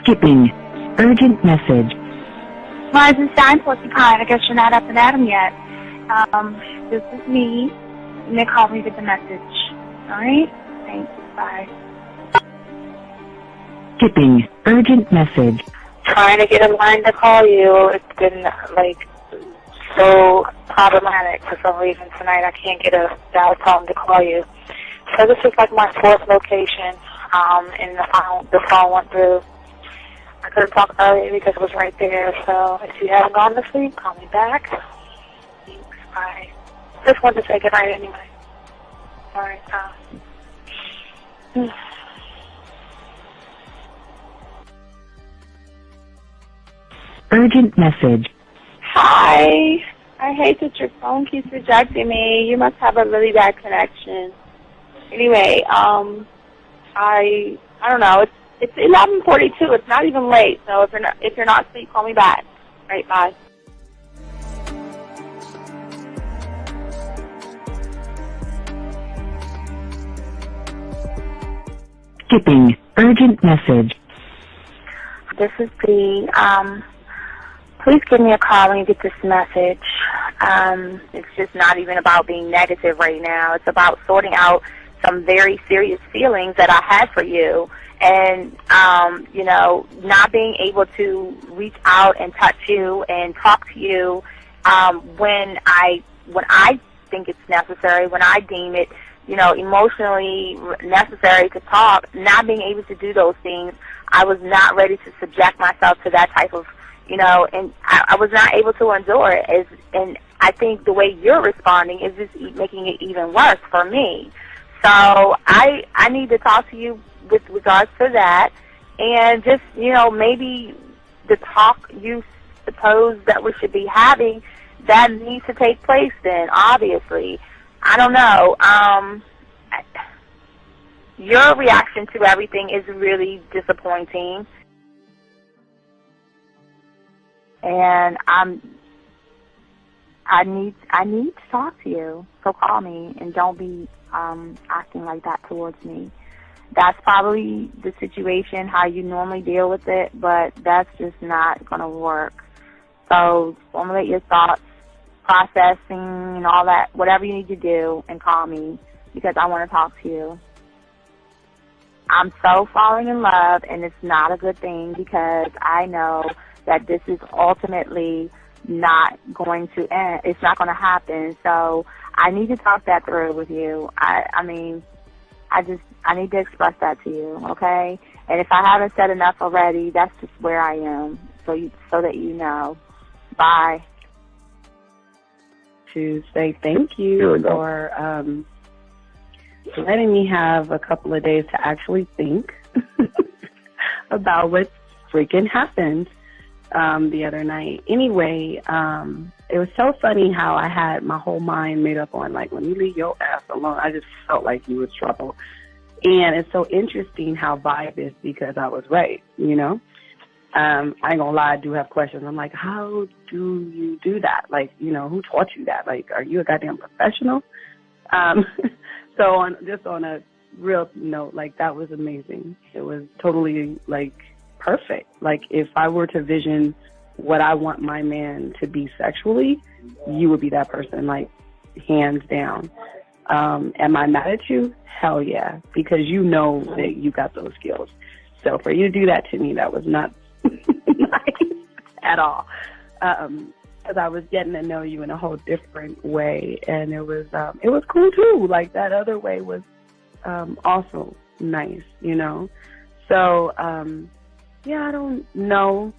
Skipping. Urgent message. Rising Stein, Porcupine. I guess you're not up and at 'em yet. This is me. You may call me with the message. Alright? Thanks. Bye. Skipping. Urgent message. Trying to get a line to call you. It's been, so problematic for some reason tonight. I can't get a dial tone to call you. So this is my fourth location, and the phone went through. I couldn't talk earlier because it was right there, so if you haven't gone to sleep, call me back. Thanks, bye. Just wanted to say goodnight anyway. Alright, Urgent message. Hi. I hate that your phone keeps rejecting me. You must have a really bad connection. Anyway, I don't know. It's 11:42. It's not even late. So if you're not asleep, call me back. All right, bye. Skipping. Urgent message. This is B. Please give me a call when you get this message. It's just not even about being negative right now. It's about sorting out some very serious feelings that I had for you. And, not being able to reach out and touch you and talk to you when I think it's necessary, when I deem it, emotionally necessary to talk, not being able to do those things. I was not ready to subject myself to that type of, and I was not able to endure it. And I think the way you're responding is just making it even worse for me. So I need to talk to you with regards to that, and just, maybe the talk you suppose that we should be having, that needs to take place then, obviously. I don't know. Your reaction to everything is really disappointing. And I need to talk to you. So call me and don't be acting like that towards me. That's probably the situation, how you normally deal with it, but that's just not going to work. So formulate your thoughts, processing and all that, whatever you need to do, and call me because I want to talk to you. I'm so falling in love, and it's not a good thing because I know that this is ultimately not going to end. It's not going to happen. So I need to talk that through with you. I need to express that to you, okay? And if I haven't said enough already, that's just where I am, so that you know. Bye. To say thank you for letting me have a couple of days to actually think about what freaking happened the other night. Anyway, it was so funny how I had my whole mind made up on, when you leave your ass alone, I just felt like you was trouble. And it's so interesting how vibe is because I was right, I ain't gonna lie, I do have questions. I'm like, how do you do that? Who taught you that? Are you a goddamn professional? So on a real note, that was amazing. It was totally, perfect. If I were to vision what I want my man to be sexually, you would be that person, hands down. Am I mad at you? Hell yeah, because you know that you got those skills. So for you to do that to me, that was not nice at all. Because I was getting to know you in a whole different way, and it was cool too. That other way was also nice, So I don't know.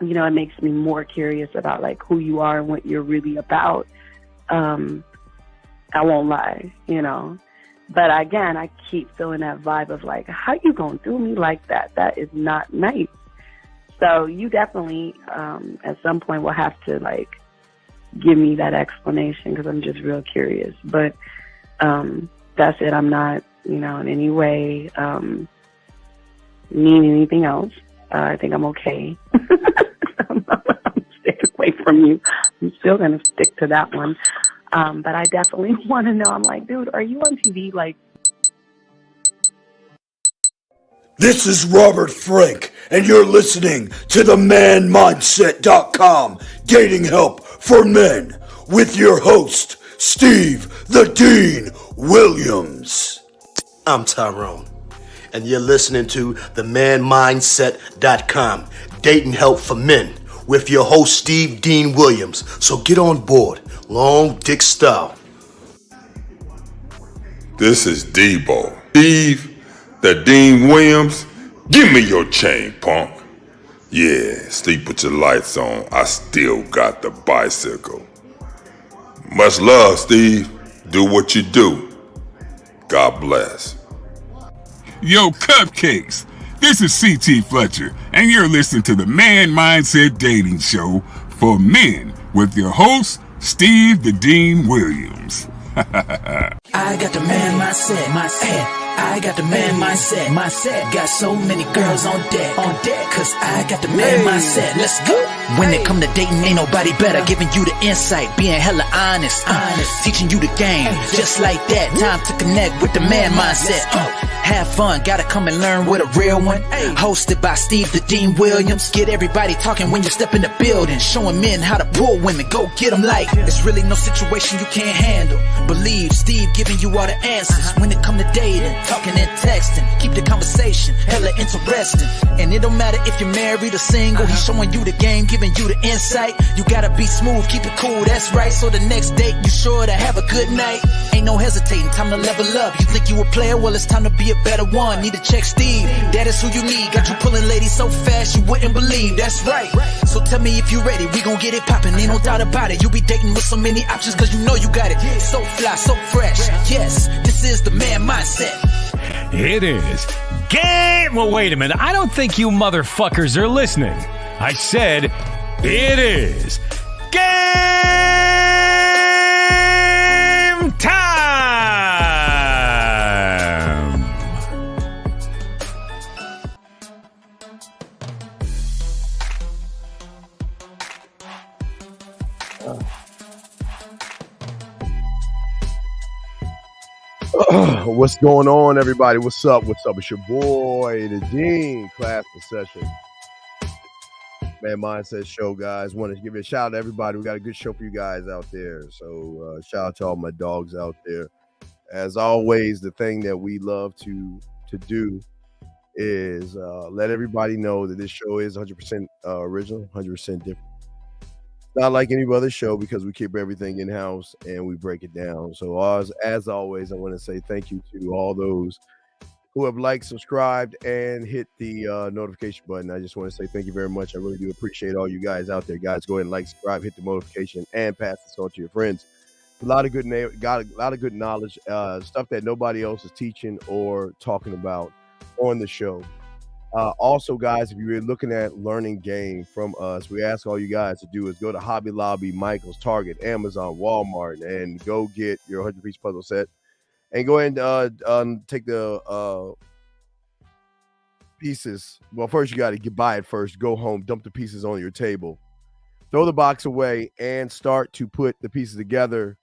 It makes me more curious about who you are and what you're really about. I won't lie, But again, I keep feeling that vibe of how you gonna do me like that? That is not nice. So you definitely, at some point, will have to give me that explanation because I'm just real curious. But that's it. I'm not, in any way mean anything else. I think I'm okay. I'm staying away from you. I'm still gonna stick to that one. But I definitely want to know. I'm dude, are you on TV? This is Robert Frank, and you're listening to the ManMindset.com Dating Help for Men with your host, Steve the Dean Williams. I'm Tyrone, and you're listening to the ManMindset.com Dating Help for Men with your host, Steve Dean Williams. So get on board, long dick style. This is Debo. Steve the Dean Williams, give me your chain, punk. Yeah, Steve, put your lights on. I still got the bicycle. Much love, Steve. Do what you do. God bless. Yo, cupcakes. This is C.T. Fletcher, and you're listening to the Man Mindset Dating Show for Men with your host, Steve the Dean Williams. I got the man mindset, I got the man mindset, got so many girls on deck, cause I got the man mindset, let's go. When it come to dating, ain't nobody better, giving you the insight, being hella honest, teaching you the game, just like that, time to connect with the man mindset. Have fun, gotta come and learn with a real one. Hosted by Steve the Dean Williams. Get everybody talking when you step in the building, showing men how to pull women, go get them like it's really no situation you can't handle. Believe Steve giving you all the answers when it come to dating, talking and texting. Keep the conversation hella interesting, and it don't matter if you're married or single. He's showing you the game, giving you the insight. You gotta be smooth, keep it cool, that's right. So the next date you sure to have a good night. Ain't no hesitating, time to level up. You think you a player? Well, it's time to be a better one. Need to check Steve, that is who you need. Got you pulling ladies so fast you wouldn't believe, that's right. So tell me if you ready, we gon' get it poppin', ain't no doubt about it. You be dating with so many options cause you know you got it. So fly, so fresh, yes, this is the man mindset. It is. Well, wait a minute, I don't think you motherfuckers are listening. I said it is game time! What's going on, everybody? What's up? It's your boy, the Dean, class in session. Man Mindset Show, guys. Want to give a shout out to everybody. We got a good show for you guys out there. So shout out to all my dogs out there. As always, the thing that we love to do is let everybody know that this show is 100% original, 100% different. Not like any other show because we keep everything in-house and we break it down. So as always, I want to say thank you to all those who have liked, subscribed, and hit the notification button. I just want to say thank you very much. I really do appreciate all you guys out there. Guys, go ahead and like, subscribe, hit the notification, and pass this on to your friends. A lot of good knowledge, stuff that nobody else is teaching or talking about on the show. Also, guys, if you're looking at learning game from us, we ask all you guys to do is go to Hobby Lobby, Michael's, Target, Amazon, Walmart, and go get your 100-piece puzzle set. And go ahead and take the pieces. Well, first you got to buy it first. Go home, dump the pieces on your table. Throw the box away and start to put the pieces together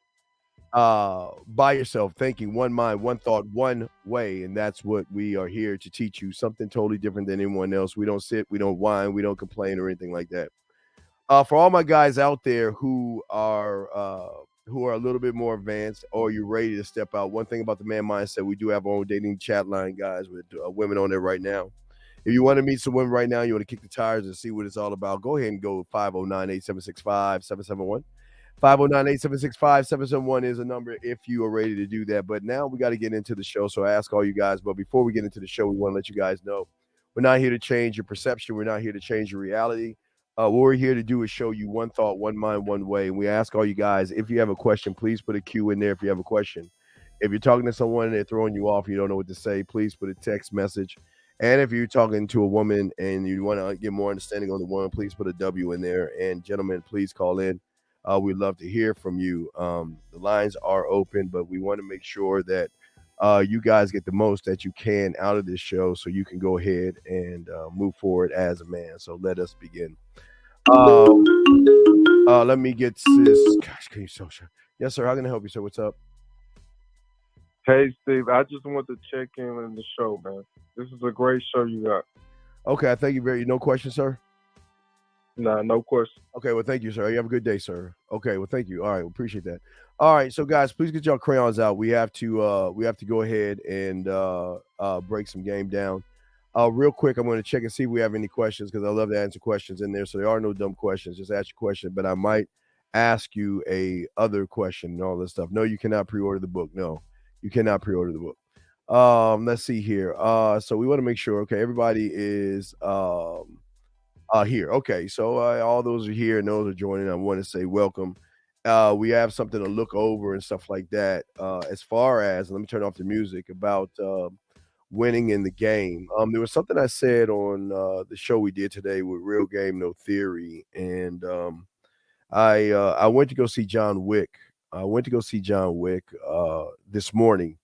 by yourself, thinking one mind, one thought, one way. And that's what we are here to teach you, something totally different than anyone else. We don't sit, we don't whine, we don't complain or anything like that. For all my guys out there who are a little bit more advanced or you're ready to step out, one thing about the Man Mindset, we do have our own dating chat line, guys, with women on there right now. If you want to meet some women right now, you want to kick the tires and see what it's all about, go ahead and go 509-8765-771. 509-8765-771 is a number if you are ready to do that. But now we got to get into the show. So I ask all you guys, but before we get into the show, we want to let you guys know we're not here to change your perception. We're not here to change your reality. What we're here to do is show you one thought, one mind, one way. And we ask all you guys, if you have a question, please put a Q in there if you have a question. If you're talking to someone and they're throwing you off, you don't know what to say, please put a text message. And if you're talking to a woman and you want to get more understanding on the woman, please put a W in there. And gentlemen, please call in. We'd love to hear from you. The lines are open, but we want to make sure that you guys get the most that you can out of this show so you can go ahead and move forward as a man. So let us begin. Let me get this. Gosh, can you so sure? Yes, sir. How can I help you, sir? What's up? Hey, Steve, I just want to check in on the show, man. This is a great show you got. Okay, thank you very. No question, sir. Nah, no question. Okay, well, thank you, sir. You have a good day, sir. Okay, well, thank you. All right, we appreciate that. All right, so guys, please get y'all crayons out. We have to go ahead and break some game down. Real quick, I'm going to check and see if we have any questions because I love to answer questions in there. So there are no dumb questions. Just ask your question, but I might ask you a other question and all this stuff. No, you cannot pre-order the book. No, you cannot pre-order the book. Let's see here. So we want to make sure. Okay, everybody is here. Okay, so all those are here and those are joining. I want to say welcome. We have something to look over and stuff like that. As far as, let me turn off the music, about winning in the game. There was something I said on the show we did today with Real Game No Theory, and I went to go see John Wick. I went to go see John Wick this morning.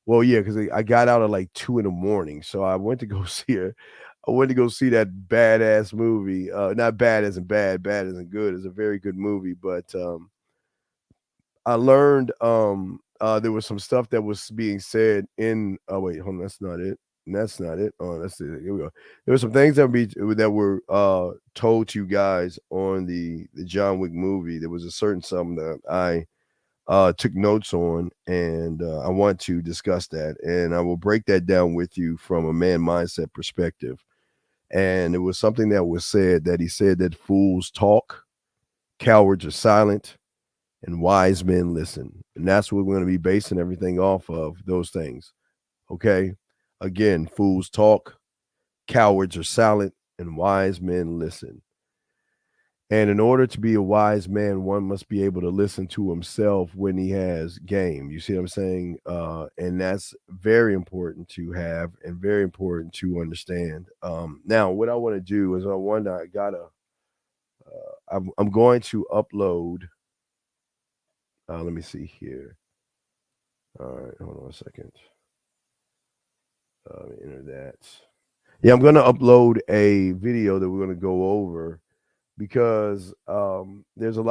Well, yeah, because I got out at like 2 a.m, so I went to go see it. I went to go see that badass movie. Not bad as in bad as in good. It's a very good movie, but I learned there was some stuff that was being said in. Oh wait, hold on, that's not it. That's not it. Oh, that's it. Here we go. There were some things that were told to you guys on the John Wick movie. There was a certain something that I took notes on, and I want to discuss that, and I will break that down with you from a man mindset perspective. And it was something that was said that he said that fools talk, cowards are silent, and wise men listen. And that's what we're going to be basing everything off of, those things. Okay? Again, fools talk, cowards are silent, and wise men listen. And in order to be a wise man, one must be able to listen to himself when he has game. You see what I'm saying? And that's very important to have and very important to understand. Now, what I want to do is I'm going to upload. Let me see here. All right, hold on a second. Let me enter that. Yeah, I'm going to upload a video that we're going to go over, because there's a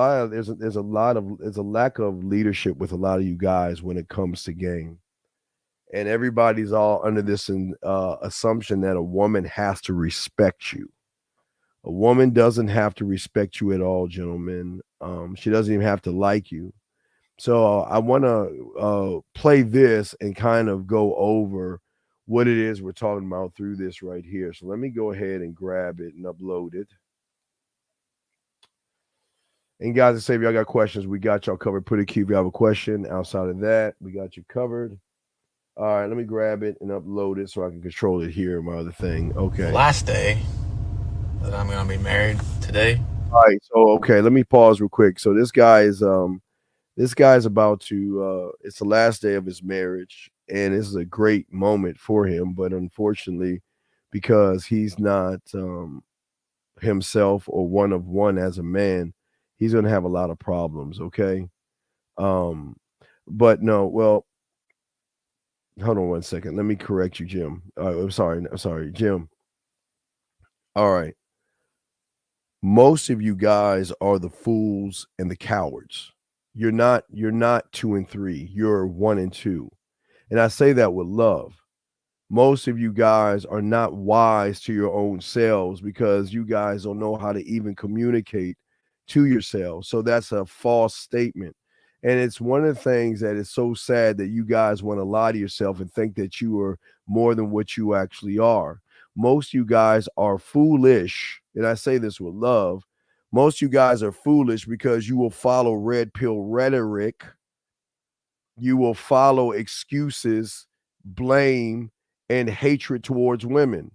lack of leadership with a lot of you guys when it comes to game, and everybody's all under this assumption that a woman has to respect you. A woman doesn't have to respect you at all, gentlemen. She doesn't even have to like you. So I want to play this and kind of go over what it is we're talking about through this right here. So let me go ahead and grab it and upload it. And guys, I say if y'all got questions, we got y'all covered. Put a key if you have a question. Outside of that, we got you covered. All right, let me grab it and upload it so I can control it here in my other thing. Okay. Last day that I'm gonna be married today. All right, so okay, let me pause real quick. So this guy is about to it's the last day of his marriage, and this is a great moment for him, but unfortunately, because he's not himself or one of one as a man, he's going to have a lot of problems. Okay. But no, well, hold on one second. Let me correct you, Jim. I'm sorry, Jim. All right. Most of you guys are the fools and the cowards. You're not 2 and 3. You're 1 and 2. And I say that with love. Most of you guys are not wise to your own selves because you guys don't know how to even communicate to yourselves. So that's a false statement. And it's one of the things that is so sad that you guys want to lie to yourself and think that you are more than what you actually are. Most of you guys are foolish. And I say this with love. Most of you guys are foolish because you will follow red pill rhetoric. You will follow excuses, blame, and hatred towards women.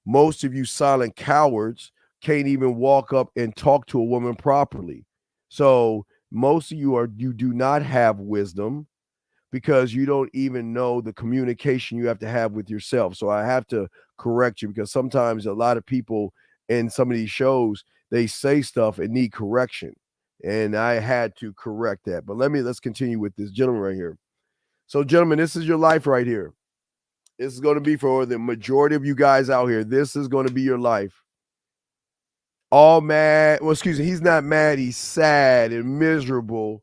Most of you silent cowards can't even walk up and talk to a woman properly. So most of you do not have wisdom because you don't even know the communication you have to have with yourself. So I have to correct you because sometimes a lot of people in some of these shows, they say stuff and need correction. And I had to correct that. But let's continue with this gentleman right here. So gentlemen, this is your life right here. This is going to be for the majority of you guys out here. This is going to be your life. All mad. Well, excuse me. He's not mad. He's sad and miserable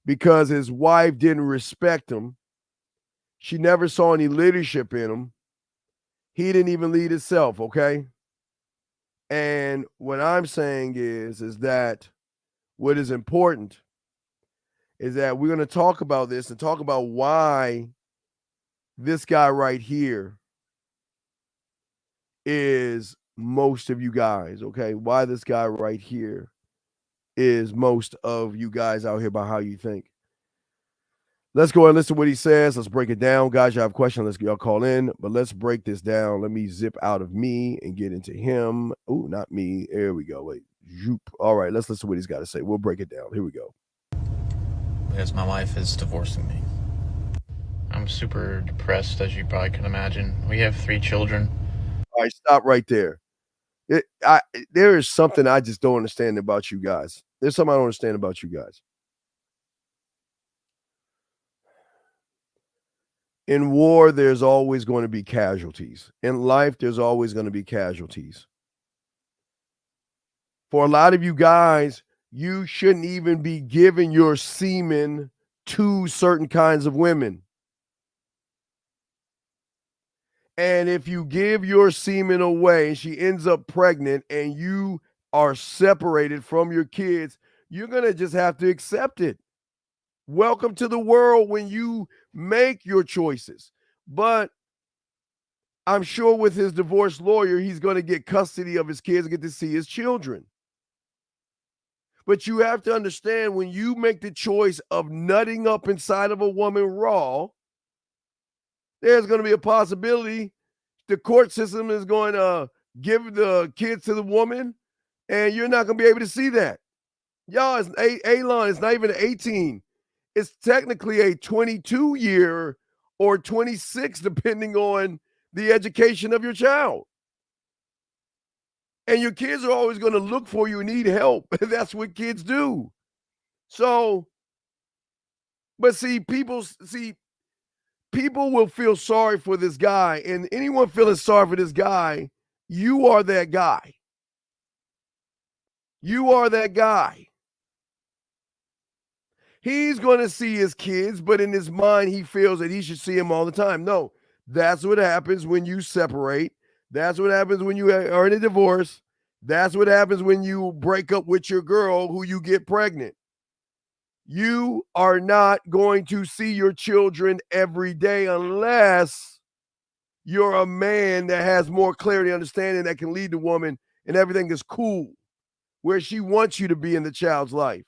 because his wife didn't respect him. She never saw any leadership in him. He didn't even lead himself, okay? And what I'm saying is that what is important is that we're going to talk about this and talk about why this guy right here is most of you guys, okay? Why this guy right here is most of you guys out here by how you think. Let's go and listen to what he says. Let's break it down. Guys, you have a question, let's get y'all call in. But let's break this down. Let me zip out of me and get into him. Oh, not me. There we go. Wait. Zoop. All right, let's listen to what he's got to say. We'll break it down. Here we go. Because my wife is divorcing me. I'm super depressed, as you probably can imagine. We have 3 children. All right, stop right there. There is something I just don't understand about you guys. There's something I don't understand about you guys. In war, there's always going to be casualties. In life, there's always going to be casualties. For a lot of you guys, you shouldn't even be giving your semen to certain kinds of women. And if you give your semen away and she ends up pregnant and you are separated from your kids, you're going to just have to accept it. Welcome to the world when you make your choices. But I'm sure with his divorce lawyer, he's going to get custody of his kids and get to see his children. But you have to understand, when you make the choice of nutting up inside of a woman raw, there's going to be a possibility the court system is going to give the kids to the woman, and you're not going to be able to see that. Y'all, it's Alon, it's not even 18. It's technically a 22-year or 26, depending on the education of your child. And your kids are always going to look for you and need help. That's what kids do. So, but see, people will feel sorry for this guy. And anyone feeling sorry for this guy, you are that guy. You are that guy. He's going to see his kids, but in his mind, he feels that he should see them all the time. No, that's what happens when you separate. That's what happens when you are in a divorce. That's what happens when you break up with your girl who you get pregnant. You are not going to see your children every day unless you're a man that has more clarity, understanding, that can lead the woman and everything is cool, where she wants you to be in the child's life.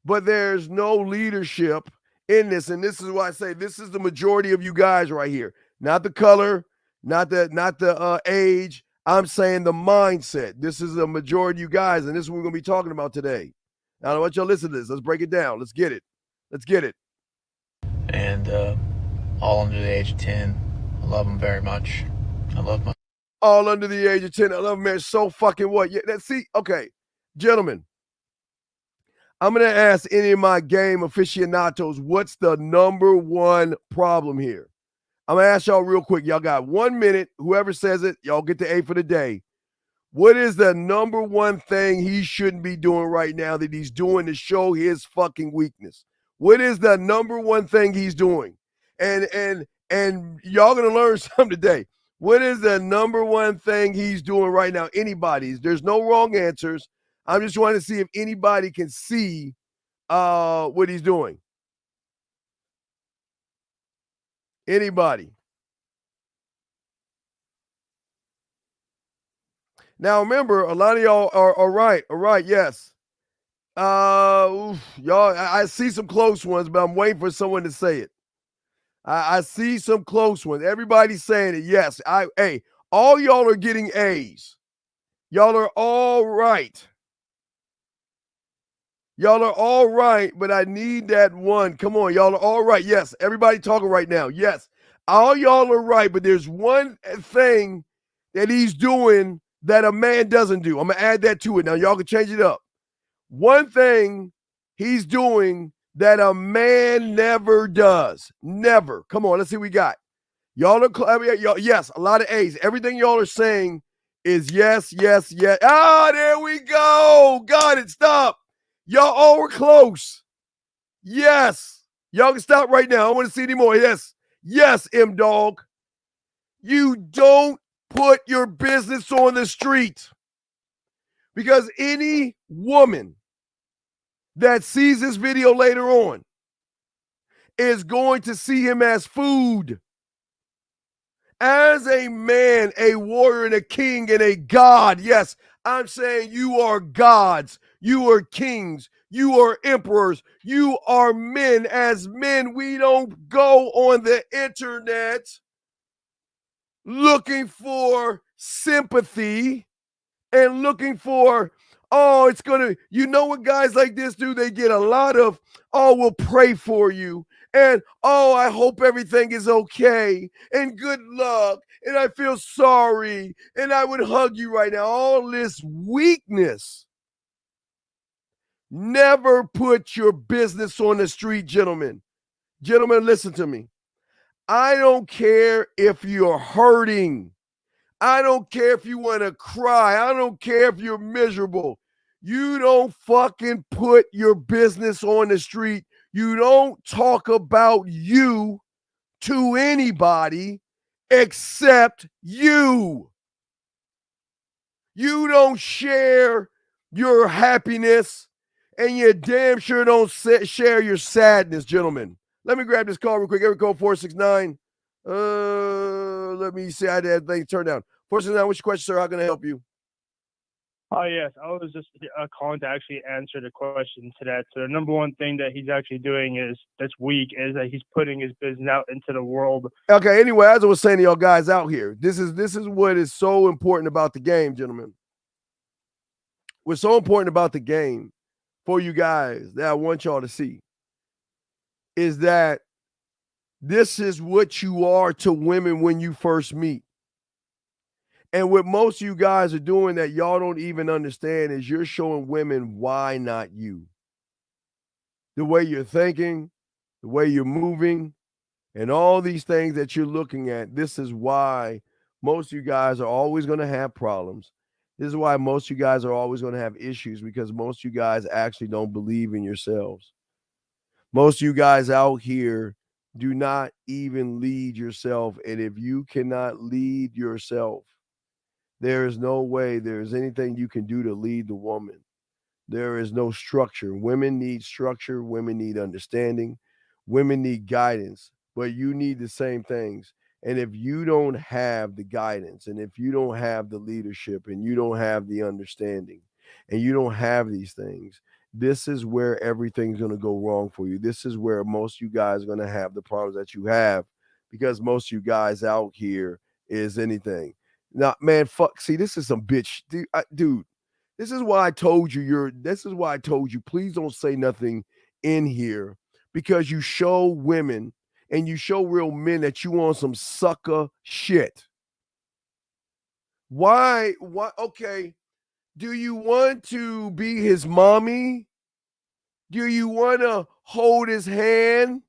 But there's no leadership in this. And this is why I say this is the majority of you guys right here. Not the color, not the age. I'm saying the mindset. This is the majority of you guys, and this is what we're going to be talking about today. Now, I want y'all to listen to this. Let's break it down. Let's get it. Let's get it. And all under the age of 10. I love them very much. I love my... All under the age of 10. I love them, man. So fucking what? Yeah, see, okay. Gentlemen, I'm going to ask any of my game aficionados, what's the number one problem here? I'm going to ask y'all real quick. Y'all got 1 minute. Whoever says it, y'all get the A for the day. What is the number one thing he shouldn't be doing right now that he's doing to show his fucking weakness? What is the number one thing he's doing? And y'all going to learn something today. What is the number one thing he's doing right now? Anybody's. There's no wrong answers. I'm just trying to see if anybody can see what he's doing. Anybody? Now, remember, a lot of y'all are right. All right, yes. Y'all, I see some close ones, but I'm waiting for someone to say it. I see some close ones. Everybody's saying it. Yes. Hey, all y'all are getting A's. Y'all are all right. Y'all are all right, but I need that one. Come on, y'all are all right. Yes, everybody talking right now. Yes, all y'all are right, but there's one thing that he's doing that a man doesn't do. I'm going to add that to it. Now, y'all can change it up. One thing he's doing that a man never does. Never. Come on, let's see what we got. Y'all are, yes, a lot of A's. Everything y'all are saying is yes, yes, yes. Ah, there we go. Got it. Stop. Y'all all were close. Yes. Y'all can stop right now. I want to see any more. Yes. Yes, M-Dog. You don't put your business on the street. Because any woman that sees this video later on is going to see him as food. As a man, a warrior, and a king, and a god. Yes, I'm saying you are gods. You are kings. You are emperors. You are men. As men, we don't go on the internet looking for sympathy and looking for, oh, it's going to, you know what guys like this do? They get a lot of, oh, we'll pray for you. And, oh, I hope everything is okay. And good luck. And I feel sorry. And I would hug you right now. All this weakness. Never put your business on the street, gentlemen. Gentlemen, listen to me. I don't care if you're hurting. I don't care if you want to cry. I don't care if you're miserable. You don't fucking put your business on the street. You don't talk about you to anybody except you. You don't share your happiness, and you damn sure don't share your sadness, gentlemen. Let me grab this call real quick. Every code 469. Let me see. I had that thing turned down. 469, what's your question, sir? How can I help you? Oh, yes. I was just calling to actually answer the question to that. So the number one thing that he's actually doing that's weak is that he's putting his business out into the world. Okay, anyway, as I was saying to y'all guys out here, this is what is so important about the game, gentlemen. What's so important about the game for you guys that I want y'all to see is that this is what you are to women when you first meet. And what most of you guys are doing that y'all don't even understand is you're showing women why not you. The way you're thinking, the way you're moving, and all these things that you're looking at, this is why most of you guys are always going to have problems. This is why most of you guys are always going to have issues, because most of you guys actually don't believe in yourselves. Most of you guys out here do not even lead yourself. And if you cannot lead yourself, there is no way there is anything you can do to lead the woman. There is no structure. Women need structure. Women need understanding. Women need guidance. But you need the same things. And if you don't have the guidance, and if you don't have the leadership, and you don't have the understanding, and you don't have these things, this is where everything's going to go wrong for you. This is where most of you guys are going to have the problems that you have, because most of you guys out here is anything. Now, man, fuck. See, this is some bitch, dude. This is why I told you please don't say nothing in here, because you show women and you show real men that you on some sucker shit. Why? Okay. Do you want to be his mommy? Do you want to hold his hand?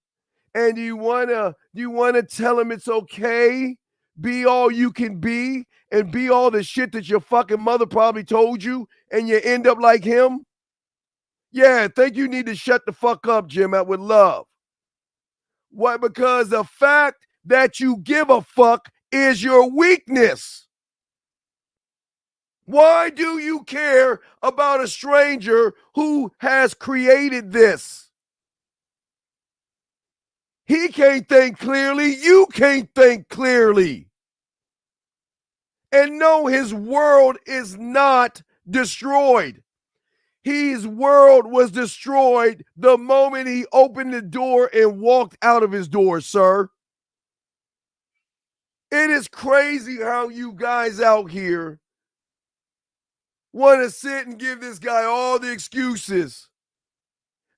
And do you want to tell him it's okay? Be all you can be and be all the shit that your fucking mother probably told you, and you end up like him? Yeah, I think you need to shut the fuck up, Jim, out with love. Why? Because the fact that you give a fuck is your weakness. Why do you care about a stranger who has created this? He can't think clearly. You can't think clearly. And no, his world is not destroyed. His world was destroyed the moment he opened the door and walked out of his door, sir. It is crazy how you guys out here want to sit and give this guy all the excuses.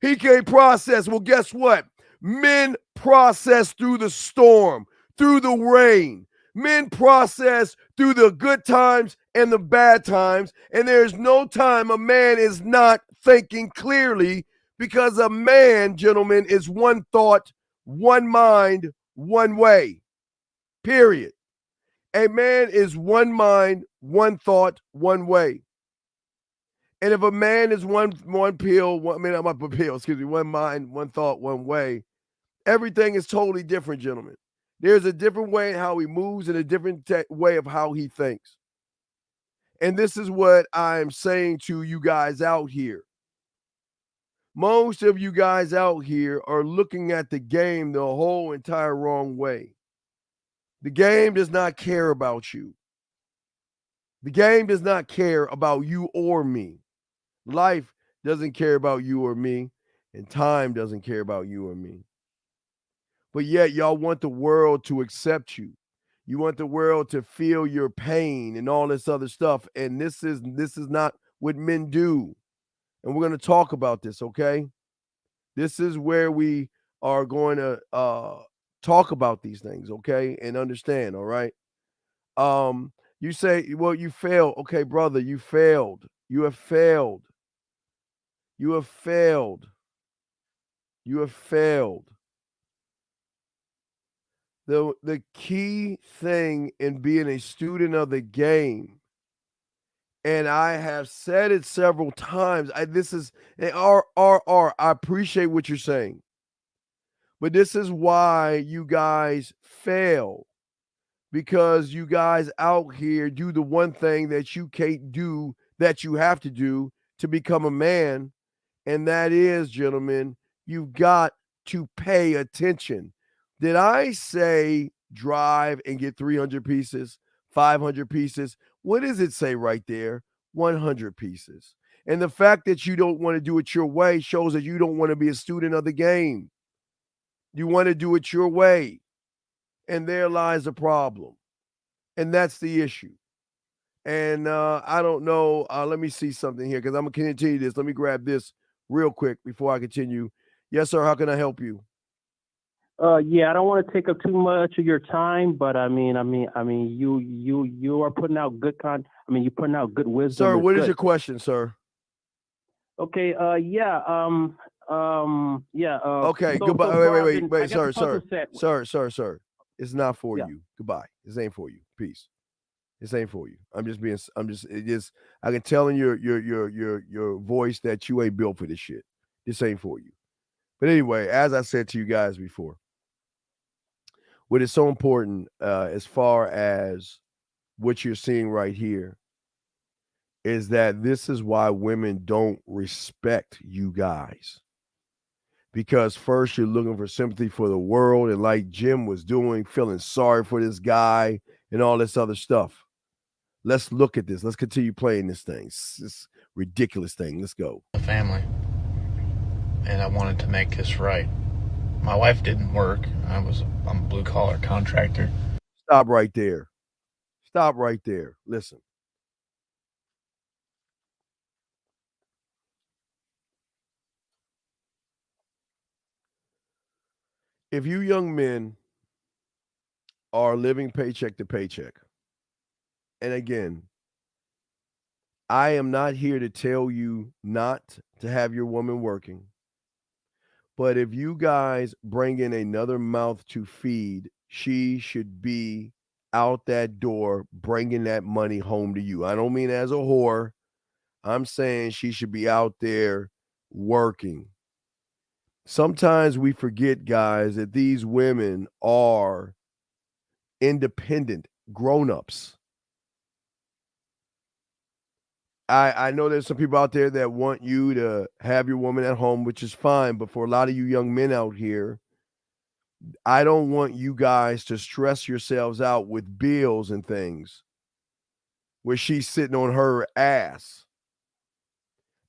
He can't process. Well, guess what? Men process through the storm, through the rain. Men process through the good times and the bad times. And there's no time a man is not thinking clearly, because a man, gentlemen, is one thought, one mind, one way. Period. A man is one mind, one thought, one way. And if a man is one mind, one thought, one way, Everything is totally different, gentlemen. There's a different way in how he moves and a different way of how he thinks. And this is what I'm saying to you guys out here. Most of you guys out here are looking at the game the whole entire wrong way. The game does not care about you. The game does not care about you or me. Life doesn't care about you or me, and time doesn't care about you or me. But yet y'all want the world to accept you. You want the world to feel your pain and all this other stuff. And this is not what men do. And we're going to talk about this, okay? This is where we are going to talk about these things, okay? And understand, all right? You say, well, you failed. Okay, brother, you failed. You have failed. You have failed. You have failed. The key thing in being a student of the game, and I have said it several times, I appreciate what you're saying, but this is why you guys fail, because you guys out here do the one thing that you can't do, that you have to do to become a man, and that is, gentlemen, you've got to pay attention. Did I say drive and get 300 pieces, 500 pieces? What does it say right there? 100 pieces. And the fact that you don't want to do it your way shows that you don't want to be a student of the game. You want to do it your way. And there lies the problem. And that's the issue. And I don't know. Let me see something here, because I'm going to continue this. Let me grab this real quick before I continue. Yes, sir. How can I help you? Yeah, I don't want to take up too much of your time, but I mean, you are putting out good you're putting out good wisdom. Sir, what is your question, sir? Okay. Yeah. Okay. So, goodbye. So wait, sir. It's not for you. Goodbye. This ain't for you. Peace. This ain't for you. I can tell in your voice that you ain't built for this shit. This ain't for you. But anyway, as I said to you guys before, what is so important as far as what you're seeing right here is that this is why women don't respect you guys. Because first you're looking for sympathy for the world, and like Jim was doing, feeling sorry for this guy and all this other stuff. Let's look at this. Let's continue playing this thing. This ridiculous thing. Let's go. The family. And I wanted to make this right. My wife didn't work. I'm a blue-collar contractor. Stop right there. Stop right there. Listen. If you young men are living paycheck to paycheck, and again, I am not here to tell you not to have your woman working. But if you guys bring in another mouth to feed, she should be out that door bringing that money home to you. I don't mean as a whore. I'm saying she should be out there working. Sometimes we forget, guys, that these women are independent grown-ups. I know there's some people out there that want you to have your woman at home, which is fine. But for a lot of you young men out here, I don't want you guys to stress yourselves out with bills and things where she's sitting on her ass.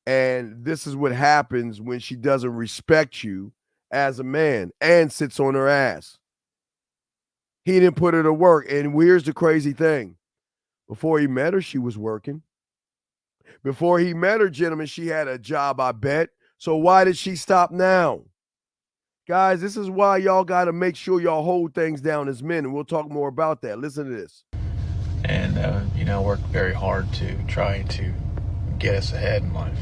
And this is what happens when she doesn't respect you as a man and sits on her ass. He didn't put her to work. And here's the crazy thing. Before he met her, she was working. Before he met her, gentlemen, she had a job, I bet. So why did she stop now? Guys, this is why y'all got to make sure y'all hold things down as men, and we'll talk more about that. Listen to this. And, worked very hard to try to get us ahead in life.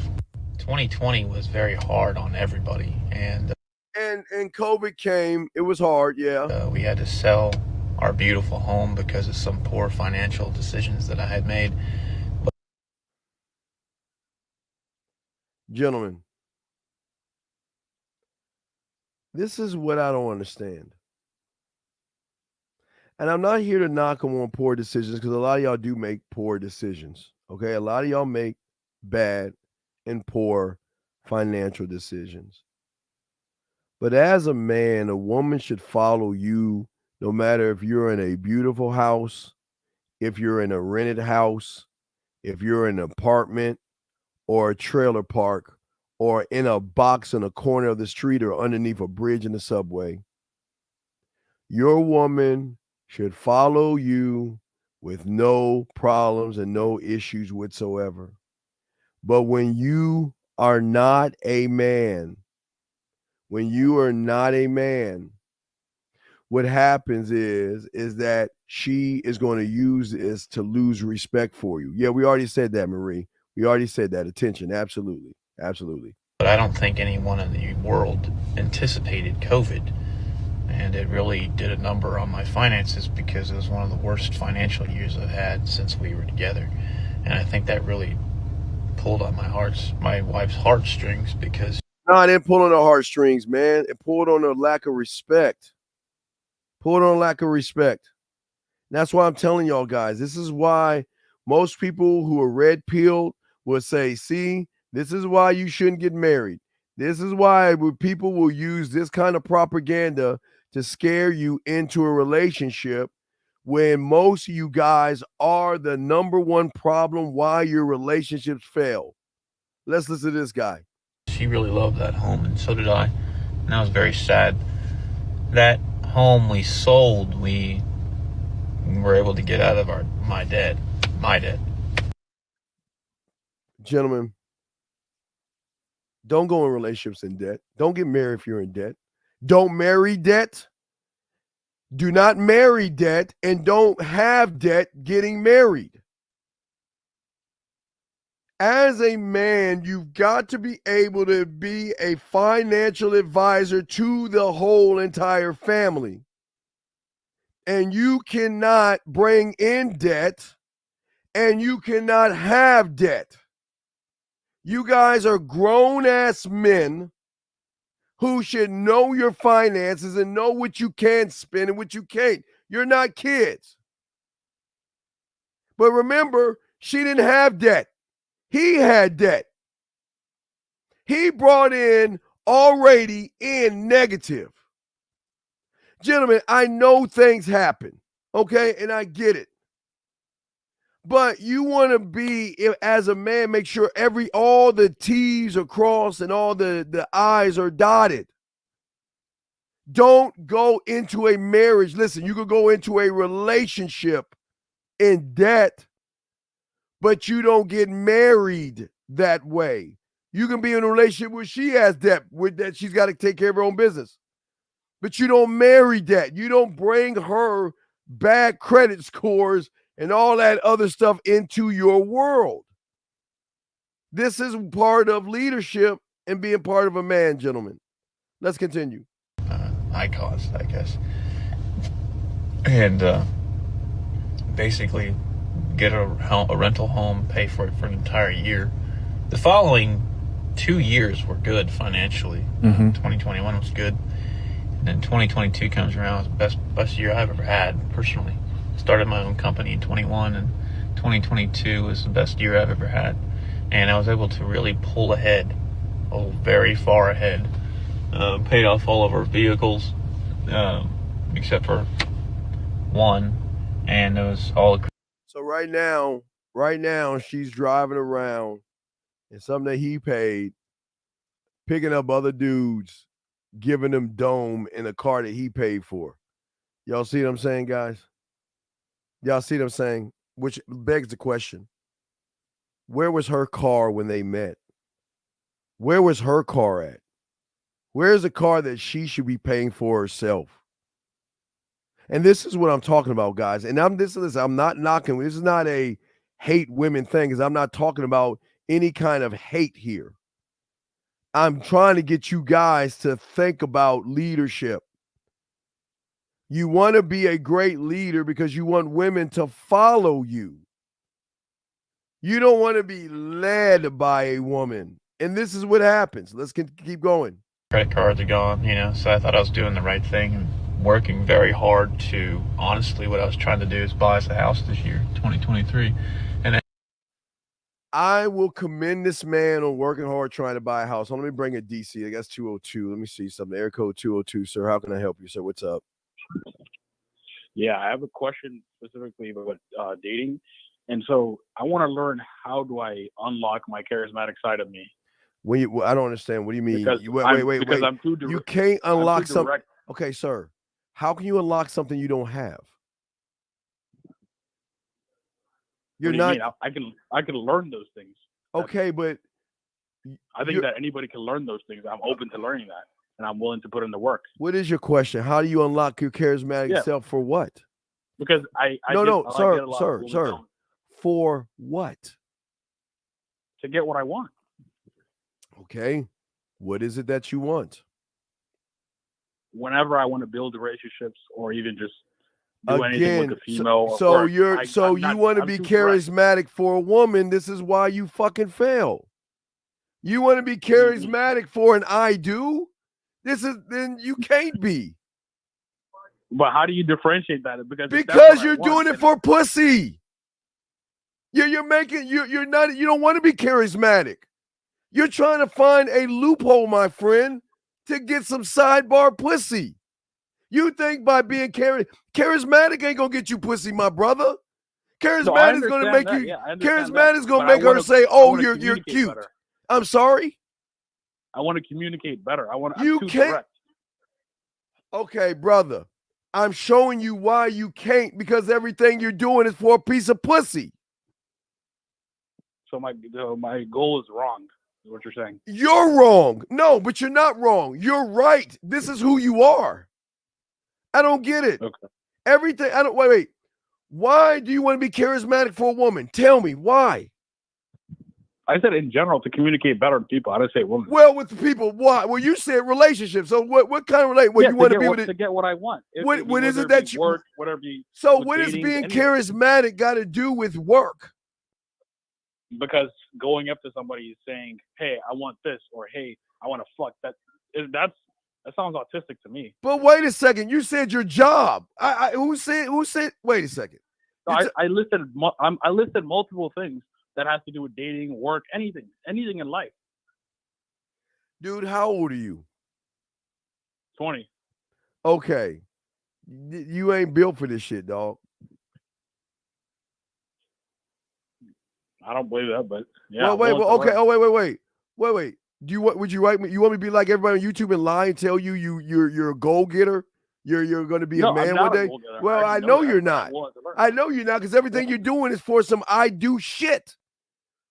2020 was very hard on everybody. And COVID came. It was hard, yeah. We had to sell our beautiful home because of some poor financial decisions that I had made. Gentlemen, This is what I don't understand. And I'm not here to knock them on poor decisions because a lot of y'all do make poor decisions. Okay. A lot of y'all make bad and poor financial decisions. But as a man, a woman should follow you no matter if you're in a beautiful house, if you're in a rented house, if you're in an apartment or a trailer park, or in a box in a corner of the street or underneath a bridge in the subway. Your woman should follow you with no problems and no issues whatsoever. But when you are not a man, what happens is that she is going to use this to lose respect for you. Yeah, we already said that, Marie. We already said that. Attention. Absolutely. Absolutely. But I don't think anyone in the world anticipated COVID. And it really did a number on my finances because it was one of the worst financial years I've had since we were together. And I think that really pulled on my wife's heartstrings because... No, I didn't pull on her heartstrings, man. It pulled on her lack of respect. That's why I'm telling y'all guys, this is why most people who are red-pilled will say, see, this is why you shouldn't get married. This is why people will use this kind of propaganda to scare you into a relationship when most of you guys are the number one problem why your relationships fail. Let's listen to this guy. She really loved that home, and so did I. And I was very sad. That home we sold, we were able to get out of my debt. Gentlemen, don't go in relationships in debt. Don't get married if you're in debt. Don't marry debt. Do not marry debt, and don't have debt getting married. As a man, you've got to be able to be a financial advisor to the whole entire family. And you cannot bring in debt, and you cannot have debt. You guys are grown-ass men who should know your finances and know what you can spend and what you can't. You're not kids. But remember, she didn't have debt. He had debt. He brought in already in negative. Gentlemen, I know things happen, okay? And I get it. But you want to be, as a man, make sure all the T's are crossed and all the I's are dotted. Don't go into a marriage. Listen, you could go into a relationship in debt, but you don't get married that way. You can be in a relationship where she has debt, with that she's got to take care of her own business. But you don't marry debt. You don't bring her bad credit scores and all that other stuff into your world. This is part of leadership and being part of a man, gentlemen. Let's continue. I caused, I guess. And basically get a rental home, pay for it for an entire year. The following 2 years were good financially. 2021 was good. And then 2022 comes around, it was the best year I've ever had, personally. Started my own company in 21, and 2022 was the best year I've ever had. And I was able to really pull ahead, very far ahead. Paid off all of our vehicles, except for one, and it was all. So right now, she's driving around in something that he paid, picking up other dudes, giving them dome in a car that he paid for. Y'all see what I'm saying, guys? Y'all see what I'm saying? Which begs the question, where was her car when they met? Where was her car at? Where's the car that she should be paying for herself? And this is what I'm talking about, guys. And I'm not knocking. This is not a hate women thing, because I'm not talking about any kind of hate here. I'm trying to get you guys to think about leadership. You want to be a great leader because you want women to follow you. You don't want to be led by a woman. And this is what happens. Let's keep going. credit cards are gone, you know, so I thought I was doing the right thing and working very hard to, honestly, what I was trying to do is buy us a house this year, 2023. And I will commend this man on working hard trying to buy a house. Let me bring it DC. I guess 202. Let me see something. Air code 202, sir. How can I help you, sir? What's up? Yeah, I have a question specifically about dating. And so I want to learn, how do I unlock my charismatic side of me? When you, I don't understand. What do you mean? Because Wait. I'm too You can't unlock something. direct. Okay, sir. How can you unlock something you don't have? You're What do not. you mean? I can learn those things. Okay, but I think that anybody can learn those things. I'm open to learning that, and I'm willing to put in the work. What is your question? How do you unlock your charismatic self for what? Because sir. For what? To get what I want. Okay. What is it that you want? Whenever I want to build relationships or even just do anything with a female. So you want to be charismatic for a woman. This is why you fucking fail. You want to be charismatic for an I do? Then you can't be. But how do you differentiate that? Because you're doing it for pussy. You don't want to be charismatic. You're trying to find a loophole, my friend, to get some sidebar pussy. You think by being charismatic ain't gonna get you pussy, my brother. Charismatic is gonna make you. Charismatic is gonna make her say, "Oh, you're cute." Better. I'm sorry. I want to communicate better. You can't. Okay, brother. I'm showing you why you can't, because everything you're doing is for a piece of pussy. So my goal is wrong, is what you're saying. You're wrong. No, but you're not wrong. You're right. This is who you are. I don't get it. Okay. Everything. I don't. Wait. Why do you want to be charismatic for a woman? Tell me why. I said in general to communicate better to people. I didn't say women. Well, with the people, why? Well, you said relationships. So what kind of relationship? Well, you want to be with it to get what I want. What is it that you work? Whatever. So what does being charismatic got to do with work? Because going up to somebody is saying, "Hey, I want this," or "Hey, I want to fuck that." That sounds autistic to me. But wait a second. You said your job. Who said? Wait a second. So I listed multiple things that has to do with dating, work, anything in life. Dude, how old are you? 20. Okay. You ain't built for this shit, dog. I don't believe that, but yeah. Okay. Wait. Would you write me? You want me to be like everybody on YouTube and lie and tell you're a goal getter? You're going to be a man one day? Well, I know you're not. I know you're not, because everything you're doing is for some I do shit.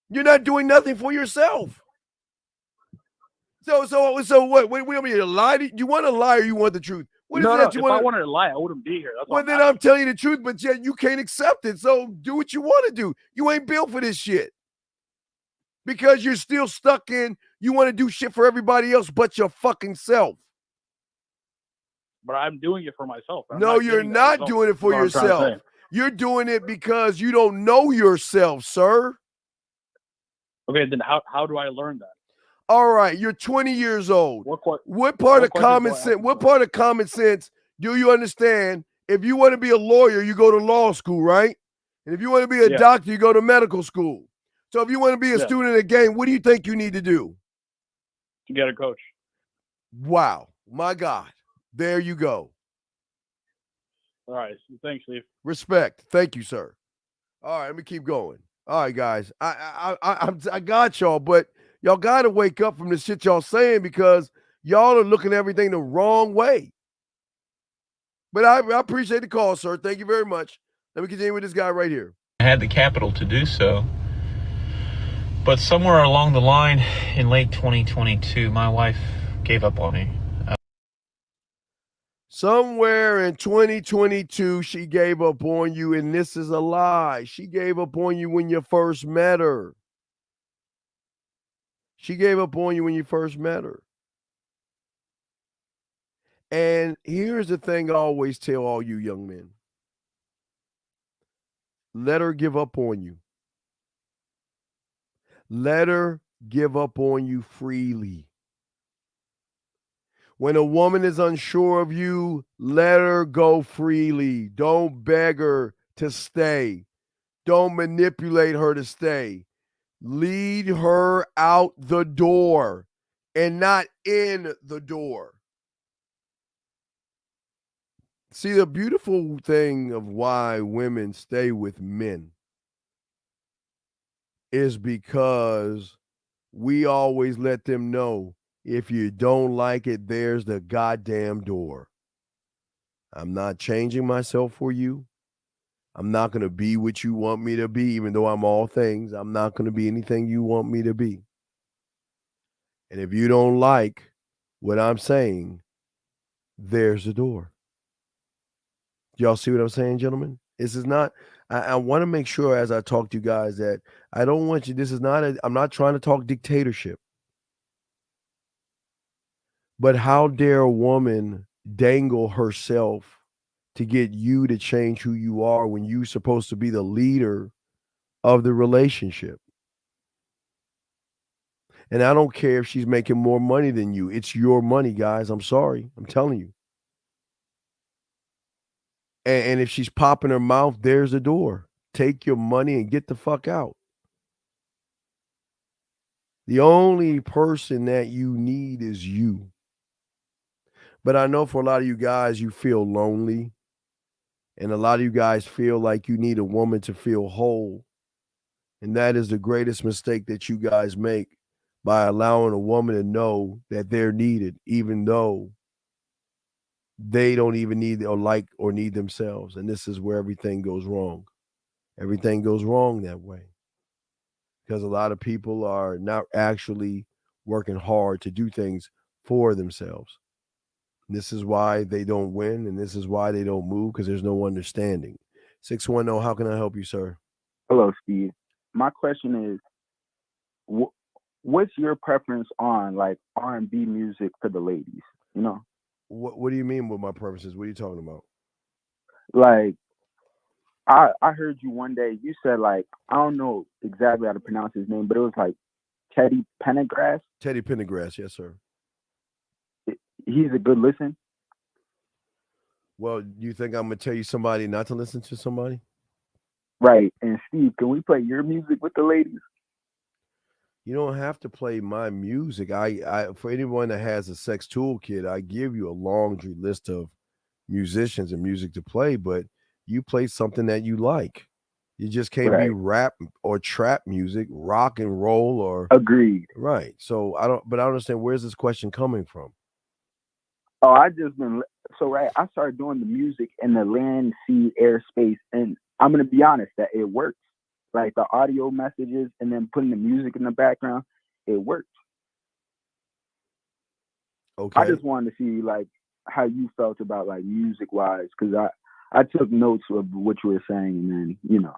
You're not doing nothing for yourself. So what? We want me to lie? You want to lie or you want the truth? What is that? If I wanted to lie, I wouldn't be here. Well, then I'm telling you the truth, but yet you can't accept it. So do what you want to do. You ain't built for this shit. Because you're still stuck in, you want to do shit for everybody else but your fucking self. But I'm doing it for myself. No, you're not doing it for yourself. You're doing it because you don't know yourself, sir. Okay, then how do I learn that? All right, you're 20 years old. What part of common sense do you understand? If you want to be a lawyer, you go to law school, right? And if you want to be a doctor, you go to medical school. So if you want to be a student in the game, what do you think you need to do? To get a coach. Wow. My God. There you go. All right. Thanks, Steve. Respect. Thank you, sir. All right, let me keep going. All right, guys. I got y'all, but y'all got to wake up from the shit y'all saying, because y'all are looking at everything the wrong way. But I appreciate the call, sir. Thank you very much. Let me continue with this guy right here. I had the capital to do so. But somewhere along the line in late 2022, my wife gave up on me. Somewhere in 2022, she gave up on you, and this is a lie. She gave up on you when you first met her. She gave up on you when you first met her. And here's the thing I always tell all you young men. Let her give up on you. Let her give up on you freely. When a woman is unsure of you, let her go freely. Don't beg her to stay. Don't manipulate her to stay. Lead her out the door and not in the door. See, the beautiful thing of why women stay with men is because we always let them know, if you don't like it, there's the goddamn door. I'm not changing myself for you. I'm not going to be what you want me to be, even though I'm all things. I'm not going to be anything you want me to be. And if you don't like what I'm saying, there's the door. Y'all see what I'm saying, gentlemen? This is not, I want to make sure as I talk to you guys that I don't want you, I'm not trying to talk dictatorship. But how dare a woman dangle herself to get you to change who you are when you're supposed to be the leader of the relationship? And I don't care if she's making more money than you. It's your money, guys. I'm sorry. I'm telling you. And if she's popping her mouth, there's the door. Take your money and get the fuck out. The only person that you need is you. But I know for a lot of you guys, you feel lonely. And a lot of you guys feel like you need a woman to feel whole. And that is the greatest mistake that you guys make, by allowing a woman to know that they're needed, even though they don't even need or like or need themselves. And this is where everything goes wrong. Everything goes wrong that way. Because a lot of people are not actually working hard to do things for themselves. This is why they don't win, and this is why they don't move, because there's no understanding. 610, how can I help you, sir? Hello, Steve. My question is, what's your preference on like R&B music for the ladies? You know, What do you mean with my preferences? What are you talking about? like I heard you one day. You said like, I don't know exactly how to pronounce his name, but it was like Teddy Pendergrass. Teddy Pendergrass, yes, sir. He's a good listen. Well, you think I'm gonna tell you somebody not to listen to somebody? Right. And Steve, can we play your music with the ladies? You don't have to play my music. I for anyone that has a sex toolkit, I give you a laundry list of musicians and music to play, but you play something that you like. You just can't be Right. rap or trap music, rock and roll, or Agreed. right. So I don't understand, where's this question coming from? Oh, I just been so right. I started doing the music in the land, sea, airspace, and I'm gonna be honest that it works. Like the audio messages and then putting the music in the background, it works. I Okay. just wanted to see like how you felt about like music wise, because I took notes of what you were saying, and then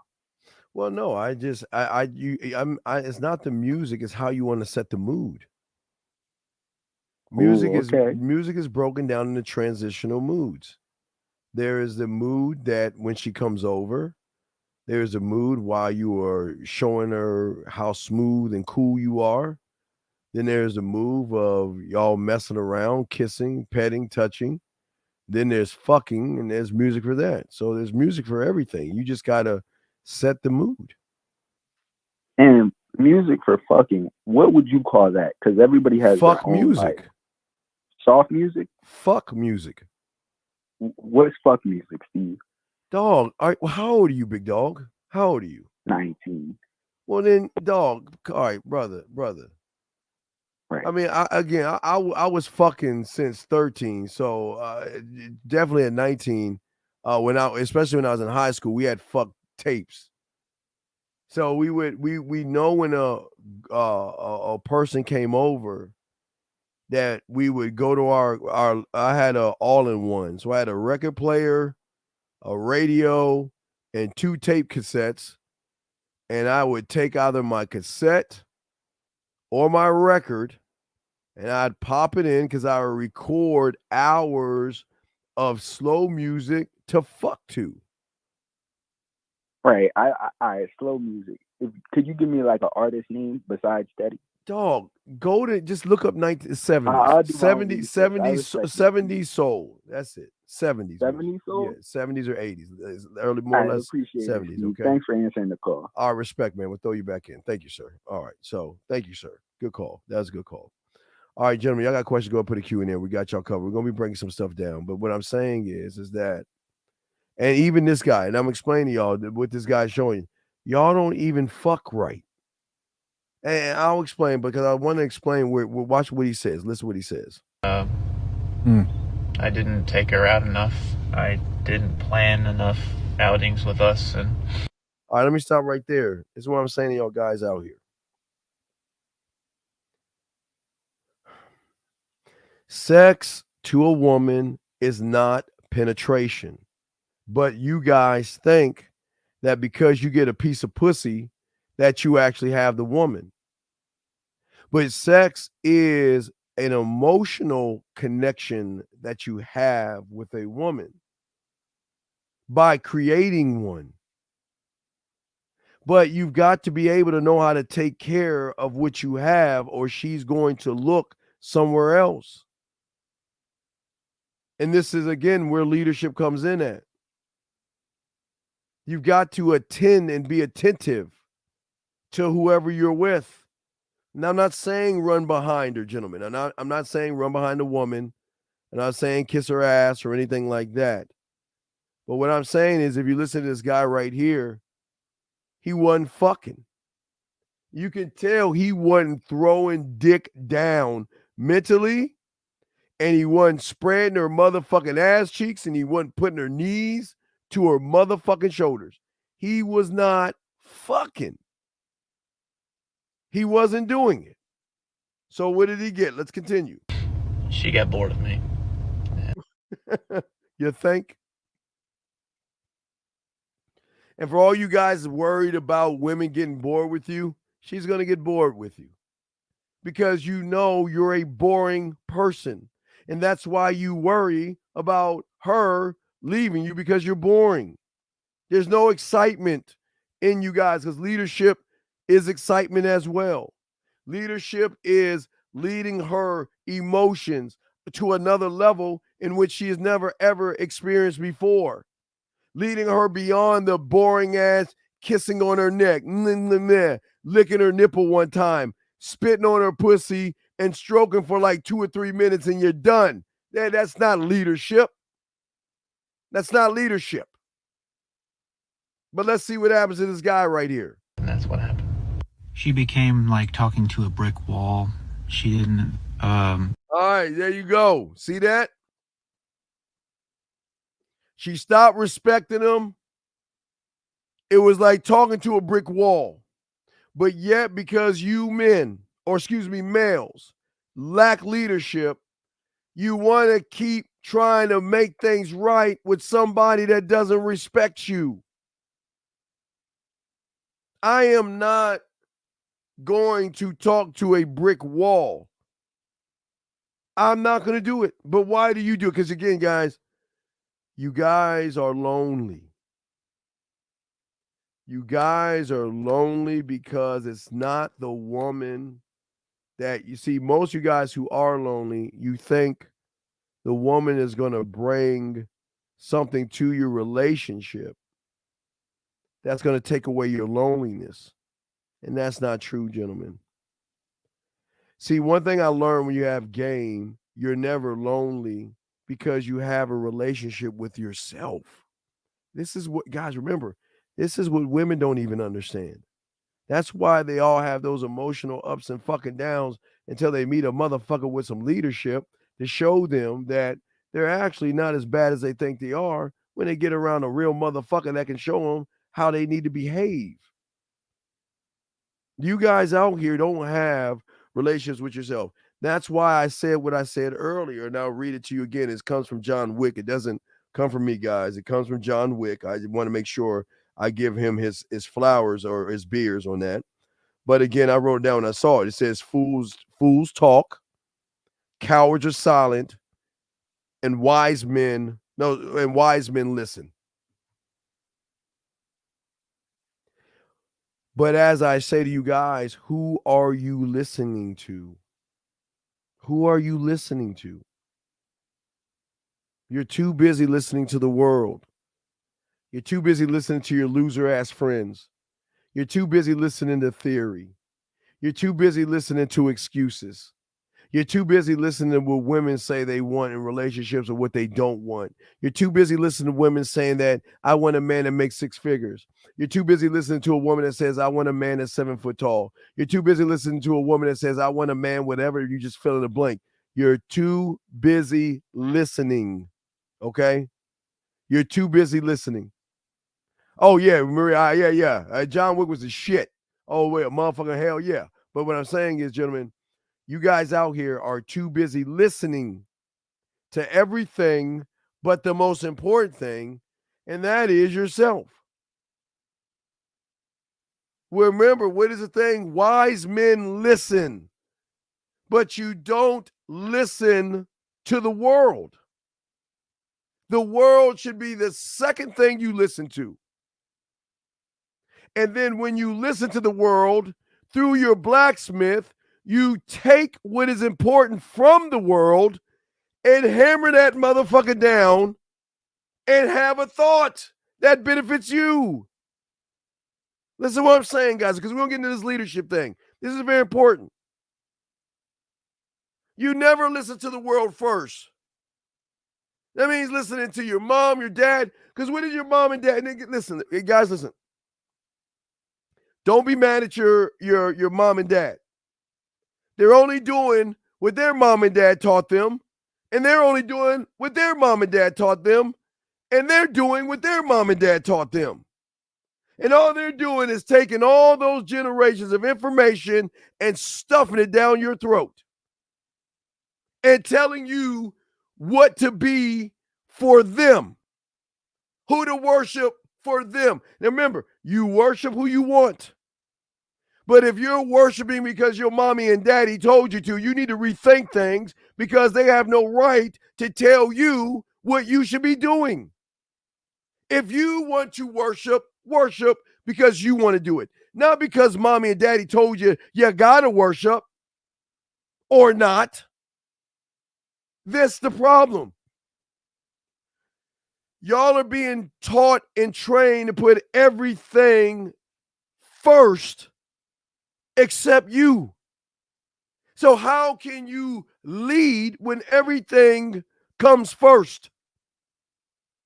Well, no, I just it's not the music, it's how you want to set the mood. Ooh, okay. Music is broken down into transitional moods. There is the mood that when she comes over, there's a mood while you are showing her how smooth and cool you are. Then there's the move of y'all messing around, kissing, petting, touching. Then there's fucking, and there's music for that. So there's music for everything. You just gotta set the mood. And music for fucking, what would you call that? Because everybody has Fuck their own music. like soft music. Fuck music. What's fuck music, Steve? Dog, all right, well, how old are you, big dog? How old are you? 19. Well, then, dog, all right, brother. Right. I mean, I was fucking since 13, so definitely at 19. Especially when I was in high school, we had fuck tapes. So we know when a person came over that we would go to our I had a all-in-one, so I had a record player, a radio, and 2 tape cassettes, and I would take either my cassette or my record, and I'd pop it in because I would record hours of slow music to fuck to. Right. I slow music. Could you give me like an artist name besides Teddy? Dog, go to just look up 1970s, I'll do my own 70s, research. I 70s, respect it. 70s soul. That's it. 70s. 70s soul? Yeah, 70s or 80s. It's early, All more or right, less appreciate 70s. it, Steve. Okay. Thanks for answering the call. All right, respect, man. We'll throw you back in. Thank you, sir. All right. So thank you, sir. Good call. That was a good call. All right, gentlemen, y'all got questions, go and put a Q in there. We got y'all covered. We're gonna be breaking some stuff down. But what I'm saying is that, and even this guy, and I'm explaining to y'all what this guy's showing, y'all don't even fuck right. And I'll explain because I want to explain where watch what he says. Listen to what he says. I didn't take her out enough. I didn't plan enough outings with us. And all right, let me stop right there. This is what I'm saying to y'all guys out here. Sex to a woman is not penetration. But you guys think that because you get a piece of pussy that you actually have the woman. But sex is an emotional connection that you have with a woman by creating one. But you've got to be able to know how to take care of what you have, or she's going to look somewhere else. And this is, again, where leadership comes in at. You've got to attend and be attentive to whoever you're with. Now, I'm not saying run behind her, gentlemen. I'm not saying run behind a woman. I'm not saying kiss her ass or anything like that. But what I'm saying is, if you listen to this guy right here, he wasn't fucking. You can tell he wasn't throwing dick down mentally, and he wasn't spreading her motherfucking ass cheeks, and he wasn't putting her knees to her motherfucking shoulders. He was not fucking. He wasn't doing it. So what did he get? Let's continue. she got bored of me. You think? And for all you guys worried about women getting bored with you, she's going to get bored with you because you know you're a boring person. And that's why you worry about her leaving you, because you're boring. There's no excitement in you guys, because leadership is excitement as well. Leadership is leading her emotions to another level in which she has never, ever experienced before. Leading her beyond the boring ass kissing on her neck, licking her nipple one time, spitting on her pussy and stroking for like 2 or 3 minutes and you're done. That's not leadership. That's not leadership. But let's see what happens to this guy right here. And that's what happened. She became like talking to a brick wall. She didn't. All right, there you go. See that? She stopped respecting him. It was like talking to a brick wall. But yet, because you men, or excuse me, males, lack leadership, you want to keep trying to make things right with somebody that doesn't respect you. I am not going to talk to a brick wall. I'm not going to do it. But why do you do it? Because again, guys, you guys are lonely. You guys are lonely because it's not the woman that you see. Most of you guys who are lonely, you think the woman is going to bring something to your relationship that's going to take away your loneliness. And that's not true, gentlemen. See, one thing I learned when you have game, you're never lonely because you have a relationship with yourself. This is what, guys, remember, this is what women don't even understand. That's why they all have those emotional ups and fucking downs until they meet a motherfucker with some leadership to show them that they're actually not as bad as they think they are when they get around a real motherfucker that can show them how they need to behave. You guys out here don't have relationships with yourself. That's why I said what I said earlier, and I'll read it to you again. It comes from John Wick. It doesn't come from me, guys. It comes from John Wick. I want to make sure I give him his flowers or his beers on that. But again, I wrote it down and I saw it. It says, fools talk, cowards are silent, and wise men listen. But as I say to you guys, who are you listening to? Who are you listening to? You're too busy listening to the world. You're too busy listening to your loser-ass friends. You're too busy listening to theory. You're too busy listening to excuses. You're too busy listening to what women say they want in relationships or what they don't want. You're too busy listening to women saying that I want a man that makes 6 figures. You're too busy listening to a woman that says I want a man that's 7 foot tall. You're too busy listening to a woman that says I want a man, whatever, you just fill in the blank. You're too busy listening, okay? You're too busy listening. Oh, yeah, Maria, yeah. John Wick was the shit. Oh, wait, motherfucking hell, yeah. But what I'm saying is, gentlemen, you guys out here are too busy listening to everything but the most important thing, and that is yourself. Remember, what is the thing? Wise men listen, but you don't listen to the world. The world should be the second thing you listen to. And then when you listen to the world through your blacksmith, you take what is important from the world and hammer that motherfucker down and have a thought that benefits you. Listen to what I'm saying, guys, because we're going to get into this leadership thing. This is very important. You never listen to the world first. That means listening to your mom, your dad, because what is your mom and dad? Listen, guys, listen. Don't be mad at your mom and dad. They're only doing what their mom and dad taught them, and they're only doing what their mom and dad taught them, and they're doing what their mom and dad taught them. And all they're doing is taking all those generations of information and stuffing it down your throat and telling you what to be for them, who to worship for them. Now remember, you worship who you want. But if you're worshiping because your mommy and daddy told you to, you need to rethink things because they have no right to tell you what you should be doing. If you want to worship, worship because you want to do it. Not because mommy and daddy told you gotta worship or not. That's the problem. Y'all are being taught and trained to put everything first except you. So how can you lead when everything comes first?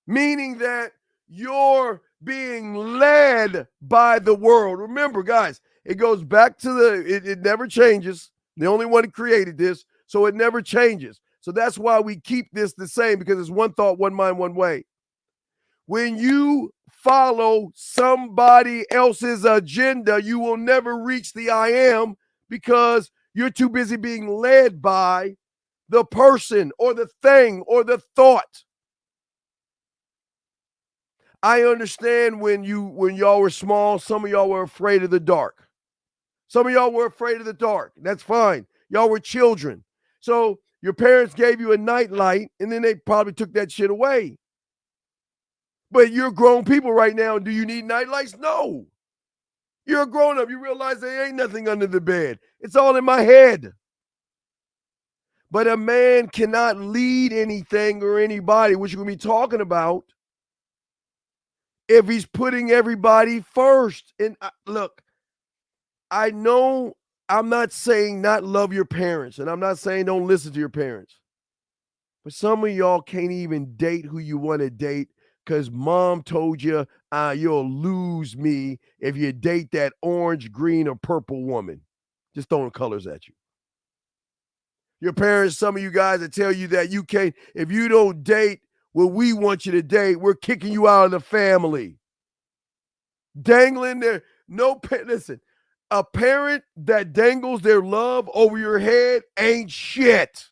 Meaning that you're being led by the world. Remember, guys, it goes back to it never changes. The only one who created this, so it never changes. So that's why we keep this the same, because it's one thought, one mind, one way. When you follow somebody else's agenda, you will never reach the I am because you're too busy being led by the person or the thing or the thought. I understand when y'all were small, some of y'all were afraid of the dark. Some of y'all were afraid of the dark. That's fine. Y'all were children. So your parents gave you a night light and then they probably took that shit away. But you're grown people right now. Do you need night lights? No. You're a grown up. You realize there ain't nothing under the bed. It's all in my head. But a man cannot lead anything or anybody, which we're going to be talking about, if he's putting everybody first. And look, I know I'm not saying not love your parents, and I'm not saying don't listen to your parents. But some of y'all can't even date who you want to date because mom told you you'll lose me if you date that orange, green, or purple woman. Just throwing colors at you. Your parents, some of you guys that tell you that you can't, if you don't date what we want you to date, we're kicking you out of the family. Dangling there. Listen, a parent that dangles their love over your head ain't shit.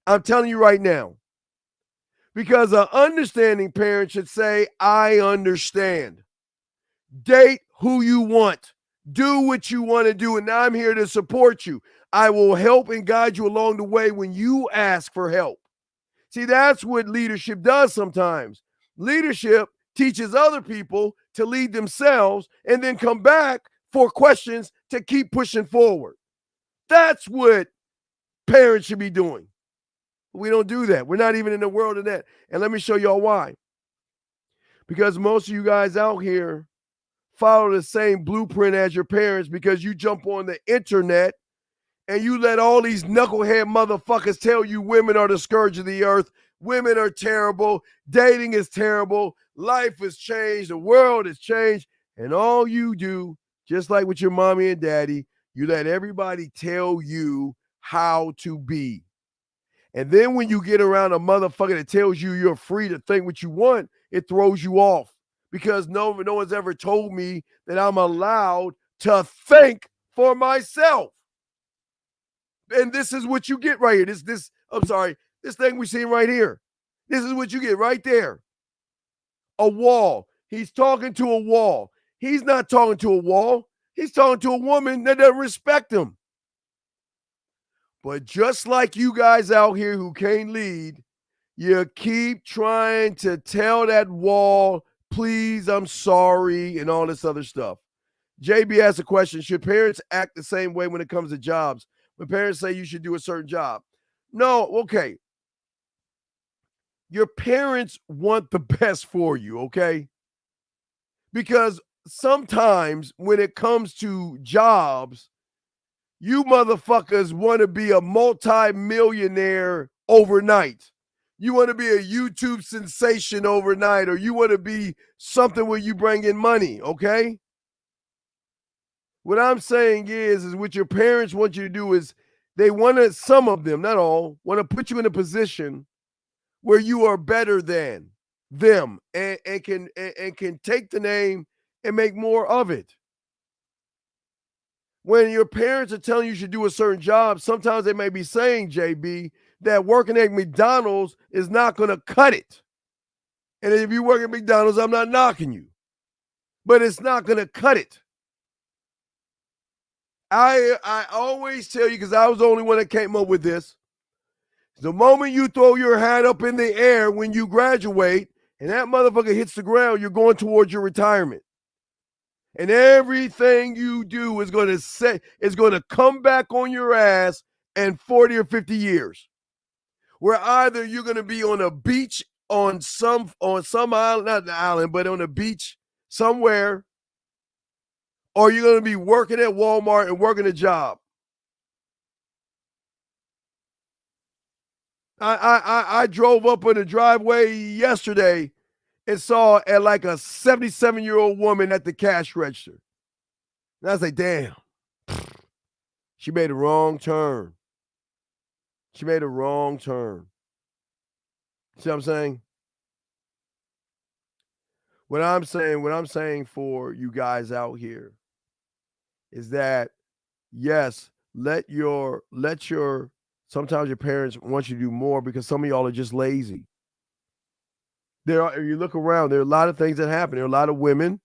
I'm telling you right now. Because an understanding parent should say, I understand. Date who you want. Do what you want to do. And I'm here to support you. I will help and guide you along the way when you ask for help. See, that's what leadership does sometimes. Leadership teaches other people to lead themselves and then come back for questions to keep pushing forward. That's what parents should be doing. We don't do that. We're not even in the world of that. And let me show y'all why. Because most of you guys out here follow the same blueprint as your parents because you jump on the internet and you let all these knucklehead motherfuckers tell you women are the scourge of the earth. Women are terrible. Dating is terrible. Life has changed. The world has changed. And all you do, just like with your mommy and daddy, you let everybody tell you how to be. And then when you get around a motherfucker that tells you you're free to think what you want, it throws you off because no one's ever told me that I'm allowed to think for myself. And this is what you get right here. This thing we're seeing right here. This is what you get right there. A wall. He's talking to a wall. He's not talking to a wall. He's talking to a woman that doesn't respect him. But just like you guys out here who can't lead, you keep trying to tell that wall, please, I'm sorry, and all this other stuff. JB asked a question, should parents act the same way when it comes to jobs? When parents say you should do a certain job. No, okay. Your parents want the best for you, okay? Because sometimes when it comes to jobs, you motherfuckers want to be a multi-millionaire overnight. You want to be a YouTube sensation overnight, or you want to be something where you bring in money, okay? What I'm saying is what your parents want you to do is they want to, some of them, not all, want to put you in a position where you are better than them and can take the name and make more of it. When your parents are telling you should do a certain job, sometimes they may be saying, JB, that working at McDonald's is not going to cut it. And if you work at McDonald's, I'm not knocking you. But it's not going to cut it. I always tell you, because I was the only one that came up with this, the moment you throw your hat up in the air when you graduate and that motherfucker hits the ground, you're going towards your retirement. And everything you do is going to come back on your ass in 40 or 50 years. Where either you're going to be on a beach on some island, not the island, but on a beach somewhere, or you're going to be working at Walmart and working a job. I drove up in the driveway yesterday and saw at like a 77-year-old woman at the cash register. And I was like, damn, she made a wrong turn. She made a wrong turn. See what I'm saying? What I'm saying for you guys out here is that, yes, sometimes your parents want you to do more because some of y'all are just lazy. If you look around, there are a lot of things that happen. There are a lot of women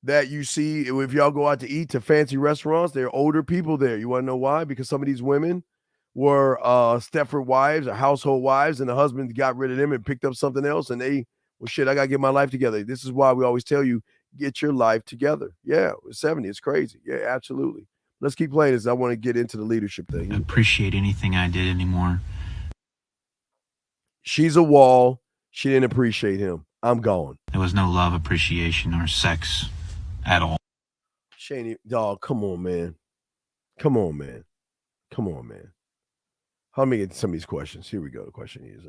that you see, if y'all go out to eat to fancy restaurants, there are older people there. You want to know why? Because some of these women were Stepford wives or household wives, and the husband got rid of them and picked up something else, and they, well, shit, I got to get my life together. This is why we always tell you, get your life together. Yeah, 70, it's crazy. Yeah, absolutely. Let's keep playing this. I want to get into the leadership thing. Appreciate anything I did anymore. She's a wall. She didn't appreciate him. I'm gone. There was no love, appreciation, or sex at all. Shane, dog, come on, man. Come on, man. Come on, man. Let me get some of these questions. Here we go. The question is,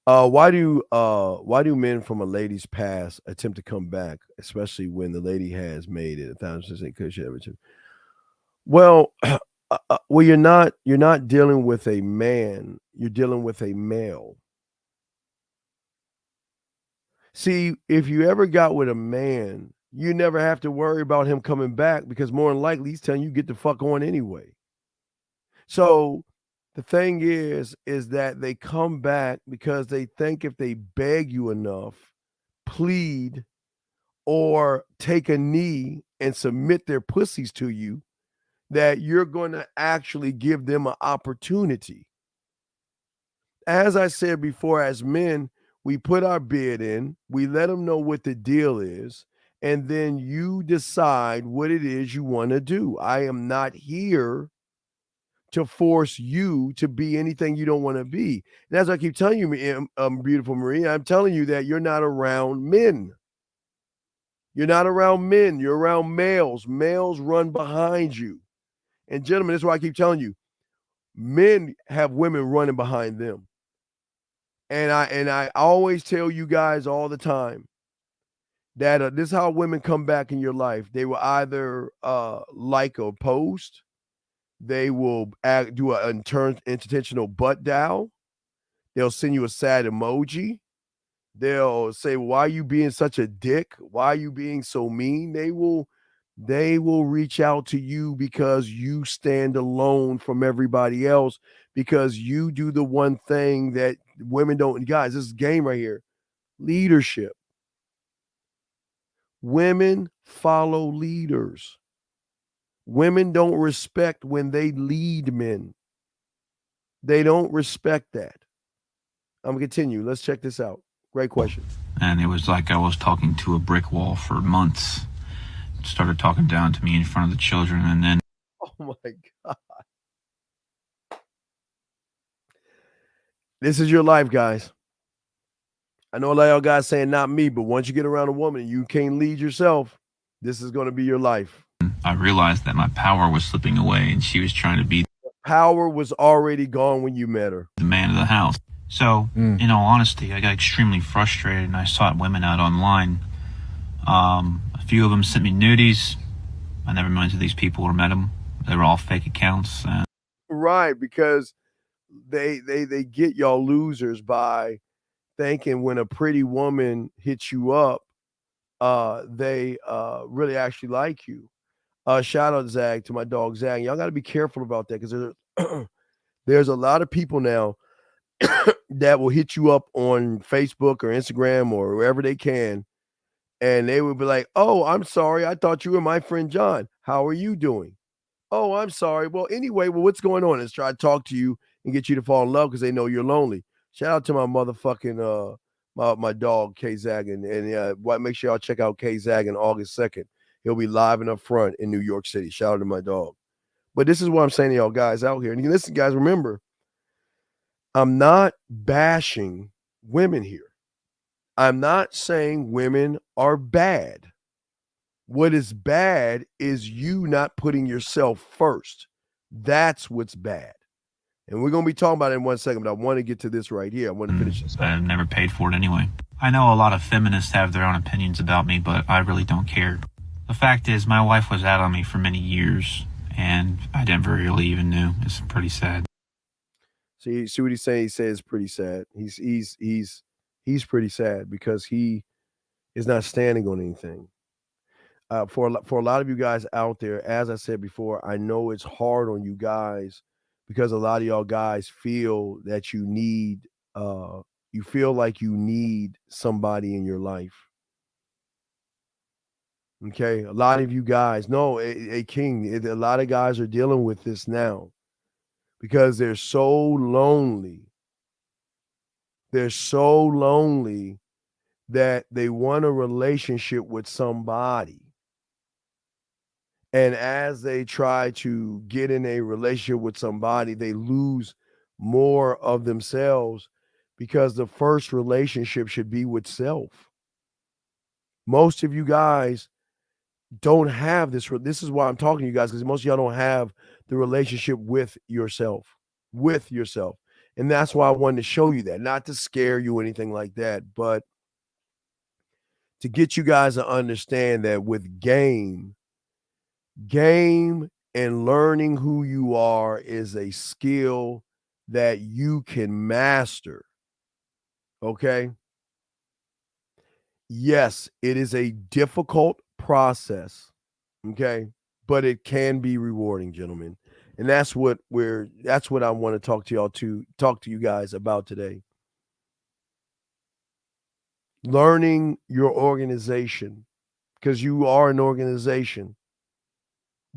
why do men from a lady's past attempt to come back, especially when the lady has made it 1,000% good shit every time? Well, you're not dealing with a man. You're dealing with a male. See, if you ever got with a man, you never have to worry about him coming back because more than likely he's telling you get the fuck on anyway. So the thing is that they come back because they think if they beg you enough, plead, or take a knee and submit their pussies to you, that you're going to actually give them an opportunity. As I said before, as men, we put our bid in, we let them know what the deal is, and then you decide what it is you want to do. I am not here to force you to be anything you don't want to be. And as I keep telling you, beautiful Marie, I'm telling you that you're not around men. You're not around men. You're around males. Males run behind you. And gentlemen, that's why I keep telling you, men have women running behind them. And I always tell you guys all the time that this is how women come back in your life. They will either like a post, they will do an intentional butt dial, they'll send you a sad emoji, they'll say, "Why are you being such a dick? Why are you being so mean?" They will reach out to you because you stand alone from everybody else, because you do the one thing that women don't. Guys, this is game right here. Leadership. Women follow leaders. Women don't respect when they lead men. They don't respect that. I'm going to continue. Let's check this out. Great question. And it was like I was talking to a brick wall for months. Started talking down to me in front of the children, and then... Oh my God. This is your life, guys. I know a lot of y'all guys saying not me, but once you get around a woman and you can't lead yourself, this is going to be your life. I realized that my power was slipping away, and she was trying to be... Power was already gone when you met her. The man of the house. So, in all honesty, I got extremely frustrated, and I sought women out online. A few of them sent me nudies. I never met these people or met them. They were all fake accounts. Right, because they get y'all losers by thinking when a pretty woman hits you up, they really actually like you. Shout out Zag to my dog Zag. Y'all got to be careful about that, because there's a lot of people now that will hit you up on Facebook or Instagram or wherever they can, and they will be like, "Oh, I'm sorry, I thought you were my friend John. How are you doing? Oh, I'm sorry. Well, anyway, what's going on?" Is try to talk to you and get you to fall in love because they know you're lonely. Shout out to my motherfucking my dog K Zaggin, and make sure y'all check out K Zaggin August 2nd. He'll be live and up front in New York City. Shout out to my dog. But this is what I'm saying to y'all guys out here. And listen, guys, remember, I'm not bashing women here. I'm not saying women are bad. What is bad is you not putting yourself first. That's what's bad. And we're going to be talking about it in 1 second, but I want to get to this right here. I want to finish this. I've never paid for it anyway. I know a lot of feminists have their own opinions about me, but I really don't care. The fact is, my wife was out on me for many years, and I never really even knew. It's pretty sad. See what he's saying? He says pretty sad. He's pretty sad because he is not standing on anything. For a lot of you guys out there, as I said before, I know it's hard on you guys because a lot of y'all guys feel that you feel like you need somebody in your life. Okay, a lot of you guys know, King, a lot of guys are dealing with this now because they're so lonely. They're so lonely that they want a relationship with somebody. And as they try to get in a relationship with somebody, they lose more of themselves because the first relationship should be with self. Most of you guys don't have this. This is why I'm talking to you guys, because most of y'all don't have the relationship with yourself. And that's why I wanted to show you that, not to scare you or anything like that, but to get you guys to understand that with game and learning who you are is a skill that you can master. Okay? Yes, it is a difficult process, okay, but it can be rewarding, gentlemen, and that's what I want to talk to you guys about today. Learning your organization, because you are an organization,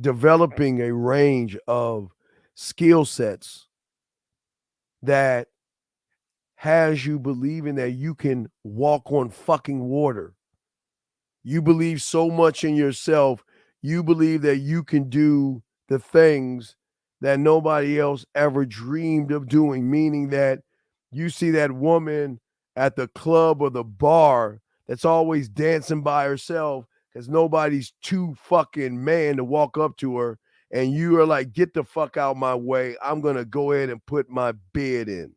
developing a range of skill sets that has you believing that you can walk on fucking water. You believe so much in yourself. You believe that you can do the things that nobody else ever dreamed of doing, meaning that you see that woman at the club or the bar that's always dancing by herself because nobody's too fucking man to walk up to her. And you are like, get the fuck out my way. I'm going to go ahead and put my bid in.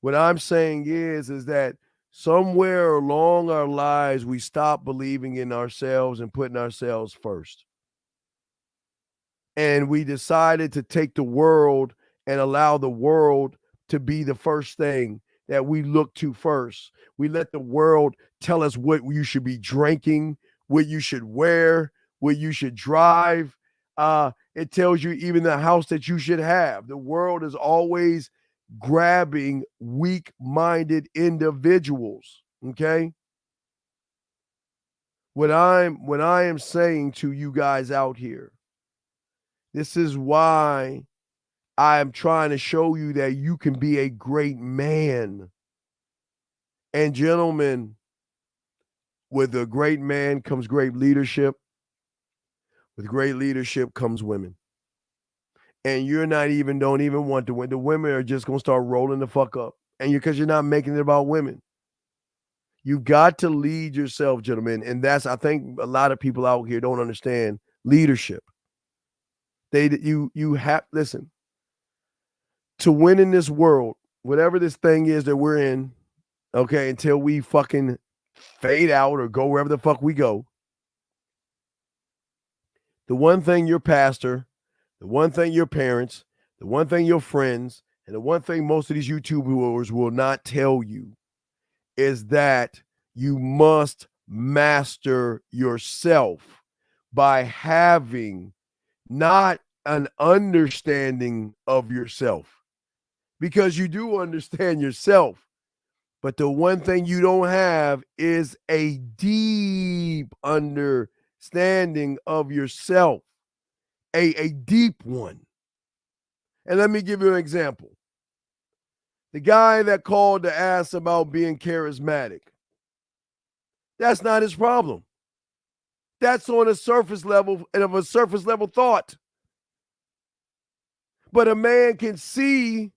What I'm saying is that somewhere along our lives, we stop believing in ourselves and putting ourselves first. And we decided to take the world and allow the world to be the first thing that we look to first. We let the world tell us what you should be drinking, what you should wear, what you should drive. It tells you even the house that you should have. The world is always grabbing weak-minded individuals. Okay. What I am saying to you guys out here, this is why I am trying to show you that you can be a great man. And gentlemen, with a great man comes great leadership. With great leadership comes women. And you're not even, don't even want to win. The women are just going to start rolling the fuck up. And because you're not making it about women. You've got to lead yourself, gentlemen. And that's, I think a lot of people out here don't understand leadership. You have, listen, to win in this world, whatever this thing is that we're in, okay, until we fucking fade out or go wherever the fuck we go. The one thing your pastor, the one thing your parents, the one thing your friends, and the one thing most of these YouTubers will not tell you is that you must master yourself by having not an understanding of yourself, because you do understand yourself. But the one thing you don't have is a deep understanding of yourself, a deep one. And let me give you an example. The guy that called to ask about being charismatic, that's not his problem. That's on a surface level and of a surface level thought. But a man can see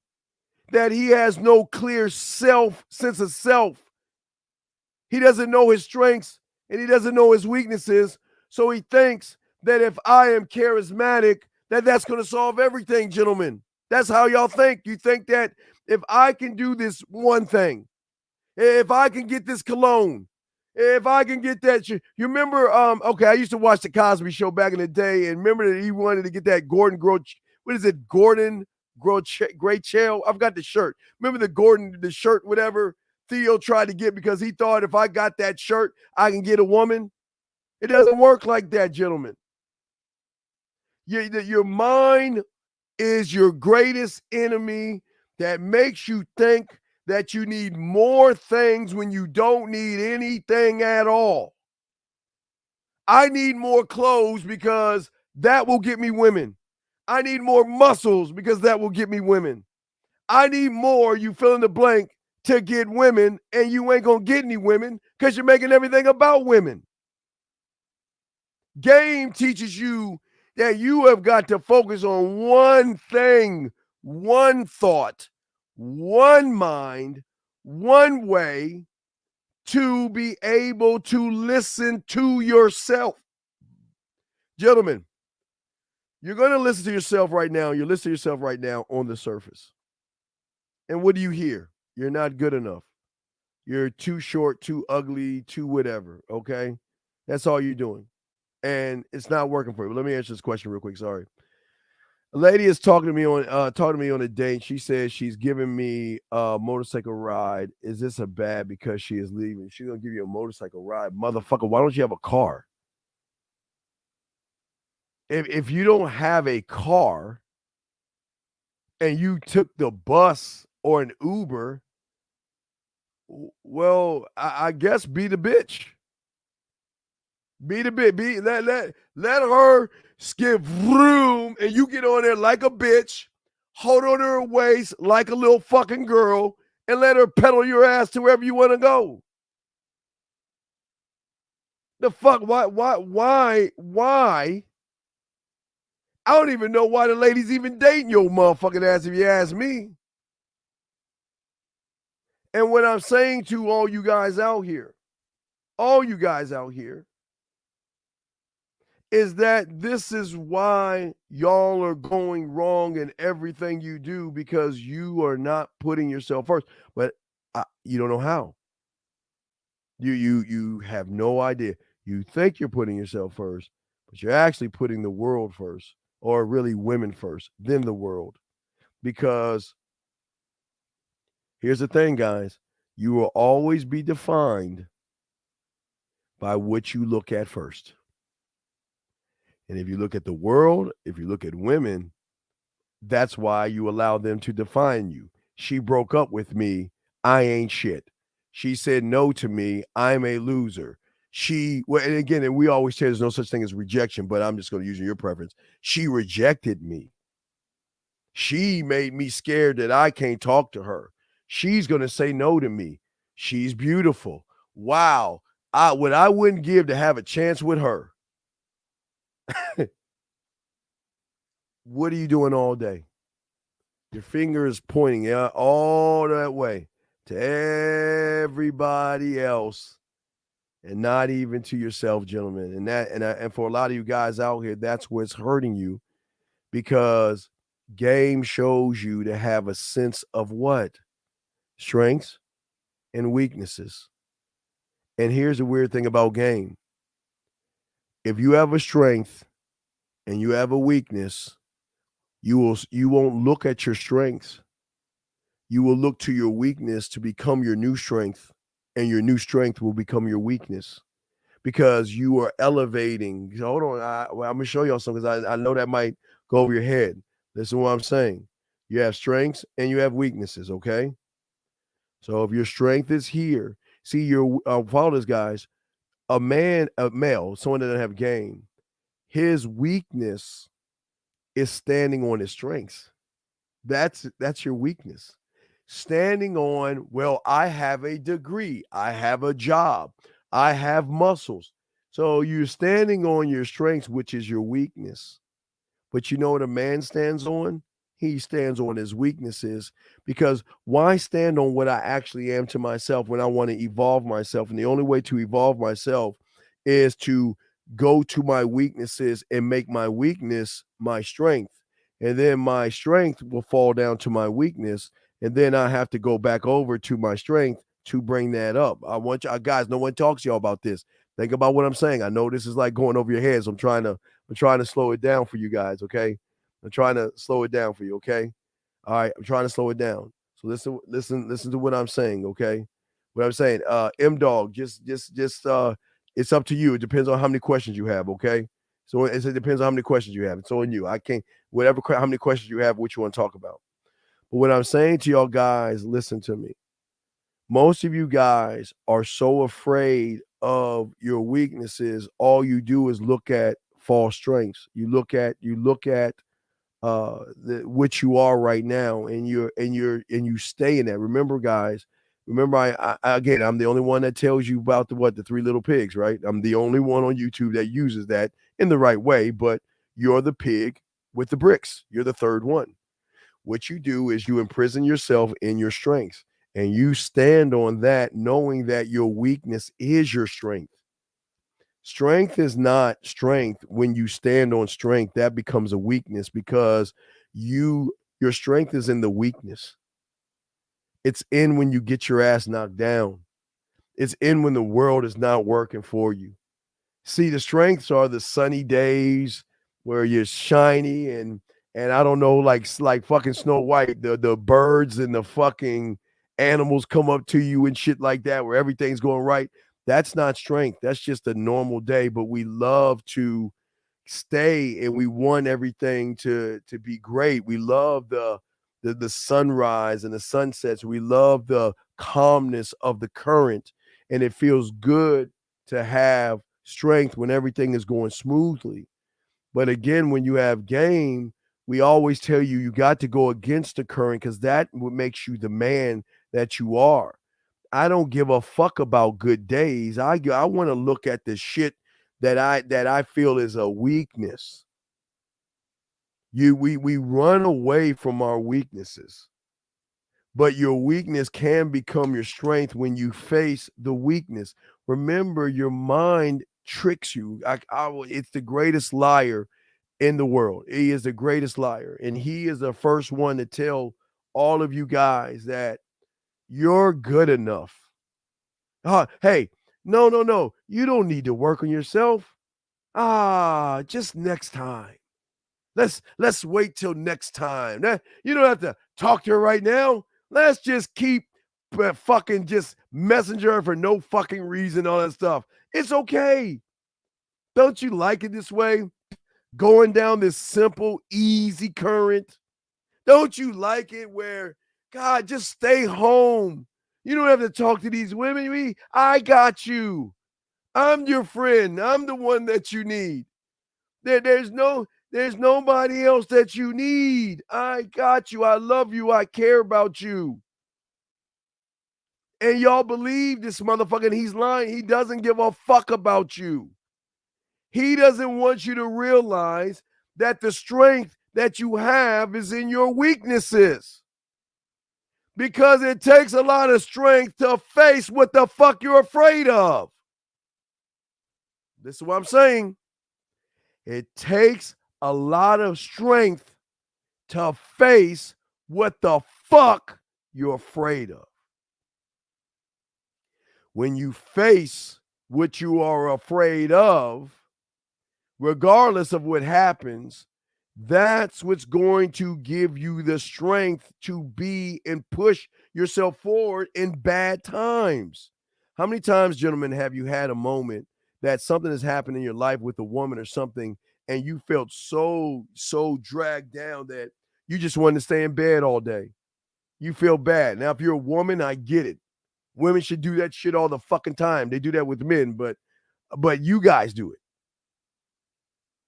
that he has no clear sense of self. He doesn't know his strengths and he doesn't know his weaknesses. So he thinks that if I am charismatic, that's going to solve everything, gentlemen. That's how y'all think. You think that if I can do this one thing, if I can get this cologne, if I can get that, you remember, okay, I used to watch the Cosby Show back in the day, and remember that he wanted to get that Gordon Grachel? I've got the shirt. Remember the shirt, whatever Theo tried to get because he thought if I got that shirt, I can get a woman. It doesn't work like that, gentlemen. Your mind is your greatest enemy that makes you think that you need more things when you don't need anything at all. I need more clothes because that will get me women. I need more muscles because that will get me women. I need more, you fill in the blank, to get women, and you ain't going to get any women because you're making everything about women. Game teaches you that you have got to focus on one thing, one thought, one mind, one way to be able to listen to yourself. Gentlemen, you're going to listen to yourself right now. You're listening to yourself right now on the surface. And what do you hear? You're not good enough. You're too short, too ugly, too whatever, okay? That's all you're doing. And it's not working for you. But let me answer this question real quick. Sorry. A lady is talking to me on a date. She says she's giving me a motorcycle ride. Is this a bad because she is leaving? She's going to give you a motorcycle ride. Motherfucker, why don't you have a car? If you don't have a car and you took the bus or an Uber, well, I guess be the bitch. Be the bitch. Let her skip room and you get on there like a bitch, hold on to her waist like a little fucking girl, and let her pedal your ass to wherever you want to go. The fuck? Why? I don't even know why the ladies even dating your motherfucking ass, if you ask me. And what I'm saying to all you guys out here, is that this is why y'all are going wrong in everything you do, because you are not putting yourself first. But you don't know how. You have no idea. You think you're putting yourself first, but you're actually putting the world first, or really women first, then the world. Because here's the thing, guys. You will always be defined by what you look at first. And if you look at the world, if you look at women, that's why you allow them to define you. She broke up with me. I ain't shit. She said no to me. I'm a loser. And we always say there's no such thing as rejection, but I'm just going to use your preference. She rejected me. She made me scared that I can't talk to her. She's going to say no to me. She's beautiful. Wow. What I wouldn't give to have a chance with her. What are you doing all day? Your finger is pointing all that way to everybody else and not even to yourself, gentlemen. And for a lot of you guys out here, that's what's hurting you, because game shows you to have a sense of what? Strengths and weaknesses. And here's the weird thing about game. If you have a strength and you have a weakness, you won't look at your strengths. You will look to your weakness to become your new strength, and your new strength will become your weakness, because you are elevating. Hold on, I'm going to show y'all something, because I know that might go over your head. Listen to what I'm saying. You have strengths and you have weaknesses, okay? So if your strength is here, see, follow this, guys. A male, someone that doesn't have game, his weakness is standing on his strengths. That's your weakness. Standing on, well, I have a degree, I have a job, I have muscles. So you're standing on your strengths, which is your weakness. But you know what a man stands on? He stands on his weaknesses, because why stand on what I actually am to myself when I want to evolve myself? And the only way to evolve myself is to go to my weaknesses and make my weakness my strength. And then my strength will fall down to my weakness. And then I have to go back over to my strength to bring that up. I want you guys, no one talks to y'all about this. Think about what I'm saying. I know this is like going over your heads. I'm trying to slow it down for you guys, okay? I'm trying to slow it down for you, okay? All right, I'm trying to slow it down. So listen to what I'm saying, okay? What I'm saying, M-Dog, just it's up to you. It depends on how many questions you have, okay? So it depends on how many questions you have. It's on you. I can't, how many questions you have, what you want to talk about. But what I'm saying to y'all guys, listen to me. Most of you guys are so afraid of your weaknesses. All you do is look at false strengths. You look at what you are right now, and you stay in that. Remember, guys. Remember, I'm the only one that tells you about the Three Little Pigs, right? I'm the only one on YouTube that uses that in the right way. But you're the pig with the bricks. You're the third one. What you do is you imprison yourself in your strengths, and you stand on that, knowing that your weakness is your strength. Strength is not strength. When you stand on strength, that becomes a weakness, because your strength is in the weakness. It's in when you get your ass knocked down. It's in when the world is not working for you. See, the strengths are the sunny days where you're shiny and I don't know, like fucking Snow White, the birds and the fucking animals come up to you and shit like that, where everything's going right. That's not strength. That's just a normal day. But we love to stay, and we want everything to be great. We love the sunrise and the sunsets. We love the calmness of the current, and it feels good to have strength when everything is going smoothly. But again, when you have game, we always tell you got to go against the current, because that what makes you the man that you are. I don't give a fuck about good days. I want to look at the shit that I feel is a weakness. We run away from our weaknesses. But your weakness can become your strength when you face the weakness. Remember, your mind tricks you. It's the greatest liar in the world. He is the greatest liar. And he is the first one to tell all of you guys that you're good enough. Hey, no. You don't need to work on yourself. Just next time. Let's wait till next time. You don't have to talk to her right now. Let's just keep fucking just messenger her for no fucking reason, all that stuff. It's okay. Don't you like it this way? Going down this simple, easy current. Don't you like it where, God, just stay home. You don't have to talk to these women. I got you. I'm your friend. I'm the one that you need. There's nobody else that you need. I got you. I love you. I care about you. And y'all believe this motherfucker, and he's lying. He doesn't give a fuck about you. He doesn't want you to realize that the strength that you have is in your weaknesses. Because it takes a lot of strength to face what the fuck you're afraid of. This is what I'm saying. It takes a lot of strength to face what the fuck you're afraid of. When you face what you are afraid of, regardless of what happens, that's what's going to give you the strength to be and push yourself forward in bad times. How many times, gentlemen, have you had a moment that something has happened in your life with a woman or something, and you felt so dragged down that you just wanted to stay in bed all day? You feel bad. Now, if you're a woman, I get it. Women should do that shit all the fucking time. They do that with men, but you guys do it.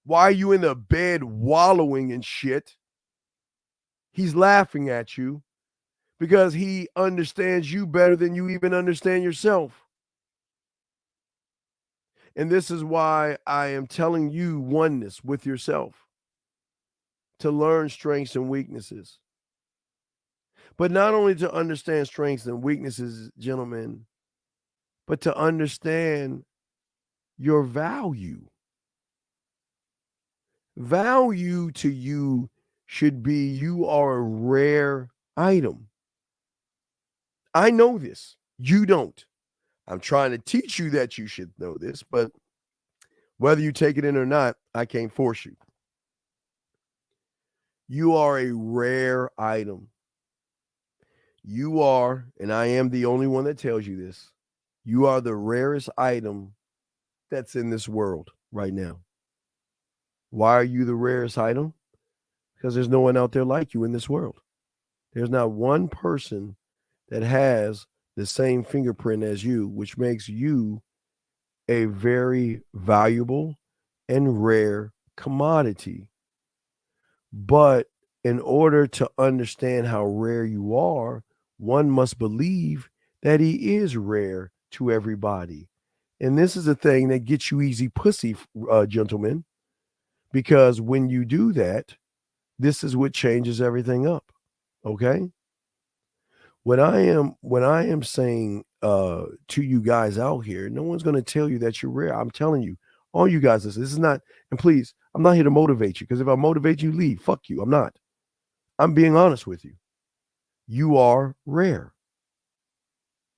Why are you in the bed wallowing in shit? He's laughing at you because he understands you better than you even understand yourself. And this is why I am telling you oneness with yourself, to learn strengths and weaknesses. But not only to understand strengths and weaknesses, gentlemen, but to understand your value. Value to you should be you are a rare item. I know this. You don't. I'm trying to teach you that you should know this, but whether you take it in or not, I can't force you. You are a rare item. You are, and I am the only one that tells you this, you are the rarest item that's in this world right now. Why are you the rarest item? Because there's no one out there like you in this world. There's not one person that has the same fingerprint as you, which makes you a very valuable and rare commodity. But in order to understand how rare you are, one must believe that he is rare to everybody. And this is a thing that gets you easy pussy, gentlemen, because when you do that, this is what changes everything up. Okay? When I am saying to you guys out here, no one's going to tell you that you're rare. I'm telling you, all you guys, this is not, and please, I'm not here to motivate you, because if I motivate you, leave. Fuck you. I'm not. I'm being honest with you. You are rare.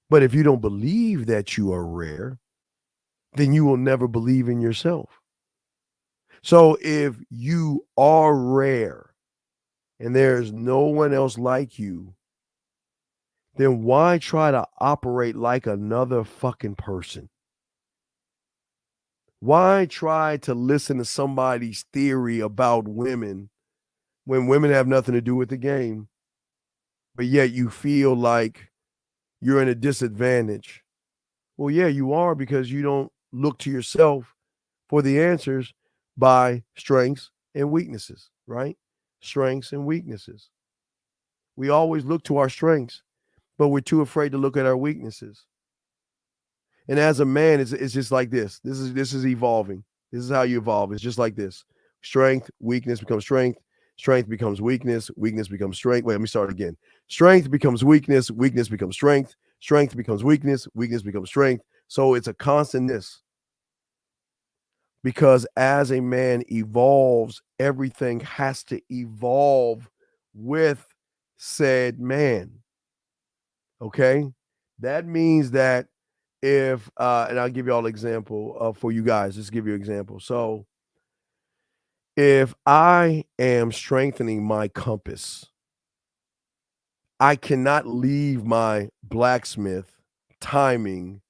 But if you don't believe that you are rare, then you will never believe in yourself. So if you are rare and there's no one else like you, then why try to operate like another fucking person? Why try to listen to somebody's theory about women when women have nothing to do with the game, but yet you feel like you're in a disadvantage? Well, yeah, you are, because you don't look to yourself for the answers by strengths and weaknesses, right? Strengths and weaknesses. We always look to our strengths, but we're too afraid to look at our weaknesses. And as a man, it's just like this. This is evolving. This is how you evolve. It's just like this. Strength, weakness becomes strength. Strength becomes weakness. Weakness becomes strength. Wait, let me start again. Strength becomes weakness. Weakness becomes strength. Strength becomes weakness. Weakness becomes strength. So it's a constantness. Because as a man evolves, everything has to evolve with said man. Okay? That means that if, and I'll give you all an example for you guys, just give you an example. So if I am strengthening my compass, I cannot leave my blacksmith timing.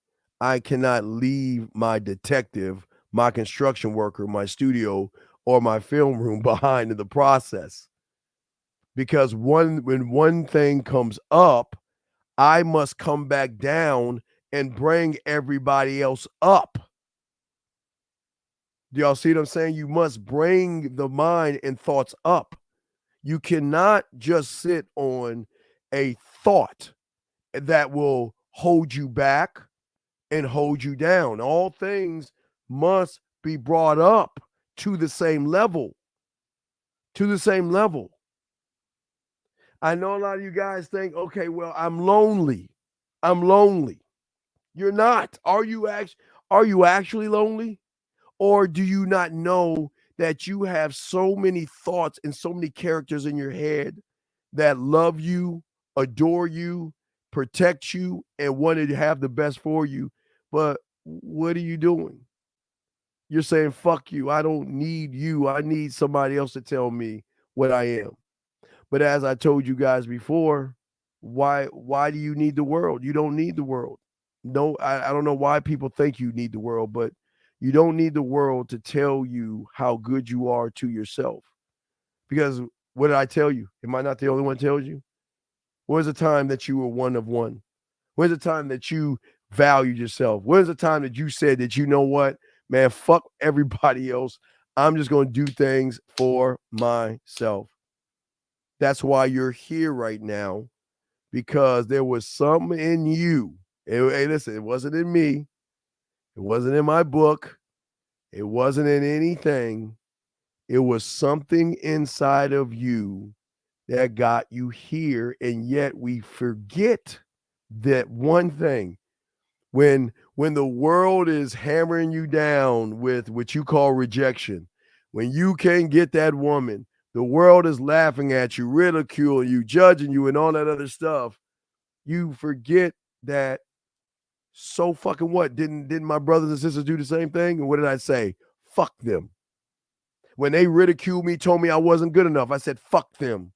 I cannot leave my detective, my construction worker, my studio, or my film room behind in the process. Because when one thing comes up, I must come back down and bring everybody else up. Do y'all see what I'm saying? You must bring the mind and thoughts up. You cannot just sit on a thought that will hold you back and hold you down. All things must be brought up to the same level. To the same level. I know a lot of you guys think, okay, well, I'm lonely. I'm lonely. You're not. Are you actually lonely? Or do you not know that you have so many thoughts and so many characters in your head that love you, adore you, protect you, and want to have the best for you? But what are you doing? You're saying, fuck you. I don't need you. I need somebody else to tell me what I am. But as I told you guys before, why do you need the world? You don't need the world. No, I don't know why people think you need the world, but you don't need the world to tell you how good you are to yourself. Because what did I tell you? Am I not the only one that tells you? When's the time that you were one of one? When's the time that you valued yourself? When's the time that you said that, you know what, man, fuck everybody else. I'm just going to do things for myself. That's why you're here right now, because there was something in you. Hey, listen, it wasn't in me. It wasn't in my book. It wasn't in anything. It was something inside of you that got you here. And yet we forget that one thing. When the world is hammering you down with what you call rejection, when you can't get that woman, the world is laughing at you, ridiculing you, judging you, and all that other stuff, you forget that. So fucking what? Didn't my brothers and sisters do the same thing? And what did I say? Fuck them. When they ridiculed me, told me I wasn't good enough, I said, fuck them.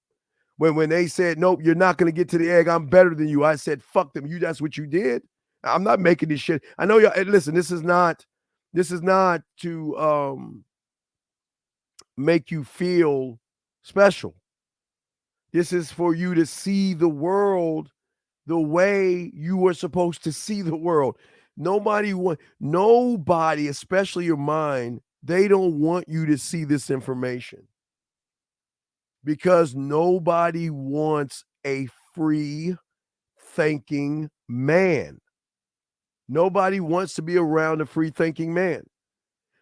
When they said, nope, you're not going to get to the egg, I'm better than you, I said, fuck them. That's what you did. I'm not making this shit. I know y'all, listen, this is not to make you feel special. This is for you to see the world the way you were supposed to see the world. Nobody, especially your mind, they don't want you to see this information. Because nobody wants a free thinking man. Nobody wants to be around a free thinking man.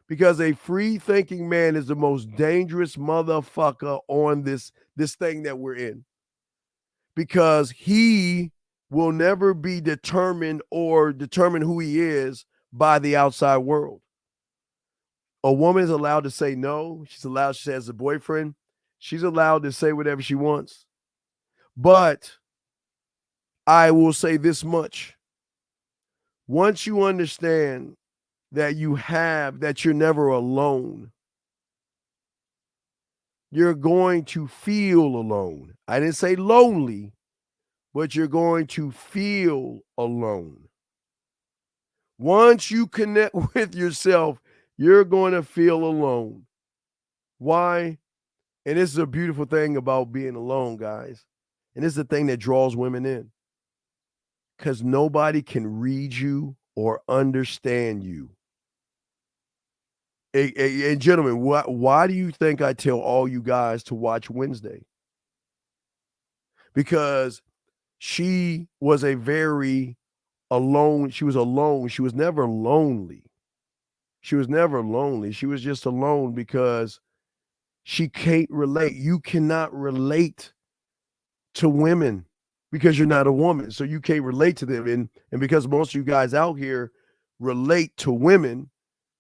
Because a free thinking man is the most dangerous motherfucker on this thing that we're in. Because he will never be determined or determine who he is by the outside world. A woman is allowed to say no. She has a boyfriend. She's allowed to say whatever she wants. But I will say this much. Once you understand that you're never alone, you're going to feel alone. I didn't say lonely, but you're going to feel alone. Once you connect with yourself, you're going to feel alone. Why? And this is a beautiful thing about being alone, guys. And this is the thing that draws women in. Because nobody can read you or understand you. And gentlemen, why do you think I tell all you guys to watch Wednesday? Because she was a very alone. She was alone. She was never lonely. She was never lonely. She was just alone because she can't relate. You cannot relate to women because you're not a woman. So you can't relate to them. And because most of you guys out here relate to women,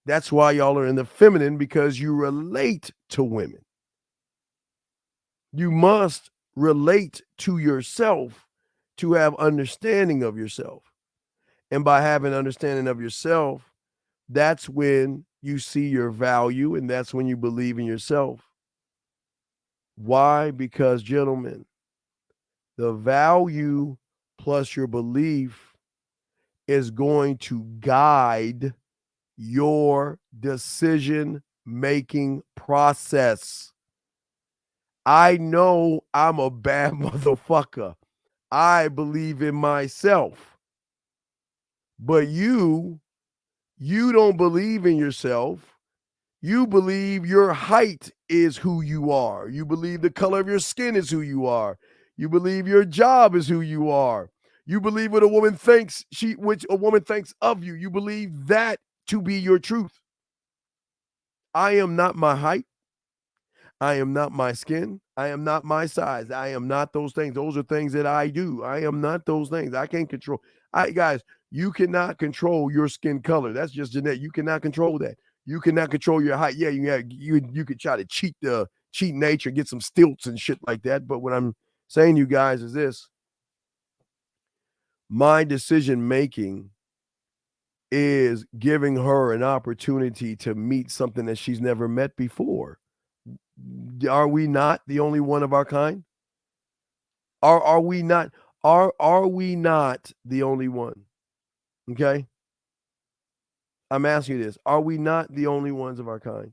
that's why y'all are in the feminine, because you relate to women. You must relate to yourself to have understanding of yourself. And by having understanding of yourself, that's when you see your value, and that's when you believe in yourself. Why? Because, gentlemen, the value plus your belief is going to guide your decision-making process. I know I'm a bad motherfucker. I believe in myself. But you don't believe in yourself. You believe your height is who you are. You believe the color of your skin is who you are. You believe your job is who you are. You believe what a woman thinks, which a woman thinks of you. You believe that to be your truth. I am not my height. I am not my skin. I am not my size. I am not those things. Those are things that I do. I am not those things. I can't control. Guys, you cannot control your skin color. That's just genetic. You cannot control that. You cannot control your height. Yeah, you could try to cheat nature, get some stilts and shit like that. But what I'm saying to you guys is this: my decision making is giving her an opportunity to meet something that she's never met before. Are we not the only one of our kind? Are we not? Are we not the only one? Okay. I'm asking you this. Are we not the only ones of our kind?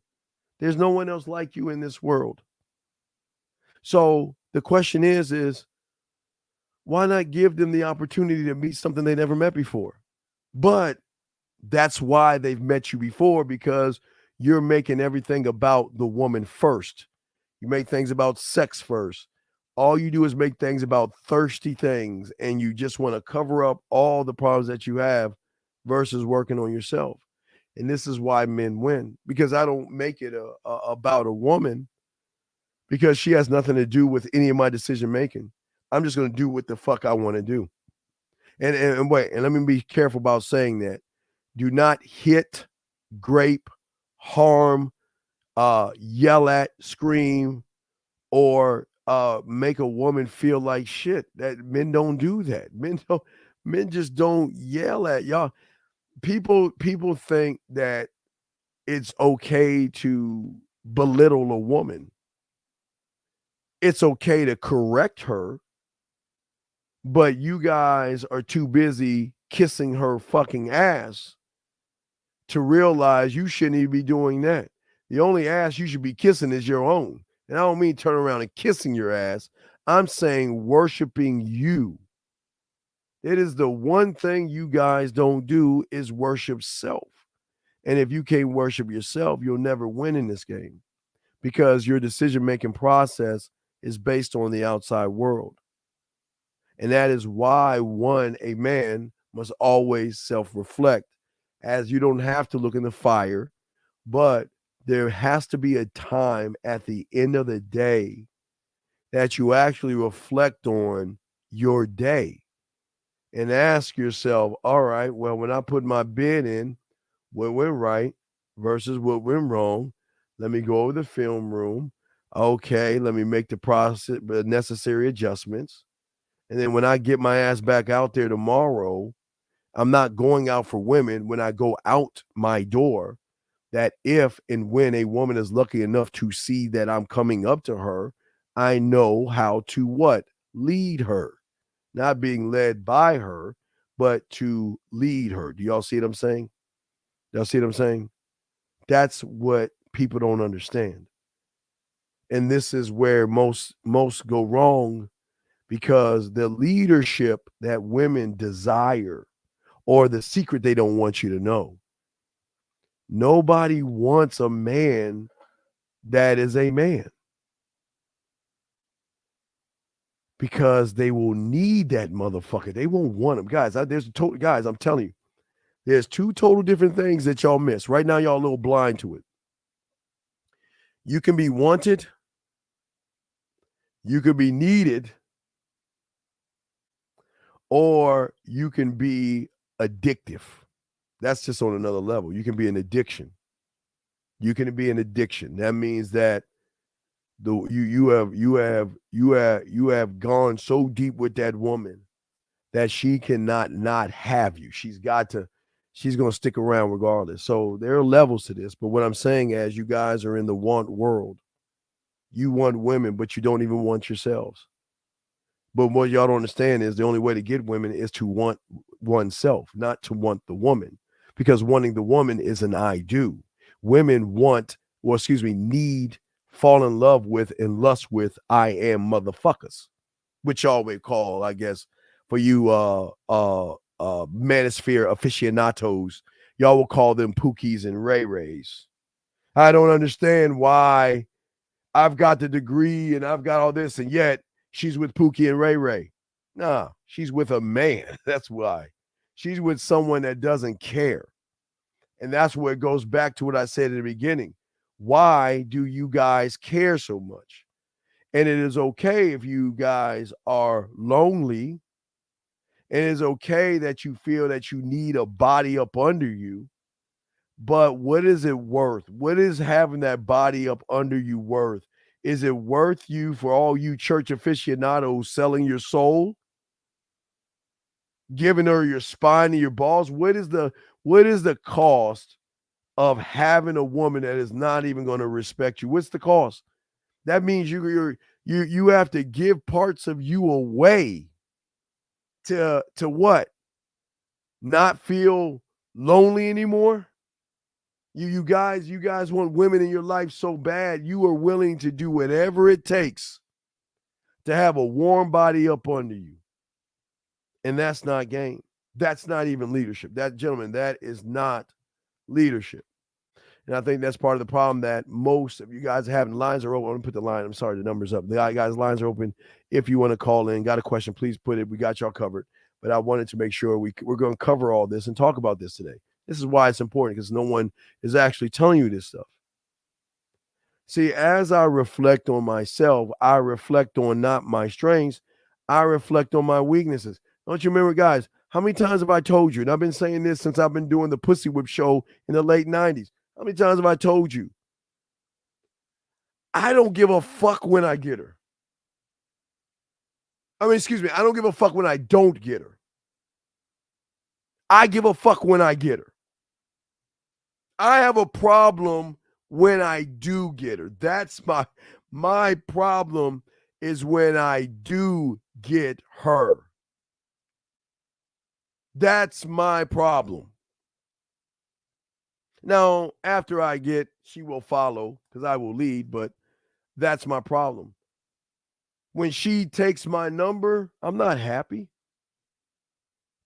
There's no one else like you in this world. So the question is why not give them the opportunity to meet something they never met before? But that's why they've met you before, because you're making everything about the woman first. You make things about sex first. All you do is make things about thirsty things, and you just want to cover up all the problems that you have versus working on yourself. And this is why men win, because I don't make it about a woman, because she has nothing to do with any of my decision making. I'm just going to do what the fuck I want to do. And wait, and let me be careful about saying that. Do not hit, grape, harm, yell at, scream, or make a woman feel like shit. That men don't do that. Men just don't yell at y'all. People think that it's okay to belittle a woman. It's okay to correct her, but you guys are too busy kissing her fucking ass to realize you shouldn't even be doing that. The only ass you should be kissing is your own. And I don't mean turn around and kissing your ass. I'm saying worshiping you. It is the one thing you guys don't do is worship self. And if you can't worship yourself, you'll never win in this game, because your decision-making process is based on the outside world. And that is why a man must always self-reflect, as you don't have to look in the fire, but there has to be a time at the end of the day that you actually reflect on your day and ask yourself, all right, well, when I put my bid in, what went right versus what went wrong? Let me go over the film room. Okay, let me make the necessary adjustments. And then when I get my ass back out there tomorrow, I'm not going out for women when I go out my door. That if and when a woman is lucky enough to see that I'm coming up to her, I know how to what? Lead her. Not being led by her, but to lead her. Do y'all see what I'm saying? Y'all see what I'm saying? That's what people don't understand. And this is where most go wrong, because the leadership that women desire, or the secret they don't want you to know, nobody wants a man that is a man. because they will need that motherfucker. They won't want him. Guys, guys, I'm telling you, there's two total different things that y'all miss. Right now, y'all a little blind to it. You can be wanted. You could be needed. Or you can be addictive. That's just on another level. You can be an addiction. You can be an addiction. That means that you have gone so deep with that woman that she cannot not have you. She's going to stick around regardless. So there are levels to this. But what I'm saying is, you guys are in the want world. You want women, but you don't even want yourselves. But what y'all don't understand is the only way to get women is to want oneself, not to want the woman, because wanting the woman is an I do. Women need, fall in love with, and lust with I am motherfuckers, which y'all would call, I guess, for you manosphere aficionados, y'all will call them Pookies and Ray Rays. I don't understand why I've got the degree and I've got all this, and yet she's with Pookie and Ray Ray. Nah, she's with a man. That's why. She's with someone that doesn't care. And that's where it goes back to what I said at the beginning. Why do you guys care so much? And it is okay if you guys are lonely. And it's okay that you feel that you need a body up under you. But what is it worth? What is having that body up under you worth? Is it worth you, for all you church aficionados, selling your soul? Giving her your spine and your balls? What is the cost of having a woman that is not even going to respect you? What's the cost? That means you have to give parts of you away to what? Not feel lonely anymore? You guys want women in your life so bad, you are willing to do whatever it takes to have a warm body up under you. And that's not game. That's not even leadership. That, gentlemen, that is not leadership. And I think that's part of the problem, that most of you guys are having. Lines are open. I'm going to put the line. I'm sorry, the number's up. The guys, lines are open. If you want to call in, got a question, please put it. We got y'all covered. But I wanted to make sure we're going to cover all this and talk about this today. This is why it's important, because no one is actually telling you this stuff. See, as I reflect on myself, I reflect on not my strengths. I reflect on my weaknesses. Don't you remember, guys, how many times have I told you, and I've been saying this since I've been doing the Pussy Whip show in the late 90s. How many times have I told you? I don't give a fuck when I get her. I don't give a fuck when I don't get her. I give a fuck when I get her. I have a problem when I do get her. That's my problem, is when I do get her. That's my problem. Now, after I get, she will follow, because I will lead, but that's my problem. When she takes my number, I'm not happy.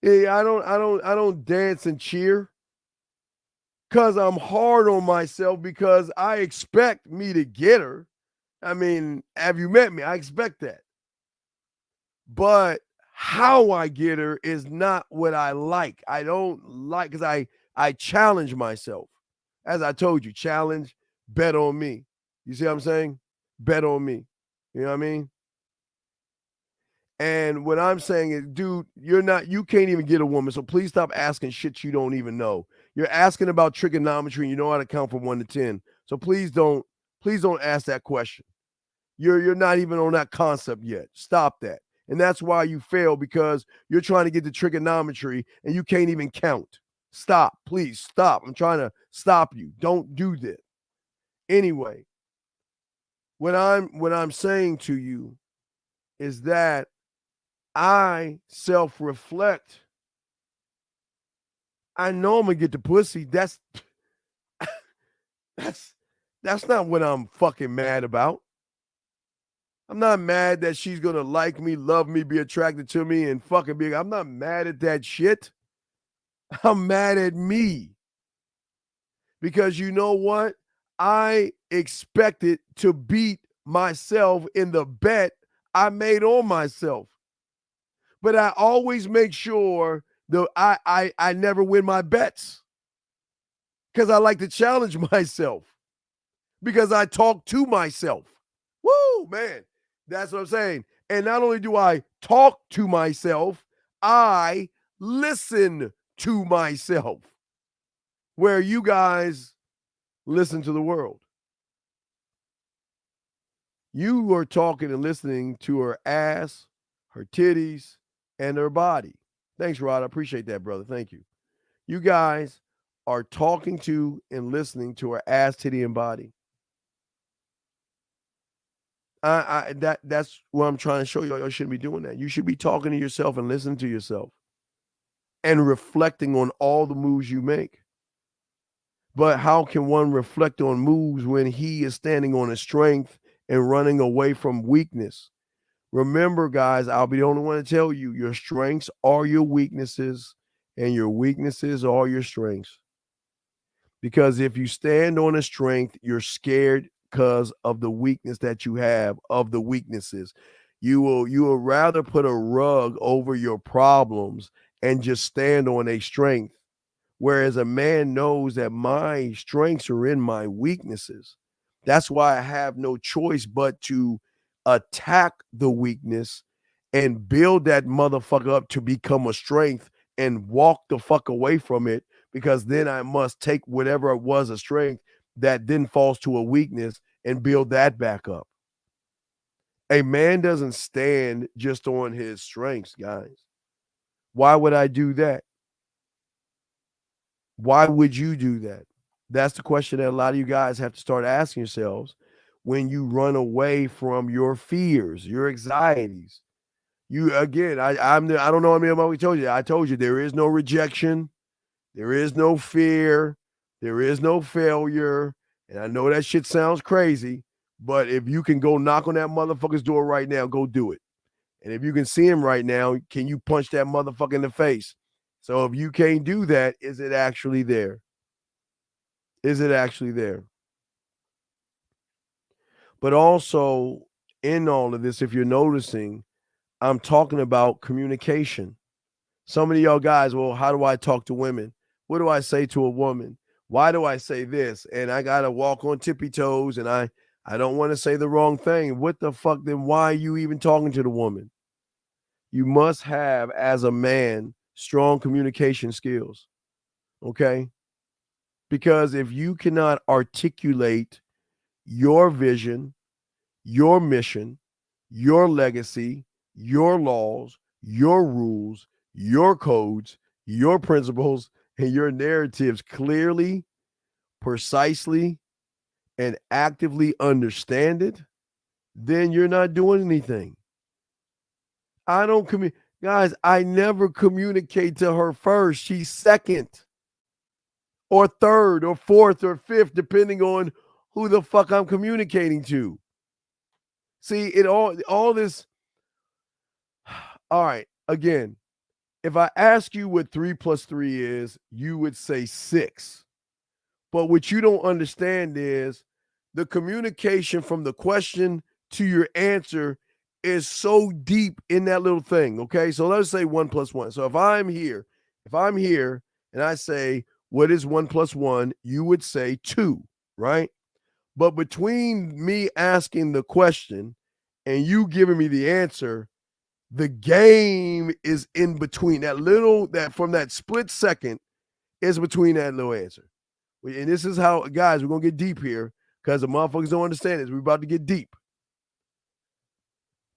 I don't dance and cheer, because I'm hard on myself, because I expect me to get her. I mean, have you met me? I expect that. But how I get her is not what I like. I don't like, because I challenge myself. As I told you, challenge, bet on me. You see what I'm saying? Bet on me. You know what I mean? And what I'm saying is, dude, you can't even get a woman. So please stop asking shit you don't even know. You're asking about trigonometry and you know how to count from 1 to 10. So please don't ask that question. You're not even on that concept yet. Stop that. And that's why you fail, because you're trying to get the trigonometry and you can't even count. Stop, please stop. I'm trying to stop you. Don't do that. Anyway, what I'm saying to you is that I self-reflect. I know I'm gonna get the pussy. That's not what I'm fucking mad about. I'm not mad that she's gonna like me, love me, be attracted to me, and fucking be. I'm not mad at that shit. I'm mad at me. Because you know what? I expected to beat myself in the bet I made on myself. But I always make sure that I never win my bets because I like to challenge myself because I talk to myself. Woo, man. That's what I'm saying. And not only do I talk to myself, I listen to myself, where you guys listen to the world. You are talking and listening to her ass, her titties, and her body. Thanks, Rod. I appreciate that, brother. Thank you. You guys are talking to and listening to her ass, titty, and body. That's what I'm trying to show you. Y'all shouldn't be doing that. You should be talking to yourself and listening to yourself and reflecting on all the moves you make. But how can one reflect on moves when he is standing on a strength and running away from weakness? Remember, guys, I'll be the only one to tell you, your strengths are your weaknesses and your weaknesses are your strengths. Because if you stand on a strength, you're scared because of the weakness that you have, of the weaknesses. You will rather put a rug over your problems and just stand on a strength. Whereas a man knows that my strengths are in my weaknesses. That's why I have no choice but to attack the weakness and build that motherfucker up to become a strength and walk the fuck away from it, because then I must take whatever it was a strength that then falls to a weakness and build that back up. A man doesn't stand just on his strengths, guys. Why would I do that? Why would you do that? That's the question that a lot of you guys have to start asking yourselves when you run away from your fears, your anxieties. You, again, I don't know how many of them told you. I told you there is no rejection. There is no fear. There is no failure. And I know that shit sounds crazy, but if you can go knock on that motherfucker's door right now, go do it. And if you can see him right now, can you punch that motherfucker in the face? So if you can't do that, is it actually there? Is it actually there? But also in all of this, if you're noticing, I'm talking about communication. Some of y'all guys, well, how do I talk to women? What do I say to a woman? Why do I say this? And I got to walk on tippy toes and I don't want to say the wrong thing. What the fuck? Then why are you even talking to the woman? You must have, as a man, strong communication skills. Okay? Because if you cannot articulate your vision, your mission, your legacy, your laws, your rules, your codes, your principles, and your narratives clearly, precisely, and actively understand it, then you're not doing anything. I don't guys, I never communicate to her first. She's second or third or fourth or fifth, depending on who the fuck I'm communicating to. See, it all this. All right, again, if I ask you what 3 + 3 is, you would say 6. But what you don't understand is the communication from the question to your answer is so deep in that little thing. Okay, so let's say 1 + 1. So if I'm here and I say, what is 1 + 1? You would say 2, right? But between me asking the question and you giving me the answer, the game is in between. That from that split second is between that little answer. And this is how, guys, we're going to get deep here because the motherfuckers don't understand this. We're about to get deep.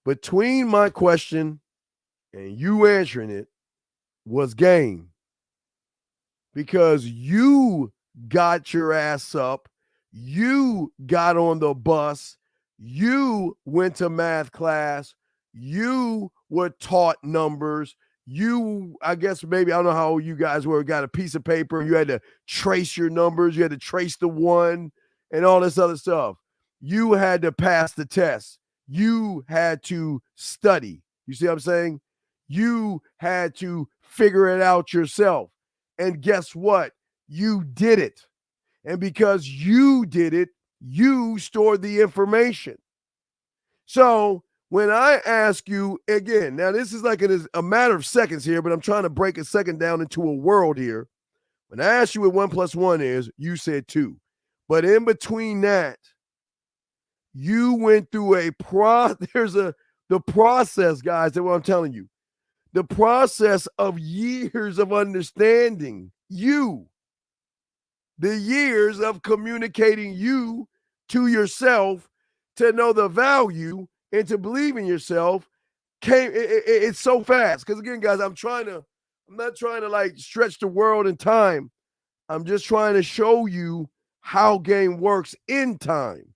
Between my question and you answering it was game. Because you got your ass up. You got on the bus. You went to math class. You were taught numbers. You, I guess maybe, I don't know how old you guys were, got a piece of paper. You had to trace your numbers. You had to trace the one and all this other stuff. You had to pass the test. You had to study. You see what I'm saying? You had to figure it out yourself. And guess what? You did it. And because you did it, you stored the information. So When I ask you again, now this is like a matter of seconds here, but I'm trying to break a second down into a world here. When I asked you what 1 + 1 is, you said 2. But in between that, you went through the process, guys, that's what I'm telling you. The process of years of understanding you. The years of communicating you to yourself to know the value and to believe in yourself it's so fast. Because again, guys, I'm not trying to like stretch the world in time. I'm just trying to show you how game works in time.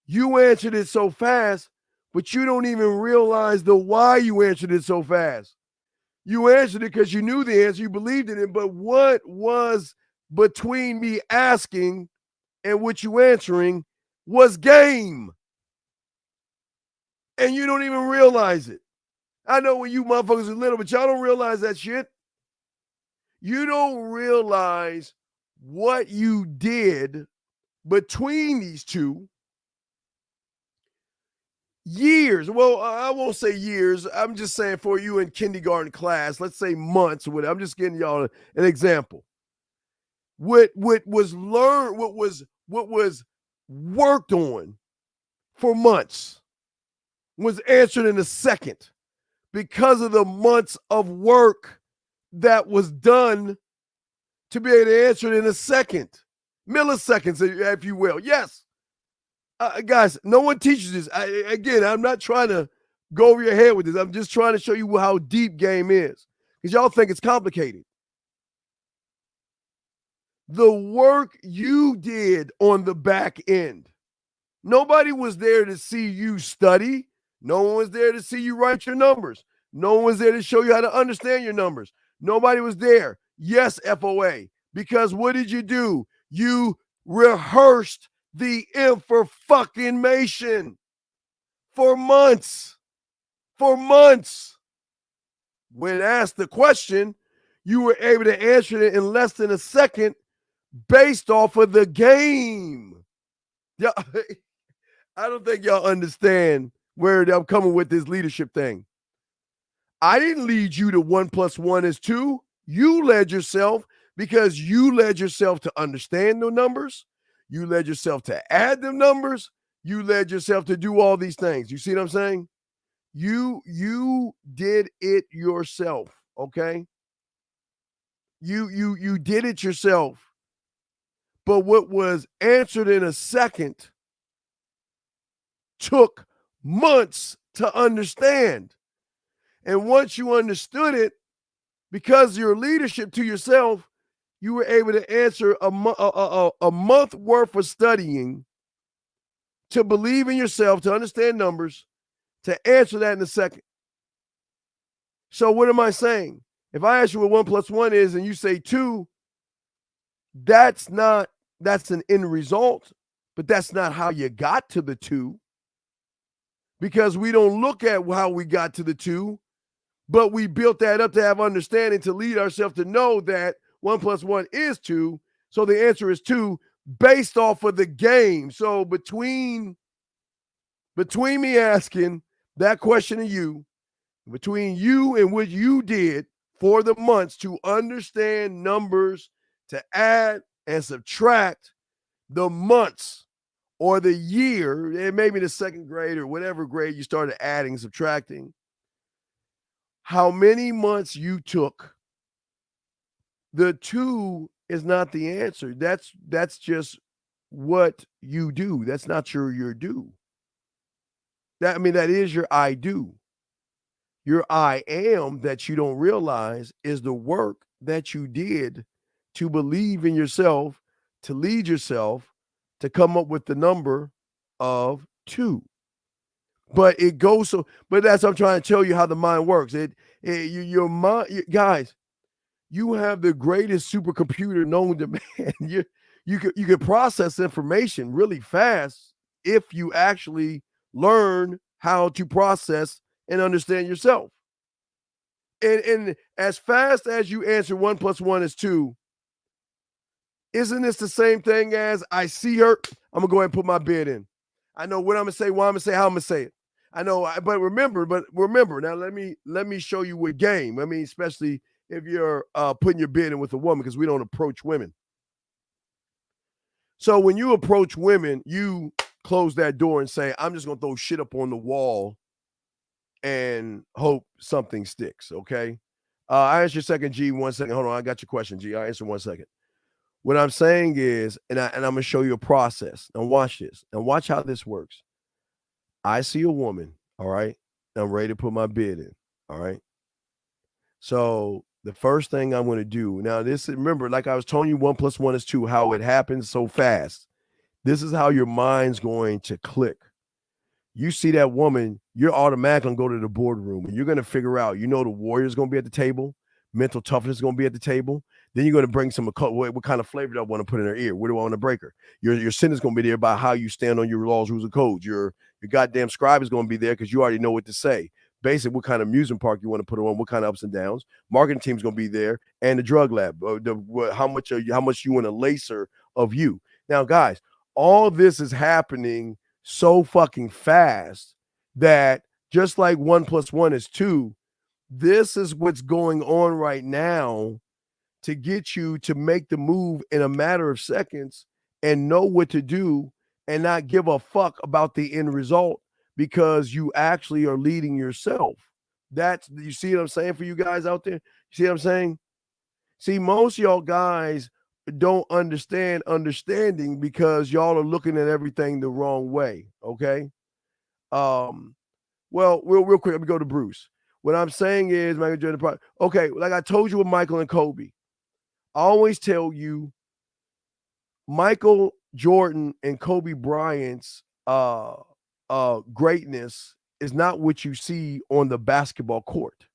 You answered it so fast, but you don't even realize the why you answered it so fast. You answered it because you knew the answer, you believed in it, but what was between me asking and what you answering was game. And you don't even realize it. I know when you motherfuckers are little, but y'all don't realize that shit. You don't realize what you did between these two years. Well, I won't say years. I'm just saying for you in kindergarten class, let's say months or whatever. I'm just giving y'all an example. What was learned, what was worked on for months was answered in a second because of the months of work that was done to be able to answer it in a second. Milliseconds, if you will. Yes. Guys, no one teaches this. I'm not trying to go over your head with this. I'm just trying to show you how deep game is because y'all think it's complicated. The work you did on the back end. Nobody was there to see you study. No one was there to see you write your numbers. No one was there to show you how to understand your numbers. Nobody was there. Yes, FOA. Because what did you do? You rehearsed the information for months. For months. When asked the question, you were able to answer it in less than a second based off of the game. Yeah, I don't think y'all understand where I'm coming with this leadership thing. I didn't lead you to 1 + 1 is 2. You led yourself because you led yourself to understand the numbers. You led yourself to add them numbers. You led yourself to do all these things. You see what I'm saying? You did it yourself, okay? You did it yourself. But what was answered in a second took months to understand. And once you understood it, because of your leadership to yourself, you were able to answer a month worth of studying to believe in yourself, to understand numbers, to answer that in a second. So what am I saying? If I ask you what 1 + 1 is and you say 2, that's an end result, but that's not how you got to the 2. Because we don't look at how we got to the 2, but we built that up to have understanding, to lead ourselves to know that 1 + 1 is 2. So the answer is 2 based off of the game. So between me asking that question to you, between you and what you did for the months to understand numbers, to add and subtract the months or the year, and maybe the second grade or whatever grade you started adding, subtracting, how many months you took. The 2 is not the answer. That's just what you do. That's not your do. That is your I do. Your I am that you don't realize is the work that you did to believe in yourself, to lead yourself, to come up with the number of 2. But it goes so, but that's what I'm trying to tell you how the mind works. Your mind, guys, you have the greatest supercomputer known to man. You could process information really fast if you actually learn how to process and understand yourself. And as fast as you answer 1 + 1 is 2, isn't this the same thing as I see her? I'm going to go ahead and put my bid in. I know what I'm going to say, why I'm going to say, how I'm going to say it. I know, but remember. Now, let me show you what game. I mean, especially if you're putting your bid in with a woman, because we don't approach women. So when you approach women, you close that door and say, "I'm just gonna throw shit up on the wall and hope something sticks." Okay. I answer your second, G. 1 second. Hold on, I got your question, G. I'll answer 1 second. What I'm saying is, and I'm gonna show you a process. Now watch this. Now watch how this works. I see a woman, all right. I'm ready to put my bid in, all right. So the first thing I'm going to do now, remember, like I was telling you, 1 + 1 is 2. How it happens so fast. This is how your mind's going to click. You see that woman, you're automatically going to go to the boardroom and you're going to figure out, the warrior's going to be at the table, mental toughness is going to be at the table. Then you're going to bring what kind of flavor do I want to put in her ear? Where do I want to break her? Your sin is going to be there by how you stand on your laws, rules, and codes. Your goddamn scribe is going to be there because you already know what to say. Basically, what kind of amusement park you want to put her on, what kind of ups and downs. Marketing team's going to be there, and the drug lab. How much you want to lace her of you. Now, guys, all this is happening so fucking fast that just like 1 + 1 is 2, this is what's going on right now to get you to make the move in a matter of seconds and know what to do and not give a fuck about the end result because you actually are leading yourself. You see what I'm saying for you guys out there? You see what I'm saying? See, most of y'all guys don't understanding because y'all are looking at everything the wrong way, okay? Well, real quick, let me go to Bruce. What I'm saying is, Michael Jordan, okay, like I told you with Michael and Kobe, I always tell you Michael Jordan and Kobe Bryant's greatness is not what you see on the basketball court.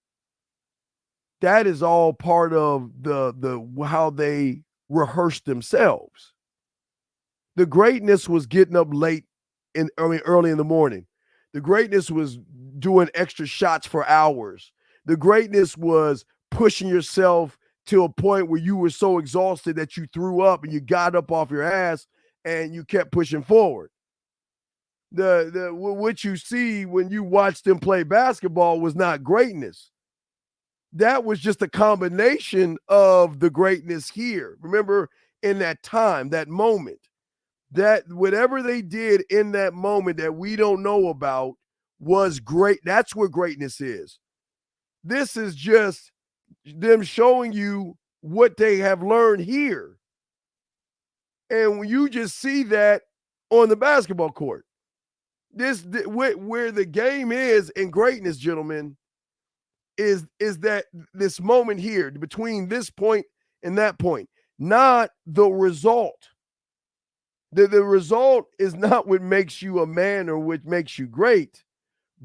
That is all part of the how they rehearse themselves. The greatness was getting up early in the morning. The greatness was doing extra shots for hours. The greatness was pushing yourself to a point where you were so exhausted that you threw up and you got up off your ass and you kept pushing forward. What you see when you watch them play basketball was not greatness. That was just a combination of the greatness here. Remember, in that time, that moment, that whatever they did in that moment that we don't know about was great. That's what greatness is. This is just them showing you what they have learned here. And when you just see that on the basketball court, where the game is in greatness, gentlemen, is that this moment here between this point and that point, not the result. The result is not what makes you a man or what makes you great.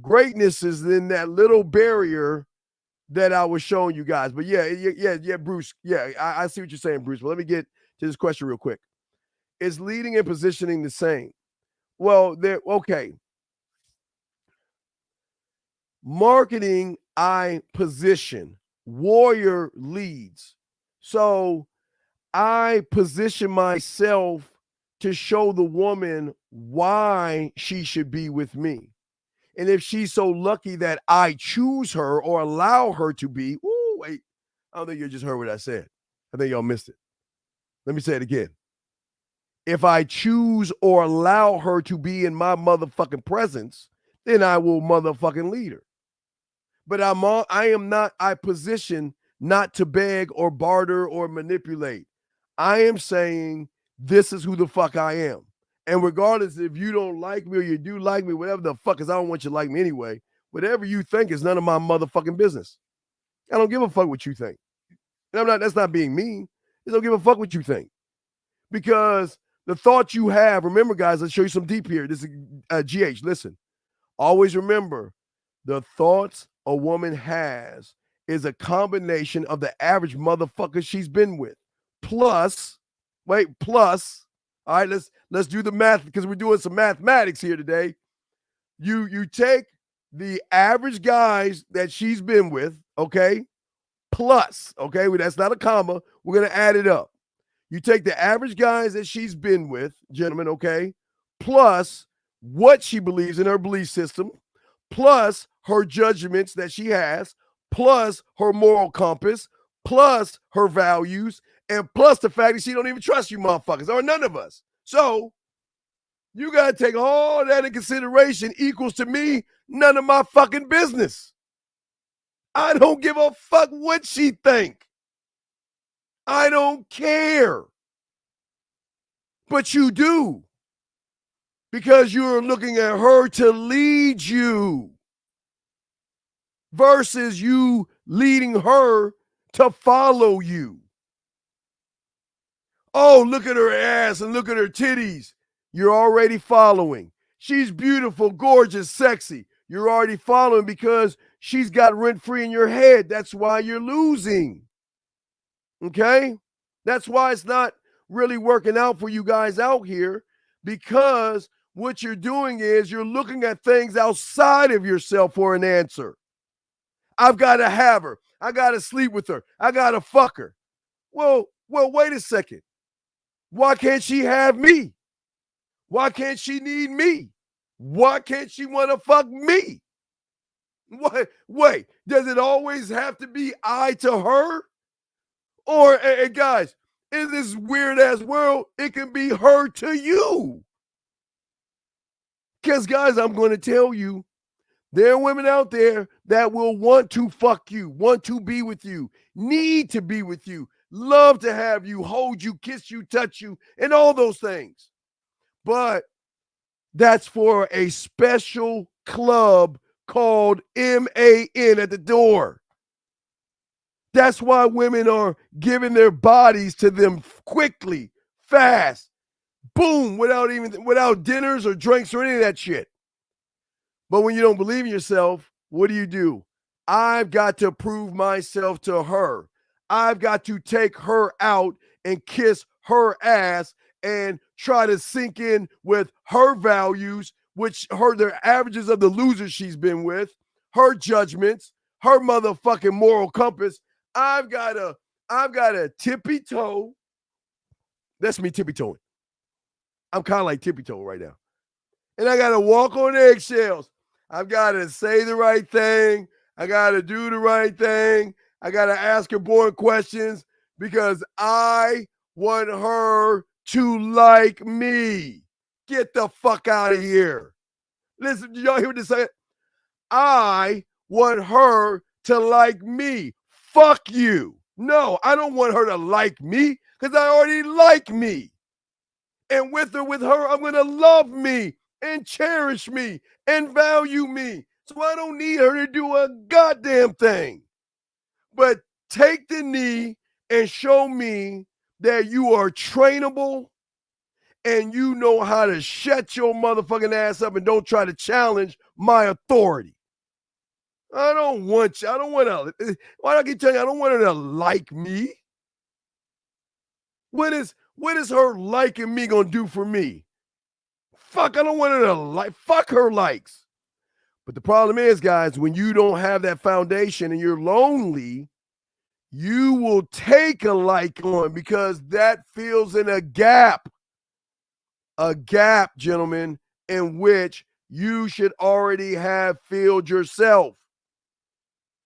Greatness is in that little barrier that I was showing you guys. But yeah, Bruce. Yeah, I see what you're saying, Bruce. But let me get to this question real quick. Is leading and positioning the same? Well, okay. Marketing, I position. Warrior leads. So I position myself to show the woman why she should be with me. And if she's so lucky that I choose her or allow her to be, wait, I don't think you just heard what I said. I think y'all missed it. Let me say it again. If I choose or allow her to be in my motherfucking presence, then I will motherfucking lead her. But I position not to beg or barter or manipulate. I am saying this is who the fuck I am. And regardless if you don't like me or you do like me, whatever the fuck, because I don't want you to like me anyway, whatever you think is none of my motherfucking business. I don't give a fuck what you think. And that's not being mean. I don't give a fuck what you think. Because the thoughts you have, remember, guys, let's show you some deep here. This is GH. Listen, always remember the thoughts a woman has is a combination of the average motherfucker she's been with. Plus, all right, let's do the math because we're doing some mathematics here today. You take the average guys that she's been with, okay? Plus, okay, that's not a comma. We're going to add it up. You take the average guys that she's been with, gentlemen, okay? Plus what she believes in her belief system, plus her judgments that she has, plus her moral compass, plus her values, and plus the fact that she don't even trust you motherfuckers, or none of us. So you got to take all that in consideration. Equals to me none of my fucking business. I don't give a fuck what she think. I don't care. But you do. Because you're looking at her to lead you versus you leading her to follow you. Oh, look at her ass and look at her titties. You're already following. She's beautiful, gorgeous, sexy. You're already following because she's got rent-free in your head. That's why you're losing. Okay? That's why it's not really working out for you guys out here, because what you're doing is you're looking at things outside of yourself for an answer. I've got to have her. I got to sleep with her. I got to fuck her. Well, wait a second. Why can't she have me? Why can't she need me? Why can't she want to fuck me? Wait, does it always have to be I to her? Or, hey, guys, in this weird-ass world, it can be her to you. Because, guys, I'm going to tell you, there are women out there that will want to fuck you, want to be with you, need to be with you, love to have you, hold you, kiss you, touch you, and all those things. But that's for a special club called MAN at the door. That's why women are giving their bodies to them quickly, fast, boom, without dinners or drinks or any of that shit. But when you don't believe in yourself, what do? I've got to prove myself to her. I've got to take her out and kiss her ass and try to sink in with her values, which the averages of the losers she's been with, her judgments, her motherfucking moral compass. I've got a tippy toe. That's me tippy toeing. I'm kind of like tippy toe right now. And I got to walk on eggshells. I've got to say the right thing. I got to do the right thing. I got to ask her boring questions because I want her to like me. Get the fuck out of here. Listen, y'all hear what this say? I want her to like me. Fuck you. No, I don't want her to like me because I already like me. And with her, I'm going to love me and cherish me and value me. So I don't need her to do a goddamn thing. But take the knee and show me that you are trainable and you know how to shut your motherfucking ass up and don't try to challenge my authority. I don't want to, why do I keep telling you, I don't want her to like me. What is her liking me going to do for me? Fuck, I don't want her to like, fuck her likes. But the problem is, guys, when you don't have that foundation and you're lonely, you will take a like on because that fills in a gap, gentlemen, in which you should already have filled yourself.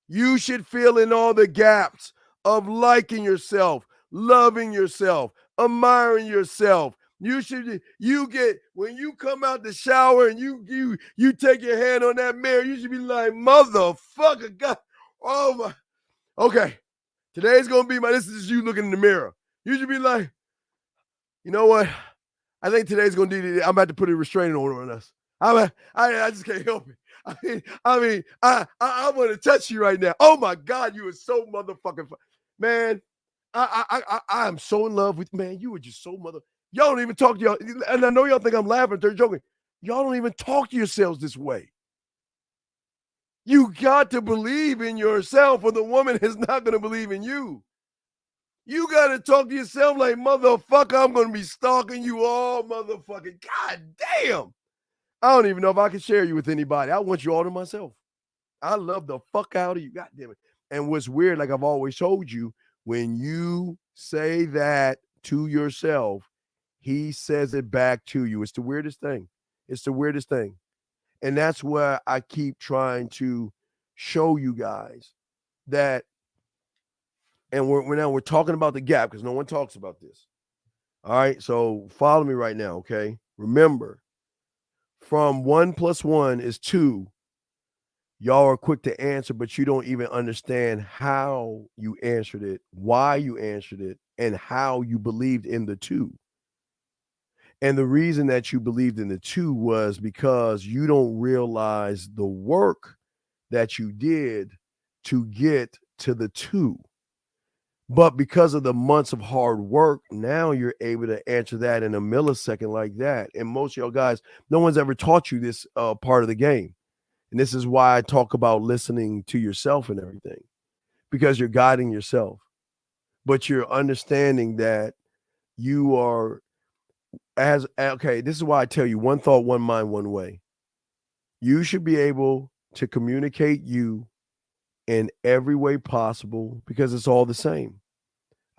You should fill in all the gaps of liking yourself, loving yourself, admiring yourself. When you come out the shower and you take your hand on that mirror, you should be like, motherfucker, God, oh my, okay. Today's going to be this is you looking in the mirror. You should be like, you know what? I think today's going to do, I'm about to put a restraining order on us. I just can't help it. I want to touch you right now. Oh my God, you are so motherfucking man. I am so in love with, man, you were just so y'all don't even talk to y'all. And I know y'all think I'm laughing, they're joking. Y'all don't even talk to yourselves this way. You got to believe in yourself or the woman is not going to believe in you. You got to talk to yourself like, motherfucker, I'm going to be stalking you all motherfucking. God damn. I don't even know if I can share you with anybody. I want you all to myself. I love the fuck out of you. God damn it. And what's weird, like I've always told you, when you say that to yourself, he says it back to you. It's the weirdest thing. It's the weirdest thing. And that's where I keep trying to show you guys that, and we're talking about the gap because no one talks about this. All right, so follow me right now, okay? Remember, from 1 + 1 is 2. Y'all are quick to answer, but you don't even understand how you answered it, why you answered it, and how you believed in the 2. And the reason that you believed in the 2 was because you don't realize the work that you did to get to the 2. But because of the months of hard work, now you're able to answer that in a millisecond like that. And most of y'all guys, no one's ever taught you this part of the game. And this is why I talk about listening to yourself and everything, because you're guiding yourself, but you're understanding that you are okay. This is why I tell you, one thought, one mind, one way. You should be able to communicate you in every way possible because it's all the same.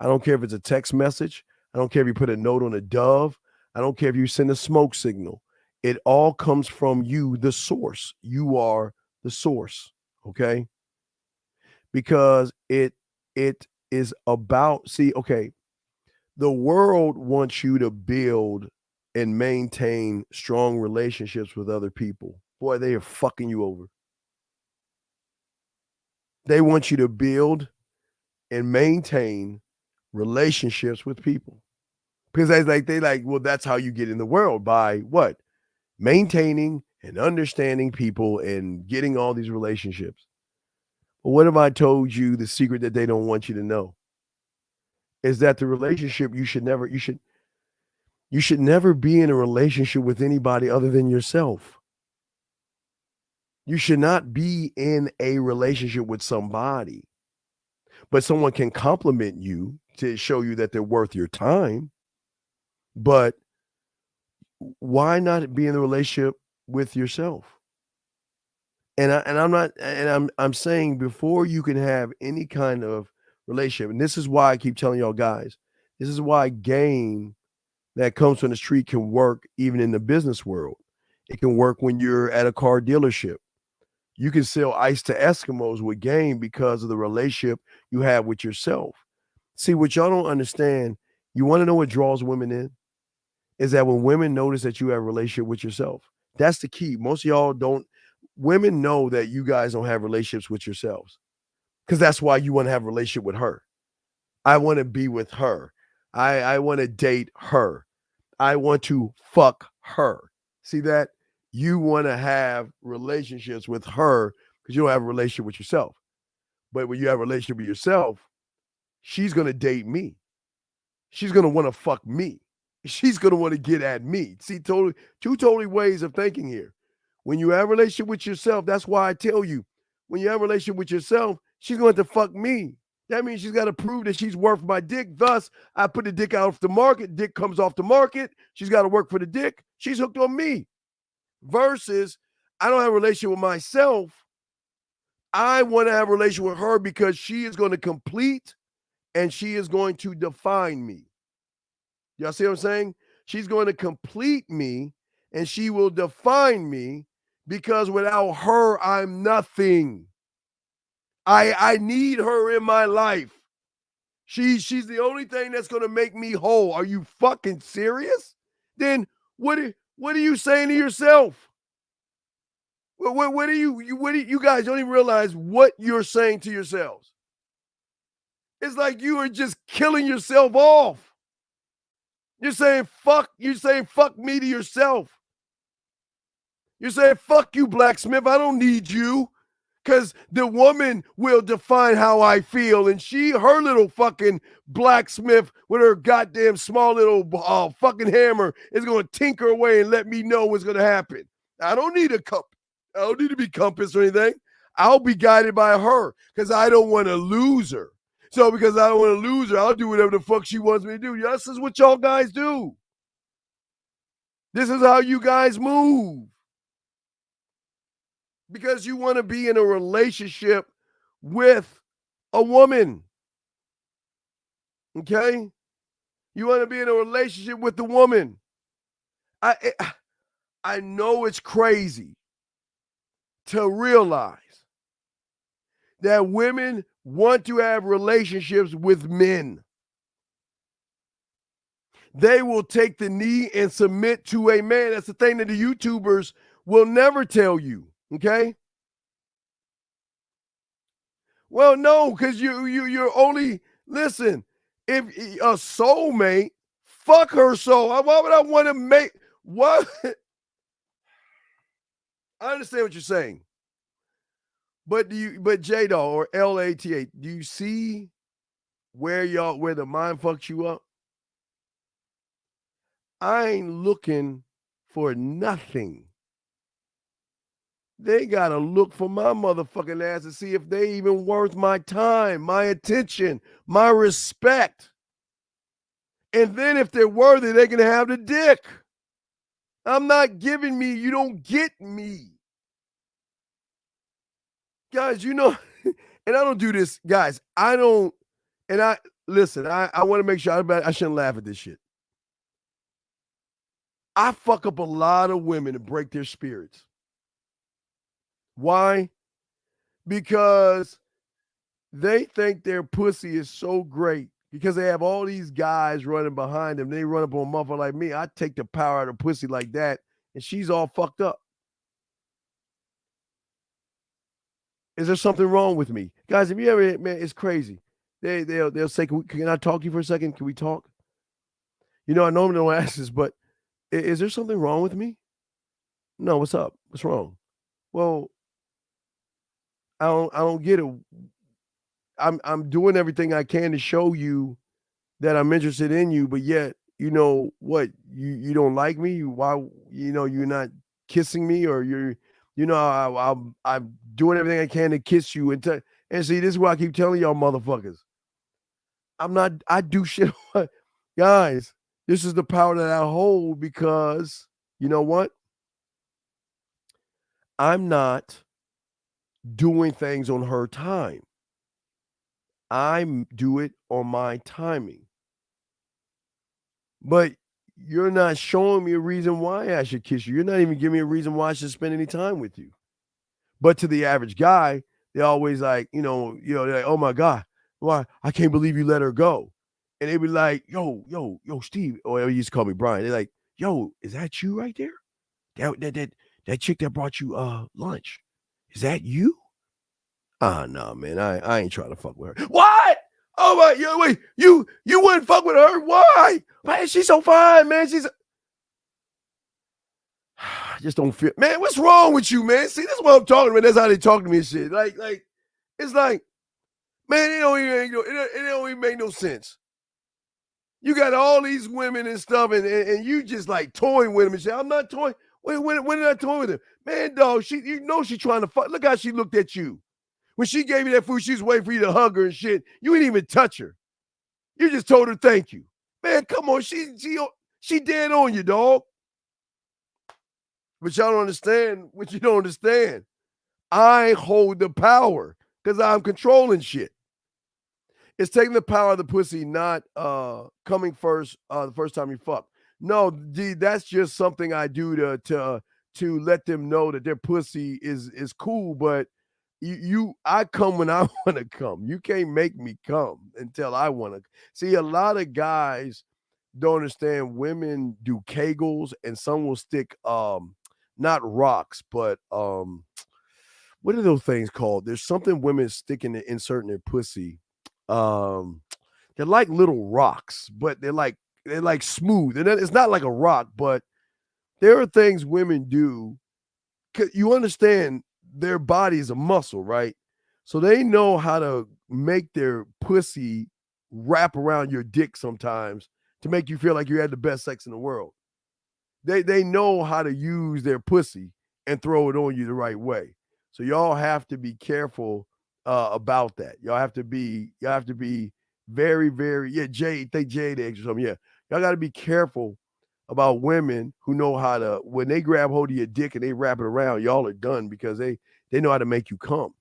I don't care if it's a text message. I don't care if you put a note on a dove. I don't care if you send a smoke signal. It all comes from you, the source. You are the source, okay? Because it is about, see, okay, the world wants you to build and maintain strong relationships with other people. Boy, they are fucking you over. They want you to build and maintain relationships with people. Because they like, well, that's how you get in the world, by what? Maintaining and understanding people and getting all these relationships. But what if I told you the secret that they don't want you to know? Is that the relationship you should never be in a relationship with anybody other than yourself. You should not be in a relationship with somebody, but someone can compliment you to show you that they're worth your time. But why not be in a relationship with yourself? I'm saying before you can have any kind of relationship, and this is why I keep telling y'all guys, this is why game that comes from the street can work even in the business world. It can work when you're at a car dealership. You can sell ice to Eskimos with game because of the relationship you have with yourself. See, what y'all don't understand, you want to know what draws women in? Is that when women notice that you have a relationship with yourself. That's the key. Most of y'all don't. Women know that you guys don't have relationships with yourselves, because that's why you want to have a relationship with her. I want to be with her. I want to date her. I want to fuck her. See that? You want to have relationships with her because you don't have a relationship with yourself. But when you have a relationship with yourself, she's going to date me. She's going to want to fuck me. She's going to want to get at me. See, two totally ways of thinking here. When you have a relationship with yourself, that's why I tell you, when you have a relationship with yourself, she's going to fuck me. That means she's got to prove that she's worth my dick. Thus, I put the dick out off the market. Dick comes off the market. She's got to work for the dick. She's hooked on me. Versus, I don't have a relationship with myself. I want to have a relationship with her because she is going to complete and she is going to define me. Y'all see what I'm saying? She's going to complete me and she will define me, because without her, I'm nothing. I need her in my life. She's the only thing that's going to make me whole. Are you fucking serious? Then what are you saying to yourself? What do you guys don't even realize what you're saying to yourselves? It's like you are just killing yourself off. You're saying fuck me to yourself. You're saying fuck you, blacksmith. I don't need you. Because the woman will define how I feel. And her little fucking blacksmith with her goddamn small little fucking hammer is going to tinker away and let me know what's going to happen. I don't need a compass. I don't need to be compass or anything. I'll be guided by her because I don't want to lose her. So because I don't want to lose her, I'll do whatever the fuck she wants me to do. This is what y'all guys do. This is how you guys move. Because you want to be in a relationship with a woman. Okay? You want to be in a relationship with the woman. I know it's crazy. to realize that women want to have relationships with men. They will take the knee and submit to a man. That's the thing that the YouTubers will never tell you, okay? Well, no, because you're only, listen, if a soulmate, fuck her soul. Why would I want to make, what? I understand what you're saying. But J-Dog or LATA, do you see where the mind fucks you up? I ain't looking for nothing. They gotta look for my motherfucking ass to see if they even worth my time, my attention, my respect. And then if they're worthy, they can have the dick. I'm not giving me, you don't get me. Guys, you know, and I don't do this, guys. I don't, and I listen, I want to make sure I shouldn't laugh at this shit. I fuck up a lot of women and break their spirits. Why? Because they think their pussy is so great because they have all these guys running behind them. They run up on a motherfucker like me. I take the power out of pussy like that, and she's all fucked up. Is there something wrong with me? Guys, if you ever, man, it's crazy. They'll say, can I talk to you for a second? Can we talk? You know, I normally don't ask this, but is there something wrong with me? No, what's up? What's wrong? Well, I don't get it. I'm doing everything I can to show you that I'm interested in you, but yet, you know what? You don't like me? Why, you know, you're not kissing me, or I'm doing everything I can to kiss you and see, this is why I keep telling y'all motherfuckers. I do shit. Guys, this is the power that I hold because you know what? I'm not doing things on her time. I do it on my timing. But you're not showing me a reason why I should kiss you. You're not even giving me a reason why I should spend any time with you. But to the average guy, they're always like, they're like, oh my God, why? I can't believe you let her go. And they be like, yo, Steve, or they used to call me Brian. They're like, yo, is that you right there? That chick that brought you lunch. Is that you? No, man, I ain't trying to fuck with her. What? Oh my, wait, you wouldn't fuck with her? Why? Man, she's so fine, man. Just don't feel, man. What's wrong with you, man? See, that's what I'm talking about. That's how they talk to me and shit. Like, it's like, man, it don't even make no sense. You got all these women and stuff, and you just like toying with them and shit. I'm not toying. When did I toy with them? Man, dog, she trying to fuck. Look how she looked at you. When she gave you that food, she was waiting for you to hug her and shit. You didn't even touch her. You just told her thank you. Man, come on. She dead on you, dog. But y'all don't understand what you don't understand. I hold the power because I'm controlling shit. It's taking the power of the pussy, not coming first the first time you fuck. No, that's just something I do to let them know that their pussy is cool, but I come when I want to come. You can't make me come until I want to. See, a lot of guys don't understand women do Kegels, and some will stick not rocks, but what are those things called? There's something women stick insert in their pussy. They're like little rocks, but they're like smooth. And it's not like a rock, but there are things women do. You understand their body is a muscle, right? So they know how to make their pussy wrap around your dick sometimes to make you feel like you had the best sex in the world. They know how to use their pussy and throw it on you the right way. So y'all have to be careful about that. Y'all have to be very, very, Jay, think Jay to extra something. Yeah. Y'all got to be careful about women who know how to, when they grab hold of your dick and they wrap it around, y'all are done because they know how to make you come.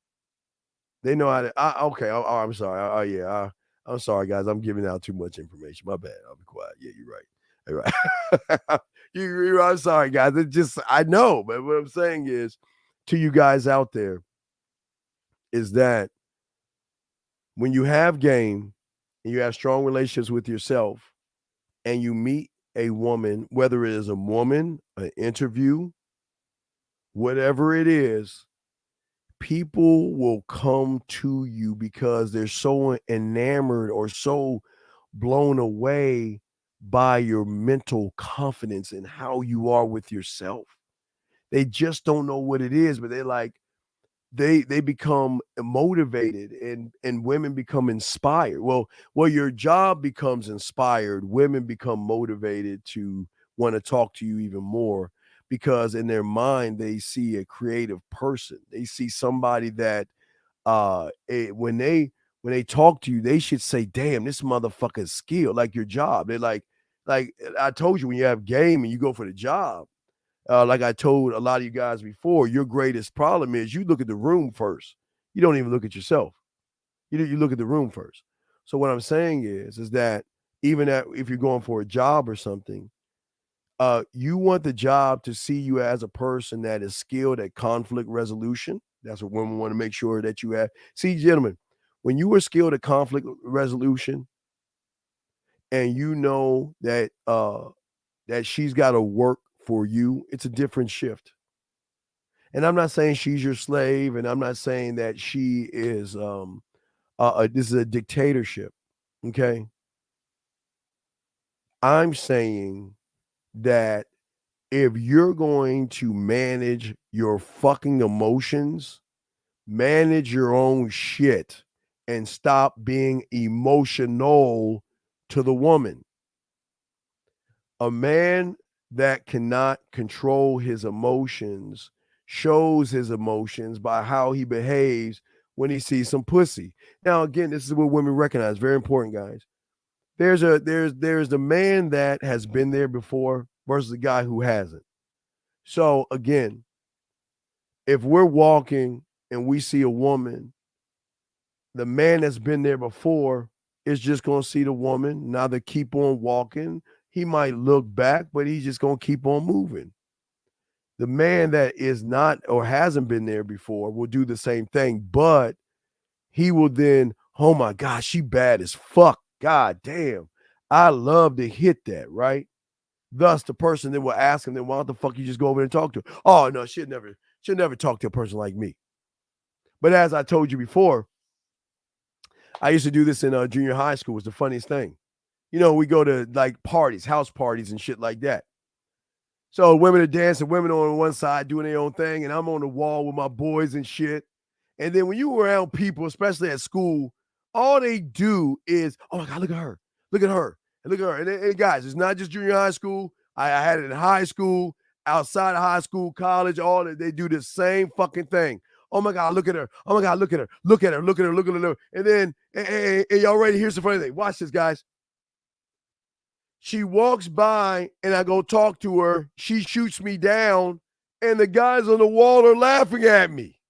They know how to, okay. I'm sorry. I'm sorry, guys. I'm giving out too much information. My bad. I'll be quiet. Yeah, you're right. You're right. You're right. I'm sorry, guys. It's just, I know, but what I'm saying is to you guys out there is that when you have game and you have strong relationships with yourself and you meet a woman, whether it is a woman, an interview, whatever it is, people will come to you because they're so enamored or so blown away by your mental confidence and how you are with yourself. They just don't know what it is, but they're like, they become motivated and women become inspired. Well, your job becomes inspired. Women become motivated to want to talk to you even more because in their mind they see a creative person. They see somebody that when they talk to you, they should say, "Damn, this motherfucker's skilled." Like your job, they're like I told you, when you have game and you go for the job. Like I told a lot of you guys before, your greatest problem is you look at the room first. You don't even look at yourself. You look at the room first. So what I'm saying is that even if you're going for a job or something, you want the job to see you as a person that is skilled at conflict resolution. That's what women want to make sure that you have. See, gentlemen, when you are skilled at conflict resolution, and you know that that she's got to work for you, it's a different shift. And I'm not saying she's your slave, and I'm not saying that she is this is a dictatorship. Okay. I'm saying that if you're going to manage your fucking emotions, manage your own shit and stop being emotional to the woman. A man that cannot control his emotions shows his emotions by how he behaves when he sees some pussy. Now, again, this is what women recognize. Very important, guys. There's the man that has been there before versus the guy who hasn't. So again, if we're walking and we see a woman, the man that's been there before is just going to see the woman. Now they keep on walking. He might look back, but he's just going to keep on moving. The man that is not or hasn't been there before will do the same thing, but he will then, oh my God, she bad as fuck. God damn. I love to hit that, right? Thus, the person that will ask him, then why the fuck you just go over and talk to her? Oh, no, she'll never talk to a person like me. But as I told you before, I used to do this in junior high school. It was the funniest thing. You know, we go to like parties, house parties and shit like that. So women are dancing, women on one side doing their own thing, and I'm on the wall with my boys and shit. And then when you around people, especially at school, all they do is, oh my God, look at her, look at her, and look at her. And guys, it's not just junior high school. I had it in high school, outside of high school, college, all that. They do the same fucking thing. Oh my God, look at her. Oh my God, look at her. Look at her. Look at her. Look at her. And then, and y'all ready? Here's the funny thing. Watch this, guys. She walks by and I go talk to her. She shoots me down and the guys on the wall are laughing at me.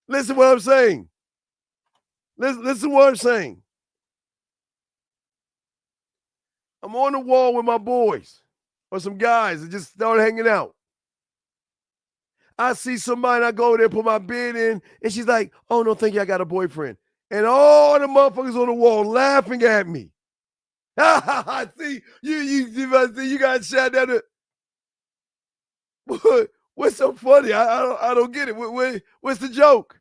Listen what I'm saying. Listen what I'm saying. I'm on the wall with my boys or some guys that just started hanging out. I see somebody, I go there, put my bid in, and she's like, oh, no, thank you, I got a boyfriend. And all the motherfuckers on the wall laughing at me. See, you got shot down. What's so funny? I don't get it. What's the joke?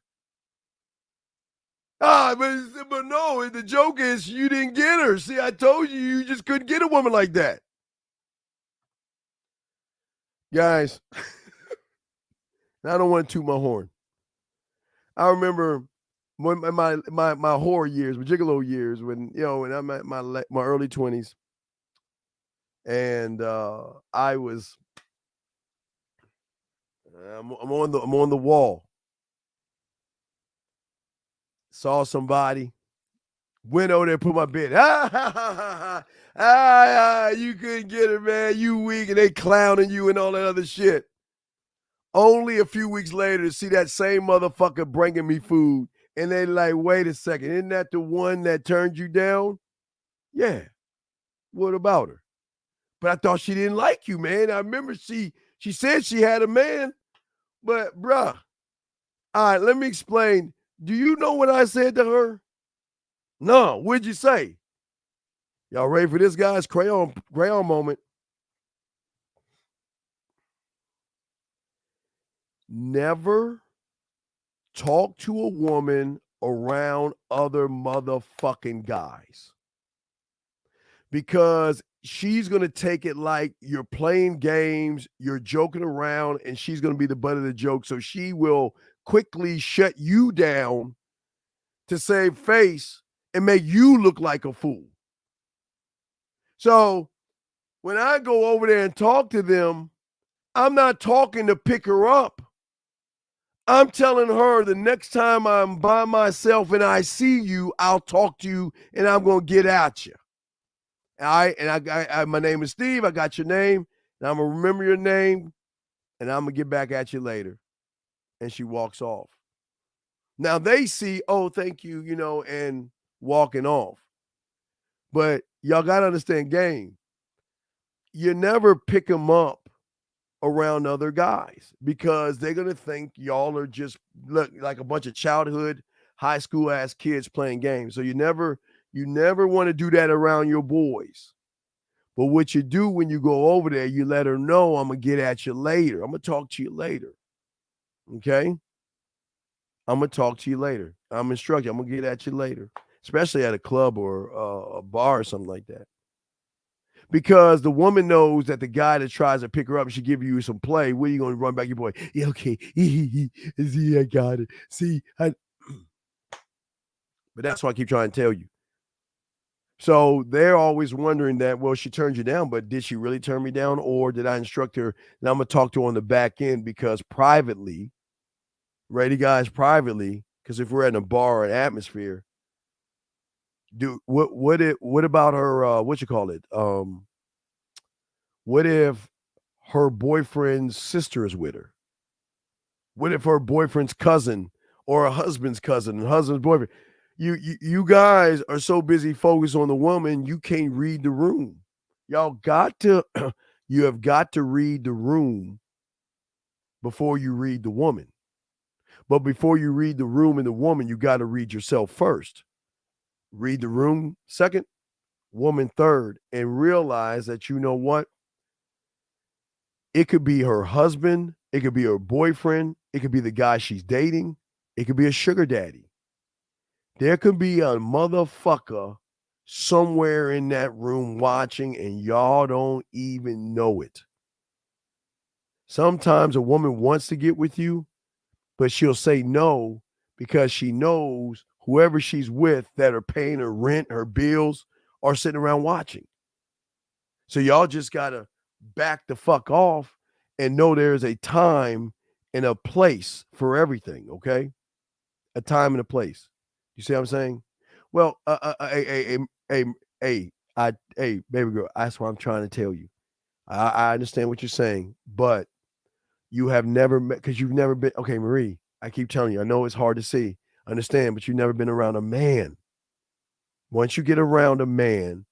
But no, the joke is you didn't get her. See, I told you just couldn't get a woman like that. Guys, I don't want to toot my horn. I remember when my whore years, my gigolo years, when when I'm at my early 20s, and I was I'm on the wall. Saw somebody, went over there, put my bid. You couldn't get her, man. You weak, and they clowning you and all that other shit. Only a few weeks later to see that same motherfucker bringing me food. And they like, wait a second, isn't that the one that turned you down? Yeah. What about her? But I thought she didn't like you, man. I remember she said she had a man. But, bruh, all right, let me explain. Do you know what I said to her? No, what'd you say? Y'all ready for this, guys? Crayon moment. Never talk to a woman around other motherfucking guys. Because she's going to take it like you're playing games, you're joking around, and she's going to be the butt of the joke. So she will quickly shut you down to save face and make you look like a fool. So when I go over there and talk to them, I'm not talking to pick her up. I'm telling her the next time I'm by myself and I see you, I'll talk to you and I'm going to get at you. All right. And my name is Steve. I got your name. And I'm going to remember your name. And I'm going to get back at you later. And she walks off. Now they see, oh, thank you, and walking off. But y'all got to understand game. You never pick them up around other guys because they're going to think y'all are just like a bunch of childhood, high school ass kids playing games. So you never want to do that around your boys. But what you do when you go over there, you let her know I'm going to get at you later. I'm going to talk to you later. Okay? I'm going to talk to you later. I'm instructing. I'm going to get at you later, especially at a club or a bar or something like that. Because the woman knows that the guy that tries to pick her up should give you some play. Where are you going to run back your boy? Yeah, okay. See, I got it. See, but that's what I keep trying to tell you. So they're always wondering that, well, she turned you down, but did she really turn me down? Or did I instruct her? And I'm going to talk to her on the back end because privately, ready guys, privately, because if we're in a bar or an atmosphere, what about her, what you call it? What if her boyfriend's sister is with her? What if her boyfriend's cousin or her husband's cousin and husband's boyfriend? You guys are so busy focused on the woman, you can't read the room. You have got to read the room before you read the woman. But before you read the room and the woman, you got to read yourself first. Read the room second, woman third, and realize that you know what? It could be her husband, it could be her boyfriend, it could be the guy she's dating, it could be a sugar daddy. There could be a motherfucker somewhere in that room watching and y'all don't even know it. Sometimes a woman wants to get with you, but she'll say no because she knows whoever she's with that are paying her rent, her bills, are sitting around watching. So y'all just got to back the fuck off and know there's a time and a place for everything, okay? A time and a place. You see what I'm saying? Well, hey, baby girl, that's what I'm trying to tell you. I understand what you're saying, but you have never met, because you've never been, okay, Marie, I keep telling you, I know it's hard to see, understand, but you've never been around a man. Once you get around a man,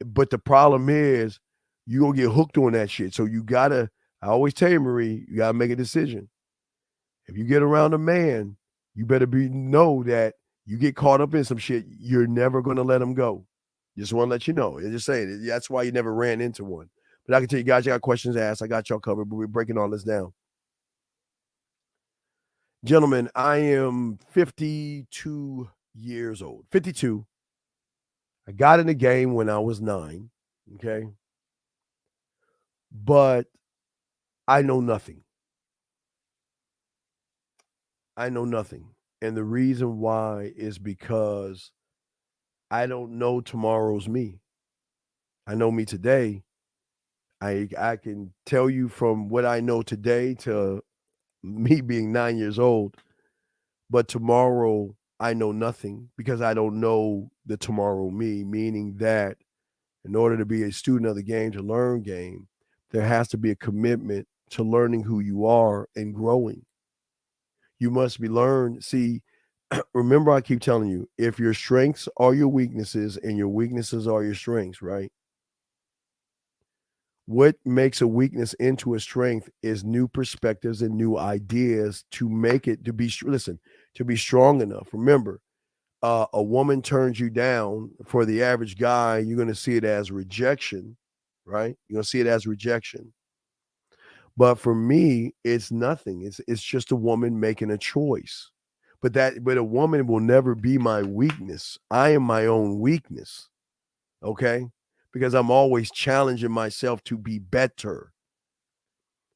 but the problem is you're going to get hooked on that shit. So you got to, I always tell you, Marie, you got to make a decision. If you get around a man, you better know that you get caught up in some shit, you're never going to let him go. Just want to let you know. I'm just saying, that's why you never ran into one. But I can tell you guys, you got questions to ask. I got y'all covered, but we're breaking all this down. Gentlemen, I am 52 years old. 52. I got in the game when I was 9, okay? But I know nothing. I know nothing. And the reason why is because I don't know tomorrow's me. I know me today. I can tell you from what I know today to me being 9 years old, but tomorrow I know nothing because I don't know the tomorrow me, meaning that in order to be a student of the game, to learn game, there has to be a commitment to learning who you are and growing. You must be learned. See, remember I keep telling you, if your strengths are your weaknesses and your weaknesses are your strengths, right? What makes a weakness into a strength is new perspectives and new ideas to make it to be strong enough. Remember, a woman turns you down. For the average guy, you're going to see it as rejection, right? You're going to see it as rejection. But for me, it's nothing. It's just a woman making a choice. But a woman will never be my weakness. I am my own weakness. Okay? Because I'm always challenging myself to be better.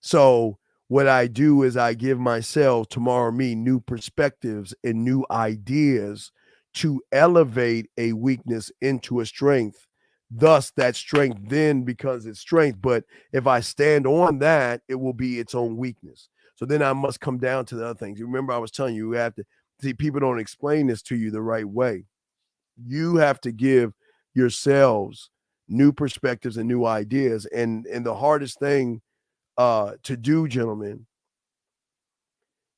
So what I do is I give myself, tomorrow me, new perspectives and new ideas to elevate a weakness into a strength. Thus, that strength then becomes its strength. But if I stand on that, it will be its own weakness. So then I must come down to the other things. Remember, I was telling you, you have to see, people don't explain this to you the right way. You have to give yourselves new perspectives and new ideas. And the hardest thing to do, gentlemen,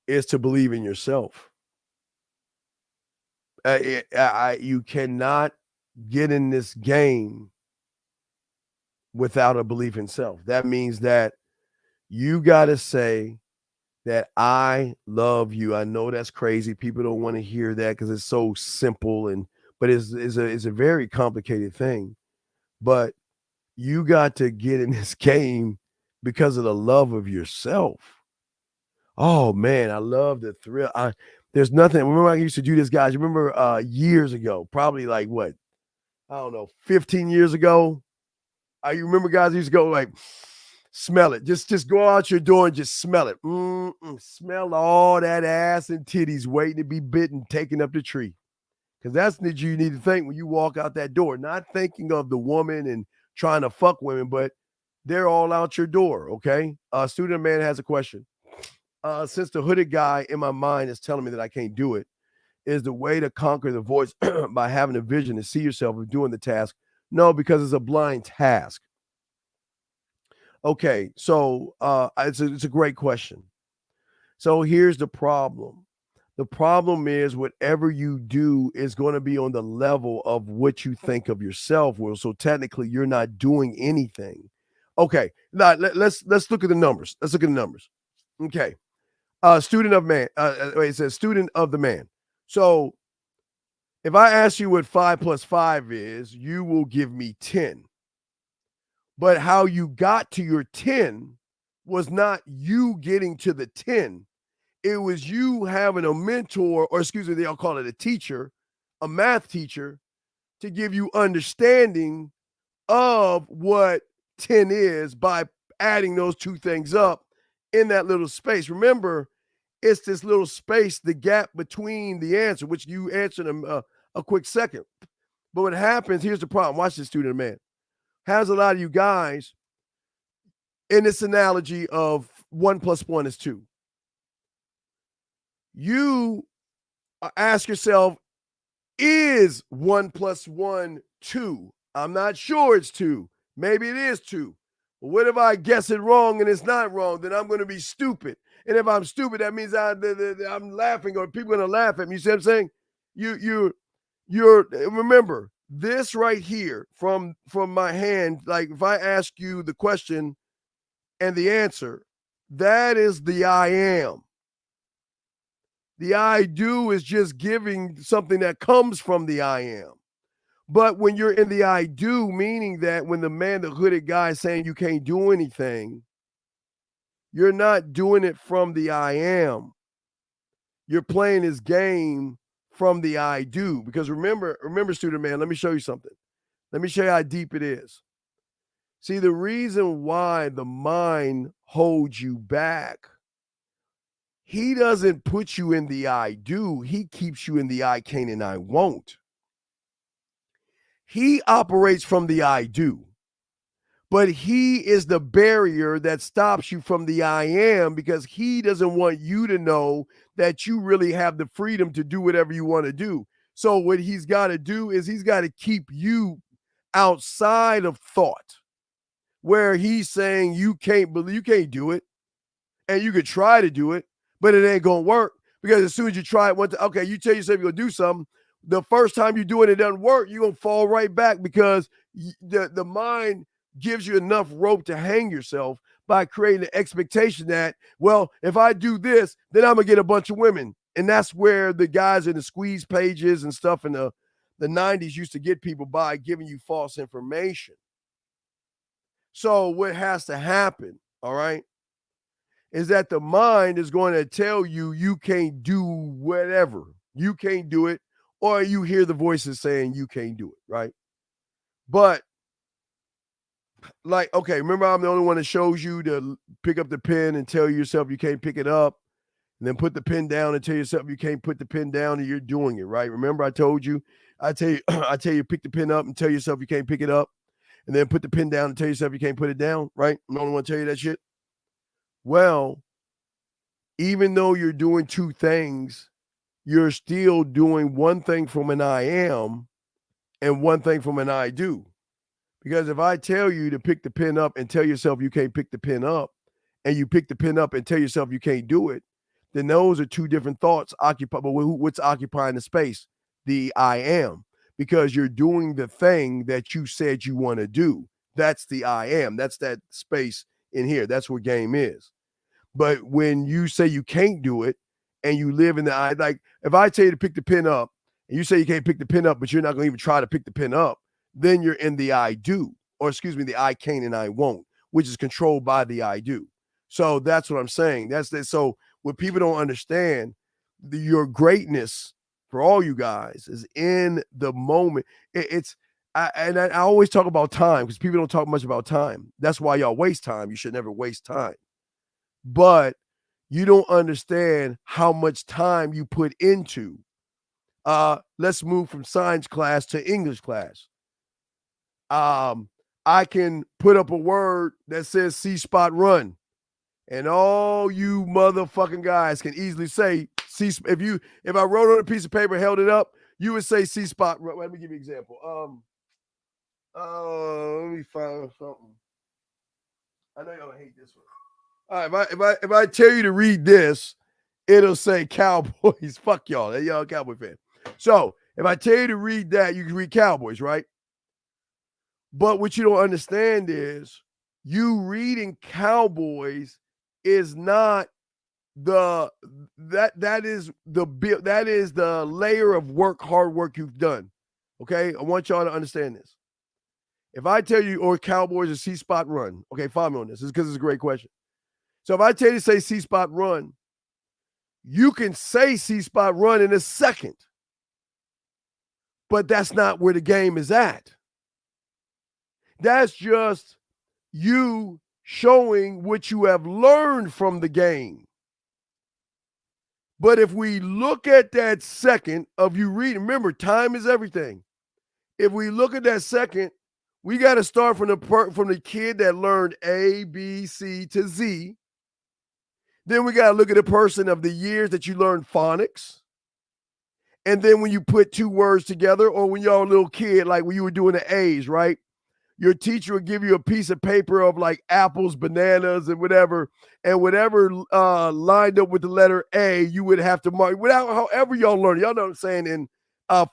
is to believe in yourself. You cannot get in this game without a belief in self. That means that you got to say that I love you. I know that's crazy. People don't want to hear that because it's so simple, but it's a very complicated thing. But you got to get in this game because of the love of yourself. Oh man, I love the thrill. There's nothing. Remember, I used to do this, guys. Remember years ago, probably like what? I don't know, 15 years ago. You remember, guys, used to go like, smell it. Just go out your door and just smell it. Smell all that ass and titties waiting to be bitten, taking up the tree. Because that's what you need to think when you walk out that door. Not thinking of the woman and trying to fuck women, but they're all out your door, okay? Student man has a question. Since the hooded guy in my mind is telling me that I can't do it, is the way to conquer the voice by having a vision to see yourself of doing the task? No, because it's a blind task. Okay, so it's a great question. So here's the problem. The problem is whatever you do is going to be on the level of what you think of yourself. Well, so technically you're not doing anything. Okay, now let's look at the numbers. Let's look at the numbers. Okay, student of man. It says student of the man. So if I ask you what 5 plus 5 is, you will give me 10. But how you got to your 10 was not you getting to the 10. It was you having a mentor, or excuse me, they'll call it a teacher, a math teacher, to give you understanding of what 10 is by adding those two things up in that little space. Remember, it's this little space, the gap between the answer, which you answered a quick second. But what happens, here's the problem. Watch this, student man. Has a lot of you guys in this analogy of 1 plus 1 is 2. You ask yourself, is 1 plus 1 2? I'm not sure it's 2. Maybe it is 2. But what if I guess it wrong and it's not wrong? Then I'm going to be stupid. And if I'm stupid, that means I'm laughing, or people are going to laugh at me. You see what I'm saying? You're remember this right here from my hand. Like if I ask you the question and the answer, that is the I am. The I do is just giving something that comes from the I am. But when you're in the I do, meaning that when the hooded guy is saying you can't do anything, you're not doing it from the I am. You're playing his game from the I do. Because remember, student man, let me show you something. Let me show you how deep it is. See, the reason why the mind holds you back, he doesn't put you in the I do. He keeps you in the I can and I won't. He operates from the I do. But he is the barrier that stops you from the I am, because he doesn't want you to know that you really have the freedom to do whatever you want to do. So what he's got to do is he's got to keep you outside of thought, where he's saying you can't do it, and you could try to do it, but it ain't going to work, because as soon as you try it, you tell yourself you're going to do something. The first time you do it, it doesn't work, you're going to fall right back, because the mind gives you enough rope to hang yourself by creating the expectation that, well, if I do this, then I'm going to get a bunch of women. And that's where the guys in the squeeze pages and stuff in the 90s used to get people by giving you false information. So what has to happen, all right, is that the mind is going to tell you you can't do whatever. You can't do it, or you hear the voices saying you can't do it, right? But, like, okay, remember I'm the only one that shows you to pick up the pen and tell yourself you can't pick it up, and then put the pen down and tell yourself you can't put the pen down, and you're doing it, right? Remember I told you, I tell you pick the pen up and tell yourself you can't pick it up, and then put the pen down and tell yourself you can't put it down, right? I'm the only one to tell you that shit. Well, even though you're doing two things, you're still doing one thing from an I am and one thing from an I do. Because if I tell you to pick the pen up and tell yourself you can't pick the pen up, and you pick the pen up and tell yourself you can't do it, then those are two different thoughts occupied. But what's occupying the space? The I am. Because you're doing the thing that you said you want to do. That's the I am. That's that space in here. That's what game is. But when you say you can't do it and you live in the I, like if I tell you to pick the pen up and you say you can't pick the pen up, but you're not going to even try to pick the pen up, then you're in the I do, or excuse me, the I can't and I won't, which is controlled by the I do. So that's what I'm saying. That's that. So what people don't understand, your greatness for all you guys is in the moment. I always talk about time because people don't talk much about time. That's why y'all waste time. You should never waste time. But you don't understand how much time you put into. Let's move from science class to English class. I can put up a word that says C spot run. And all you motherfucking guys can easily say C. If I wrote on a piece of paper, held it up, you would say C spot run. Let me give you an example. Let me find something. I know y'all hate this one. All right, if I tell you to read this, it'll say Cowboys. Fuck y'all. Y'all a Cowboy fan. So if I tell you to read that, you can read Cowboys, right? But what you don't understand is you reading Cowboys is not that is the layer of hard work you've done. Okay, I want y'all to understand this. If I tell you, or Cowboys a C spot run, okay, follow me on this. It's because it's a great question. So if I tell you to say C spot run, you can say C spot run in a second, but that's not where the game is at. That's just you showing what you have learned from the game. But if we look at that second of you reading, remember, time is everything. If we look at that second, we got to start from the kid that learned A, B, C to Z. Then we got to look at the person of the years that you learned phonics. And then when you put two words together, or when you're a little kid, like when you were doing the A's, right? Your teacher would give you a piece of paper of like apples, bananas, and whatever lined up with the letter A, you would have to mark however y'all learn. Y'all know what I'm saying, in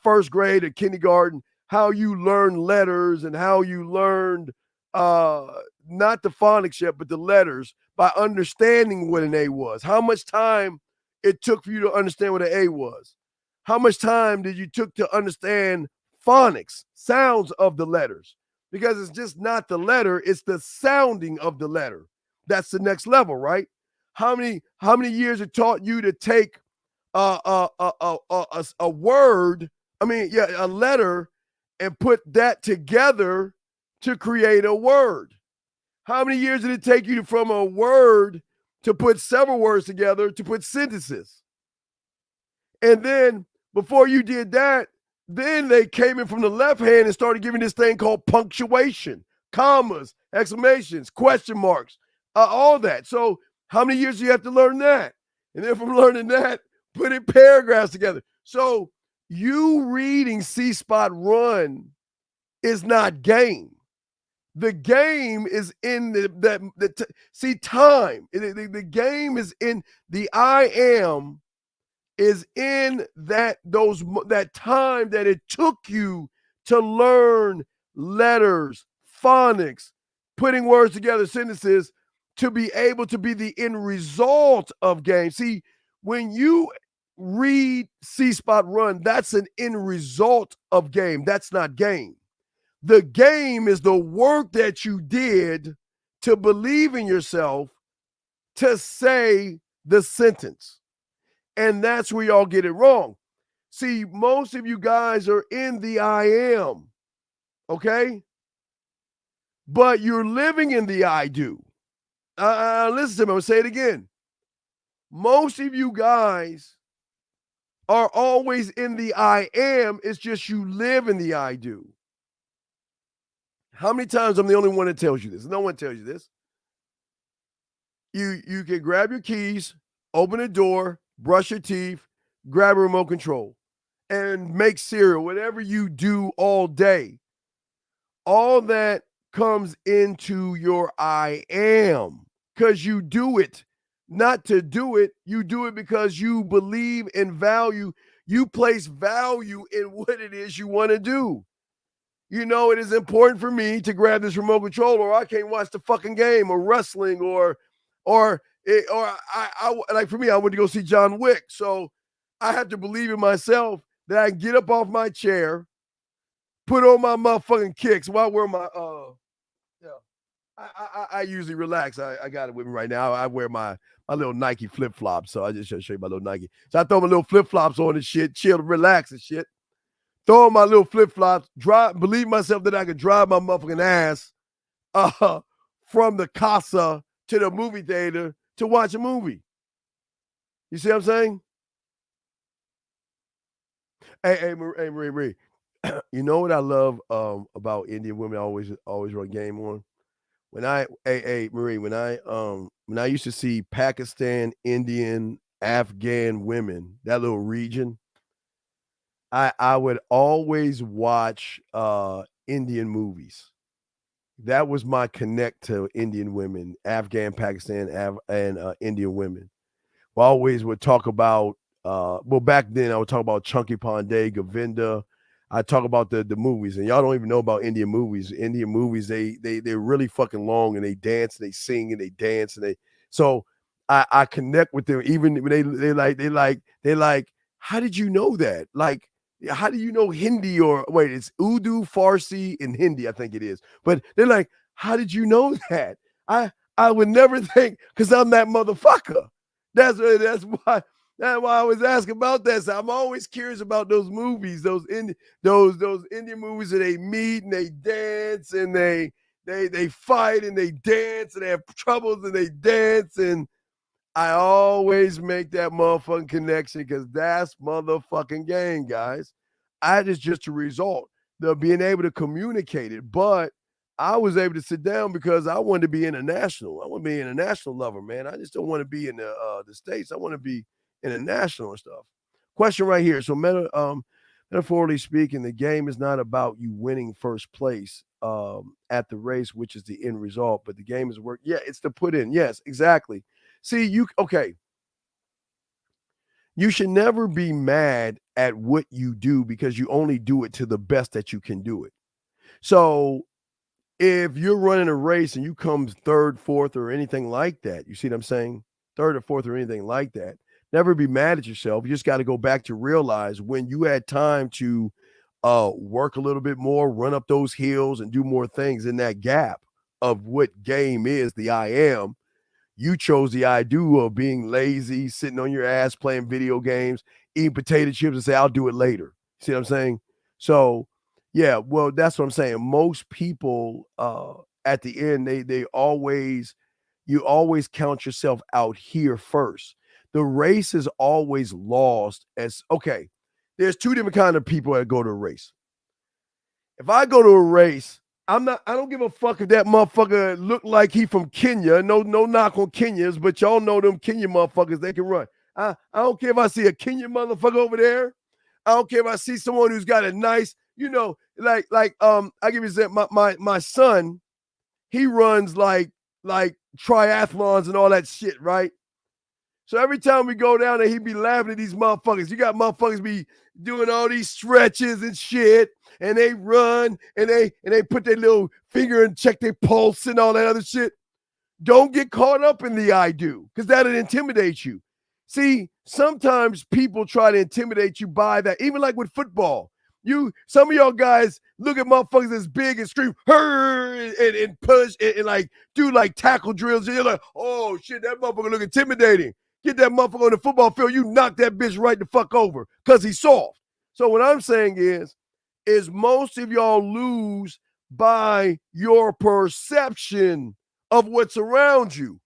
first grade or kindergarten, how you learn letters and how you learned not the phonics yet, but the letters by understanding what an A was. How much time it took for you to understand what an A was. How much time did you took to understand phonics, sounds of the letters? Because it's just not the letter, it's the sounding of the letter. That's the next level, right? How many years it taught you to take a word, a letter, and put that together to create a word? How many years did it take you from a word to put several words together to put sentences? And then before you did that, then they came in from the left hand and started giving this thing called punctuation, commas, exclamations, question marks, all that. So how many years do you have to learn that? And then from learning that, putting paragraphs together. So you reading C spot run is not game. The game is in time. The game is in the I am. Is in that time that it took you to learn letters, phonics, putting words together, sentences, to be able to be the end result of game. See, when you read C Spot Run, that's an end result of game. That's not game. The game is the work that you did to believe in yourself to say the sentence. And that's where y'all get it wrong. See, most of you guys are in the I am, okay? But you're living in the I do. Listen to me, I'm gonna say it again. Most of you guys are always in the I am, it's just you live in the I do. How many times I'm the only one that tells you this? No one tells you this. You can grab your keys, open the door, brush your teeth, grab a remote control, and make cereal, whatever you do all day. All that comes into your I am because you do it. Not to do it, you do it because you believe in value. You place value in what it is you want to do. You know, it is important for me to grab this remote control, or I can't watch the fucking game, or wrestling, or like for me, I went to go see John Wick. So I have to believe in myself that I can get up off my chair, put on my motherfucking kicks while I wear my I usually relax. I got it with me right now. I wear my little Nike flip-flops. So I just show you my little Nike. So I throw my little flip-flops on and shit, chill, relax and shit. Throw on my little flip-flops, believe myself that I could drive my motherfucking ass from the casa to the movie theater to watch a movie. You see what I'm saying? Hey, Marie. You know what I love about Indian women? I always run game on. Marie, when I used to see Pakistan, Indian, Afghan women, that little region, I would always watch Indian movies. That was my connect to Indian women, Afghan, Pakistan, and Indian women. I always would talk about, back then I would talk about Chunky Pandey, Govinda. I talk about the movies, and y'all don't even know about Indian movies. Indian movies, they're really fucking long, and they dance, and they sing, and they dance, and so I connect with them. Even when they like, how did you know that? Like, how do you know Hindi it's Urdu, Farsi, and Hindi, I think it is. But they're like, how did you know that? I would never think, because I'm that motherfucker. That's why I was asking about that. So I'm always curious about those movies, those Indian movies that they meet and they dance and they fight and they dance and they have troubles and they dance. And I always make that motherfucking connection because that's motherfucking game, guys. That is just a result of being able to communicate it. But I was able to sit down because I wanted to be international. I want to be an international lover, man. I just don't want to be in the States. I want to be international and stuff. Question right here. So metaphorically speaking, the game is not about you winning first place at the race, which is the end result, but the game is work. Yeah, it's to put in. Yes, exactly. See, okay. You should never be mad at what you do because you only do it to the best that you can do it. So if you're running a race and you come third, fourth, or anything like that, you see what I'm saying? Third or fourth or anything like that, never be mad at yourself. You just got to go back to realize when you had time to work a little bit more, run up those hills and do more things in that gap of what game is the I am. You chose the I do of being lazy, sitting on your ass, playing video games, eating potato chips and say, I'll do it later. See what I'm saying? So, yeah, well, that's what I'm saying. Most people at the end, you always count yourself out here first. The race is always lost as, okay, there's two different kind of people that go to a race. If I go to a race, I don't give a fuck if that motherfucker look like he from Kenya. No knock on Kenyans, but y'all know them Kenya motherfuckers, they can run. I don't care if I see a Kenyan motherfucker over there. I don't care if I see someone who's got a nice, I give you an example. My son, he runs like triathlons and all that shit, right? So every time we go down there, he be laughing at these motherfuckers. You got motherfuckers be doing all these stretches and shit, and they run and they put their little finger and check their pulse and all that other shit. Don't get caught up in the I do, because that'll intimidate you. See, sometimes people try to intimidate you by that, even like with football. Some of y'all guys look at motherfuckers as big and scream, "Her!" and push and like do like tackle drills. And you're like, oh shit, that motherfucker look intimidating. Get that motherfucker on the football field, you knock that bitch right the fuck over because he's soft. So what I'm saying is most of y'all lose by your perception of what's around you.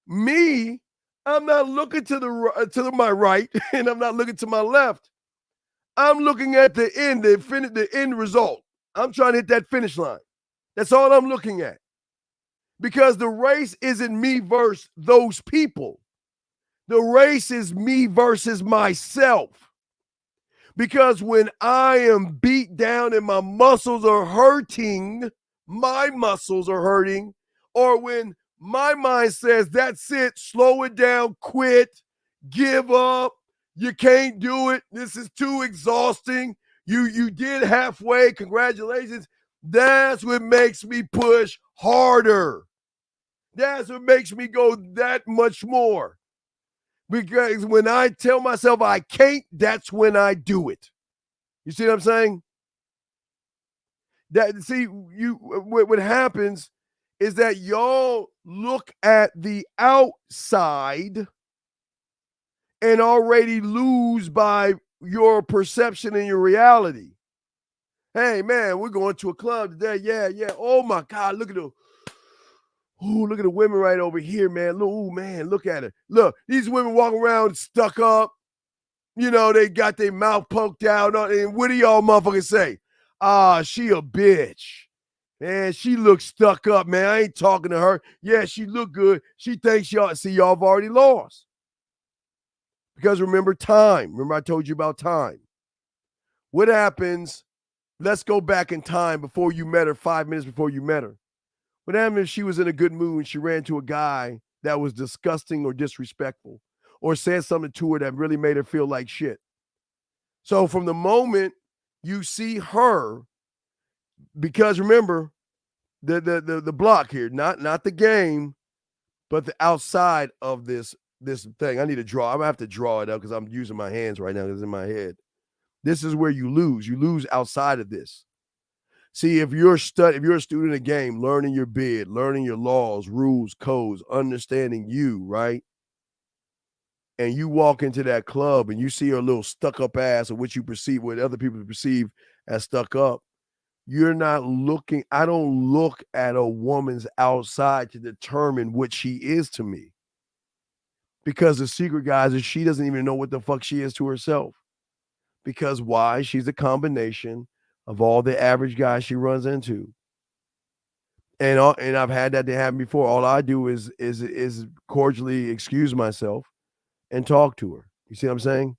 Me, I'm not looking to my right and I'm not looking to my left. I'm looking at the end, the end result. I'm trying to hit that finish line. That's all I'm looking at. Because the race isn't me versus those people. The race is me versus myself. Because when I am beat down and my muscles are hurting, or when my mind says, that's it, slow it down, quit, give up, you can't do it, this is too exhausting, you did halfway, congratulations, that's what makes me push harder. That's what makes me go that much more. Because when I tell myself I can't, that's when I do it. You see what I'm saying? What happens is that y'all look at the outside and already lose by your perception and your reality. Hey man, we're going to a club today. Yeah. Oh my God, look at the women right over here, man. Look at it. Look, these women walking around stuck up. You know, they got their mouth poked out. And what do y'all motherfuckers say? She a bitch. Man, she looks stuck up, man. I ain't talking to her. Yeah, she look good. She thinks y'all have already lost. Because remember time. Remember I told you about time. What happens? Let's go back in time before you met her, 5 minutes before you met her. What happened if she was in a good mood and she ran to a guy that was disgusting or disrespectful or said something to her that really made her feel like shit? So from the moment you see her, because remember, the block here, not the game, but the outside of this thing. I need to draw. I'm gonna have to draw it up because I'm using my hands right now because it's in my head. This is where you lose. You lose outside of this. See, if you're a student of the game, learning your bid, learning your laws, rules, codes, understanding you, right? And you walk into that club and you see her little stuck-up ass, or what other people perceive as stuck up, you're not looking. I don't look at a woman's outside to determine what she is to me. Because the secret, guys, is she doesn't even know what the fuck she is to herself. Because why? She's a combination of all the average guys she runs into. And I've had that to happen before. All I do is cordially excuse myself and talk to her. You see what I'm saying?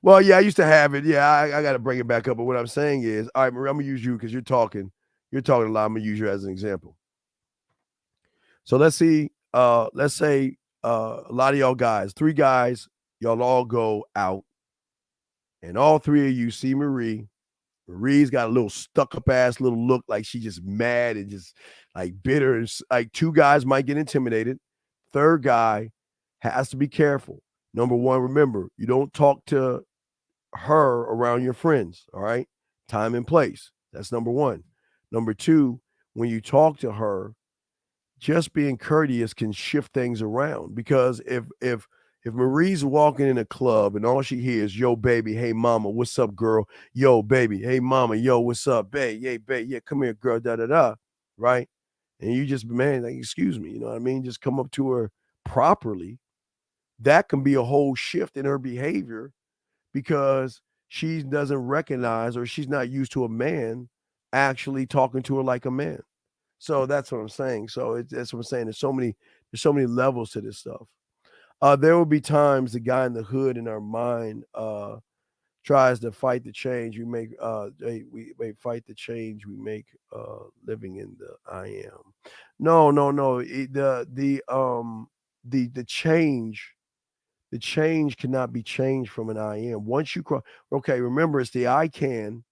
Well, yeah, I used to have it. Yeah, I got to bring it back up. But what I'm saying is, all right, Marie, I'm going to use you because you're talking a lot. I'm going to use you as an example. So let's say a lot of y'all guys, 3 guys, y'all all go out. And all 3 of you see Marie. Marie's got a little stuck-up ass little look, like she just mad and just like bitter. And like 2 guys might get intimidated. 3rd guy has to be careful. Number 1, remember, you don't talk to her around your friends, all right? Time and place. That's number 1. Number 2, when you talk to her, just being courteous can shift things around. Because if Marie's walking in a club and all she hears, yo, baby, hey, mama, what's up, girl? Yo, baby, hey, mama, yo, what's up, babe? Yeah, babe, yeah, come here, girl, da-da-da, right? And you just, man, like, excuse me, you know what I mean? Just come up to her properly. That can be a whole shift in her behavior because she doesn't recognize, or she's not used to a man actually talking to her like a man. So that's what I'm saying. So that's what I'm saying. There's so many levels to this stuff. There will be times the guy in the hood in our mind tries to fight the change. We fight the change we make living in the I am. No. The change The change cannot be changed from an I am. Once you cross, okay, remember it's the I can.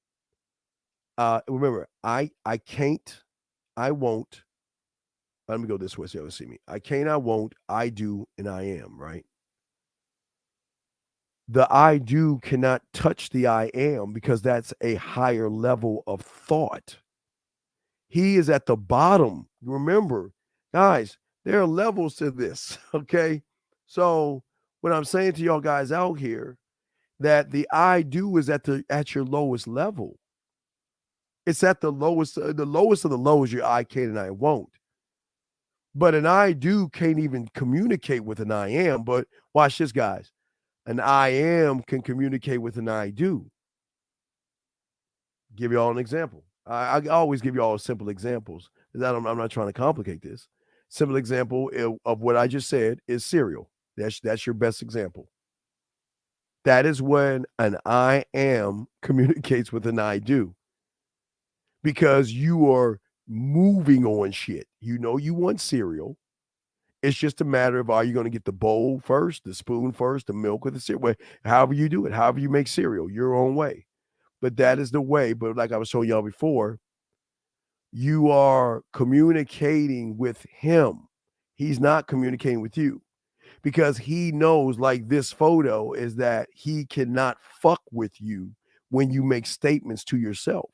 Remember, I can't, I won't. Let me go this way so you see me. I can't, I won't, I do, and I am, right? The I do cannot touch the I am because that's a higher level of thought. He is at the bottom. Remember, guys, there are levels to this, okay? So what I'm saying to y'all guys out here, that the I do is at your lowest level. It's at the lowest of the low is your I can and I won't. But an I do can't even communicate with an I am. But watch this, guys. An I am can communicate with an I do. Give you all an example. I always give you all simple examples. I'm not trying to complicate this. Simple example of what I just said is cereal. That's your best example. That is when an I am communicates with an I do. Because you are moving on shit. You know you want cereal. It's just a matter of, are you going to get the bowl first, the spoon first, the milk, or the cereal? However you do it, however you make cereal, your own way. But that is the way. But like I was showing y'all before, you are communicating with him. He's not communicating with you because he knows, like this photo, is that he cannot fuck with you when you make statements to yourself.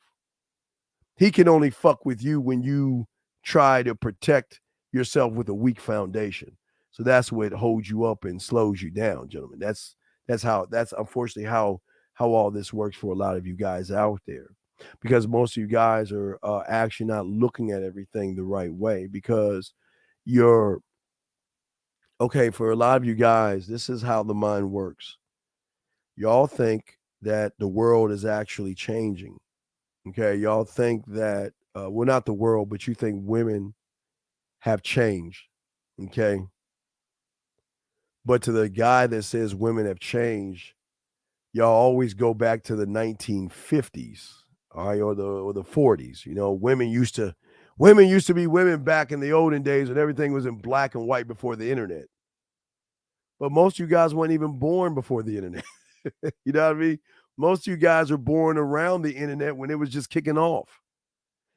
He can only fuck with you when you try to protect yourself with a weak foundation. So that's what holds you up and slows you down, gentlemen. That's unfortunately how all this works for a lot of you guys out there, because most of you guys are actually not looking at everything the right way, because for a lot of you guys, this is how the mind works. Y'all think that the world is actually changing. Okay, y'all think that, well, not the world, but you think women have changed. Okay. But to the guy that says women have changed, y'all always go back to the 1950s, all right, or the 40s. You know, women used to be women back in the olden days when everything was in black and white before the internet. But most of you guys weren't even born before the internet. You know what I mean? Most of you guys are born around the internet when it was just kicking off.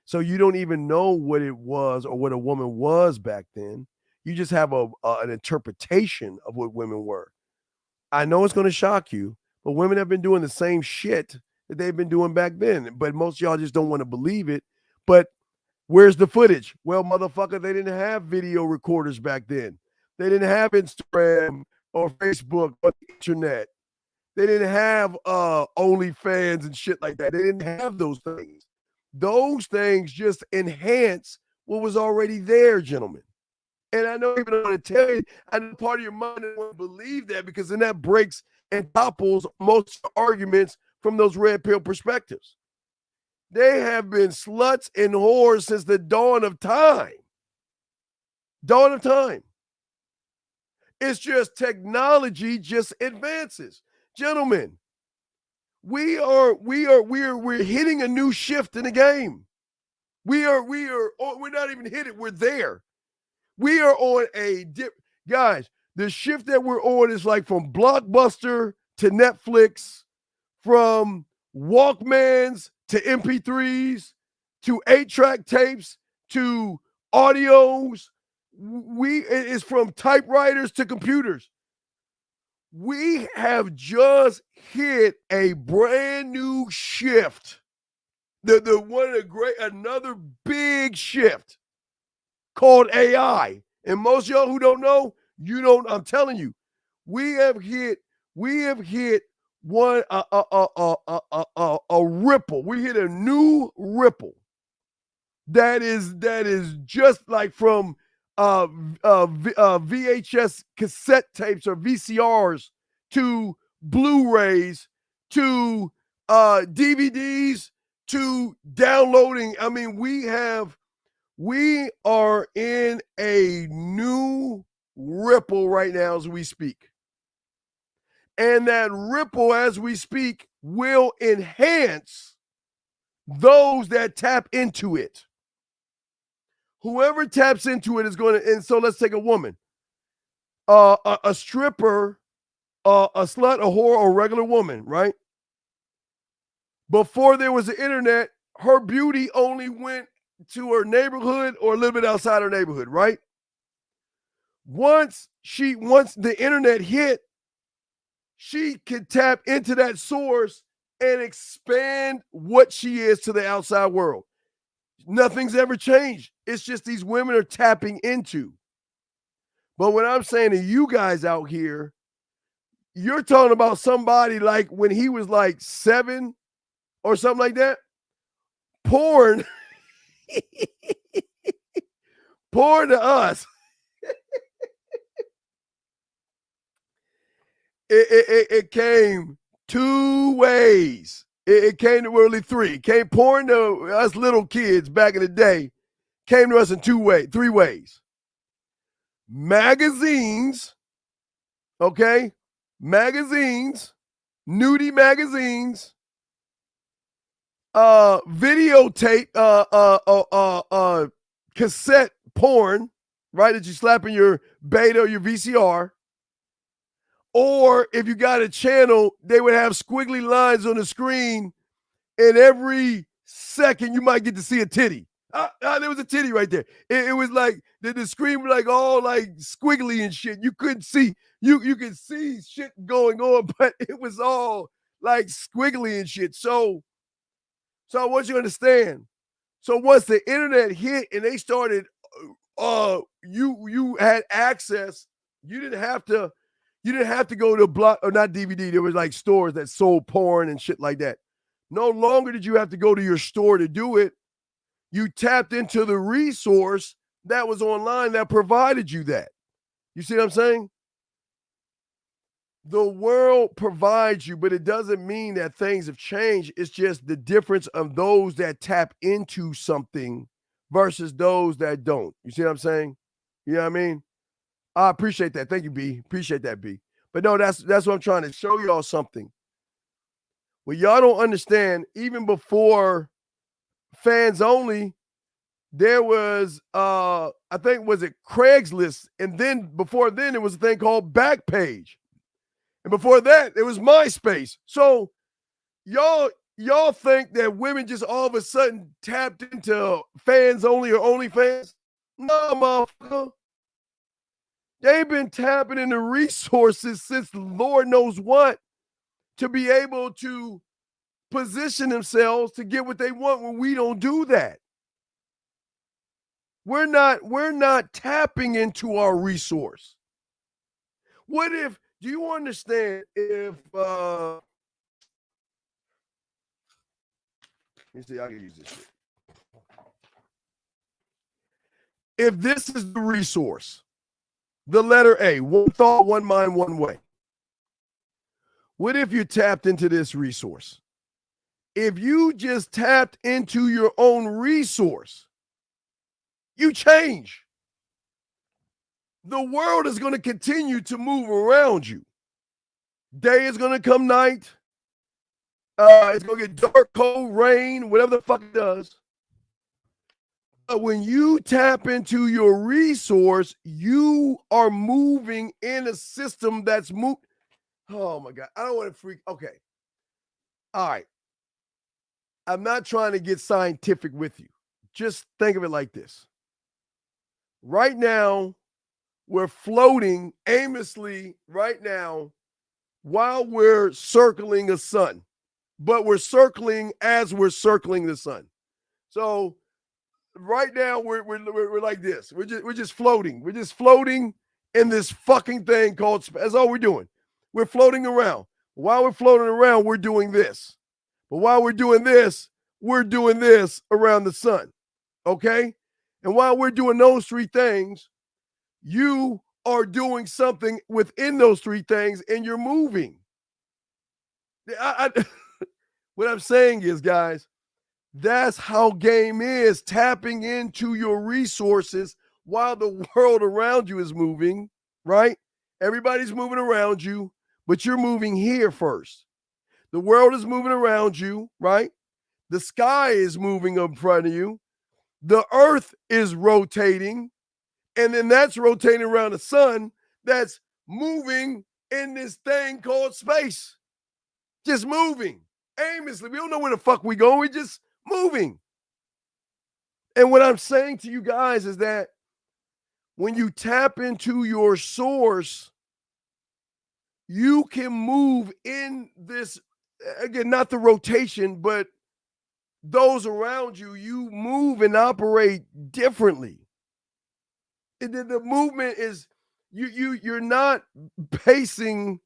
So you don't even know what it was or what a woman was back then. You just have an interpretation of what women were. I know it's going to shock you, but women have been doing the same shit that they've been doing back then. But most of y'all just don't want to believe it. But where's the footage? Well, motherfucker, they didn't have video recorders back then. They didn't have Instagram or Facebook or the internet. They didn't have OnlyFans and shit like that. They didn't have those things. Those things just enhance what was already there, gentlemen. And I don't even want to tell you, I know part of your mind doesn't want to believe that, because then that breaks and topples most arguments from those red pill perspectives. They have been sluts and whores since the dawn of time. Dawn of time. It's just technology just advances. Gentlemen, we're hitting a new shift in the game. We're not even hitting, we're there. We are on guys, the shift that we're on is like from Blockbuster to Netflix, from Walkmans to MP3s to 8-track tapes to audios. It is from typewriters to computers. We have just hit a brand new shift. Another big shift called AI. And most of y'all who don't know, I'm telling you, we have hit one a ripple. We hit a new ripple that is just like from VHS cassette tapes or VCRs to Blu-rays to DVDs to downloading. I mean, we are in a new ripple right now as we speak. And that ripple as we speak will enhance those that tap into it. Whoever taps into it is going to, and so let's take a woman. A stripper a slut, a whore, or a regular woman, right? Before there was the internet, her beauty only went to her neighborhood or a little bit outside her neighborhood, right? Once the internet hit, she could tap into that source and expand what she is to the outside world. Nothing's ever changed. It's just these women are tapping into. But what I'm saying to you guys out here, you're talking about somebody like when he was like 7 or something like that. Porn, porn to us. It came 2 ways. It came to really 3. It came porn to us little kids back in the day. Came to us in 3 ways. Magazines, okay? Magazines, nudie magazines, videotape, cassette porn, right? That you slap in your Beta or your VCR. Or if you got a channel, they would have squiggly lines on the screen, and every second you might get to see a titty. There was a titty right there. It was like the screen was like all like squiggly and shit. You couldn't see. You could see shit going on, but it was all like squiggly and shit. So I want you to understand. So once the internet hit and they started, you had access. You didn't have to go to a block or not DVD. There was like stores that sold porn and shit like that. No longer did you have to go to your store to do it. You tapped into the resource that was online that provided you that. You see what I'm saying? The world provides you, but it doesn't mean that things have changed. It's just the difference of those that tap into something versus those that don't. You see what I'm saying? You know what I mean? I appreciate that. Thank you, B. Appreciate that, B. But no, that's what I'm trying to show y'all something. Well, y'all don't understand, even before fans only, there was I think was it Craigslist, and then before then there was a thing called Backpage. And before that, it was MySpace. So y'all think that women just all of a sudden tapped into fans only or OnlyFans? No, motherfucker. They've been tapping into resources since Lord knows what to be able to position themselves to get what they want when we don't do that. We're not tapping into our resource. What if, do you understand if let me see, I can use this shit. If this is the resource, the letter A, one thought, one mind, one way. What if you tapped into this resource? If you just tapped into your own resource, you change. The world is going to continue to move around you. Day is going to come night. It's going to get dark, cold, rain, whatever the fuck it does. But when you tap into your resource, you are moving in a system that's Oh my God. I don't want to freak. Okay. All right. I'm not trying to get scientific with you. Just think of it like this. Right now, we're floating aimlessly right now while we're circling a sun, but we're circling as we're circling the sun. So right now we're like this. We're just floating. We're just floating in this fucking thing called space. That's all we're doing. We're floating around. While we're floating around, we're doing this. But while we're doing this around the sun. Okay? And while we're doing those 3 things, you are doing something within those 3 things and you're moving. What I'm saying is, guys, that's how game is, tapping into your resources while the world around you is moving, right? Everybody's moving around you, but you're moving here first. The world is moving around you, right? The sky is moving up in front of you. The earth is rotating, and then that's rotating around the sun that's moving in this thing called space, just moving aimlessly. We don't know where the fuck we going. We're just moving. And what I'm saying to you guys is that when you tap into your source, you can move in this, again, not the rotation, but those around you, you move and operate differently. The movement is, you're not basing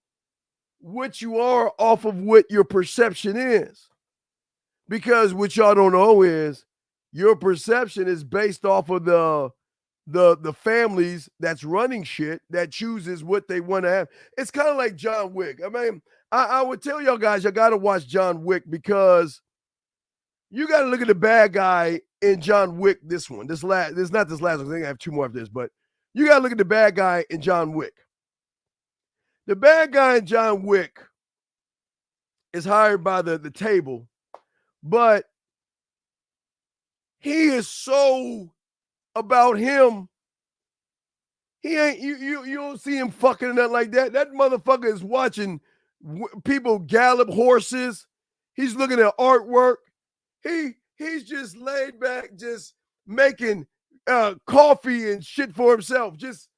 what you are off of what your perception is. Because what y'all don't know is your perception is based off of the families that's running shit that chooses what they want to have. It's kind of like John Wick. I mean, I would tell y'all guys, you got to watch John Wick because you got to look at the bad guy in John Wick. This one, this not this last one. I think I have two more of this, but you got to look at the bad guy in John Wick. The bad guy in John Wick is hired by the table, but he is so about him. He ain't you don't see him fucking or nothing like that. That motherfucker is watching people gallop horses. He's looking at artwork. He's just laid back, just making coffee and shit for himself. Just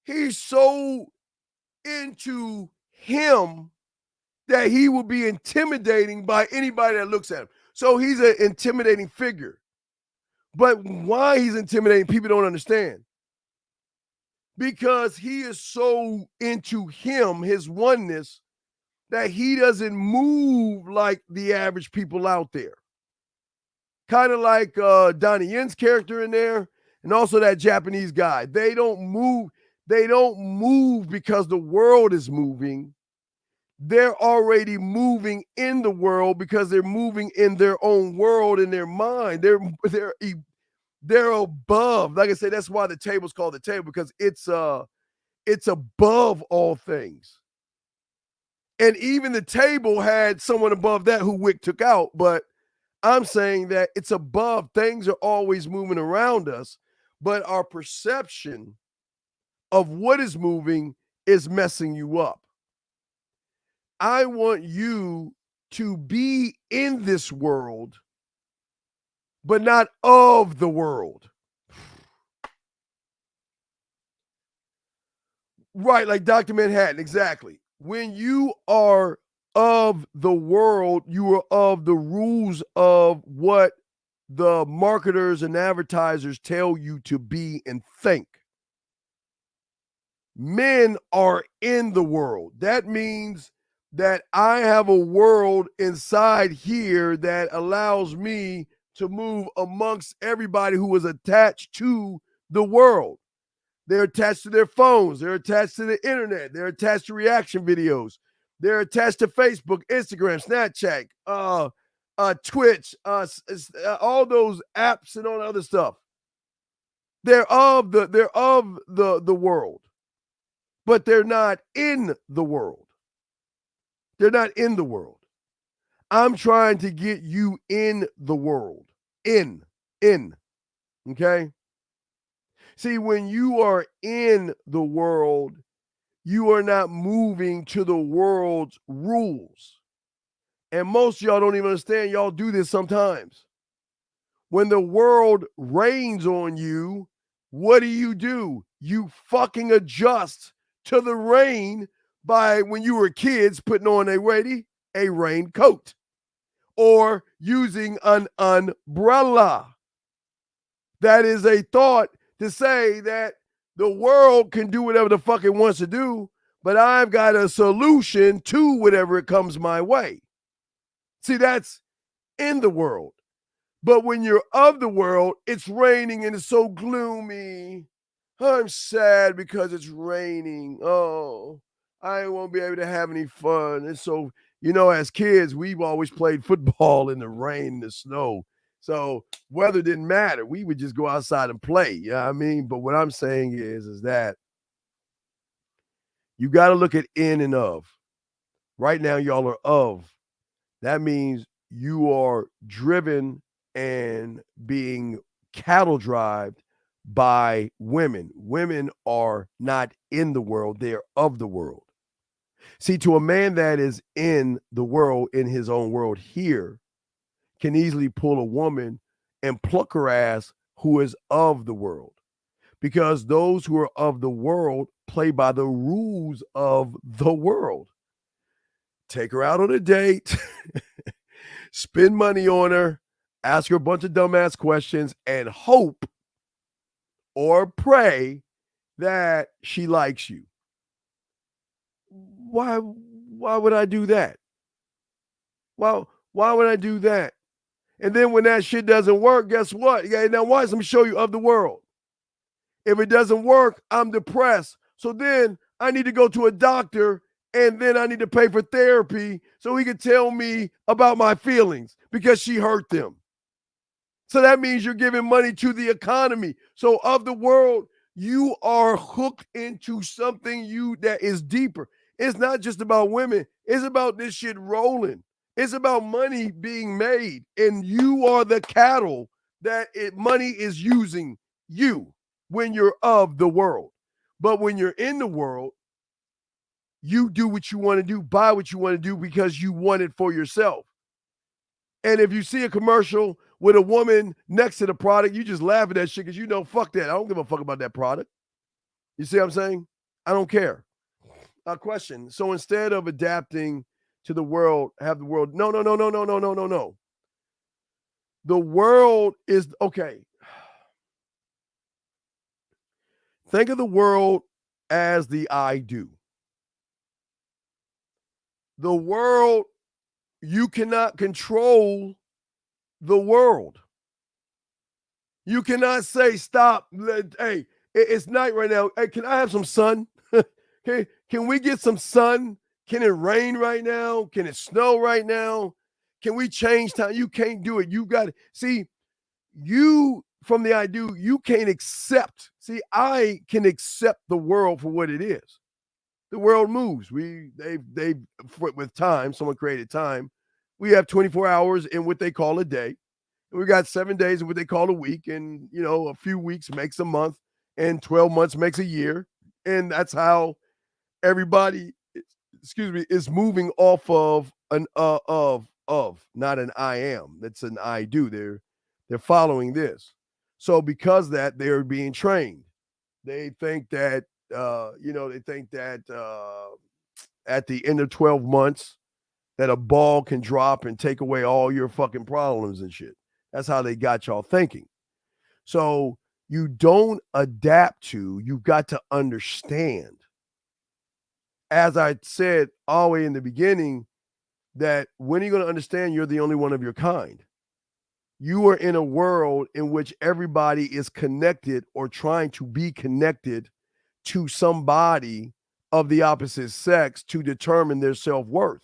he's so into him that he will be intimidating by anybody that looks at him. So he's an intimidating figure. But why he's intimidating, people don't understand. Because he is so into him, his oneness, that he doesn't move like the average people out there. Kind of like Donnie Yen's character in there, and also that Japanese guy. They don't move because the world is moving. They're already moving in the world because they're moving in their own world, in their mind. They're above. Like I said, that's why the table's called the table, because it's above all things. And even the table had someone above that who Wick took out, but I'm saying that it's above. Things are always moving around us, but our perception of what is moving is messing you up. I want you to be in this world, but not of the world. Right, like Dr. Manhattan, exactly. When you are of the world, you are of the rules of what the marketers and advertisers tell you to be and think. Men are in the world. That means that I have a world inside here that allows me to move amongst everybody who is attached to the world. They're attached to their phones. They're attached to the internet. They're attached to reaction videos. They're attached to Facebook, Instagram, Snapchat, Twitch, all those apps and all the other stuff. They're of the world, but they're not in the world. They're not in the world. I'm trying to get you in the world. In. Okay? See, when you are in the world, you are not moving to the world's rules. And most of y'all don't even understand. Y'all do this sometimes. When the world rains on you, what do? You fucking adjust to the rain by, when you were kids, putting on a raincoat or using an umbrella. That is a thought to say that the world can do whatever the fuck it wants to do, but I've got a solution to whatever it comes my way. See, that's in the world. But when you're of the world, it's raining and it's so gloomy. I'm sad because it's raining. Oh, I won't be able to have any fun. And so, as kids, we've always played football in the rain and the snow. So weather didn't matter. We would just go outside and play. You know what I mean? But what I'm saying is that you got to look at in and of. Right now, y'all are of. That means you are driven and being cattle drived by women. Women are not in the world, they are of the world. See, to a man that is in the world, in his own world here, can easily pull a woman and pluck her ass who is of the world. Because those who are of the world play by the rules of the world. Take her out on a date, spend money on her, ask her a bunch of dumbass questions, and hope or pray that she likes you. Why would I do that? Why would I do that? And then when that shit doesn't work, guess what? Now watch, let me show you of the world. If it doesn't work, I'm depressed. So then I need to go to a doctor, and then I need to pay for therapy so he can tell me about my feelings because she hurt them. So that means you're giving money to the economy. So of the world, you are hooked into something that is deeper. It's not just about women. It's about this shit rolling. It's about money being made, and you are the cattle that money is using you when you're of the world. But when you're in the world, you do what you want to do, buy what you want to do because you want it for yourself. And if you see a commercial with a woman next to the product, you just laugh at that shit because you know, fuck that. I don't give a fuck about that product. You see what I'm saying? I don't care. A question. So instead of adapting to the world, have the world. No. The world is okay. Think of the world as the I do. The world, you cannot control the world. You cannot say, stop. Hey, it's night right now. Hey, can I have some sun? Can we get some sun? Can it rain right now? Can it snow right now? Can we change time? You can't do it. You got to see, you from the I do, you can't accept. See, I can accept the world for what it is. The world moves. They with time, someone created time. We have 24 hours in what they call a day. And we got 7 days in what they call a week. And, you know, a few weeks makes a month and 12 months makes a year. And that's how everybody, is moving off of an not an I am. That's an I do. They're following this. So because that, they're being trained. They think that at the end of 12 months that a ball can drop and take away all your fucking problems and shit. That's how they got y'all thinking. So you don't adapt to, you've got to understand. As I said all the way in the beginning, that when are you going to understand you're the only one of your kind? You are in a world in which everybody is connected or trying to be connected to somebody of the opposite sex to determine their self-worth.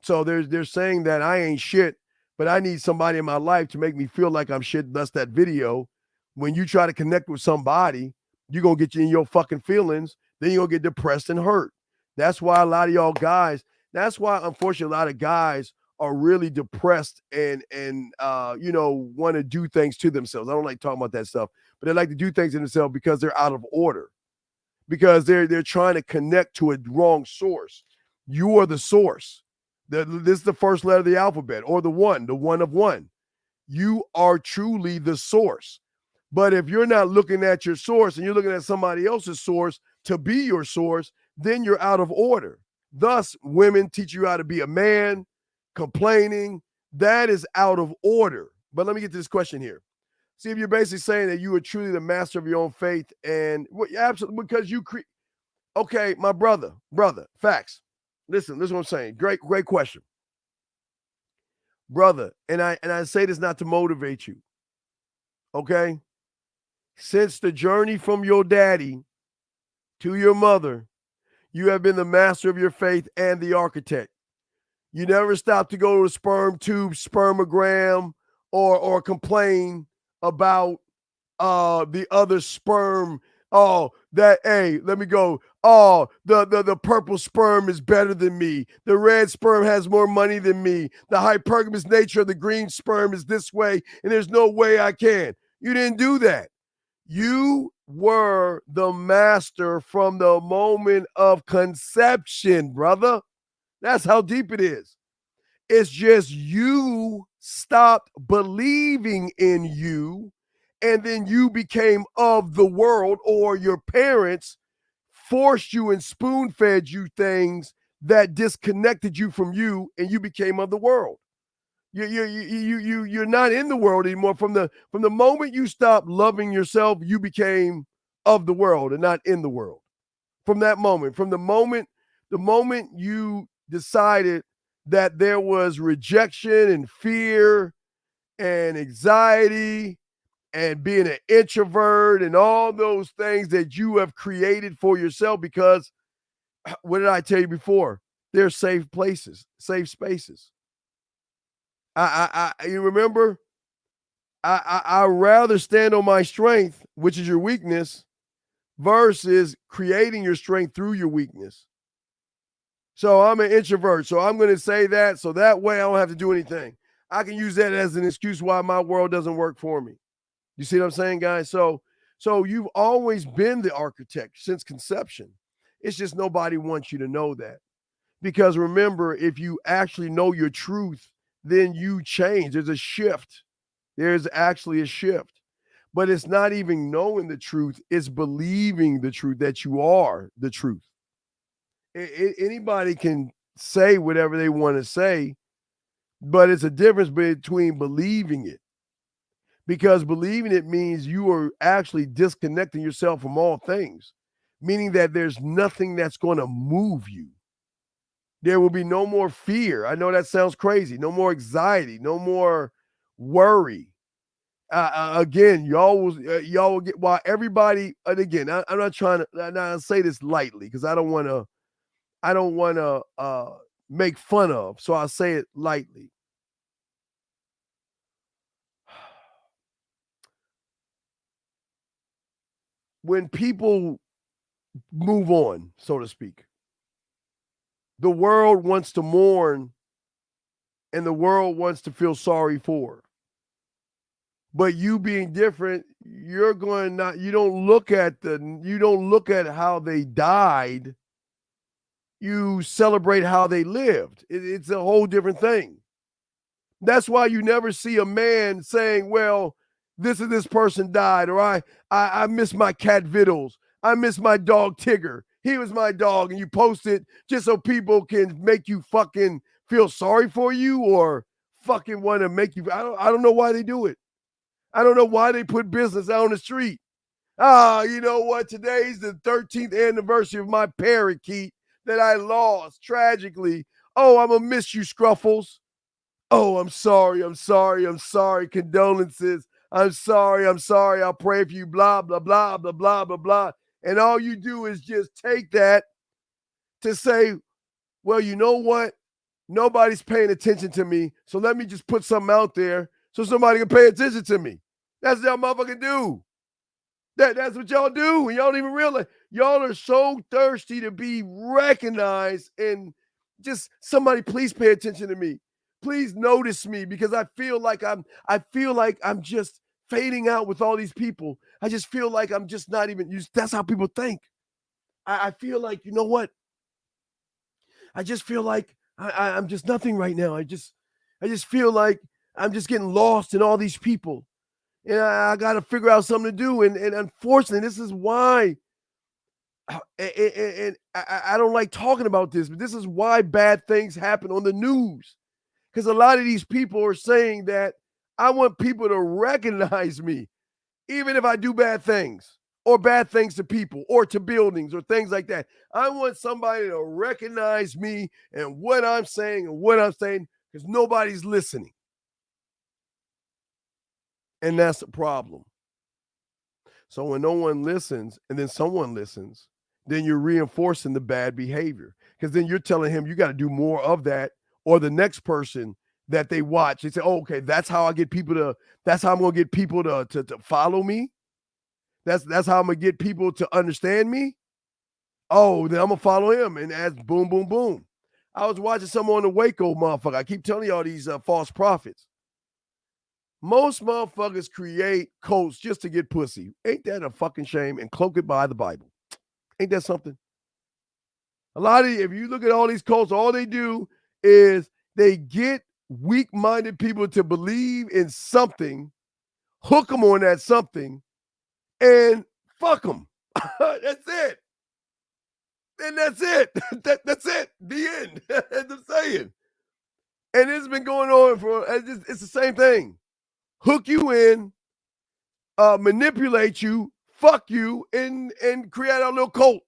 So they're saying that I ain't shit, but I need somebody in my life to make me feel like I'm shit. Thus that video. When you try to connect with somebody, you're going to get you in your fucking feelings. Then you're going to get depressed and hurt. That's why a lot of y'all guys, that's why, unfortunately, a lot of guys are really depressed and want to do things to themselves. I don't like talking about that stuff, but they like to do things to themselves because they're out of order, because they're trying to connect to a wrong source. You are the source. This is the first letter of the alphabet, or the one of one. You are truly the source. But if you're not looking at your source and you're looking at somebody else's source to be your source, then you're out of order. Thus, women teach you how to be a man, complaining. That is out of order. But let me get to this question here. See, if you're basically saying that you are truly the master of your own faith, and absolutely, because you create. Okay, my brother, facts. Listen, this is what I'm saying. Great question. Brother, and I say this not to motivate you. Okay? Since the journey from your daddy to your mother, you have been the master of your faith and the architect. You never stop to go to a sperm tube, spermogram, or complain about the other sperm. Oh, let me go. Oh, the purple sperm is better than me. The red sperm has more money than me. The hypergamous nature of the green sperm is this way, and there's no way I can. You didn't do that. You were the master from the moment of conception, brother. That's how deep it is. It's just you stopped believing in you, and then you became of the world, or your parents forced you and spoon-fed you things that disconnected you from you, and you became of the world. You're not in the world anymore. From the moment you stopped loving yourself, you became of the world and not in the world. From that moment, the moment you decided that there was rejection and fear and anxiety and being an introvert and all those things that you have created for yourself, because what did I tell you before? They're safe places, safe spaces. You remember, I rather stand on my strength, which is your weakness, versus creating your strength through your weakness. So I'm an introvert, so I'm going to say that, so that way I don't have to do anything. I can use that as an excuse why my world doesn't work for me. You see what I'm saying, guys? So you've always been the architect since conception. It's just nobody wants you to know that. Because remember, if you actually know your truth, then you change. There's a shift. There's actually a shift. But it's not even knowing the truth. It's believing the truth, that you are the truth. Anybody can say whatever they want to say, but it's a difference between believing it. Because believing it means you are actually disconnecting yourself from all things, meaning that there's nothing that's going to move you. There will be no more fear. I know that sounds crazy. No more anxiety. No more worry. Again, y'all will get, while everybody, and again, I'm not trying to say this lightly, because I don't want to make fun of, so I'll say it lightly. When people move on, so to speak, the world wants to mourn and the world wants to feel sorry for. But you being different, you don't look at how they died. You celebrate how they lived. It's a whole different thing. That's why you never see a man saying, well, this person died, or I miss my cat Vittles. I miss my dog Tigger. He was my dog, and you post it just so people can make you fucking feel sorry for you, or fucking want to make you. I don't know why they do it. I don't know why they put business out on the street. You know what? Today's the 13th anniversary of my parakeet that I lost tragically. Oh, I'm gonna miss you, Scruffles. Oh, I'm sorry. Condolences. I'm sorry. I'll pray for you. Blah, blah, blah, blah, blah, blah, blah. And all you do is just take that to say, well, you know what? Nobody's paying attention to me, so let me just put something out there so somebody can pay attention to me. That's what y'all motherfucking do. That's what y'all do, and y'all don't even realize. Y'all are so thirsty to be recognized, and just somebody please pay attention to me. Please notice me, because I feel like I'm just fading out with all these people. I just feel like I'm just not even used. That's how people think. I feel like, you know what? I just feel like I'm just nothing right now. I just feel like I'm just getting lost in all these people. And I got to figure out something to do. And unfortunately, this is why, and I don't like talking about this, but this is why bad things happen on the news. Because a lot of these people are saying that I want people to recognize me, even if I do bad things, or bad things to people or to buildings or things like that. I want somebody to recognize me and what I'm saying, because nobody's listening. And that's the problem. So when no one listens and then someone listens, then you're reinforcing the bad behavior, because then you're telling him you got to do more of that, or the next person that they watch, they say, oh, okay, that's how I'm going to get people to follow me. That's how I'm going to get people to understand me. Oh, then I'm going to follow him. And as boom, boom, boom. I was watching someone on the Waco motherfucker. I keep telling you all these false prophets. Most motherfuckers create cults just to get pussy. Ain't that a fucking shame? And cloak it by the Bible. Ain't that something? A lot of, if you look at all these cults, all they do is they get weak-minded people to believe in something, hook them on that something, and fuck them. That's it. And that's it. That's it. The end. As I'm saying. And it's been going on for, it's the same thing. Hook you in, manipulate you, fuck you, and create our little cult.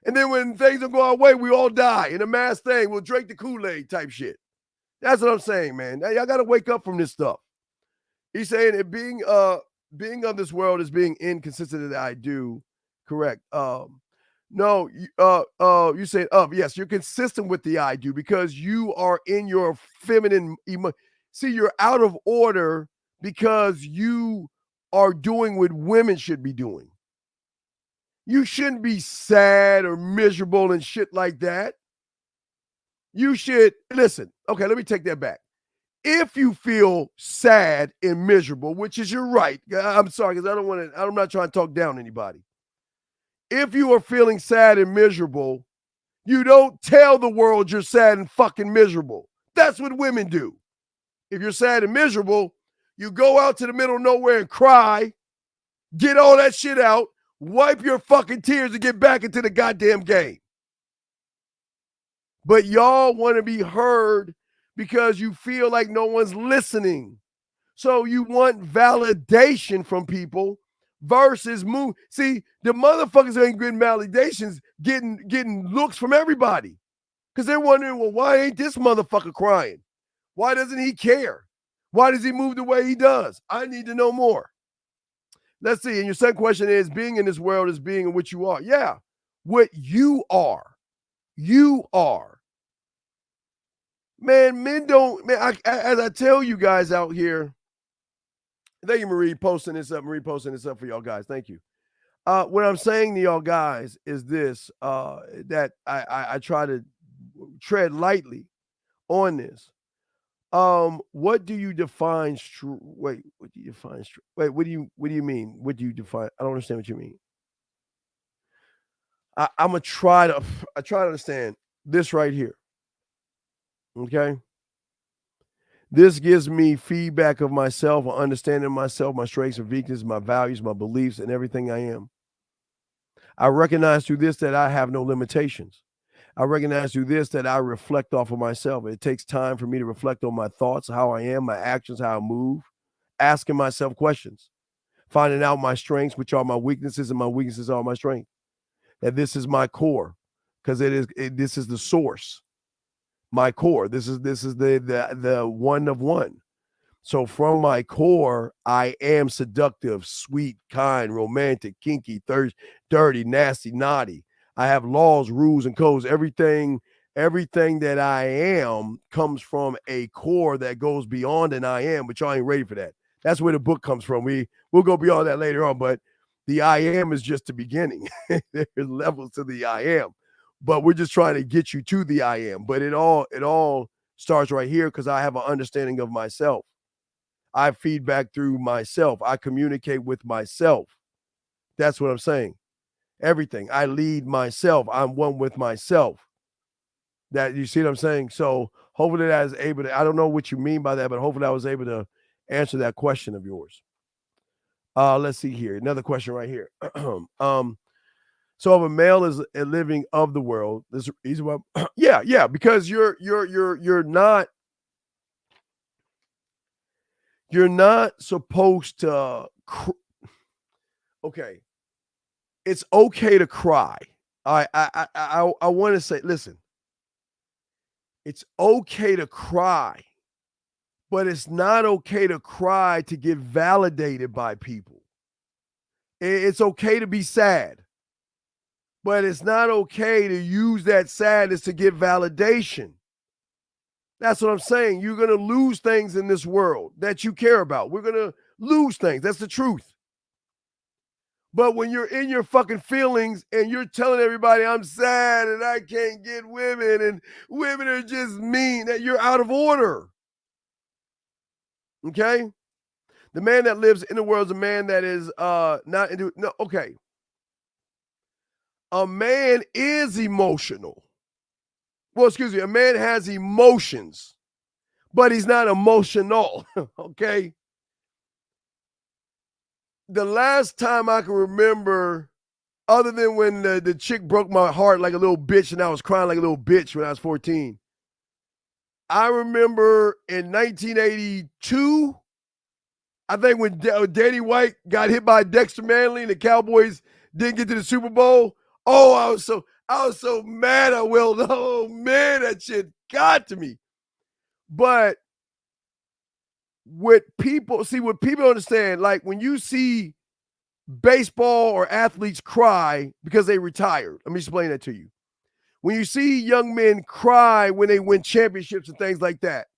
And then when things don't go our way, we all die in a mass thing. We'll drink the Kool-Aid type shit. That's what I'm saying, man. Now, y'all got to wake up from this stuff. He's saying that being of this world is being inconsistent that I do. Correct. No, you said yes, you're consistent with the I do because you are in your feminine see, you're out of order because you are doing what women should be doing. You shouldn't be sad or miserable and shit like that. You should listen. Okay, let me take that back. If you feel sad and miserable, which is you're right. I'm sorry, because I'm not trying to talk down anybody. If you are feeling sad and miserable, you don't tell the world you're sad and fucking miserable. That's what women do. If you're sad and miserable, you go out to the middle of nowhere and cry, get all that shit out, wipe your fucking tears and get back into the goddamn game. But y'all want to be heard because you feel like no one's listening. So you want validation from people versus move. See, the motherfuckers ain't getting validations, getting looks from everybody. Because they're wondering, well, why ain't this motherfucker crying? Why doesn't he care? Why does he move the way he does? I need to know more. Let's see. And your second question is, being in this world is being in what you are. Yeah, what you are. You are. Man, men don't, man, as I tell you guys out here, thank you, Marie, posting this up. Marie posting this up for y'all guys. Thank you. What I'm saying to y'all guys is this, that I try to tread lightly on this. What do you define what do you define what do you mean? What do you define? I don't understand what you mean. I'm gonna try to understand this right here. Okay. This gives me feedback of myself, or understanding myself, my strengths and weaknesses, my values, my beliefs, and everything I am. I recognize through this that I have no limitations. I recognize through this that I reflect off of myself. It takes time for me to reflect on my thoughts, how I am, my actions, how I move, asking myself questions, finding out my strengths, which are my weaknesses, and my weaknesses are my strengths. That this is my core, because this is the source. My core. This is the one of one. So from my core, I am seductive, sweet, kind, romantic, kinky, thirsty, dirty, nasty, naughty. I have laws, rules, and codes. Everything that I am comes from a core that goes beyond an I am, but y'all ain't ready for that. That's where the book comes from. We'll go beyond that later on, but the I am is just the beginning. There's levels to the I am, but we're just trying to get you to the I am. But it all starts right here because I have an understanding of myself. I feedback through myself. I communicate with myself. That's what I'm saying. Everything. I lead myself. I'm one with myself. That, you see what I'm saying? So hopefully that is able to, I don't know what you mean by that, but hopefully I was able to answer that question of yours. Let's see here. Another question right here. So if a male is a living of the world, yeah, because you're not supposed to. Okay, it's okay to cry. I want to say, listen, it's okay to cry, but it's not okay to cry to get validated by people. It's okay to be sad, but it's not okay to use that sadness to get validation. That's what I'm saying. You're going to lose things in this world that you care about. We're going to lose things. That's the truth. But when you're in your fucking feelings and you're telling everybody I'm sad and I can't get women and women are just mean, that you're out of order. Okay? The man that lives in the world is a man that is not into no, okay. A man is emotional. Well, excuse me, a man has emotions, but he's not emotional. Okay. The last time I can remember, other than when the chick broke my heart like a little bitch and I was crying like a little bitch when I was 14, I remember in 1982, I think when Danny White got hit by Dexter Manley and the Cowboys didn't get to the Super Bowl. Oh, I was so mad. Oh man, that shit got to me. But what people understand, like when you see baseball or athletes cry because they retired. Let me explain that to you. When you see young men cry when they win championships and things like that,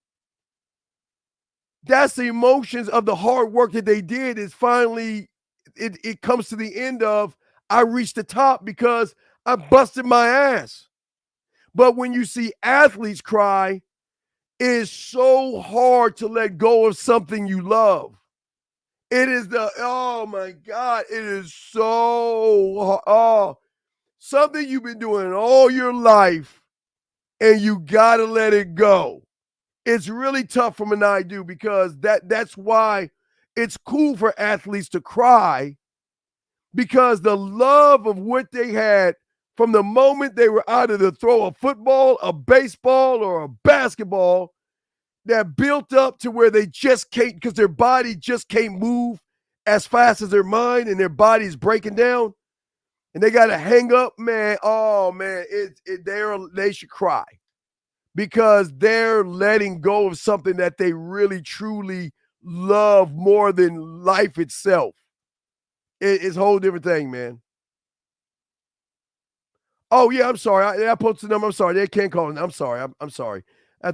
that's the emotions of the hard work that they did. Is finally, it comes to the end of, I reached the top because I busted my ass. But when you see athletes cry, it is so hard to let go of something you love. It is oh my God, it is so something you've been doing all your life and you got to let it go. It's really tough from an I do, because that's why it's cool for athletes to cry, because the love of what they had from the moment they were out of the throw a football, a baseball, or a basketball, that built up to where they just can't, because their body just can't move as fast as their mind, and their body's breaking down, and they got to hang up, man. Oh man, they should cry, because they're letting go of something that they really truly love more than life itself. It's a whole different thing, man. Oh yeah, I'm sorry. I posted the number. I'm sorry. They can't call in. I'm sorry. I'm sorry.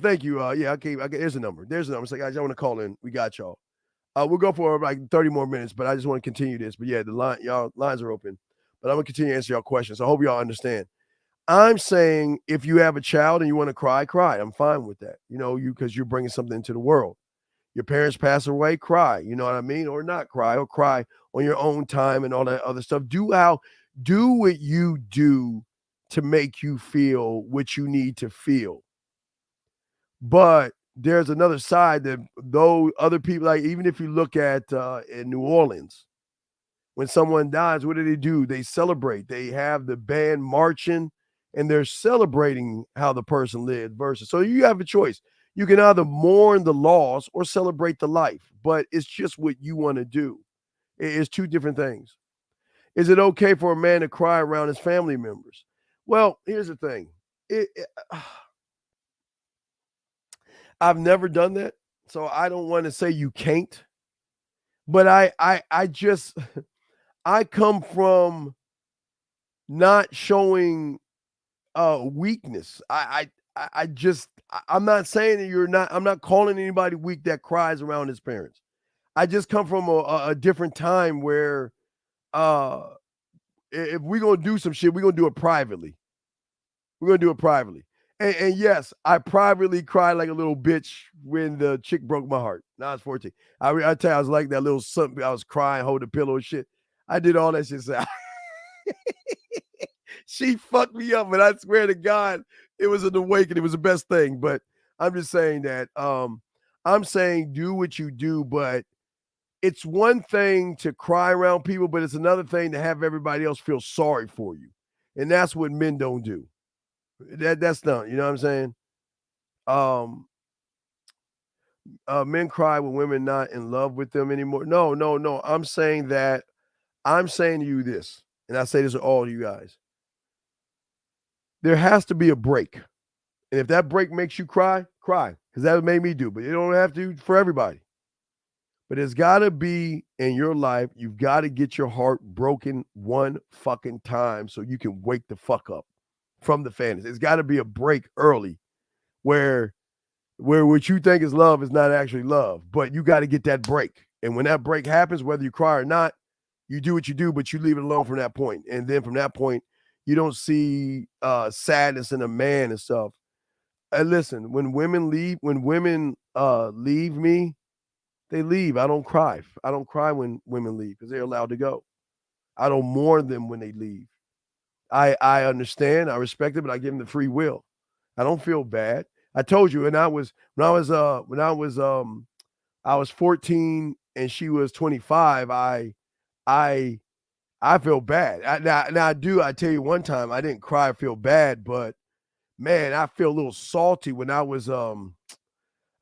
Thank you. Yeah, okay. There's a number. There's a number. It's like, guys, I want to call in. We got y'all. We'll go for like 30 more minutes, but I just want to continue this. But yeah, y'all lines are open. But I'm gonna continue to answer y'all questions. I hope y'all understand. I'm saying if you have a child and you want to cry, cry. I'm fine with that. Because you're bringing something into the world. Your parents pass away, cry. You know what I mean? Or not cry, or cry on your own time and all that other stuff. Do what you do to make you feel what you need to feel. But there's another side that though other people, like even if you look at in New Orleans, when someone dies, what do? They celebrate. They have the band marching, and they're celebrating how the person lived versus. So you have a choice. You can either mourn the loss or celebrate the life, but it's just what you want to do. It's two different things. Is it okay for a man to cry around his family members? Well, here's the thing. I've never done that, so I don't want to say you can't. But I just I come from not showing weakness. I'm not saying that I'm not calling anybody weak that cries around his parents. I just come from a different time where if we're going to do some shit, we're going to do it privately. We're going to do it privately. And yes, I privately cried like a little bitch when the chick broke my heart. Now I was 14. I tell you, I was like that little something. I was crying, holding the pillow and shit. I did all that shit. She fucked me up, but I swear to God, it was an awakening. It was the best thing. But I'm just saying that I'm saying do what you do, but it's one thing to cry around people, but it's another thing to have everybody else feel sorry for you. And that's what men don't do. That's not, you know what I'm saying? Men cry when women not in love with them anymore. No. I'm saying to you this, and I say this to all of you guys. There has to be a break. And if that break makes you cry, cry. Because that made me do. But you don't have to for everybody. But it's got to be in your life, you've got to get your heart broken one fucking time so you can wake the fuck up from the fantasy. It's got to be a break early where what you think is love is not actually love. But you got to get that break. And when that break happens, whether you cry or not, you do what you do, but you leave it alone from that point. And then from that point, you don't see sadness in a man and stuff. And listen, when women leave me, they leave. I don't cry. I don't cry when women leave because they're allowed to go. I don't mourn them when they leave. I understand, I respect it, but I give them the free will. I don't feel bad. I told you, I was 14 and she was 25. I feel bad. I tell you one time I didn't cry, feel bad, but man, I feel a little salty when I was in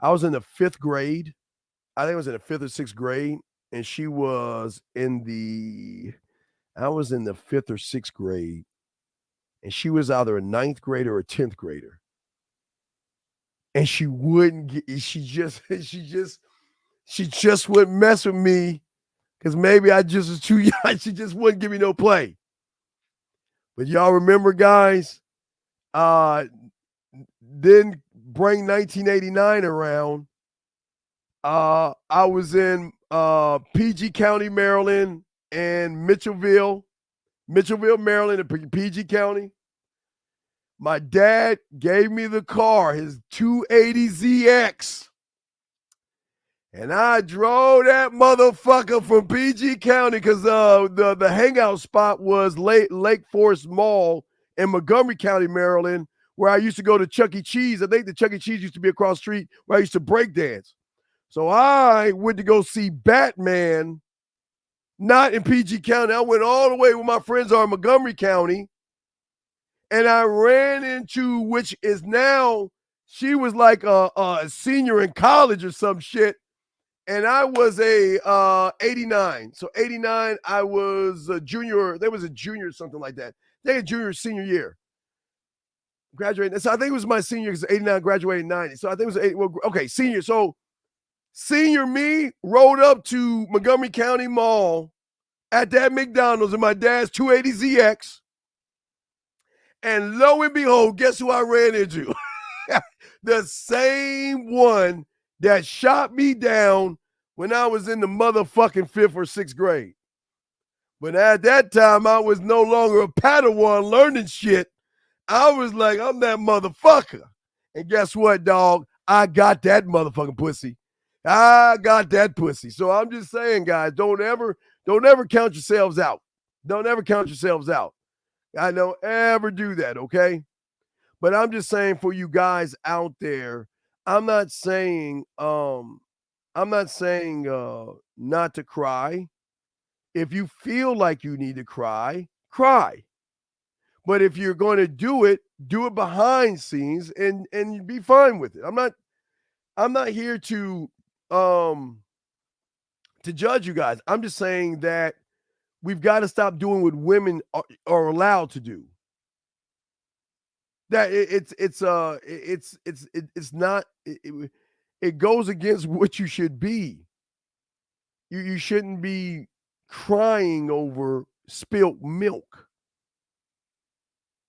the 5th grade. I think I was in the 5th or 6th grade, and she was I was in the 5th or 6th grade, and she was either a 9th grader or a 10th grader. And she just wouldn't mess with me because maybe I just was too young. She just wouldn't give me no play. But y'all remember, guys, then bring 1989 around. I was in PG County, Maryland, and Mitchellville, Maryland, and PG County. My dad gave me the car, his 280ZX. And I drove that motherfucker from PG County because the hangout spot was Lake Forest Mall in Montgomery County, Maryland, where I used to go to Chuck E. Cheese. I think the Chuck E. Cheese used to be across the street where I used to break dance. So I went to go see Batman, not in PG County. I went all the way where my friends are in Montgomery County. And I ran into, which is now, she was like a senior in college or some shit. And I was a 89. So 89, I was a junior. There was a junior or something like that. They had junior, senior year. Graduating. So I think it was my senior because 89 graduated in 90. So I think it was 80. Well, okay, senior. So senior me rode up to Montgomery County Mall at that McDonald's in my dad's 280ZX. And lo and behold, guess who I ran into? The same one that shot me down when I was in the motherfucking 5th or 6th grade. But at that time, I was no longer a Padawan learning shit. I was like, I'm that motherfucker. And guess what, dog? I got that motherfucking pussy. I got that pussy. So I'm just saying, guys, don't ever count yourselves out. Don't ever count yourselves out. I don't ever do that, okay? But I'm just saying for you guys out there, I'm not saying not to cry. If you feel like you need to cry, cry. But if you're going to do it behind scenes and be fine with it. I'm not here to judge you guys. I'm just saying that we've got to stop doing what women are allowed to do. That it goes against what you should be. You shouldn't be crying over spilt milk.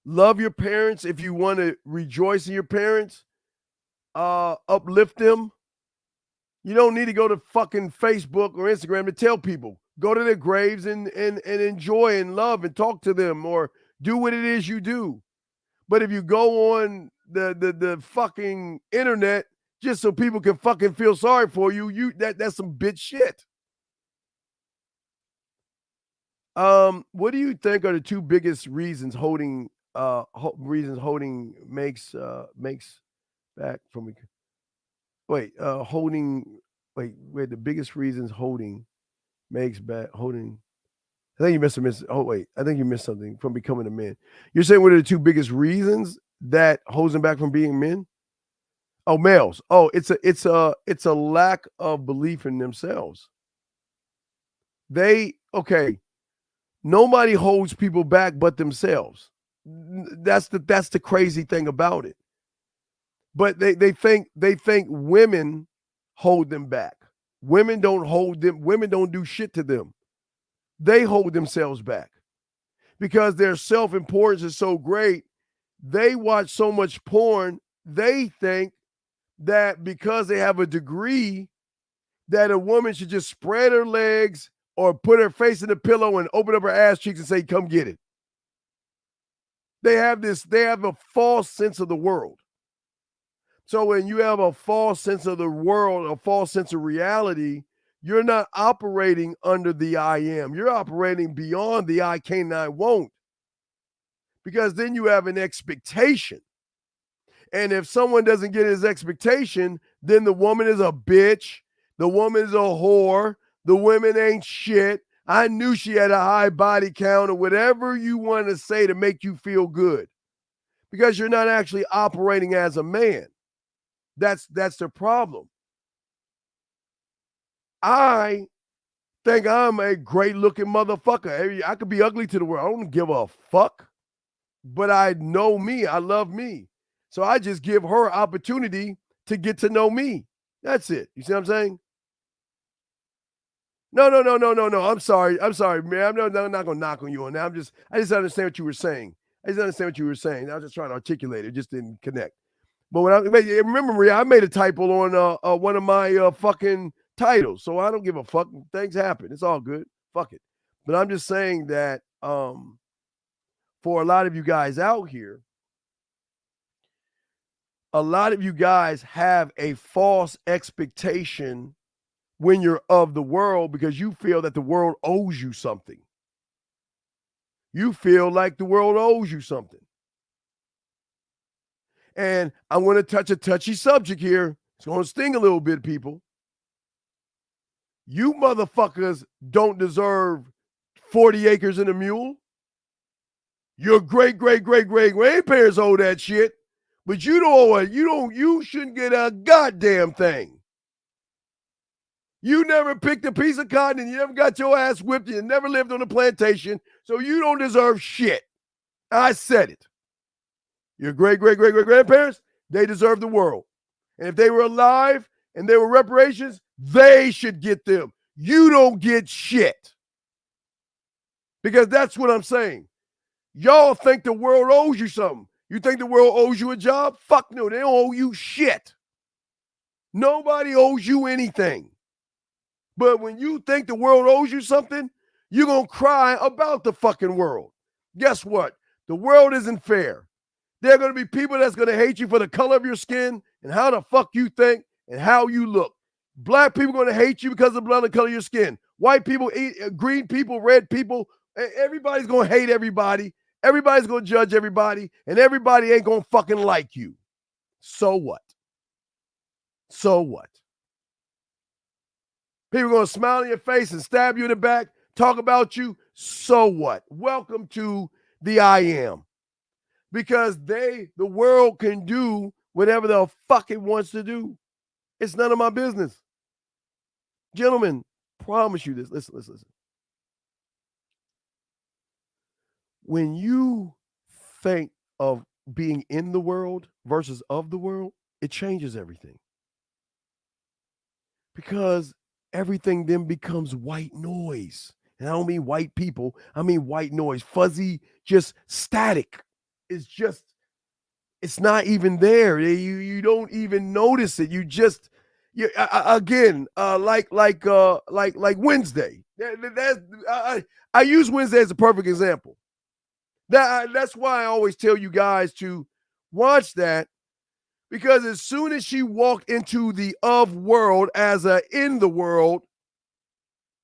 Love your parents. If you want to rejoice in your parents, uplift them. You don't need to go to fucking Facebook or Instagram to tell people. Go to their graves and enjoy and love and talk to them or do what it is you do. But if you go on the fucking internet just so people can fucking feel sorry for you, that's some bitch shit. What do you think are the two biggest reasons holding makes back from the biggest reasons holding makes back holding. I think you missed I think you missed something from becoming a man. You're saying what are the two biggest reasons that holds them back from being men? Oh, males. Oh, it's a lack of belief in themselves. Nobody holds people back but themselves. That's the crazy thing about it. But they think women hold them back. Women don't hold them. Women don't do shit to them. They hold themselves back because their self-importance is so great. They watch so much porn. They think that because they have a degree that a woman should just spread her legs or put her face in the pillow and open up her ass cheeks and say, come get it. They have a false sense of the world. So when you have a false sense of the world, a false sense of reality, you're not operating under the I am. You're operating beyond the I can and I won't. Because then you have an expectation. And if someone doesn't get his expectation, then the woman is a bitch. The woman is a whore. The women ain't shit. I knew she had a high body count or whatever you want to say to make you feel good. Because you're not actually operating as a man. That's the problem. I think I'm a great looking motherfucker. I could be ugly to the world. I don't give a fuck. But I know me. I love me. So I just give her opportunity to get to know me. That's it. You see what I'm saying? No. I'm sorry, man. I'm not going to knock on you on that. I just understand what you were saying. I was just trying to articulate it. Just didn't connect. But remember, Maria, I made a typo on one of my fucking titles. So I don't give a fuck. Things happen. It's all good. Fuck it. But I'm just saying that for a lot of you guys out here, a lot of you guys have a false expectation when you're of the world because you feel that the world owes you something. You feel like the world owes you something. And I'm going to touch a touchy subject here. It's going to sting a little bit, people. You motherfuckers don't deserve 40 acres and a mule. Your great-great-great-great-grandparents owe that shit. But you don't owe it. You shouldn't get a goddamn thing. You never picked a piece of cotton and you never got your ass whipped and you never lived on a plantation, so you don't deserve shit. I said it. Your great-great-great-great-grandparents, they deserve the world. And if they were alive and they were reparations, they should get them. You don't get shit. Because that's what I'm saying. Y'all think the world owes you something. You think the world owes you a job? Fuck no, they don't owe you shit. Nobody owes you anything. But when you think the world owes you something, you're going to cry about the fucking world. Guess what? The world isn't fair. There are going to be people that's going to hate you for the color of your skin and how the fuck you think and how you look. Black people are going to hate you because of the color of your skin. White people, green people, red people, everybody's going to hate everybody. Everybody's going to judge everybody, and everybody ain't going to fucking like you. So what? So what? People are going to smile in your face and stab you in the back, talk about you. So what? Welcome to the I am. Because the world can do whatever the fuck it wants to do. It's none of my business. Gentlemen, promise you this. Listen. When you think of being in the world versus of the world, it changes everything. Because everything then becomes white noise. And I don't mean white people. I mean white noise. Fuzzy, just static. It's not even there. You don't even notice it. Like Wednesday. I use Wednesday as a perfect example. That's why I always tell you guys to watch that, because as soon as she walked into the of world as a in the world,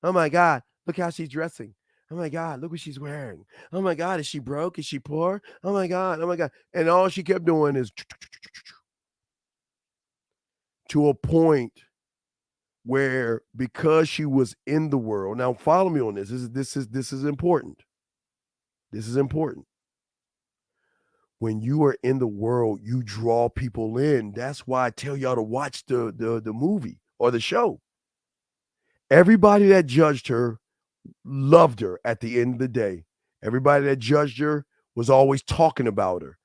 oh my God, look how she's dressing. Oh my God, look what she's wearing. Oh my God, is she broke? Is she poor? Oh my God. And all she kept doing is to a point where, because she was in the world. Now follow me on this. This is important. This is important. When you are in the world, you draw people in. That's why I tell y'all to watch the movie or the show. Everybody that judged her loved her at the end of the day. Everybody that judged her was always talking about her,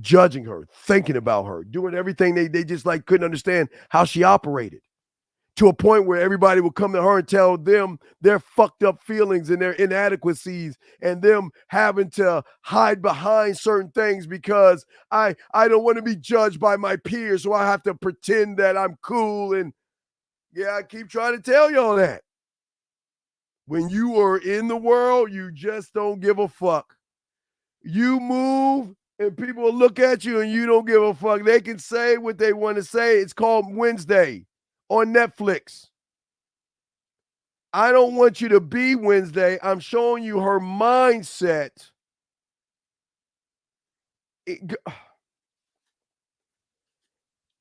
judging her, thinking about her, doing everything. They just like couldn't understand how she operated, to a point where everybody would come to her and tell them their fucked up feelings and their inadequacies and them having to hide behind certain things because I don't want to be judged by my peers, so I have to pretend that I'm cool. And yeah, I keep trying to tell y'all that. When you are in the world, you just don't give a fuck. You move and people will look at you and you don't give a fuck. They can say what they want to say. It's called Wednesday on Netflix. I don't want you to be Wednesday. I'm showing you her mindset.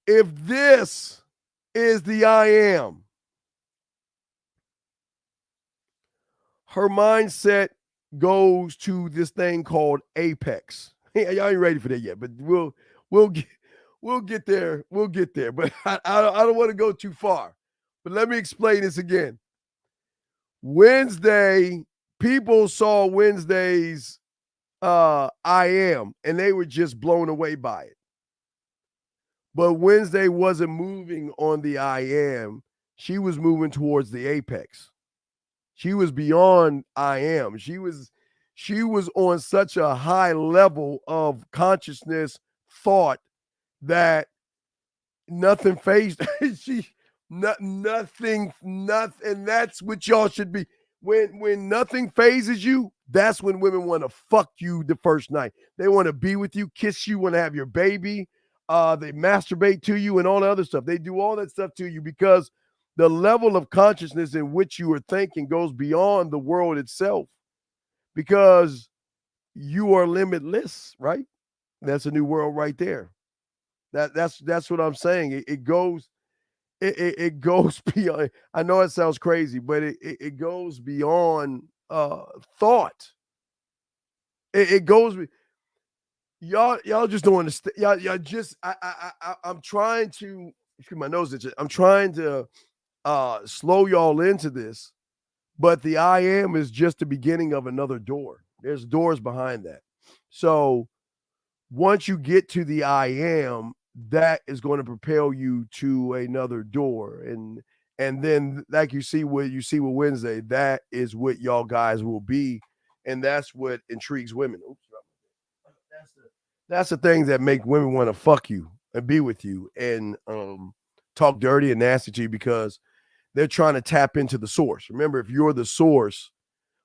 If this is the I am, her mindset goes to this thing called Apex. Y'all ain't ready for that yet, but we'll get there. We'll get there. But I don't want to go too far. But let me explain this again. Wednesday, people saw Wednesday's I am, and they were just blown away by it. But Wednesday wasn't moving on the I am. She was moving towards the apex. She was beyond I am. She was on such a high level of consciousness, thought, that nothing phased. Nothing. And that's what y'all should be. When nothing phases you, that's when women want to fuck you the first night. They want to be with you, kiss you, want to have your baby. They masturbate to you and all the other stuff. They do all that stuff to you because the level of consciousness in which you are thinking goes beyond the world itself, because you are limitless, right? That's a new world right there. That's what I'm saying. It goes beyond. I know it sounds crazy, but it goes beyond thought. It goes. Y'all just don't understand. Y'all just. I'm trying to. Excuse my nose itching. I'm trying to slow y'all into this, but the I am is just the beginning of another door. There's doors behind that. So once you get to the I am, that is going to propel you to another door. And then like you see with Wednesday, that is what y'all guys will be. And that's what intrigues women. That's the things that make women want to fuck you and be with you and talk dirty and nasty to you, because they're trying to tap into the source. Remember, if you're the source,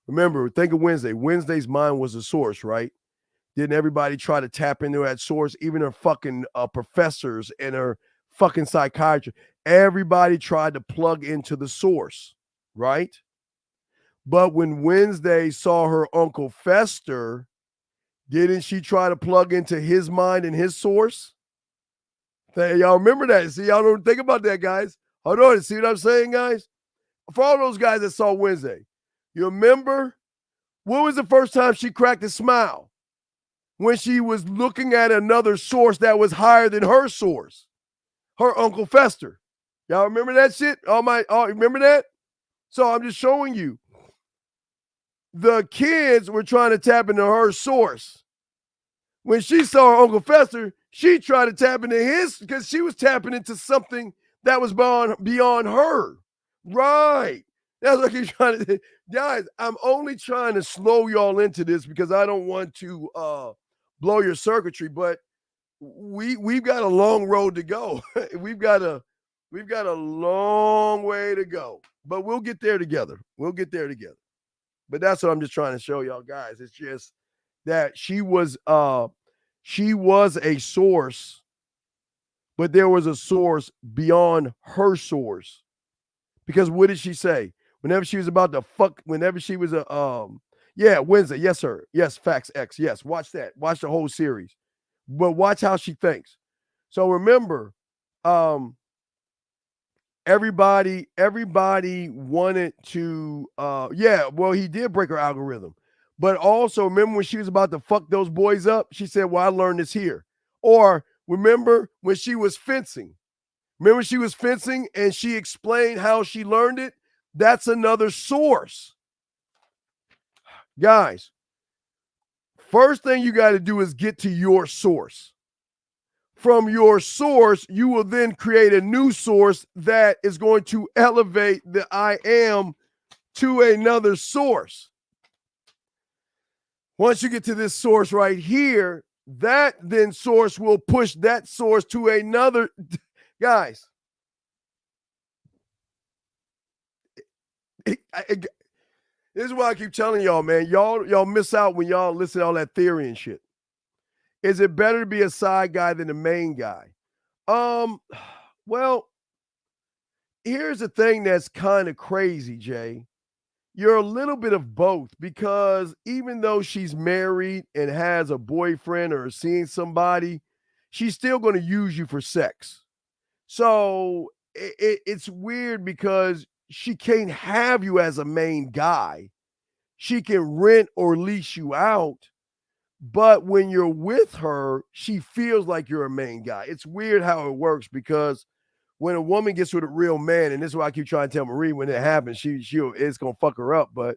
think of Wednesday. Wednesday's mind was the source, right? Didn't everybody try to tap into that source? Even her fucking professors and her fucking psychiatrists. Everybody tried to plug into the source, right? But when Wednesday saw her Uncle Fester, didn't she try to plug into his mind and his source? Y'all remember that? See, y'all don't think about that, guys. Hold on. See what I'm saying, guys? For all those guys that saw Wednesday, you remember when was the first time she cracked a smile? When she was looking at another source that was higher than her source, her Uncle Fester. Y'all remember that shit? Remember that? So I'm just showing you. The kids were trying to tap into her source. When she saw her Uncle Fester, she tried to tap into his, because she was tapping into something that was beyond her. Right. That's what I keep trying to. Guys, I'm only trying to slow y'all into this because I don't want to blow your circuitry, but we've got a long road to go. we've got a long way to go, but we'll get there together. But that's what I'm just trying to show y'all guys. It's just that she was a source, but there was a source beyond her source. Because what did she say? Whenever she was about to fuck, whenever she was Wednesday, yes, sir. Yes, Facts X. Yes, watch that. Watch the whole series. But watch how she thinks. So remember, everybody wanted to he did break her algorithm. But also remember when she was about to fuck those boys up, she said, well, I learned this here. Or remember when she was fencing? Remember she was fencing and she explained how she learned it? That's another source. Guys, first thing you got to do is get to your source. From your source, you will then create a new source that is going to elevate the I am to another source. Once you get to this source right here, that then source will push that source to another. Guys, this is why I keep telling y'all, man. Y'all miss out when y'all listen to all that theory and shit. Is it better to be a side guy than the main guy? Well, here's the thing that's kind of crazy, Jay. you're a little bit of both, because even though she's married and has a boyfriend or seeing somebody, she's still going to use you for sex. So it's weird because she can't have you as a main guy. She can rent or lease you out, but when you're with her, she feels like you're a main guy. It's weird how it works, because when a woman gets with a real man, and this is why I keep trying to tell Marie, when it happens, it's gonna fuck her up. But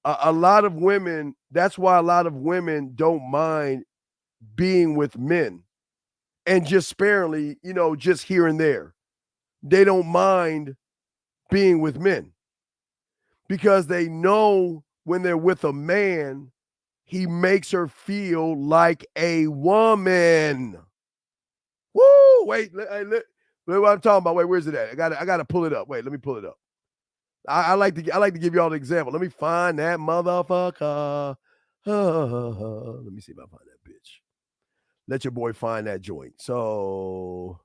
a lot of women, that's why a lot of women don't mind being with men, and just sparingly, just here and there. They don't mind being with men because they know when they're with a man, he makes her feel like a woman. Woo! Wait, what I'm talking about. Wait, where's it at? I gotta pull it up. Wait, let me pull it up. I like to give y'all an example. Let me find that motherfucker. Let me see if I find that bitch. Let your boy find that joint. So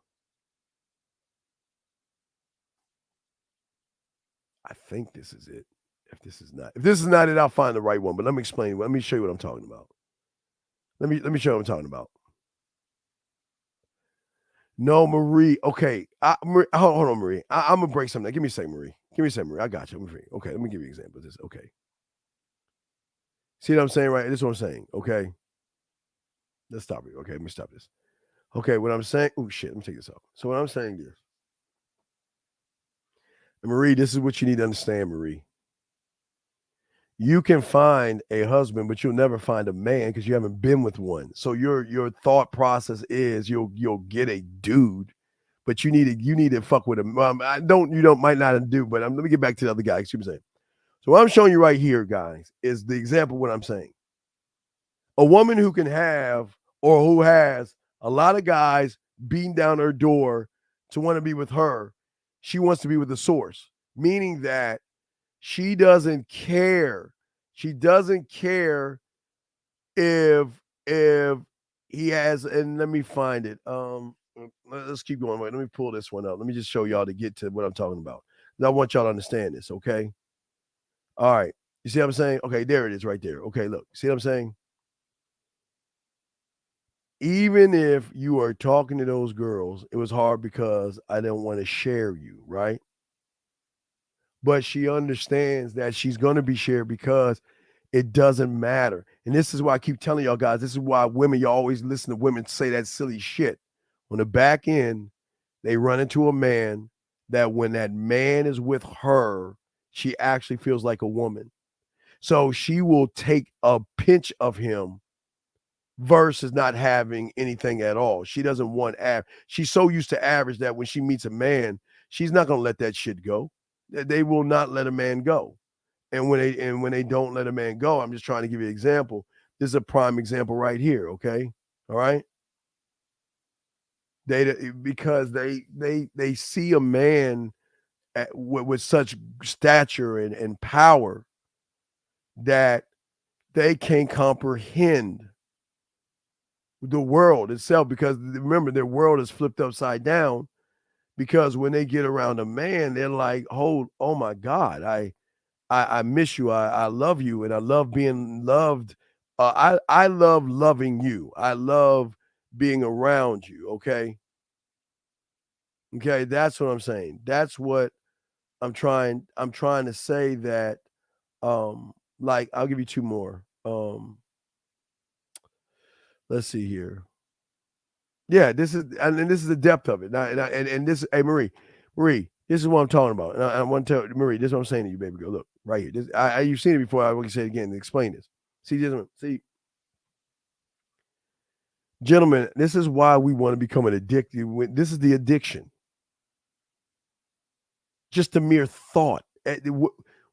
I think this is it. If this is not it, I'll find the right one. But let me explain. Let me show you what I'm talking about. Let me show you what I'm talking about. No, Marie. Okay. Hold on, Marie. I'm going to break something. Give me a second, Marie. I got you. Okay, let me give you an example of this. Okay. See what I'm saying, right? This is what I'm saying. Okay. Let's stop it. Okay, let me stop this. Okay, what I'm saying. Oh, shit. Let me take this off. So what I'm saying is, Marie, this is what you need to understand, Marie. You can find a husband, but you'll never find a man because you haven't been with one. So your thought process is you'll get a dude, but you need to fuck with him. Might not do, but let me get back to the other guy. Excuse me. So what I'm showing you right here, guys, is the example of what I'm saying. A woman who can have or who has a lot of guys beating down her door to want to be with her, she wants to be with the source, meaning that she doesn't care. She doesn't care if he has, and let me find it. Let's keep going. Wait, let me pull this one up. Let me just show y'all to get to what I'm talking about. I want y'all to understand this, okay? All right. You see what I'm saying? Okay, there it is right there. Okay, look. See what I'm saying? Even if you are talking to those girls, it was hard because I didn't want to share you, right? But she understands that she's going to be shared because it doesn't matter. And this is why I keep telling y'all guys, this is why women, you always listen to women say that silly shit. On the back end, they run into a man that when that man is with her, she actually feels like a woman. So she will take a pinch of him versus not having anything at all. She doesn't want she's so used to average that when she meets a man, she's not going to let that shit go. They will not let a man go. And when they don't let a man go, I'm just trying to give you an example. This is a prime example right here, okay? All right? Because they see a man with such stature and power that they can't comprehend the world itself, because remember, their world is flipped upside down, because when they get around a man, they're like, oh my God, I miss you. I love you. And I love being loved. I love loving you. I love being around you. Okay. Okay. That's what I'm saying. That's what I'm trying to say, that, like, I'll give you two more. Let's see here. Yeah, this is the depth of it. And this, hey, Marie, this is what I'm talking about. And I want to tell Marie, this is what I'm saying to you, baby girl. Look, right here. This, you've seen it before. I want to say it again and explain this. See, gentlemen, this is why we want to become an addicted. This is the addiction. Just the mere thought.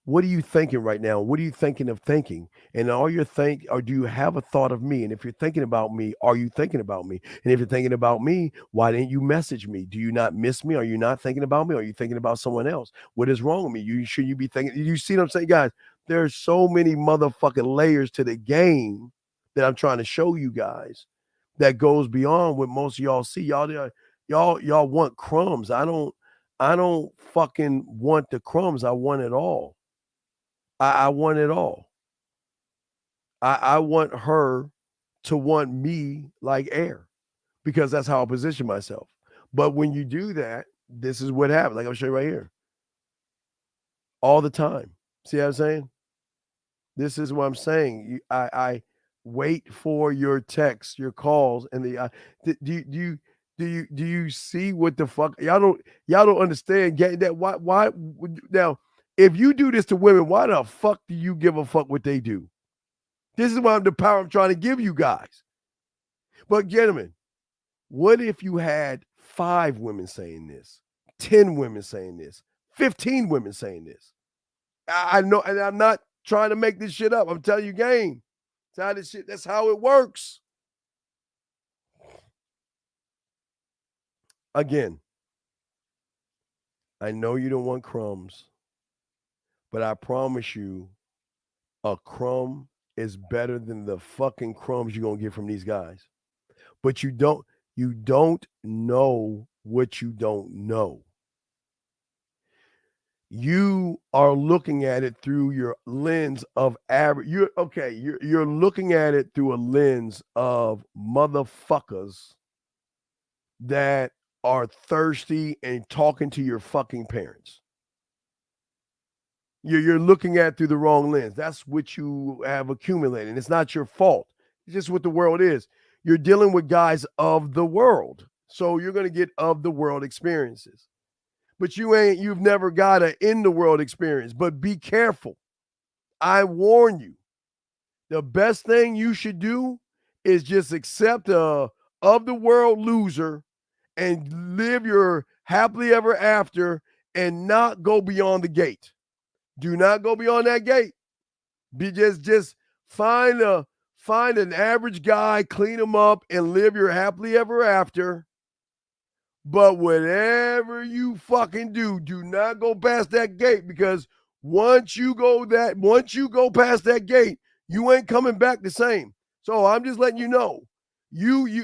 What are you thinking right now? What are you thinking of thinking? And or do you have a thought of me? And if you're thinking about me, are you thinking about me? And if you're thinking about me, why didn't you message me? Do you not miss me? Are you not thinking about me? Are you thinking about someone else? What is wrong with me? Should you be thinking? You see what I'm saying, guys? There's so many motherfucking layers to the game that I'm trying to show you guys that goes beyond what most of y'all see. Y'all want crumbs. I don't fucking want the crumbs. I want it all. I want it all. I want her to want me like air because that's how I position myself. But when you do that, this is what happens. Like I'll show you right here. All the time. See what I'm saying? This is what I'm saying. I wait for your texts, your calls, and do you see what the fuck y'all don't understand? Getting that why now if you do this to women, why the fuck do you give a fuck what they do? This is why the power I'm trying to give you guys. But gentlemen, what if you had 5 women saying this, 10 women saying this, 15 women saying this? I know, and I'm not trying to make this shit up. I'm telling you, game. That's how it works. Again, I know you don't want crumbs, but I promise you, a crumb is better than the fucking crumbs you're gonna get from these guys. But you don't know what you don't know. You are looking at it through your lens of average. You're looking at it through a lens of motherfuckers that are thirsty and talking to your fucking parents. You're looking at it through the wrong lens. That's what you have accumulated. It's not your fault. It's just what the world is. You're dealing with guys of the world. So you're going to get of the world experiences. But you've never got an in the world experience. But be careful. I warn you. The best thing you should do is just accept a of the world loser and live your happily ever after and not go beyond the gate. Do not go beyond that gate. Be just find an average guy, clean him up, and live your happily ever after. But whatever you fucking do not go past that gate, because once you go past that gate, you ain't coming back the same. So I'm just letting you know.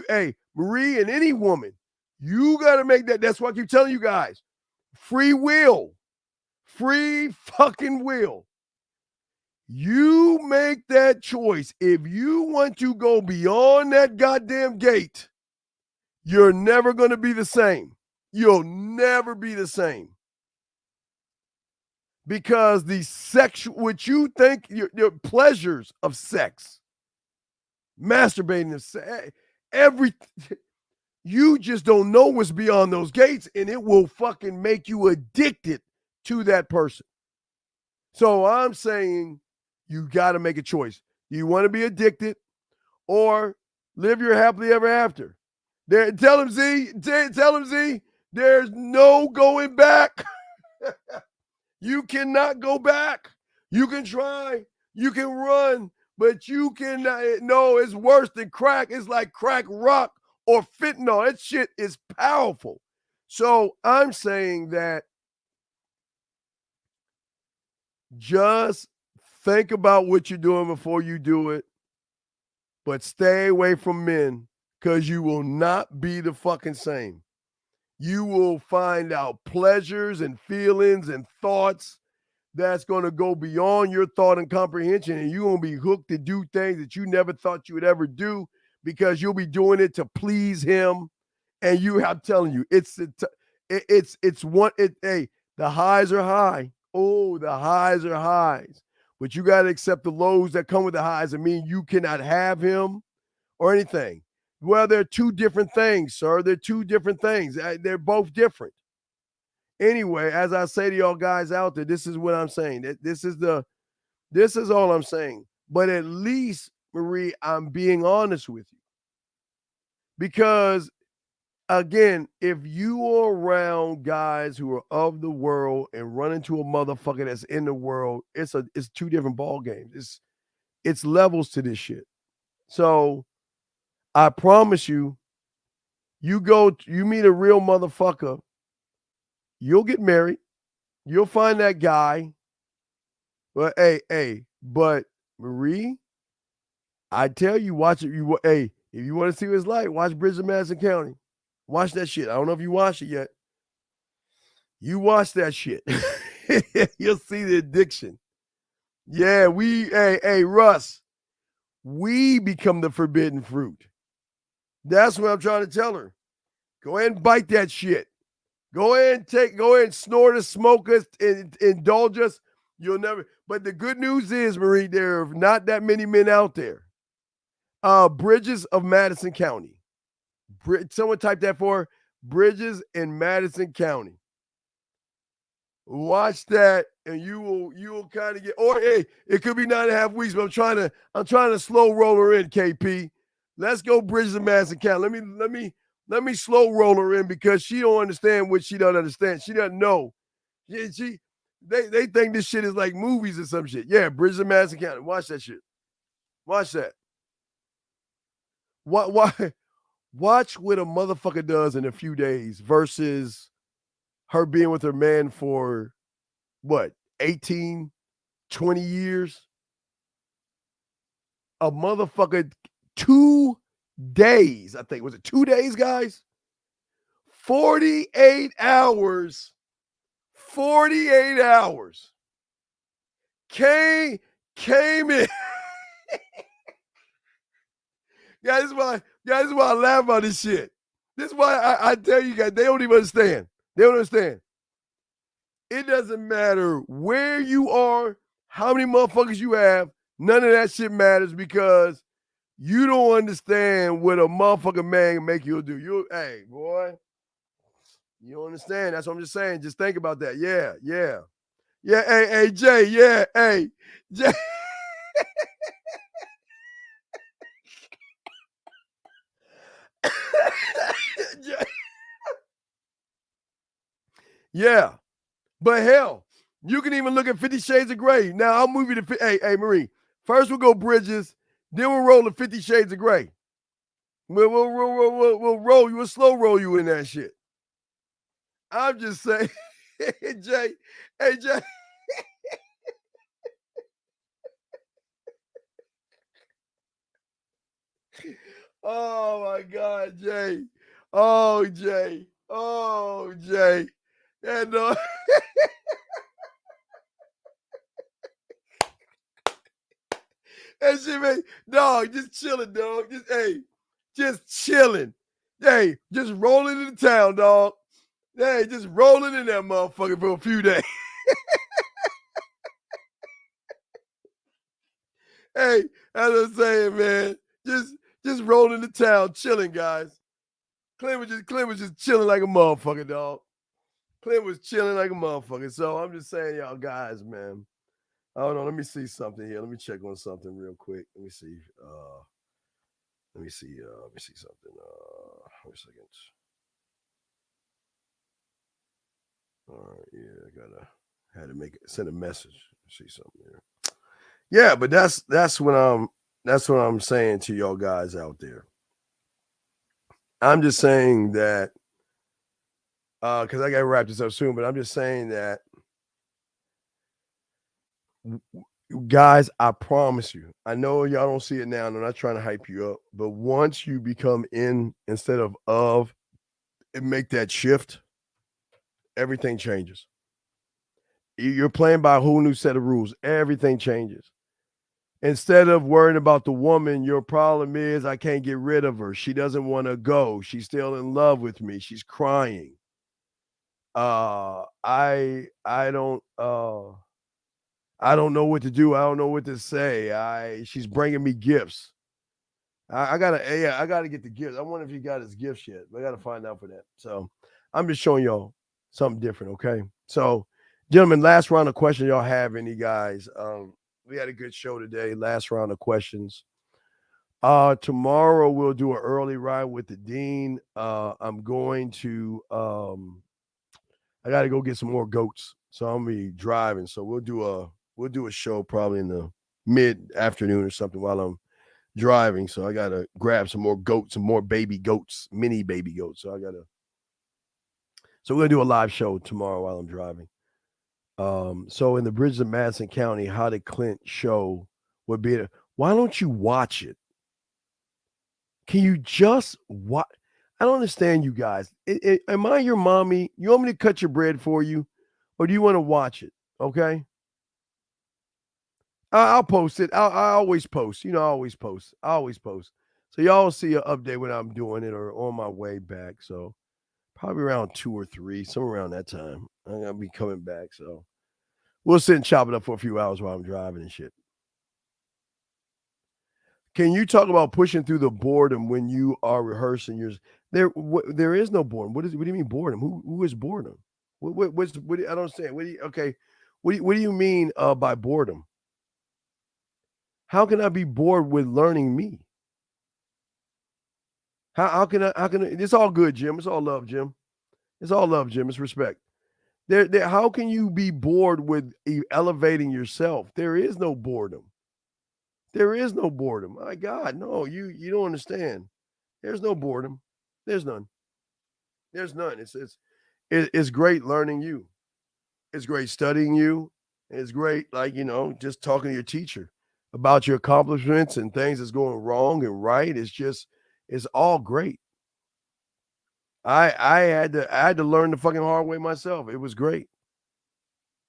Hey, Marie and any woman, you got to make that. That's what I keep telling you guys. Free will. Free fucking will. You make that choice. If you want to go beyond that goddamn gate, you're never going to be the same. You'll never be the same. Because the what you think, your pleasures of sex, masturbating, you just don't know what's beyond those gates, and it will fucking make you addicted to that person. So I'm saying you got to make a choice. Do you want to be addicted or live your happily ever after? Tell him, Z, there's no going back. You cannot go back. You can try, you can run, but you cannot. No, it's worse than crack. It's like crack rock or fentanyl. That shit is powerful. So I'm saying that just think about what you're doing before you do it, but stay away from men because you will not be the fucking same. You will find out pleasures and feelings and thoughts that's going to go beyond your thought and comprehension, and you're going to be hooked to do things that you never thought you would ever do because you'll be doing it to please him. And I'm telling you, hey, the highs are high. Oh, the highs are highs. But you got to accept the lows that come with the highs. I mean, you cannot have him or anything. Well, they're two different things, sir. They're two different things. They're both different. Anyway, as I say to y'all guys out there, this is what I'm saying. This is all I'm saying. But at least, Marie, I'm being honest with you. Because, again, if you are around guys who are of the world and run into a motherfucker that's in the world, it's two different ball games. It's levels to this shit. So I promise you, you meet a real motherfucker, you'll get married, you'll find that guy. But but Marie, I tell you, watch it. If you want to see what it's like, watch Bridges of Madison County. Watch that shit. I don't know if you watched it yet. You watch that shit. You'll see the addiction. Yeah, hey, Russ, we become the forbidden fruit. That's what I'm trying to tell her. Go ahead and bite that shit. Go ahead and snort us, smoke us, and indulge us. You'll never. But the good news is, Marie, there are not that many men out there. Bridges of Madison County. Someone type that for Bridges in Madison County. Watch that, and you will kind of get. Or hey, it could be 9.5 weeks, but I'm trying to slow roll her in. KP, let's go Bridges of Madison County. Let me slow roll her in because she don't understand what she don't understand. She doesn't know. They think this shit is like movies or some shit. Yeah, Bridges of Madison County. Watch that shit. Watch that. Watch what a motherfucker does in a few days versus her being with her man for what, 18, 20 years? A motherfucker 2 days, I think. Was it 2 days, guys? 48 hours. 48 hours. Came in. Guys, this is why I laugh about this shit. This is why I tell you guys, they don't even understand. They don't understand. It doesn't matter where you are, how many motherfuckers you have. None of that shit matters because you don't understand what a motherfucking man can make you do. Hey, boy, you don't understand. That's what I'm just saying. Just think about that. Yeah. Hey, Jay. Yeah, hey, Jay. Yeah, but hell, you can even look at 50 Shades of Grey. Now I'll move you to hey Marie. First we'll go Bridges, then we'll roll to 50 Shades of Grey. We'll roll you, we'll slow roll you in that shit. I'm just saying, Jay. Oh my God, Jay. Oh, Jay. Yeah, no. That shit, man. Dog, just chilling, dog. Just chilling. Hey, just rolling into town, dog. Hey, just rolling in that motherfucker for a few days. Hey, as I'm saying, man, just rolling into town, chilling, guys. Clint was just chilling like a motherfucker, dog. Clint was chilling like a motherfucker. So I'm just saying, y'all guys, man. Hold on, let me see something here. Let me check on something real quick. Let me see. Let me see something. Wait a second. All right, yeah, had to send a message. See something here. Yeah, but that's what I'm saying to y'all guys out there. I'm just saying that because I gotta wrap this up soon, but I'm just saying that guys, I promise you, I know y'all don't see it now, and I'm not trying to hype you up, but once you become in instead of and make that shift, everything changes. You're playing by a whole new set of rules. Everything changes. Instead of worrying about the woman, your problem is I can't get rid of her. She doesn't want to go. She's still in love with me. She's crying. I don't know what to do. I don't know what to say. She's bringing me gifts. I gotta get the gifts. I wonder if he got his gifts yet. But I gotta find out for that. So I'm just showing y'all something different. Okay. So, gentlemen, last round of questions. Y'all have any guys? We had a good show today. Last round of questions. Tomorrow we'll do an early ride with the Dean. I'm going to I got to go get some more goats. So I'm gonna be driving. So we'll do a show probably in the mid-afternoon or something while I'm driving. So I gotta grab some more goats, some more baby goats, mini baby goats. So we're gonna do a live show tomorrow while I'm driving. So in the Bridges of Madison County, How Did Clint Show would be. Why don't you watch it? Can you just watch? I don't understand you guys. Am I your mommy? You want me to cut your bread for you? Or do you want to watch it? Okay. I'll post it. I always post. You know, I always post. So y'all will see an update when I'm doing it or on my way back. So probably around 2 or 3, somewhere around that time. I'm gonna be coming back. So we'll sit and chop it up for a few hours while I'm driving and shit. Can you talk about pushing through the boredom when you are rehearsing? There is no boredom. What do you mean boredom? Who is boredom? What I don't understand. What do you mean by boredom? How can I be bored with learning me? How can I? It's all good, Jim. It's all love, Jim. It's all love, Jim. It's respect. How can you be bored with elevating yourself? There is no boredom. There is no boredom. My God, no, you don't understand. There's no boredom. There's none. There's none. It's great learning you. It's great studying you. It's great, just talking to your teacher about your accomplishments and things that's going wrong and right. It's all great. I had to learn the fucking hard way myself. It was great.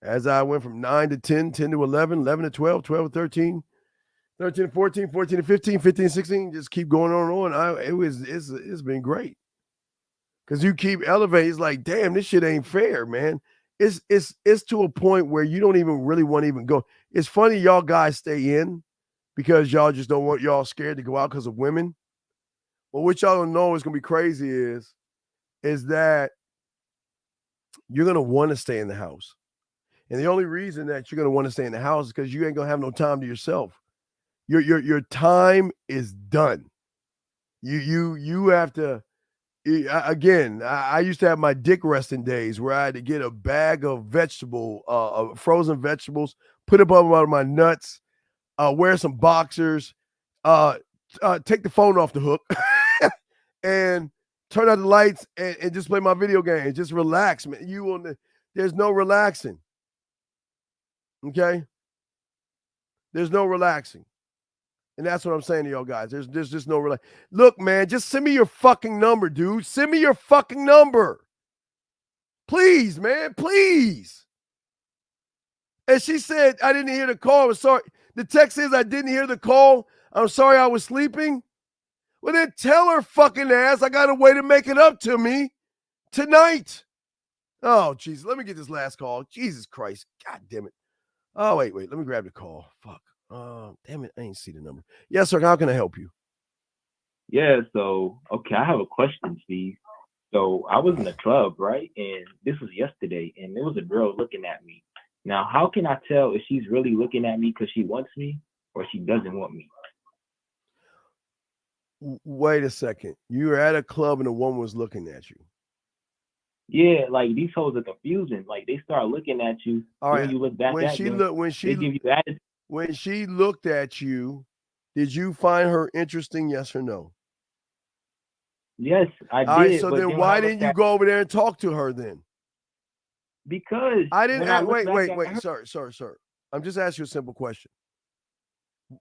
As I went from 9 to 10, 10 to 11, 11 to 12, 12 to 13, 13 to 14, 14 to 15, 15 to 16, just keep going on and on. It's been great. Because you keep elevating. It's like, damn, this shit ain't fair, man. It's to a point where you don't even really want to even go. It's funny y'all guys stay in because y'all just don't want, y'all scared to go out because of women. But what y'all don't know is going to be crazy is that you're going to want to stay in the house. And the only reason that you're going to want to stay in the house is because you ain't going to have no time to yourself. Your time is done. You have to, again, I used to have my dick resting days where I had to get a bag of frozen vegetables, put it up on my nuts, wear some boxers, take the phone off the hook and turn out the lights and just play my video game. Just relax, man. There's no relaxing. Okay? There's no relaxing. And that's what I'm saying to y'all guys. There's just no relax. Look, man, just send me your fucking number, dude. Send me your fucking number. Please, man, please. And she said, I didn't hear the call. I'm sorry. The text says I didn't hear the call. I'm sorry I was sleeping. Well, then tell her fucking ass I got a way to make it up to me tonight. Oh, jeez. Let me get this last call. Jesus Christ. God damn it. Oh, wait. Let me grab the call. Fuck. Damn it. I ain't see the number. Yes, sir. How can I help you? Yeah, so, okay, I have a question, Steve. So I was in a club, right? And this was yesterday, and there was a girl looking at me. Now, how can I tell if she's really looking at me because she wants me or she doesn't want me? Wait a second. You were at a club and a woman was looking at you. Yeah, like these hoes are confusing. Like they start looking at you. All right. When you look back at them, they give you attitude. When she looked at you, did you find her interesting? Yes or no? Yes, I did. All right, so then why didn't you go over there and talk to her then? Because I didn't. Wait, sir. I'm just asking you a simple question.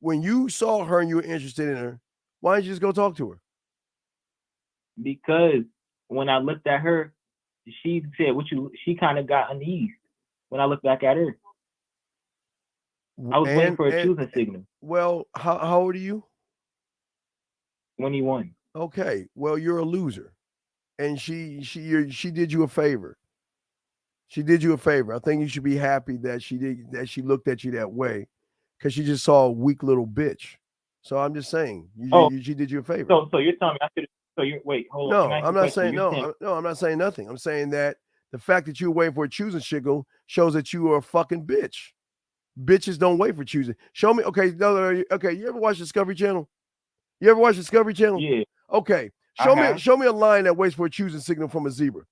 When you saw her and you were interested in her, why didn't you just go talk to her? Because when I looked at her, she said, she kind of got uneasy when I looked back at her. I was waiting for a choosing signal. Well, how old are you? 21. Okay. Well, you're a loser. And she did you a favor. She did you a favor. I think you should be happy that she looked at you that way because she just saw a weak little bitch. So I'm just saying, she did you a favor. So you're telling me I should. So you're wait, hold on. No, I'm not saying no. I'm not saying nothing. I'm saying that the fact that you were waiting for a choosing signal shows that you are a fucking bitch. Bitches don't wait for choosing. Show me. Okay, no. Okay, you ever watch Discovery Channel? You ever watch Discovery Channel? Yeah. Okay. Show me a lion that waits for a choosing signal from a zebra.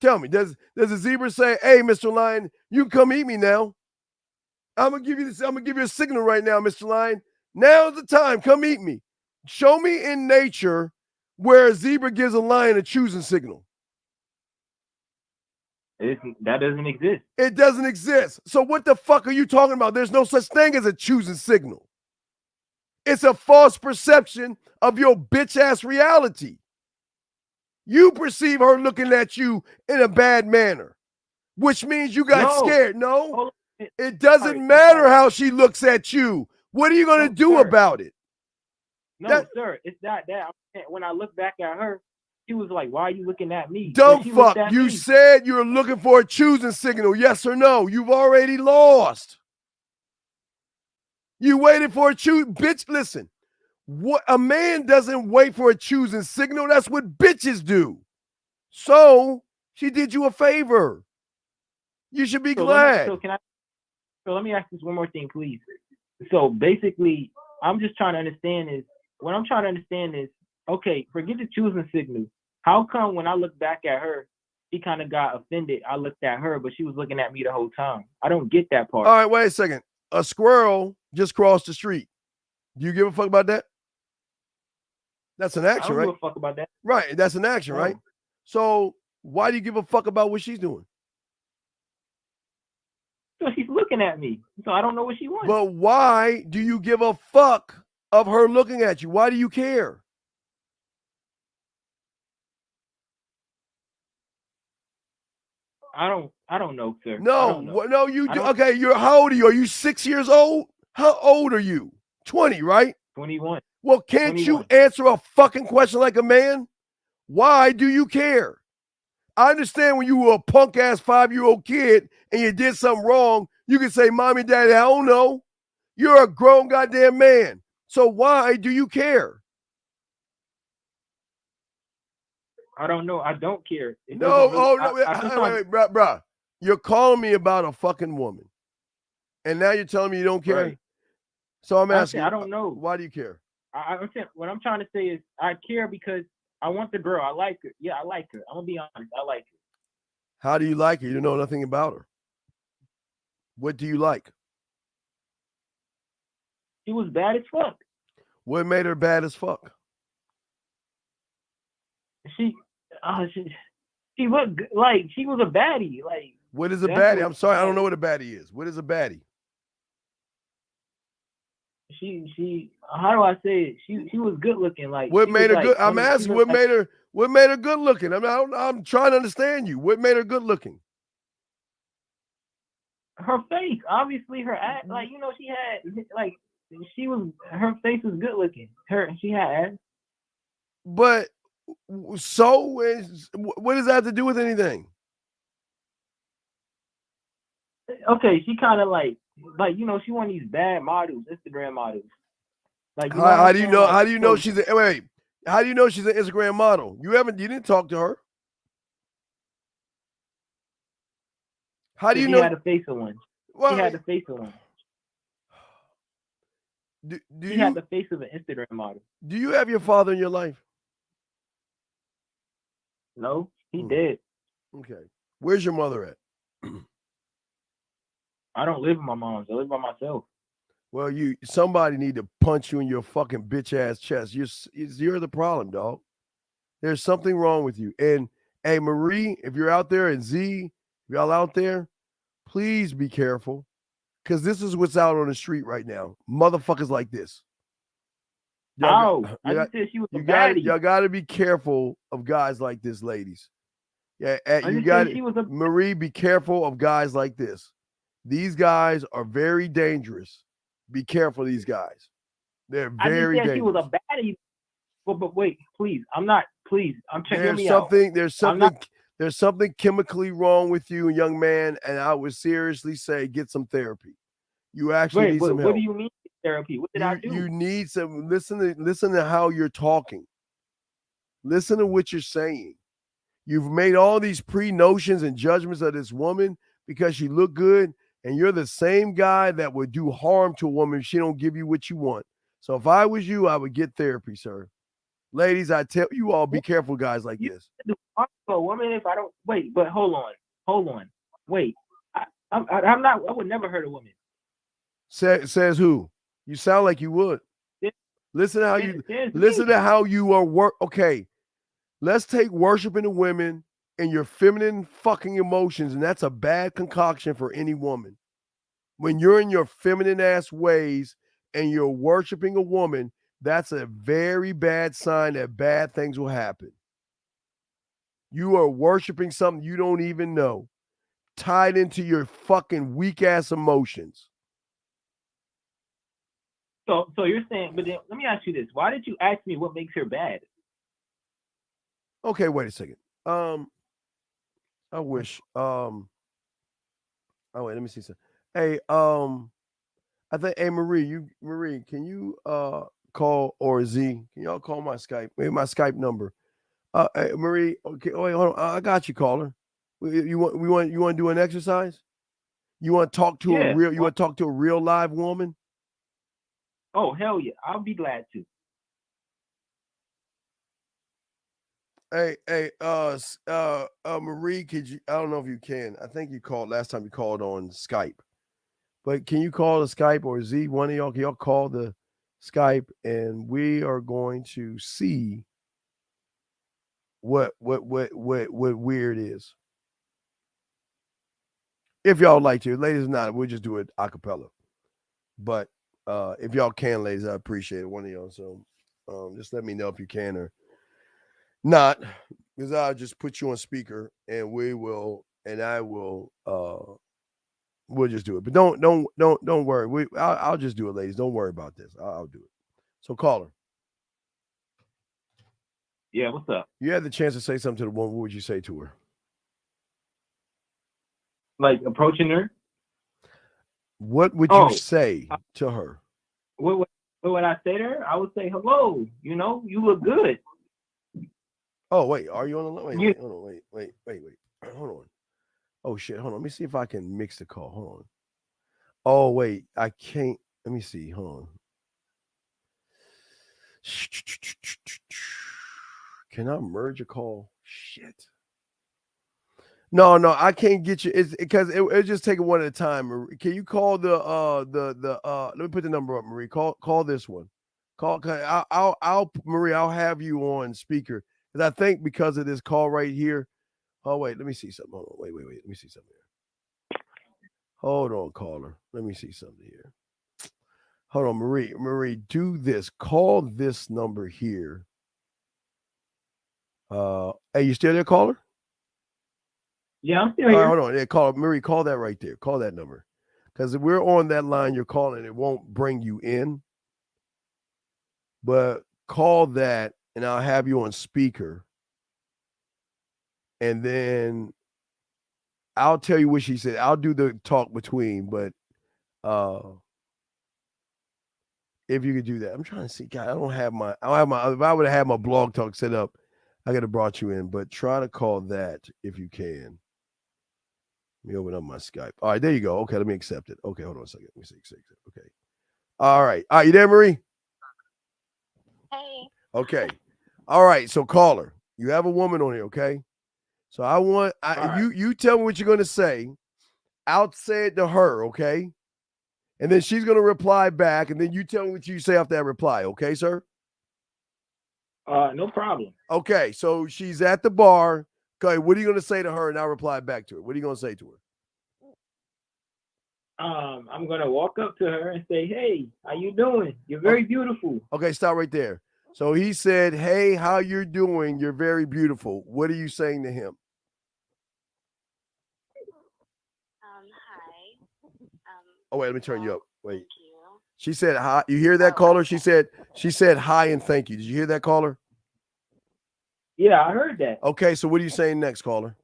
Tell me, does a zebra say, "Hey, Mr. Lion, you can come eat me now. I'm gonna give you this. I'm gonna give you a signal right now, Mr. Lion. Now's the time. Come eat me." Show me in nature where a zebra gives a lion a choosing signal. That doesn't exist. It doesn't exist. So what the fuck are you talking about? There's no such thing as a choosing signal. It's a false perception of your bitch ass reality. You perceive her looking at you in a bad manner, which means you got scared. No, It doesn't matter how she looks at you. What are you going to do about it? No, sir, it's not that. When I look back at her, she was like, "Why are you looking at me?" Dumb She looked fuck. at You me. said you were looking for a choosing signal. Yes or no? You've already lost. You waited for a choose. Bitch, listen. What a man doesn't wait for a choosing signal. That's what bitches do. So she did you a favor. You should be glad. So let me ask this one more thing, please. So basically, I'm just trying to understand is, okay, forget the choosing signal. How come when I look back at her, she kind of got offended? I looked at her, but she was looking at me the whole time. I don't get that part. All right, wait a second. A squirrel just crossed the street. Do you give a fuck about that? That's an action, I don't right? give a fuck about that. Right, that's an action, right? So why do you give a fuck about what she's doing? So she's looking at me. So I don't know what she wants. But why do you give a fuck of her looking at you? Why do you care? I don't know, sir. No, you do. Okay, how old are you? Are you 6 years old? How old are you? 20, right? 21. Well, can't 21. you answer a fucking question like a man? Why do you care? I understand when you were a punk ass 5-year-old kid and you did something wrong, you can say, "Mommy, Daddy, I don't know." You're a grown goddamn man. So why do you care? I don't know. I don't care. It No, doesn't really- wait, bruh. You're calling me about a fucking woman. And now you're telling me you don't care? Right. So I'm asking I don't know. Why do you care? I'm saying, what I'm trying to say is I care because I want the girl. I like her. Yeah, I like her. I'm going to be honest. I like her. How do you like her? You know nothing about her. What do you like? She was bad as fuck. What made her bad as fuck? She looked like she was a baddie. Like, What is a that's baddie? what- I'm sorry, I don't know what a baddie is. What is a baddie? She how do I say it? She was good looking. Like, What she made was her good? like- I'm asking what made her good looking. I'm trying to understand you. What made her good looking? her face. Obviously, her ass. Like, she had like her face was good looking. She had ass. But what does that have to do with anything? Okay, she kind of like she one of these bad models, Instagram models. Like, How do you know? How do you know she's a wait? How do you know she's an Instagram model? You didn't talk to her. How do you know? She had the face of one. Well, she had the face of one. She had the face of an Instagram model. Do you have your father in your life? No, he did. Okay. Where's your mother at? I don't live with my mom. I live by myself. Well, somebody need to punch you in your fucking bitch ass chest. You're the problem, dog. There's something wrong with you. And hey, Marie, if you're out there, and Z, if y'all out there, please be careful. Because this is what's out on the street right now. Motherfuckers like this. I just said she was a baddie. Y'all got to be careful of guys like this, ladies. Yeah, Marie, be careful of guys like this. These guys are very dangerous. Be careful of these guys. They're very dangerous. She was a baddie. But wait, please. I'm not. Please, I'm checking me out. There's something chemically wrong with you, young man, and I would seriously say get some therapy. You actually need some help. What do you mean therapy? What did I do? You need some. Listen to how you're talking. Listen to what you're saying. You've made all these pre-notions and judgments of this woman because she looked good, and you're the same guy that would do harm to a woman if she don't give you what you want. So if I was you, I would get therapy, sir. Ladies, I tell you all, be careful, guys like this. A woman, if I don't wait, but hold on, wait. I'm not. I would never hurt a woman. Says who? You sound like you would. Listen to how you are Okay, let's take worshiping the women and your feminine fucking emotions, and that's a bad concoction for any woman. When you're in your feminine ass ways and you're worshiping a woman, that's a very bad sign that bad things will happen. You are worshiping something you don't even know. tied into your fucking weak ass emotions. So you're saying, but then let me ask you this: why did you ask me what makes her bad? Okay, wait a second. I wish. Oh wait, let me see something. Hey, I think. Hey, Marie, can you call, or Z? Can y'all call my Skype? Maybe my Skype number. Hey, Marie. Okay. Oh, wait, hold on. I got you, caller. You want to do an exercise? You want to talk to a real? You want to talk to a real live woman? Oh, hell yeah. I'll be glad to. Hey, Marie, could you? I don't know if you can. I think you called last time. You called on Skype, but can you call the Skype, or Z? One of y'all, can y'all call the Skype, and we are going to see what weird is. If y'all like to, ladies, not, we'll just do it a cappella. But if y'all can, ladies, I appreciate it. One of y'all. So just let me know if you can or not, because I'll just put you on speaker, and we'll just do it. But don't worry. I'll just do it, ladies. Don't worry about this. I'll do it. So caller. Yeah, what's up? You had the chance to say something to the woman. What would you say to her? Like approaching her? What would you say to her? What would I say to her? I would say, hello, you look good. Oh, wait, are you on the line? Wait, hold on, wait. Hold on. Oh, shit, hold on. Let me see if I can mix the call. Hold on. Oh, wait, I can't. Let me see. Hold on. Can I merge a call? Shit. No, I can't get you. It's because it just take it one at a time. Can you call the let me put the number up, Marie. Call this one. I'll Marie, I'll have you on speaker. Because I think because of this call right here. Oh, wait, let me see something. Hold on. Wait. Let me see something here. Hold on, caller. Let me see something here. Hold on, Marie, do this. Call this number here. Hey, you still there, caller? Yeah, I'm still here. Right, hold on. Yeah, Marie, call that right there. Call that number. Because if we're on that line you're calling, it won't bring you in. But call that, and I'll have you on speaker. And then I'll tell you what she said. I'll do the talk between, but if you could do that. I'm trying to see. God, I don't have my, if I would have had my blog talk set up, I could have brought you in, but try to call that if you can. Let me open up my Skype. All right, there you go. Okay, let me accept it. Okay, hold on a second. Let me see. Okay. All right. You there, Marie? Hey. Okay. All right. So caller, you have a woman on here, okay? So I want you tell me what you're gonna say. I'll say it to her, okay? And then she's gonna reply back, and then you tell me what you say after that reply, okay, sir? No problem. Okay, so she's at the bar. Okay, what are you gonna say to her? And I'll reply back to her. What are you gonna say to her? I'm gonna walk up to her and say, "Hey, how you doing? You're very beautiful." Okay, stop right there. So he said, "Hey, how you're doing? You're very beautiful." What are you saying to him? Hi. Oh wait, let me turn you up. Wait. She said hi. You hear that, caller? She said hi and thank you. Did you hear that, caller? Yeah, I heard that. Okay, so what are you saying next, caller?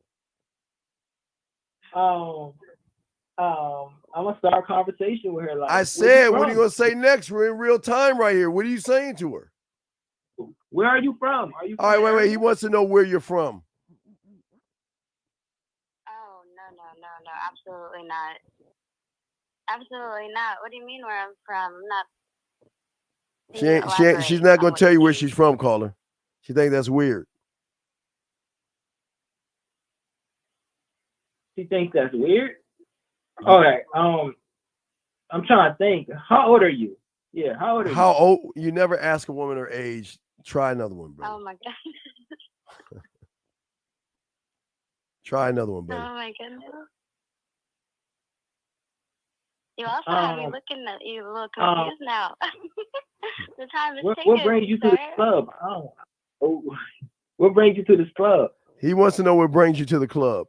I'm gonna start a conversation with her. Like I said, what are you gonna say next? We're in real time right here. What are you saying to her? Where are you from? Are you from all right, wait. He wants to know where you're from. Oh, no, absolutely not. Absolutely not. What do you mean where I'm from? I'm not. She's not gonna tell you where she's from, caller. She thinks that's weird. She thinks that's weird? All right. I'm trying to think. How old are you? Yeah, how old are you? How old? You never ask a woman her age. Try another one, bro. Oh my god. Try another one, buddy. Oh my goodness. You also have me looking at you a little confused now. The time is ticking. What brings you to this club? What brings you to this club? He wants to know what brings you to the club.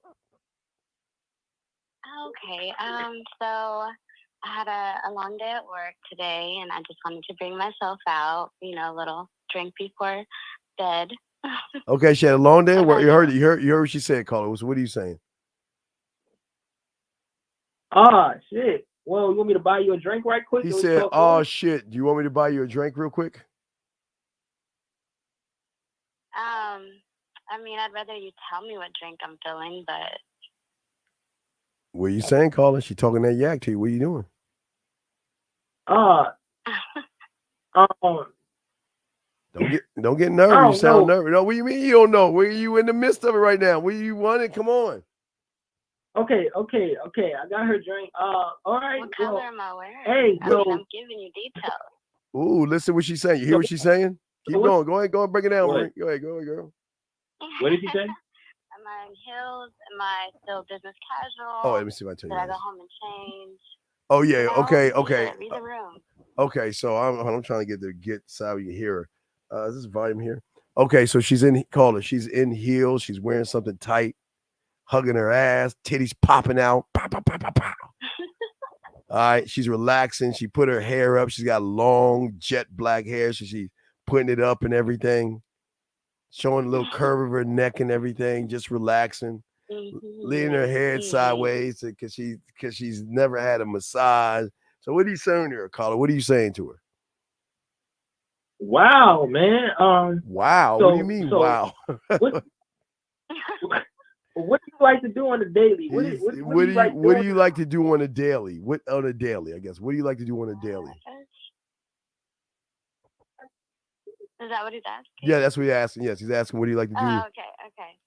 Okay. So I had a long day at work today, and I just wanted to bring myself out. You know, a little drink before bed. Okay, she had a long day at work. You heard what she said, caller. So what are you saying? Ah, shit. Well, you want me to buy you a drink right quick? He or we said, talk "Oh more? shit, do you want me to buy you a drink real quick?" I mean, I'd rather you tell me what drink I'm feeling, but What are you saying, caller? She talking that yak to you. What are you doing? Don't get nervous. I You don't sound know. nervous. No, what do you mean you don't know? Where are you in the midst of it right now? Where you want it? Come on. Okay. I got her drink. All right. what color am I wearing? Hey, I so mean, I'm giving you details. Ooh, listen what she's saying. You hear what she's saying? Keep going. Go ahead, break it down, What? Marie. Go ahead, girl. What did she say? Am I in heels? Am I still business casual? Oh, let me see if I tell you Did I go this. home and change? Oh yeah, You know, okay. Read the room. Okay, so I'm trying to get so you can hear her. Is this volume here? Okay, so she's in heels, she's wearing something tight, hugging her ass, titties popping out. Pow, pow, pow, pow, pow. All right, she's relaxing. She put her hair up. She's got long jet black hair, so she's putting it up and everything, showing a little curve of her neck and everything, just relaxing, leaning her head sideways because she's never had a massage. So what are you saying to her, caller? What are you saying to her? Wow, man. Wow. What do you mean? Wow. What do you like to do on the daily? What do you like to do on a daily? What on a daily? I guess. What do you like to do on a daily? Is that what he's asking? Yeah, that's what he's asking. Yes, he's asking what do you like to do? Oh, okay.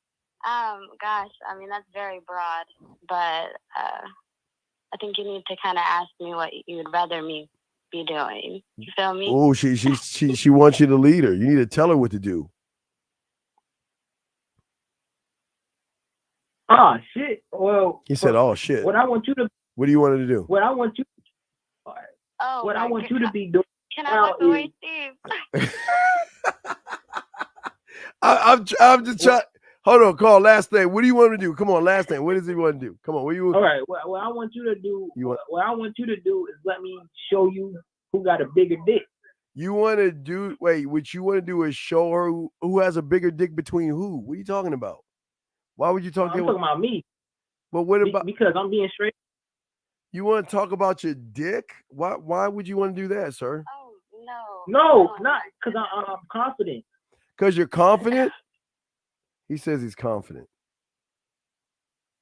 Gosh, I mean that's very broad, but I think you need to kind of ask me what you would rather me be doing. You feel me? Oh, she wants you to lead her. You need to tell her what to do. Ah, shit. Well, He said, "Oh shit." What I want you to. What do you want her to do? What I want you. Oh, what I want you to be doing. Can I walk away, Steve? I'm just trying. Hold on, call. Last thing. What do you want to do? Come on, last thing. What does he want to do? Come on. What you? All right. What I want you to do. What I want you to do is let me show you who got a bigger dick. You want to do? Wait. What you want to do is show her who has a bigger dick between who? What are you talking about? Why would you talk? I'm talking about me. But what about? Because I'm being straight. You want to talk about your dick? Why would you want to do that, sir? Oh no. No, not because I'm confident. Because you're confident. He says he's confident.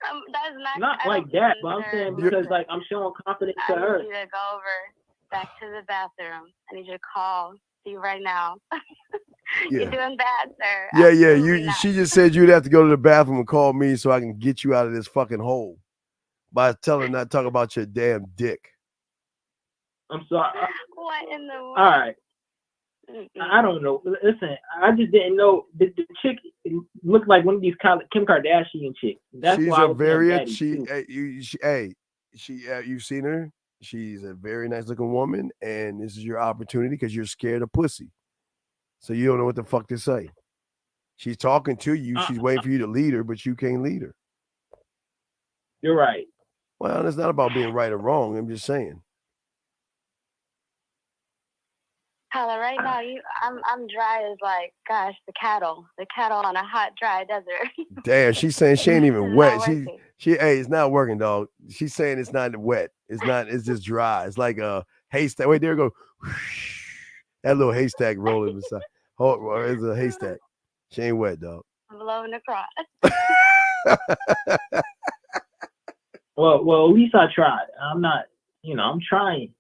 That's not like that, but I'm saying because like I'm showing confidence to her. I need you to go over back to the bathroom. I need you to call Steve right now. Yeah. You're doing bad, sir. Yeah. She just said you'd have to go to the bathroom and call me so I can get you out of this fucking hole by telling her not to talk about your damn dick. I'm sorry. What in the world? All right. I don't know. Listen, I just didn't know the chick looked like one of these Kim Kardashian chicks. That's She's why I a was very you've seen her. She's a very nice looking woman, and this is your opportunity because you're scared of pussy, so you don't know what the fuck to say. She's talking to you. She's waiting for you to lead her, but you can't lead her. You're right. Well, it's not about being right or wrong. I'm just saying. Tyler, right now I'm dry as like gosh the cattle on a hot dry desert. Damn, she's saying she ain't even wet. It's not working, dog. She's saying it's not wet. It's just dry. It's like a haystack. Wait, there you go. That little haystack rolling beside. Oh, it's a haystack. She ain't wet, dog. I'm blowing across. Well, at least I tried. I'm not, I'm trying.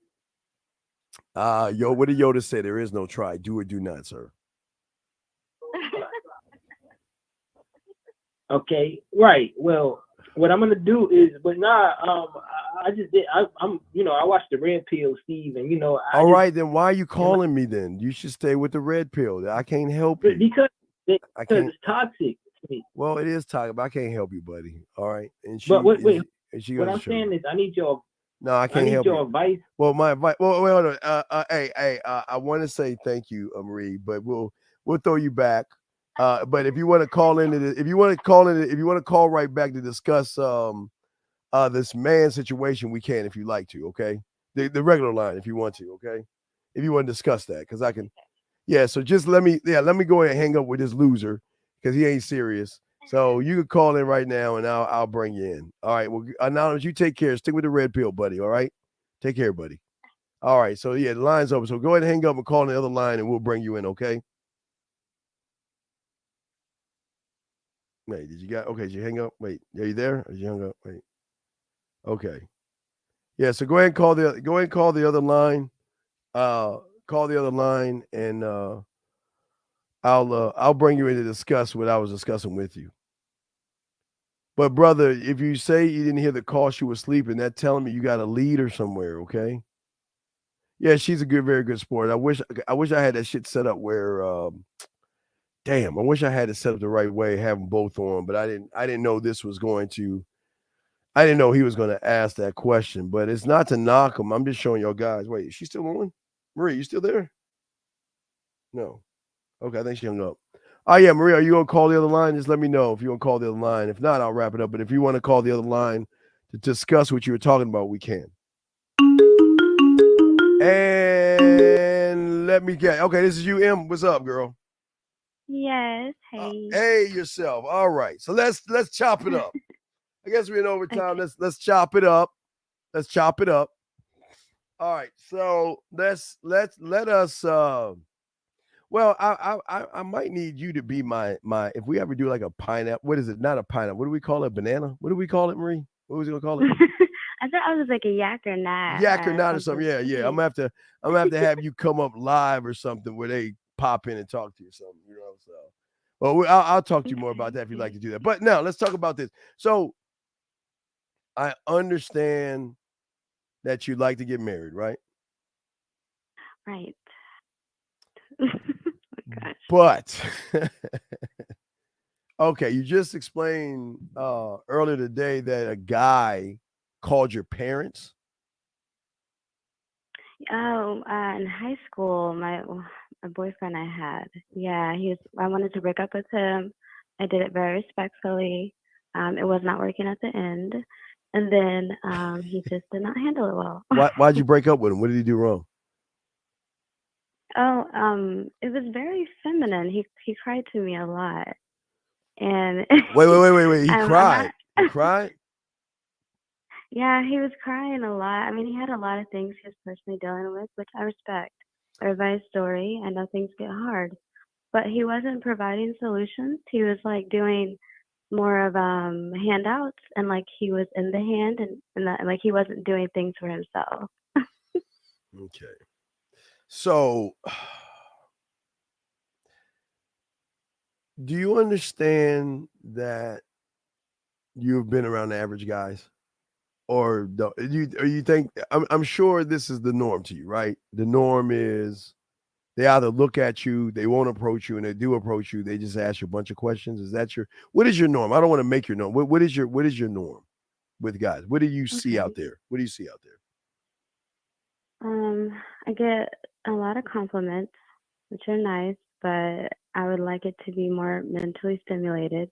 What did Yoda say? There is no try. Do or do not, sir. Okay, right. Well, what I'm gonna do is, I just did. I'm, I watched the Red Pill, Steve, and All right, then why are you calling me? Then you should stay with the Red Pill. I can't help you because it's toxic to me. Well, it is toxic, but I can't help you, buddy. All right, and what I'm saying is, I need your. No, I can't help your advice. Well, my advice. Well, wait, hold on. I want to say thank you, Marie, but we'll throw you back. But if you want to call in, if you want to call right back to discuss this man situation, we can if you like to, okay? The regular line if you want to, okay? If you want to discuss that, because I can. Yeah, so just let me go ahead and hang up with this loser because he ain't serious. So you can call in right now and I'll bring you in. All right. Well, Anonymous, you take care. Stick with the red pill, buddy. All right. Take care, buddy. All right. So yeah, the line's open. So go ahead and hang up and call on the other line and we'll bring you in, okay? Wait, did you hang up? Wait, are you there? Or did you hang up? Wait. Okay. Yeah, so go ahead and call the other line. Call the other line and I'll bring you in to discuss what I was discussing with you. But brother, if you say you didn't hear the call, she was sleeping, that telling me you got a lead or somewhere, okay? Yeah, she's a very good sport. I wish I had that shit set up where damn, I wish I had it set up the right way, have them both on, but I didn't know this was going to I didn't know he was going to ask that question, but it's not to knock him. I'm just showing y'all guys. Wait, is she still on? Marie, you still there? No. Okay, I think she hung up. Oh, yeah, Maria, are you going to call the other line? Just let me know if you want to call the other line. If not, I'll wrap it up. But if you want to call the other line to discuss what you were talking about, we can. And let me get. Okay, this is you, M. What's up, girl? Yes. Hey. Hey, yourself. All right. So let's chop it up. I guess we're in overtime. Okay. Let's chop it up. Let's chop it up. All right. So let us. Well, I might need you to be my. If we ever do like a pineapple, what is it? Not a pineapple. What do we call it? Banana. What do we call it, Marie? What was we gonna call it? I thought I was like a yak or not. Yak or not or something. Yeah. I'm gonna have to have you come up live or something where they pop in and talk to you or something. You know. So, well, I'll talk to you more about that if you'd like to do that. But now let's talk about this. So, I understand that you'd like to get married, right? Right. Oh my gosh. But okay, you just explained earlier today that a guy called your parents. Oh, in high school, my boyfriend I had, yeah, I wanted to break up with him. I did it very respectfully. It was not working at the end, and then he just did not handle it well. Why'd you break up with him? What did he do wrong? Oh, it was very feminine. He cried to me a lot, and wait. He cried. He cried. Yeah, he was crying a lot. I mean, he had a lot of things he was personally dealing with, which I respect. Everybody's story. I know things get hard, but he wasn't providing solutions. He was like doing more of handouts, and like he was in the hand, and that, like he wasn't doing things for himself. Okay. So, do you understand that you've been around the average guys? Or you think, I'm sure this is the norm to you, right? The norm is they either look at you, they won't approach you, and they do approach you, they just ask you a bunch of questions. Is that what is your norm? I don't want to make your norm. What is your norm with guys? What do you see out there? What do you see out there? I get a lot of compliments, which are nice, but I would like it to be more mentally stimulated.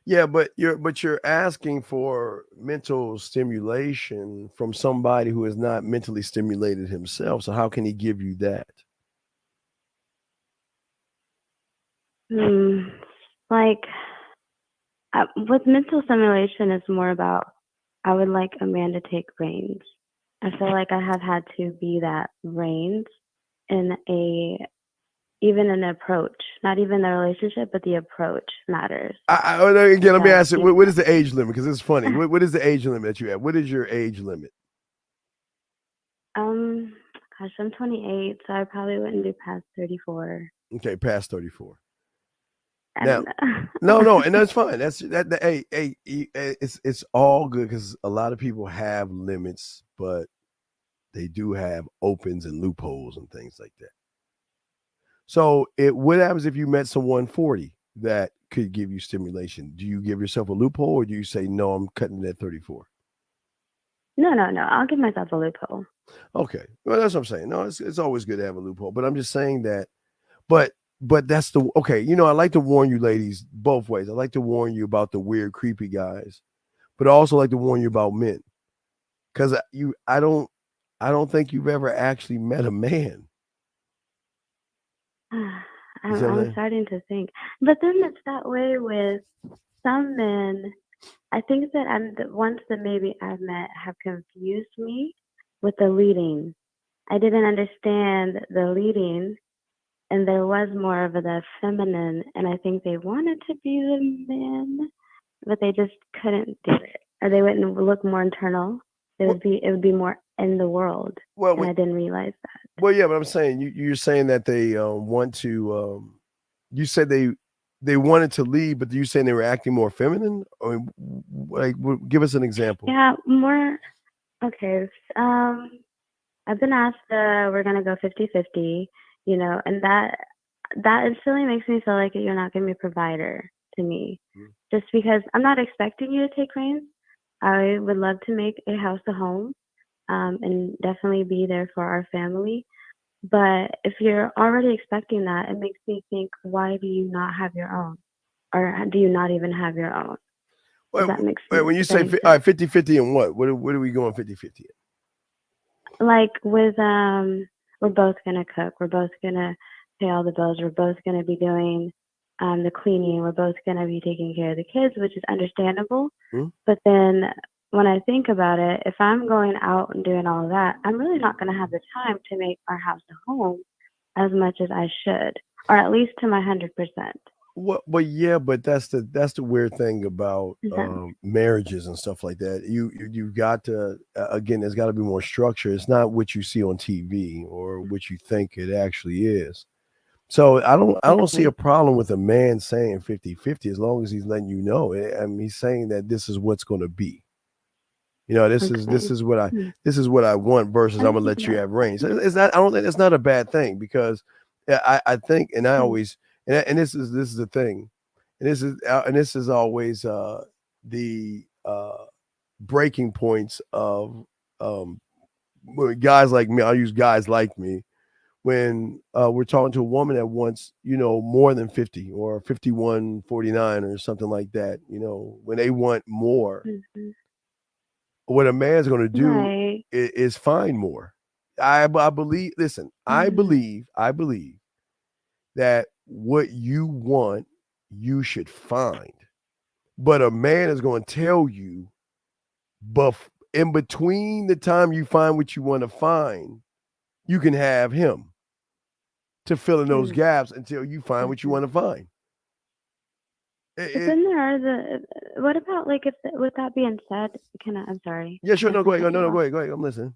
Yeah, but you're asking for mental stimulation from somebody who is not mentally stimulated himself. So how can he give you that? With mental stimulation, it's more about I would like a man to take reins. I feel like I have had to be that reins in even an approach, not even the relationship, but the approach matters. Again, let me ask you, what is the age limit? Because it's funny. What is the age limit that you have? What is your age limit? Gosh, I'm 28, so I probably wouldn't be past 34. Okay, past 34. Now, no, and that's fine. Hey, it's all good because a lot of people have limits, but they do have opens and loopholes and things like that. So what happens if you met someone 40 that could give you stimulation? Do you give yourself a loophole or do you say, no, I'm cutting it at 34? No. I'll give myself a loophole. Okay. Well, that's what I'm saying. No, it's always good to have a loophole, but I'm just saying that, but that's okay. I like to warn you ladies both ways. I like to warn you about the weird, creepy guys, but I also like to warn you about men, because I don't think you've ever actually met a man. I'm starting to think, but then it's that way with some men. I think that the ones that maybe I've met have confused me with the leading. I didn't understand the leading, and there was more of the feminine, and I think they wanted to be the men, but they just couldn't do it, or they wouldn't look more internal. It would be more in the world, and I didn't realize that. Well, yeah, but I'm saying you're saying that they want to. You said they wanted to lead, but you saying they were acting more feminine? Or like, give us an example. Yeah, more. Okay. I've been asked we're gonna go 50-50, you know, and that instantly makes me feel like you're not gonna be a provider to me, just because I'm not expecting you to take reins. I would love to make a house a home, and definitely be there for our family. But if you're already expecting that, it makes me think, why do you not have your own? Or do you not even have your own? Does that make sense? When you say 50-50 and what are we going 50-50 in? Like with, we're both going to cook. We're both going to pay all the bills. We're both going to be doing the cleaning. We're both going to be taking care of the kids, which is understandable. But then when I think about it, if I'm going out and doing all of that, I'm really not going to have the time to make our house a home as much as I should, or at least to my 100%. Well, yeah, but that's the weird thing about marriages and stuff like that. You've got to again, there's got to be more structure. It's not what you see on TV or what you think it actually is. So I don't see a problem with a man saying 50-50 as long as he's letting you know. I mean, he's saying that this is what's going to be. You know, this is what I want versus I'm gonna let you have reign. So it's not. I don't think it's not a bad thing, because I think, and I always and this is the thing, and this is always the breaking points of guys like me. I'll use guys like me when we're talking to a woman that wants, you know, more than 50 or 51-49 or something like that. You know, when they want more. What a man's going to do is find more. I believe. Listen, I believe that what you want, you should find. But a man is going to tell you, but in between the time you find what you want to find, you can have him to fill in those gaps until you find what you want to find. But then there are what about, like, if with that being said, I'm sorry. Yeah, sure. No, go ahead. No, go ahead. Go ahead. I'm listening.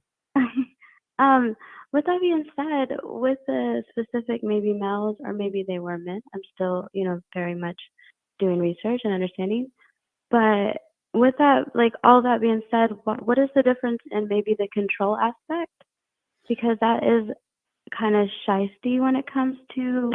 With that being said, with the specific maybe males, or maybe they were men, I'm still, you know, very much doing research and understanding. But with that, like, all that being said, what is the difference in maybe the control aspect? Because that is kind of shysty when it comes to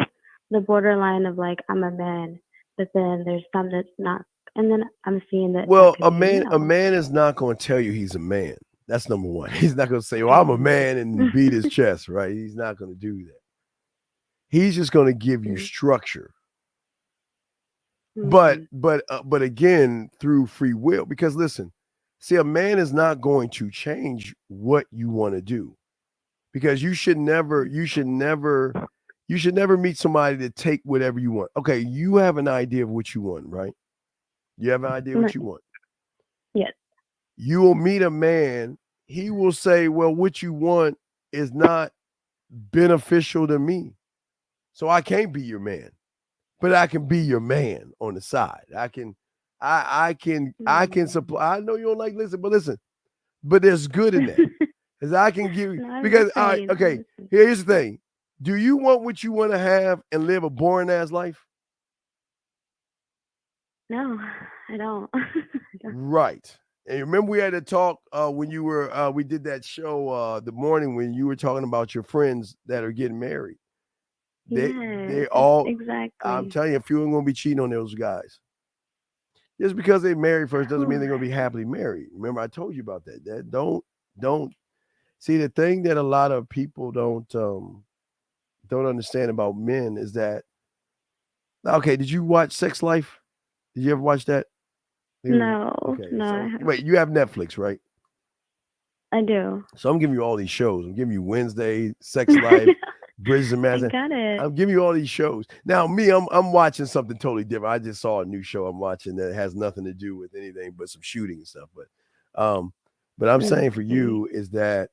the borderline of, like, I'm a man. But then there's some that's not, and then I'm seeing that. Well, a man is not going to tell you he's a man. That's number one. He's not going to say, "Well, I'm a man," and beat his chest, right? He's not going to do that. He's just going to give you structure. But again, through free will, because listen, see, a man is not going to change what you want to do, because you should never meet somebody to take whatever you want. Okay, you have an idea of what you want, right? You have an idea of what you want. Yes. You will meet a man, he will say, well, what you want is not beneficial to me. So I can't be your man, but I can be your man on the side. I can supply. I know you don't like listen, but there's good in that. Because I can give you, because here's the thing. Do you want what you want to have and live a boring ass life? No, I don't. Right. And remember we had a talk when you were we did that show the morning when you were talking about your friends that are getting married. They all exactly. I'm telling you, a few of them gonna be cheating on those guys. Just because they married first doesn't mean they're gonna be happily married. Remember, I told you about that. That don't see, the thing that a lot of people don't understand about men is that, okay, did you watch Sex Life? Did you ever watch that? No, Okay. no, I So haven't. wait, you have Netflix, right? I do. So I'm giving you all these shows. I'm giving you Wednesday, Sex Life, Bridges and I Madison. got it. I'm giving you all these shows. Now, me, I'm watching something totally different. I just saw a new show I'm watching that has nothing to do with anything but some shooting and stuff. But I'm saying for you is that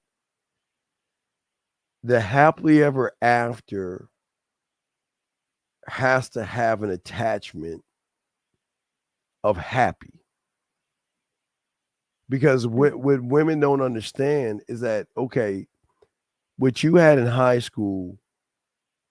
the happily ever after has to have an attachment of happy. Because what women don't understand is that, okay, what you had in high school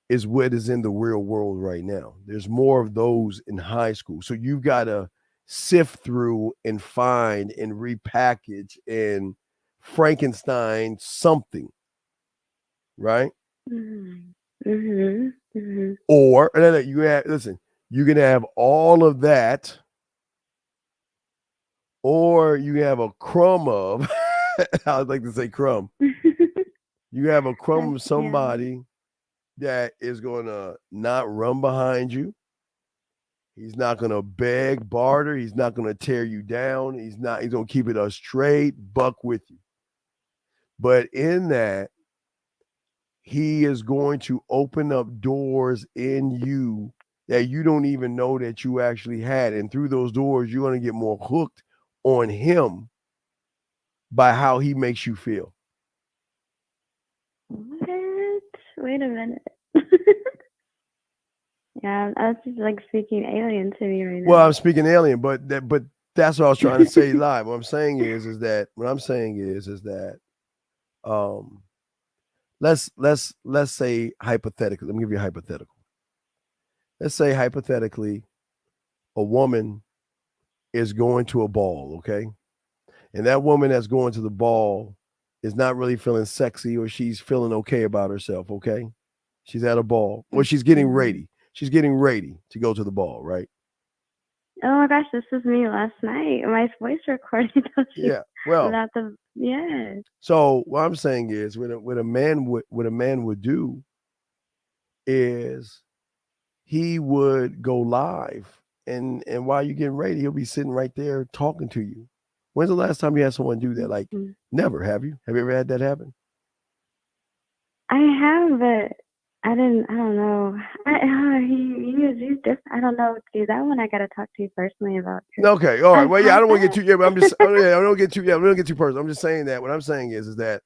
is what is in the real world right now. There's more of those in high school. So you've got to sift through and find and repackage and Frankenstein something, right? Or you have, listen, you're going to have all of that, or you have a crumb of, I would like to say crumb. You have a crumb of somebody that is going to not run behind you. He's not going to beg, barter. He's not going to tear you down. He's going to keep it a straight buck with you. But in that, he is going to open up doors in you that you don't even know that you actually had. And through those doors, you're going to get more hooked on him by how he makes you feel. What? Wait a minute. Yeah, that's just like speaking alien to me right now. Well, I'm speaking alien, but that's what I was trying to say live. What I'm saying is that let's say hypothetically, let me give you a hypothetical. Let's say hypothetically, a woman is going to a ball, okay? And that woman that's going to the ball is not really feeling sexy, or she's feeling okay about herself, okay? She's at a ball, or she's getting ready. She's getting ready to go to the ball, right? Oh my gosh, this was me last night. My voice recording tells you about the So what I'm saying is, what a man would do is he would go live, and while you're getting ready, he'll be sitting right there talking to you. When's the last time you had someone do that? Like, never. Have you? Have you ever had that happen? I have, but I don't know. He's different. I don't know. See, that one I gotta talk to you personally about. Okay, all right. Well, yeah, I don't want to get too. Yeah, but I'm just. I don't get too. Yeah, we don't get too personal. I'm just saying that. What I'm saying is that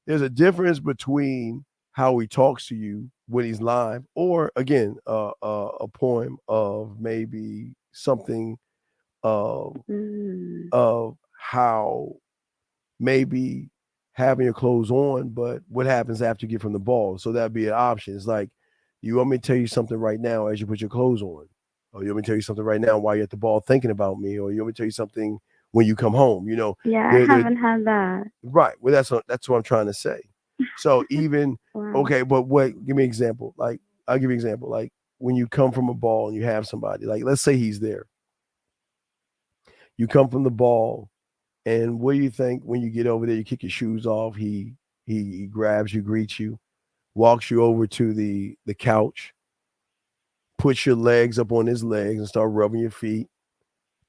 there's a difference between how he talks to you when he's live, or again, a poem of maybe something of how maybe having your clothes on, but what happens after you get from the ball. So that'd be an option. It's like, you want me to tell you something right now as you put your clothes on? Or you want me to tell you something right now while you're at the ball thinking about me? Or you want me to tell you something when you come home? You know? Yeah, I haven't had that. Right. Well, that's what I'm trying to say. So even, okay, but give me an example. Like, I'll give you an example. Like, when you come from a ball and you have somebody, like, let's say he's there. You come from the ball, and what do you think when you get over there? You kick your shoes off. He grabs you, greets you, walks you over to the couch, puts your legs up on his legs and start rubbing your feet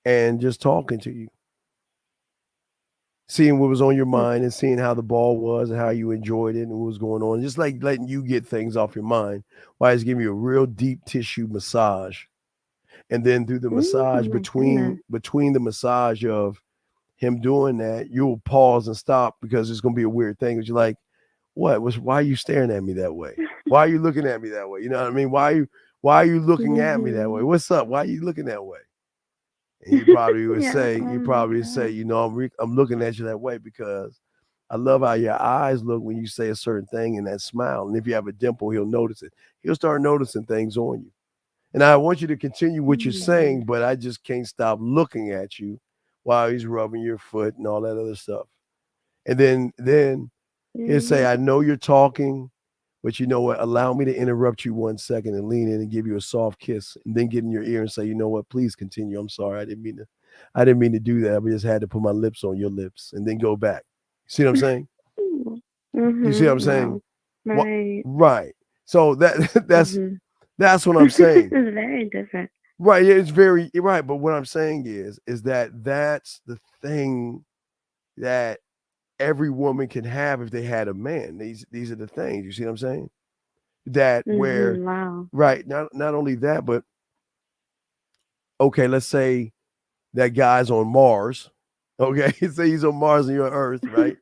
and just talking to you. Seeing what was on your mind and seeing how the ball was and how you enjoyed it and what was going on. Just like letting you get things off your mind while he's giving you a real deep tissue massage. And then through the massage, between the massage of him doing that, you'll pause and stop because it's going to be a weird thing. Because you're like, why are you staring at me that way? Why are you looking at me that way? You know what I mean? Why are you looking at me that way? What's up? Why are you looking that way? And you probably would say, you know, I'm looking at you that way because I love how your eyes look when you say a certain thing and that smile. And if you have a dimple, he'll notice it. He'll start noticing things on you. And I want you to continue what you're saying, but I just can't stop looking at you while he's rubbing your foot and all that other stuff. And then he'll say, I know you're talking, but you know what? Allow me to interrupt you 1 second and lean in and give you a soft kiss, and then get in your ear and say, you know what? Please continue. I'm sorry. I didn't mean to do that. I just had to put my lips on your lips and then go back. See what I'm saying? You see what I'm saying? Right. Right. So that's what I'm saying. It's very different. Right. It's very right. But what I'm saying is that that's the thing that every woman can have if they had a man. These are the things. You see what I'm saying? That where Wow. right, not only that, but okay, let's say that guy's on Mars. Okay, say he's on Mars and you're on Earth, right?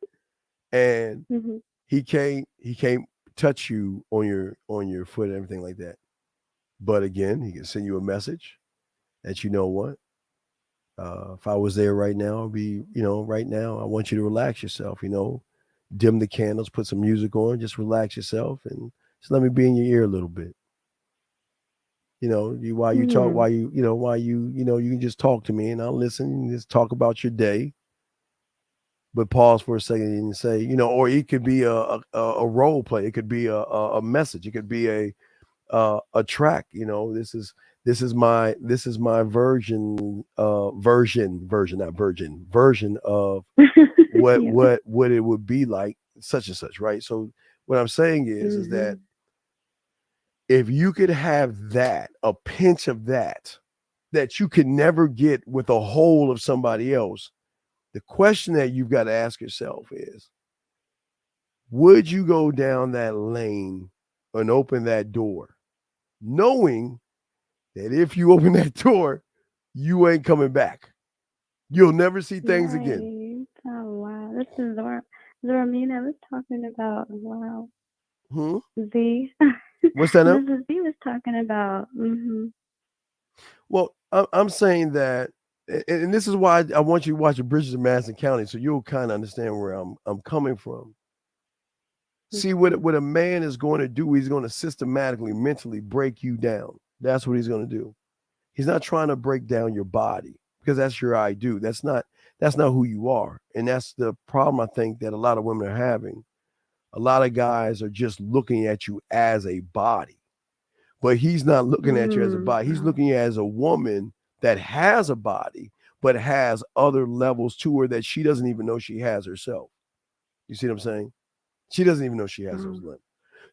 And Mhm. he can't touch you on your foot and everything like that. But again, he can send you a message that you know what. If I was there right now, I'd be, right now, I want you to relax yourself, dim the candles, put some music on, just relax yourself and just let me be in your ear a little bit. While you talk, Hmm. you can just talk to me and I'll listen and just talk about your day. But pause for a second and say, or it could be a role play. It could be a message. It could be a track. This is my version of what Yeah. what it would be like such and such, right? So what I'm saying is that Mhm. if you could have that, a pinch of that you could never get with a whole of somebody else, the question that you've got to ask yourself is, would you go down that lane and open that door, knowing that if you open that door, you ain't coming back. You'll never see things again. Right. Oh wow. This is Zormina was talking about. Wow. Z. What's that now? This is Z was talking about. Well, I'm saying that, and this is why I want you to watch the Bridges of Madison County, so you'll kind of understand where I'm coming from. See, what a man is going to do, he's going to systematically, mentally break you down. That's what he's going to do. He's not trying to break down your body because that's your I do. That's not who you are. And that's the problem I think that a lot of women are having. A lot of guys are just looking at you as a body. But he's not looking at you as a body. He's looking at you as a woman that has a body, but has other levels to her that she doesn't even know she has herself. You see what I'm saying? She doesn't even know she has those levels.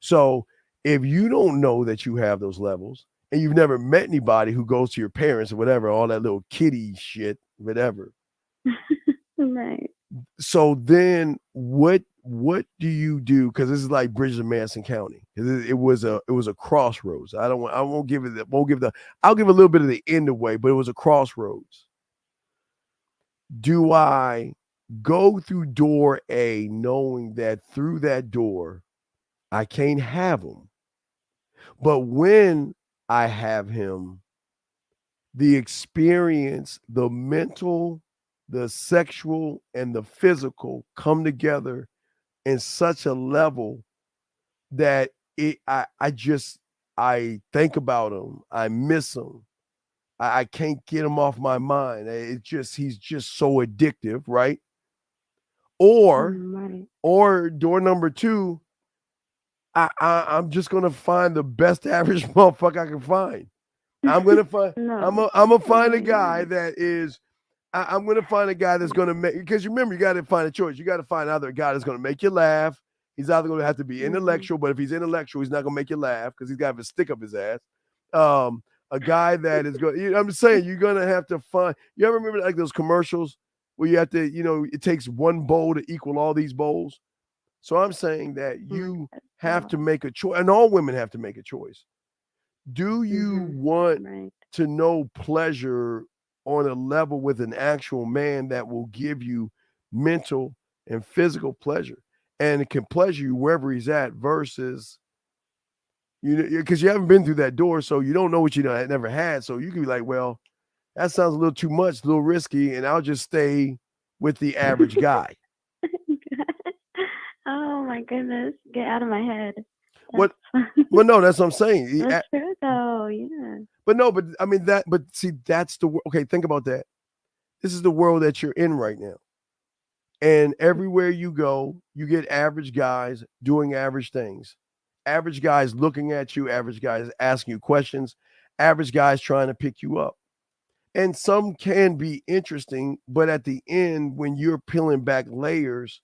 So if you don't know that you have those levels and you've never met anybody who goes to your parents or whatever, all that little kiddie shit, whatever. Right. So then what do you do? Because this is like Bridges of Madison County. It was a crossroads. I'll give a little bit of the end away, but it was a crossroads. Do I go through door A knowing that through that door I can't have him, but when I have him, the experience, the mental, the sexual, and the physical come together in such a level that I think about him, I miss him, I can't get him off my mind. He's just so addictive, right? Or door number 2, I'm just gonna find the best average motherfucker I can find. I'm gonna find I'm gonna find a guy that is I'm gonna find a guy that's gonna make, because remember, you gotta find a choice. You gotta find either a guy that's gonna make you laugh. He's either gonna have to be intellectual, but if he's intellectual, he's not gonna make you laugh because he's got to have a stick up his ass. A guy that is going, I'm saying you're gonna have to find. You ever remember like those commercials where you have to, it takes one bowl to equal all these bowls? So I'm saying that you have to make a choice, and all women have to make a choice. Do you want to know pleasure on a level with an actual man that will give you mental and physical pleasure, and it can pleasure you wherever he's at, versus, because you haven't been through that door, so you don't know what never had. So you can be like, well, that sounds a little too much, a little risky, and I'll just stay with the average guy. Oh my goodness. Get out of my head. Well, no, that's what I'm saying. That's true though, yeah. But see, that's okay, think about that. This is the world that you're in right now. And everywhere you go, you get average guys doing average things. Average guys looking at you, average guys asking you questions, average guys trying to pick you up. And some can be interesting, but at the end, when you're peeling back layers,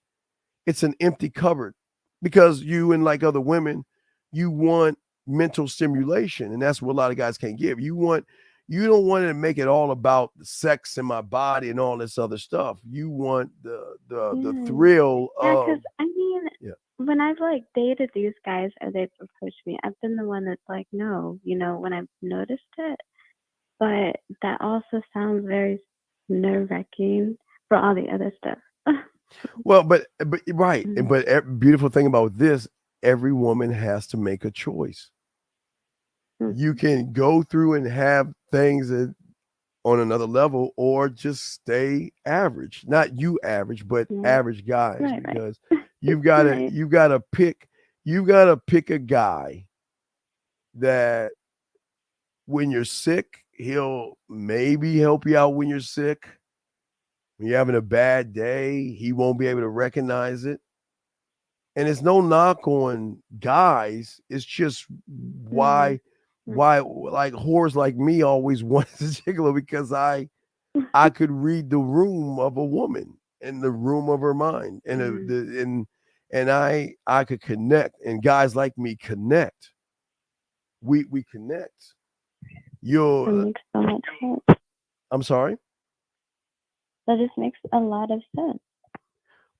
it's an empty cupboard, because you, and like other women, you want mental stimulation, and that's what a lot of guys can't give. You want You don't want to make it all about the sex in my body and all this other stuff. You want the thrill Yeah, of because I mean, yeah. when I've like dated these guys or they've approached me, I've been the one that's like, no, when I've noticed it. But that also sounds very nerve-wracking for all the other stuff. Well, but right, but beautiful thing about this, every woman has to make a choice. You can go through and have things on another level, or just stay average. Not you average, but average guys, Right. because you've got to pick a guy that when you're sick, he'll maybe help you out when you're sick. When you're having a bad day, he won't be able to recognize it. And it's no knock on guys. It's just why like whores like me always wanted to gigolo, because I could read the room of a woman and the room of her mind, and I could connect, and guys like me connect. We connect. That makes so much sense. I'm sorry? That just makes a lot of sense.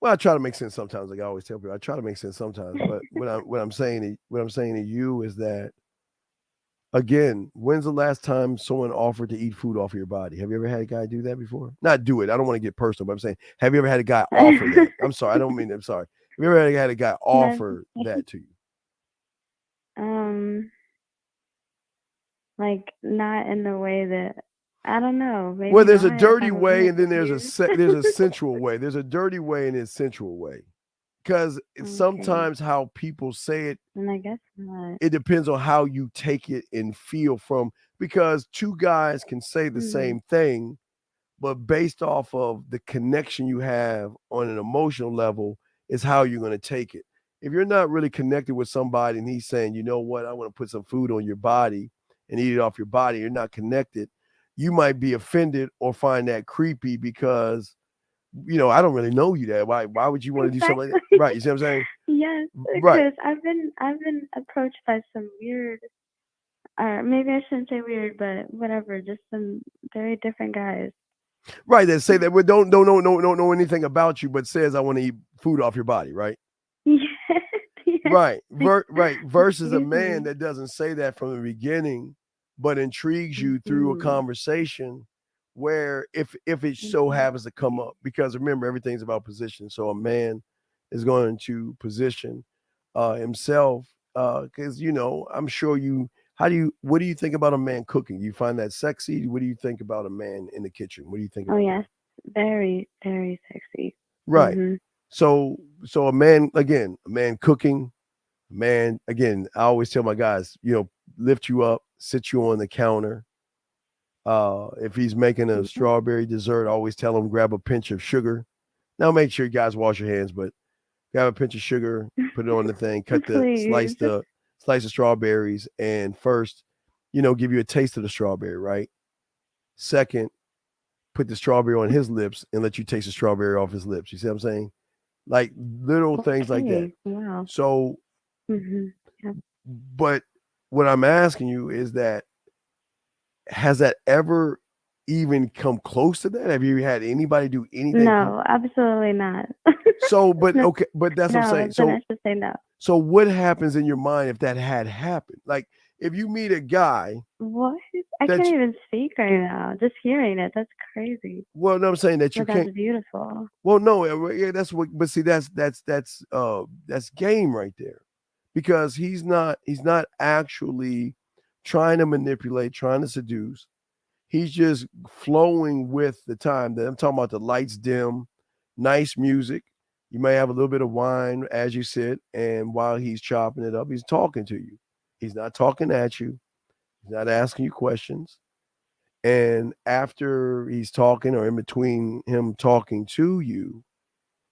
Well, I try to make sense sometimes. Like I always tell people, I try to make sense sometimes. But what I'm saying to you is that, again, when's the last time someone offered to eat food off of your body? Have you ever had a guy do that before? Not do it. I don't want to get personal, but I'm saying, have you ever had a guy offer that? I'm sorry. I'm sorry. Have you ever had a guy offer that to you? Like not in the way that, I don't know. Maybe Well, there's a not, dirty if I'm way, being and then there's a confused. sensual way. There's a dirty way and a sensual way. Because sometimes how people say it, And I guess not. it depends on how you take it and feel from, because two guys can say the same thing, but based off of the connection you have on an emotional level is how you're going to take it. If you're not really connected with somebody and he's saying, you know what, I want to put some food on your body and eat it off your body, you're not connected, you might be offended or find that creepy because, I don't really know you that. Why would you want to do something like that? Right. You see what I'm saying? Yes, because Right. I've been approached by some weird, or maybe I shouldn't say weird, but whatever, just some very different guys. Right. That say that, but don't know anything about you, but says I want to eat food off your body. Right. Right. Right. Versus a man that doesn't say that from the beginning, but intrigues you through a conversation where if it so happens to come up, because remember, everything's about position. So a man is going to position himself, because I'm sure what do you think about a man cooking? You find that sexy? What do you think about a man in the kitchen? What do you think Oh about yes, very, very sexy. Right. Mhm. So a man cooking, man, again, I always tell my guys, lift you up, sit you on the counter. If he's making a strawberry dessert, I always tell him grab a pinch of sugar. Now make sure you guys wash your hands, but grab a pinch of sugar, put it on the thing, slice the strawberries, and first, give you a taste of the strawberry, right? Second, put the strawberry on his lips and let you taste the strawberry off his lips. You see what I'm saying? Like little things like that. Okay, wow. So, Yeah. but what I'm asking you is that, has that ever even come close to that? Have you had anybody do anything? No, absolutely not. So, but okay, but that's what I'm saying. Then I should say no. So what happens in your mind if that had happened? Like if you meet a guy. What? I can't even speak right now. Just hearing it, that's crazy. Well, no, I'm saying that you But can't. that's beautiful. Well, no, yeah, that's what. But see, that's game right there, because he's not actually trying to manipulate, trying to seduce. He's just flowing with the time. That I'm talking about the lights dim, nice music. You may have a little bit of wine as you sit, and while he's chopping it up, he's talking to you. He's not talking at you. He's not asking you questions. And after he's talking, or in between him talking to you,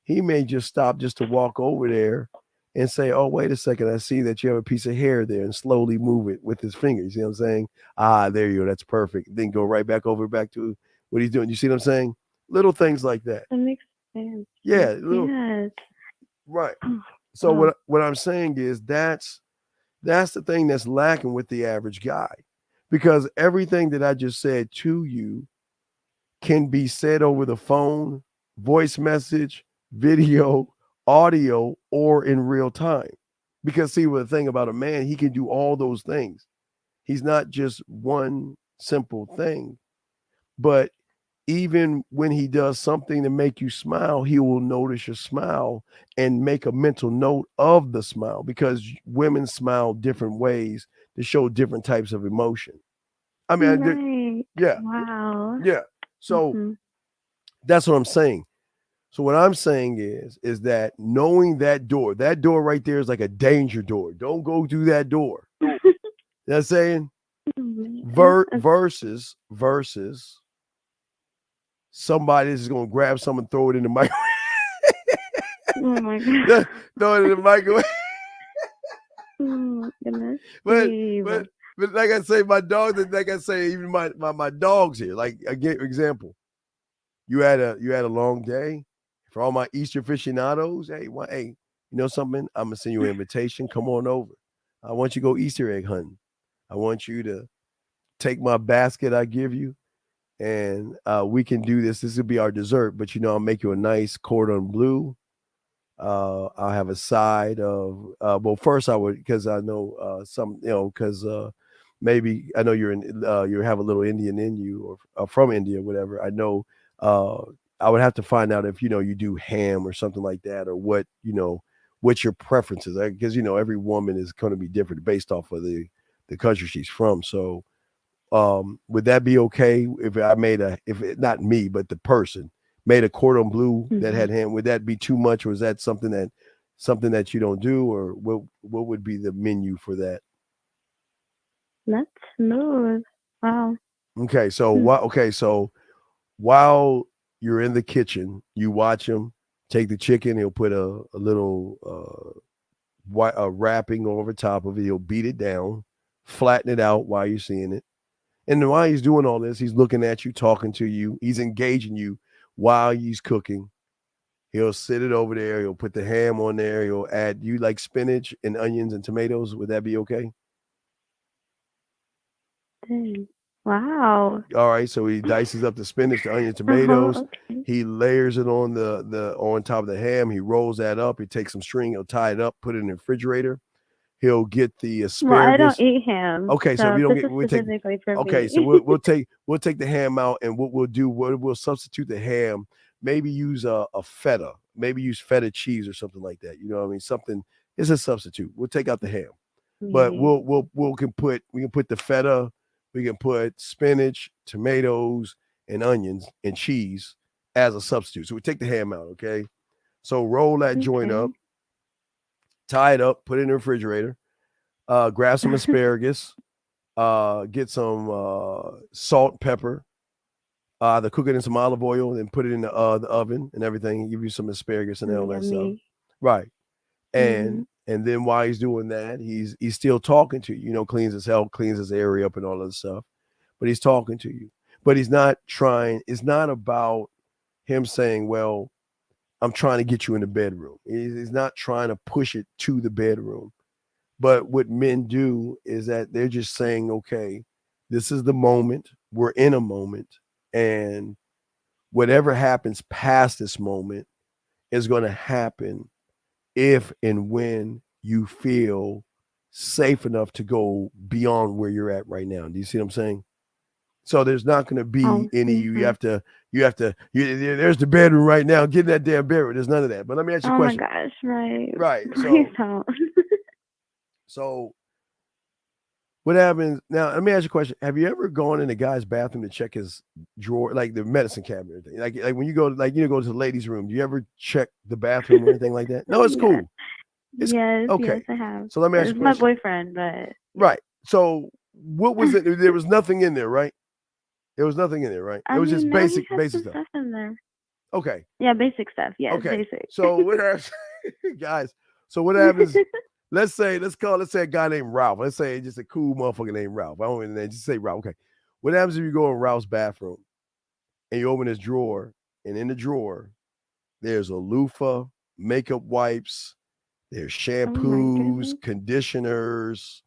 he may just stop just to walk over there and say, oh, wait a second, I see that you have a piece of hair there, and slowly move it with his fingers. You know what I'm saying? Ah, there you go. That's perfect. Then go right back to what he's doing. You see what I'm saying? Little things like that. That makes sense. Yeah. Yes. Right. So what I'm saying is that's the thing that's lacking with the average guy, because everything that I just said to you can be said over the phone, voice message, video, audio, or in real time. Because see, the thing about a man, he can do all those things. He's not just one simple thing. But even when he does something to make you smile, he will notice your smile and make a mental note of the smile, because women smile different ways to show different types of emotion. I mean, Right. yeah. Wow. Yeah. So that's what I'm saying. So what I'm saying is that knowing that door right there is like a danger door. Don't go through that door. You know what I'm saying? Versus somebody is going to grab something, throw it in the microwave. Oh my God. Throw it in the microwave. Oh my goodness. But like I say, my dogs, like I say, even my dogs here. Like again, example, you had a long day. For all my Easter aficionados, hey, you know something? I'm gonna send you an invitation. Come on over. I want you to go Easter egg hunting. I want you to take my basket I give you, and we can do this. This will be our dessert, but I'll make you a nice cordon bleu. I'll have a side of well, first I would, because I know because maybe I know you're in you have a little Indian in you, or from India, whatever. I know I would have to find out if you do ham or something like that, or what what your preferences are, because every woman is going to be different based off of the country she's from. So would that be okay if I made not me, but the person made a cordon bleu that had ham? Would that be too much, or is that something that you don't do, or what would be the menu for that? That's smooth. Wow. Okay, so while you're in the kitchen, you watch him take the chicken. He'll put a little wrapping over top of it. He'll beat it down, flatten it out while you're seeing it. And then while he's doing all this, he's looking at you, talking to you. He's engaging you while he's cooking. He'll sit it over there. He'll put the ham on there. He'll add, you like spinach and onions and tomatoes. Would that be okay? Dang. Wow. All right, so he dices up the spinach, the onion, tomatoes. Okay. He layers it on on top of the ham. He rolls that up. He takes some string. He'll tie it up, put it in the refrigerator. He'll get the asparagus. Well, I don't eat ham. Okay, so if you don't this get, is we'll take. specifically for Okay, me. so we'll take the ham out, and what we'll do, we'll substitute the ham. Maybe use a feta. Maybe use feta cheese or something like that. You know what I mean? Something is a substitute. We'll take out the ham, but we can put the feta. We can put spinach, tomatoes, and onions and cheese as a substitute. So we take the ham out, okay? So roll that joint up, tie it up, put it in the refrigerator, grab some asparagus, get some salt, pepper, cook it in some olive oil, and put it in the oven and everything. Give you some asparagus and all that stuff. Right. And then while he's doing that, he's still talking to you, cleans his area up and all that stuff. But he's talking to you. But he's not trying, it's not about him saying, well, I'm trying to get you in the bedroom. He's not trying to push it to the bedroom. But what men do is that they're just saying, okay, this is the moment. We're in a moment. And whatever happens past this moment is going to happen if and when you feel safe enough to go beyond where you're at right now. Do you see what I'm saying? So there's not going to be any, you have to, there's the bedroom right now. Get in that damn bedroom. There's none of that. But let me ask you a question. Oh my gosh, right. Right. Please don't. So what happens now? Let me ask you a question. Have you ever gone in a guy's bathroom to check his drawer, like the medicine cabinet? Like when you go, go to the ladies' room, do you ever check the bathroom or anything like that? No, it's cool. Yes, okay. yes, I have. So let me ask you a It's my question. boyfriend, but Right. So what was it? There was nothing in there, right? There was nothing in there, right? It was just no, he basic has some stuff. stuff in there. Okay. Yeah, basic stuff. Yeah, Okay. basic. So what happens, guys? So what happens? Let's say a guy named Ralph. Let's say just a cool motherfucker named Ralph. I don't want to name, just say Ralph. Okay. What happens if you go in Ralph's bathroom and you open his drawer, and in the drawer there's a loofah, makeup wipes, there's shampoos, conditioners,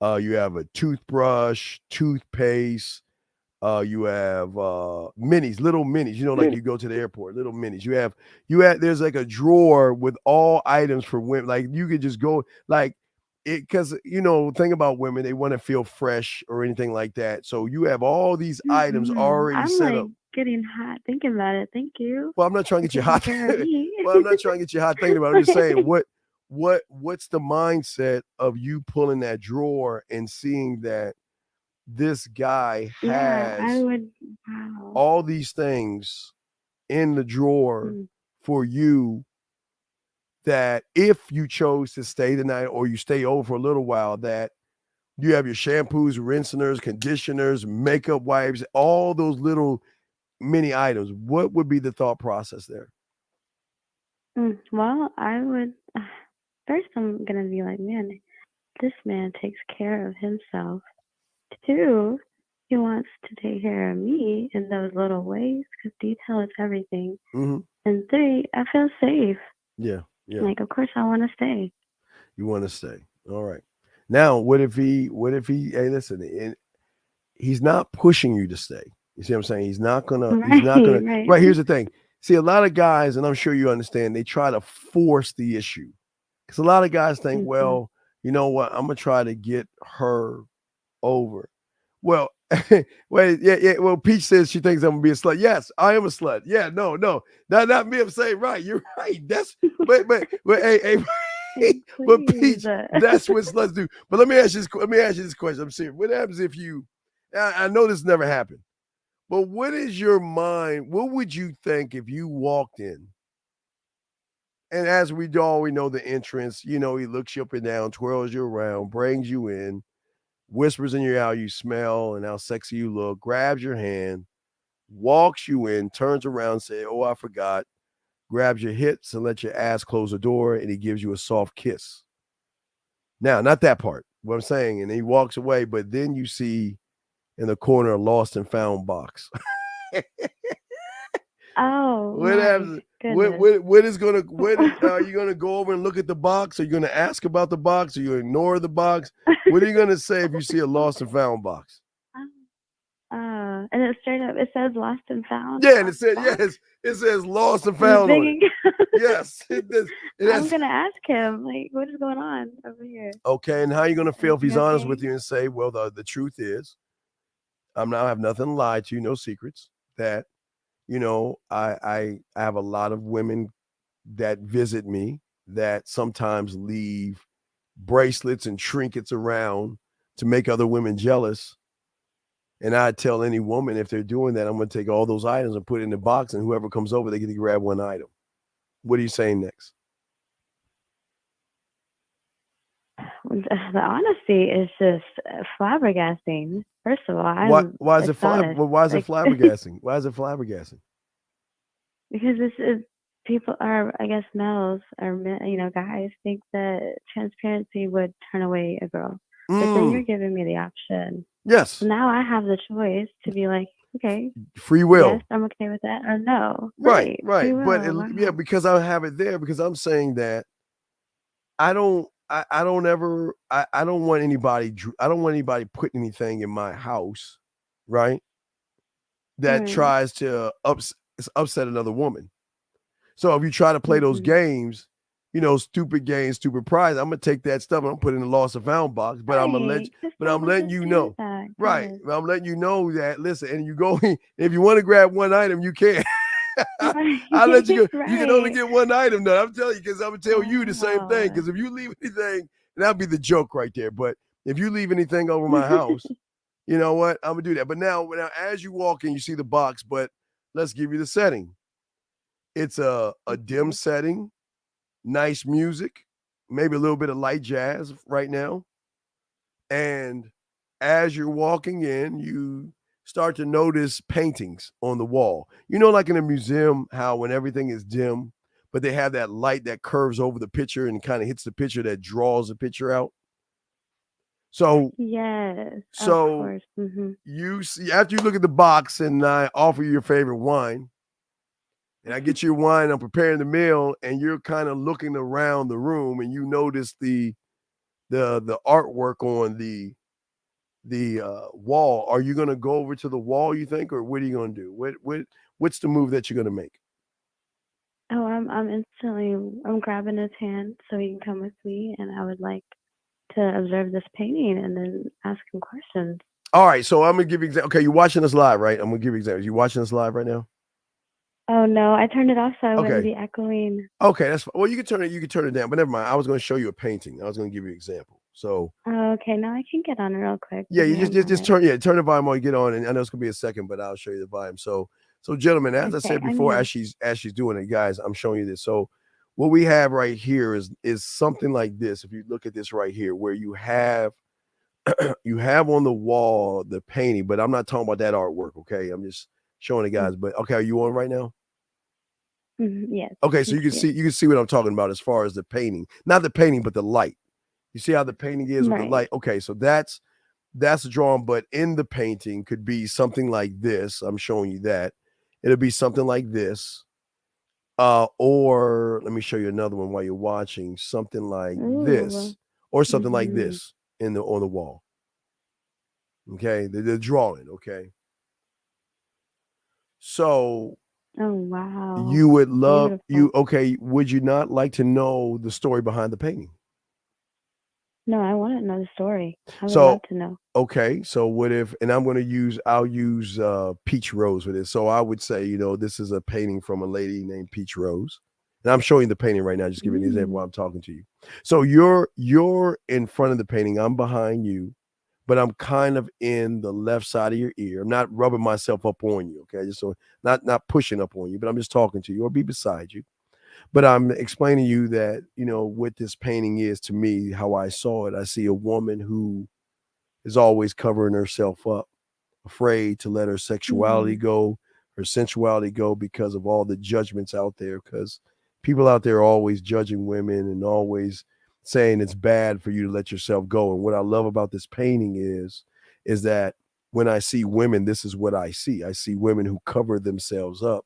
You have a toothbrush, toothpaste. You have minis, little minis. You know, like you go to the airport, little minis. You have. There's like a drawer with all items for women. Like you could just go like it because thing about women, they want to feel fresh or anything like that. So you have all these items already I'm set like up. getting hot thinking about it. Thank you. Well, I'm not trying to get you hot. Taking care of me. Well, I'm not trying to get you hot thinking about it. I'm just saying what's the mindset of you pulling that drawer and seeing that this guy Yeah, I has would. Wow. all these things in the drawer for you that if you chose to stay the night or you stay over for a little while, that you have your shampoos, rinsers, conditioners, makeup wipes, all those little mini items. What would be the thought process there? Well, I would. First, I'm gonna be like, man, this man takes care of himself. 2, he wants to take care of me in those little ways because detail is everything. And 3, I feel safe. Yeah. Like, of course, I want to stay. You want to stay. All right. Now, what if he, hey, listen, he's not pushing you to stay. You see what I'm saying? He's not gonna, right. Here's the thing. See, a lot of guys, and I'm sure you understand, they try to force the issue. Because a lot of guys think, well, you know what? I'm going to try to get her over. Well, wait, yeah. Well, Peach says she thinks I'm gonna be a slut. Yes, I am a slut. Yeah, no, not me. I'm saying right. You're right. That's but hey, but Peach, that's what sluts do. But let me ask you this question. I'm serious. What happens if you? I know this never happened, but what is your mind? What would you think if you walked in? And as we know the entrance, he looks you up and down, twirls you around, brings you in, whispers in your ear how you smell and how sexy you look, grabs your hand, walks you in, turns around, say, "Oh, I forgot," grabs your hips and lets your ass close the door, and he gives you a soft kiss. Now, not that part, what I'm saying, and he walks away, but then you see in the corner a lost and found box. Oh, what happens? What are you gonna go over and look at the box? Are you gonna ask about the box? Are you gonna ignore the box? What are you gonna say if you see a lost and found box? And it straight up, it says lost and found. Yeah, and it says lost and found on it. Yes, it does. I'm gonna ask him, like, what is going on over here? Okay, and how are you gonna feel if he's honest with you and say, well, the truth is, I have nothing to lie to you, no secrets. That I have a lot of women that visit me that sometimes leave bracelets and trinkets around to make other women jealous. And I tell any woman, if they're doing that, I'm going to take all those items and put it in the box, and whoever comes over, they get to grab one item. What are you saying next? The honesty is just flabbergasting. First of all, why is it flabbergasting? Why is it flabbergasting? Because this is people are, I guess, males or guys think that transparency would turn away a girl, but then you're giving me the option. Yes. So now I have the choice to be like, okay, free will. Yes, I'm okay with that, or no. Right. But because I have it there, because I'm saying that I don't want anybody putting anything in my house, right? That tries to upset another woman. So if you try to play those games, stupid games, stupid prize, I'm gonna take that stuff and I'm putting in the lost and found box. But I'm letting you know, right? I'm letting you know that. Listen, and you go if you want to grab one item, you can. I'll let you go. Right. You can only get one item though. I'm telling you, because I'm gonna tell you the same thing. Because if you leave anything, and that'll be the joke right there. But if you leave anything over my house, you know what? I'm gonna do that. But now as you walk in, you see the box. But let's give you the setting. It's a dim setting, nice music, maybe a little bit of light jazz right now. And as you're walking in, you start to notice paintings on the wall. Like in a museum, how when everything is dim, but they have that light that curves over the picture and kind of hits the picture that draws the picture out. So yes, so of course. You see, after you look at the box and I offer you your favorite wine, and I get you your wine, I'm preparing the meal, and you're kind of looking around the room and you notice the the artwork on the wall. Are you going to go over to the wall, you think, or what are you going to do? What's the move that you're going to make? Oh, I'm grabbing his hand so he can come with me, and I would like to observe this painting and then ask him questions. All right, so I'm gonna give you example. Okay, you're watching us live, right? I'm gonna give you examples. You watching us live right now? Oh no, I turned it off so I wouldn't Okay. be echoing. Okay, that's fine. Well, you can turn it down, but never mind. I was gonna show you a painting. I was gonna give you an example. So Oh, okay, now I can get on real quick. yeah, you Yeah, just turn the volume on, you get on, and I know it's gonna be a second, but I'll show you the volume. So gentlemen, as I Okay, said I'm before, here. as she's doing it, guys, I'm showing you this. So what we have right here is something like this. If you look at this right here, where you have you have on the wall the painting, but I'm not talking about that artwork. Okay, I'm just showing the guys. But okay, are you on right now? Yes. Okay, so thank you can see what I'm talking about as far as the painting, not the painting, but the light. You see how the painting is with the Right. light. Okay, so that's the drawing, but in the painting could be something like this. I'm showing you that. It'll be something like this. Or let me show you another one while you're watching. Something like this, Ooh. or something like Mhm. this on the wall. Okay, the drawing. Okay, so Oh wow. you would love Beautiful. okay, would you not like to know the story behind the painting? No, I want to know the story. I would So love to know. okay, so what if, and I'll use Peach Rose for this. So I would say, this is a painting from a lady named Peach Rose. And I'm showing you the painting right now, just giving you an example while I'm talking to you. So you're in front of the painting, I'm behind you, but I'm kind of in the left side of your ear. I'm not rubbing myself up on you, okay? Just so not pushing up on you, but I'm just talking to you or be beside you. But I'm explaining to you that, what this painting is to me, how I saw it. I see a woman who is always covering herself up, afraid to let her sexuality go, her sensuality go because of all the judgments out there. Because people out there are always judging women and always saying it's bad for you to let yourself go. And what I love about this painting is that when I see women, this is what I see. I see women who cover themselves up,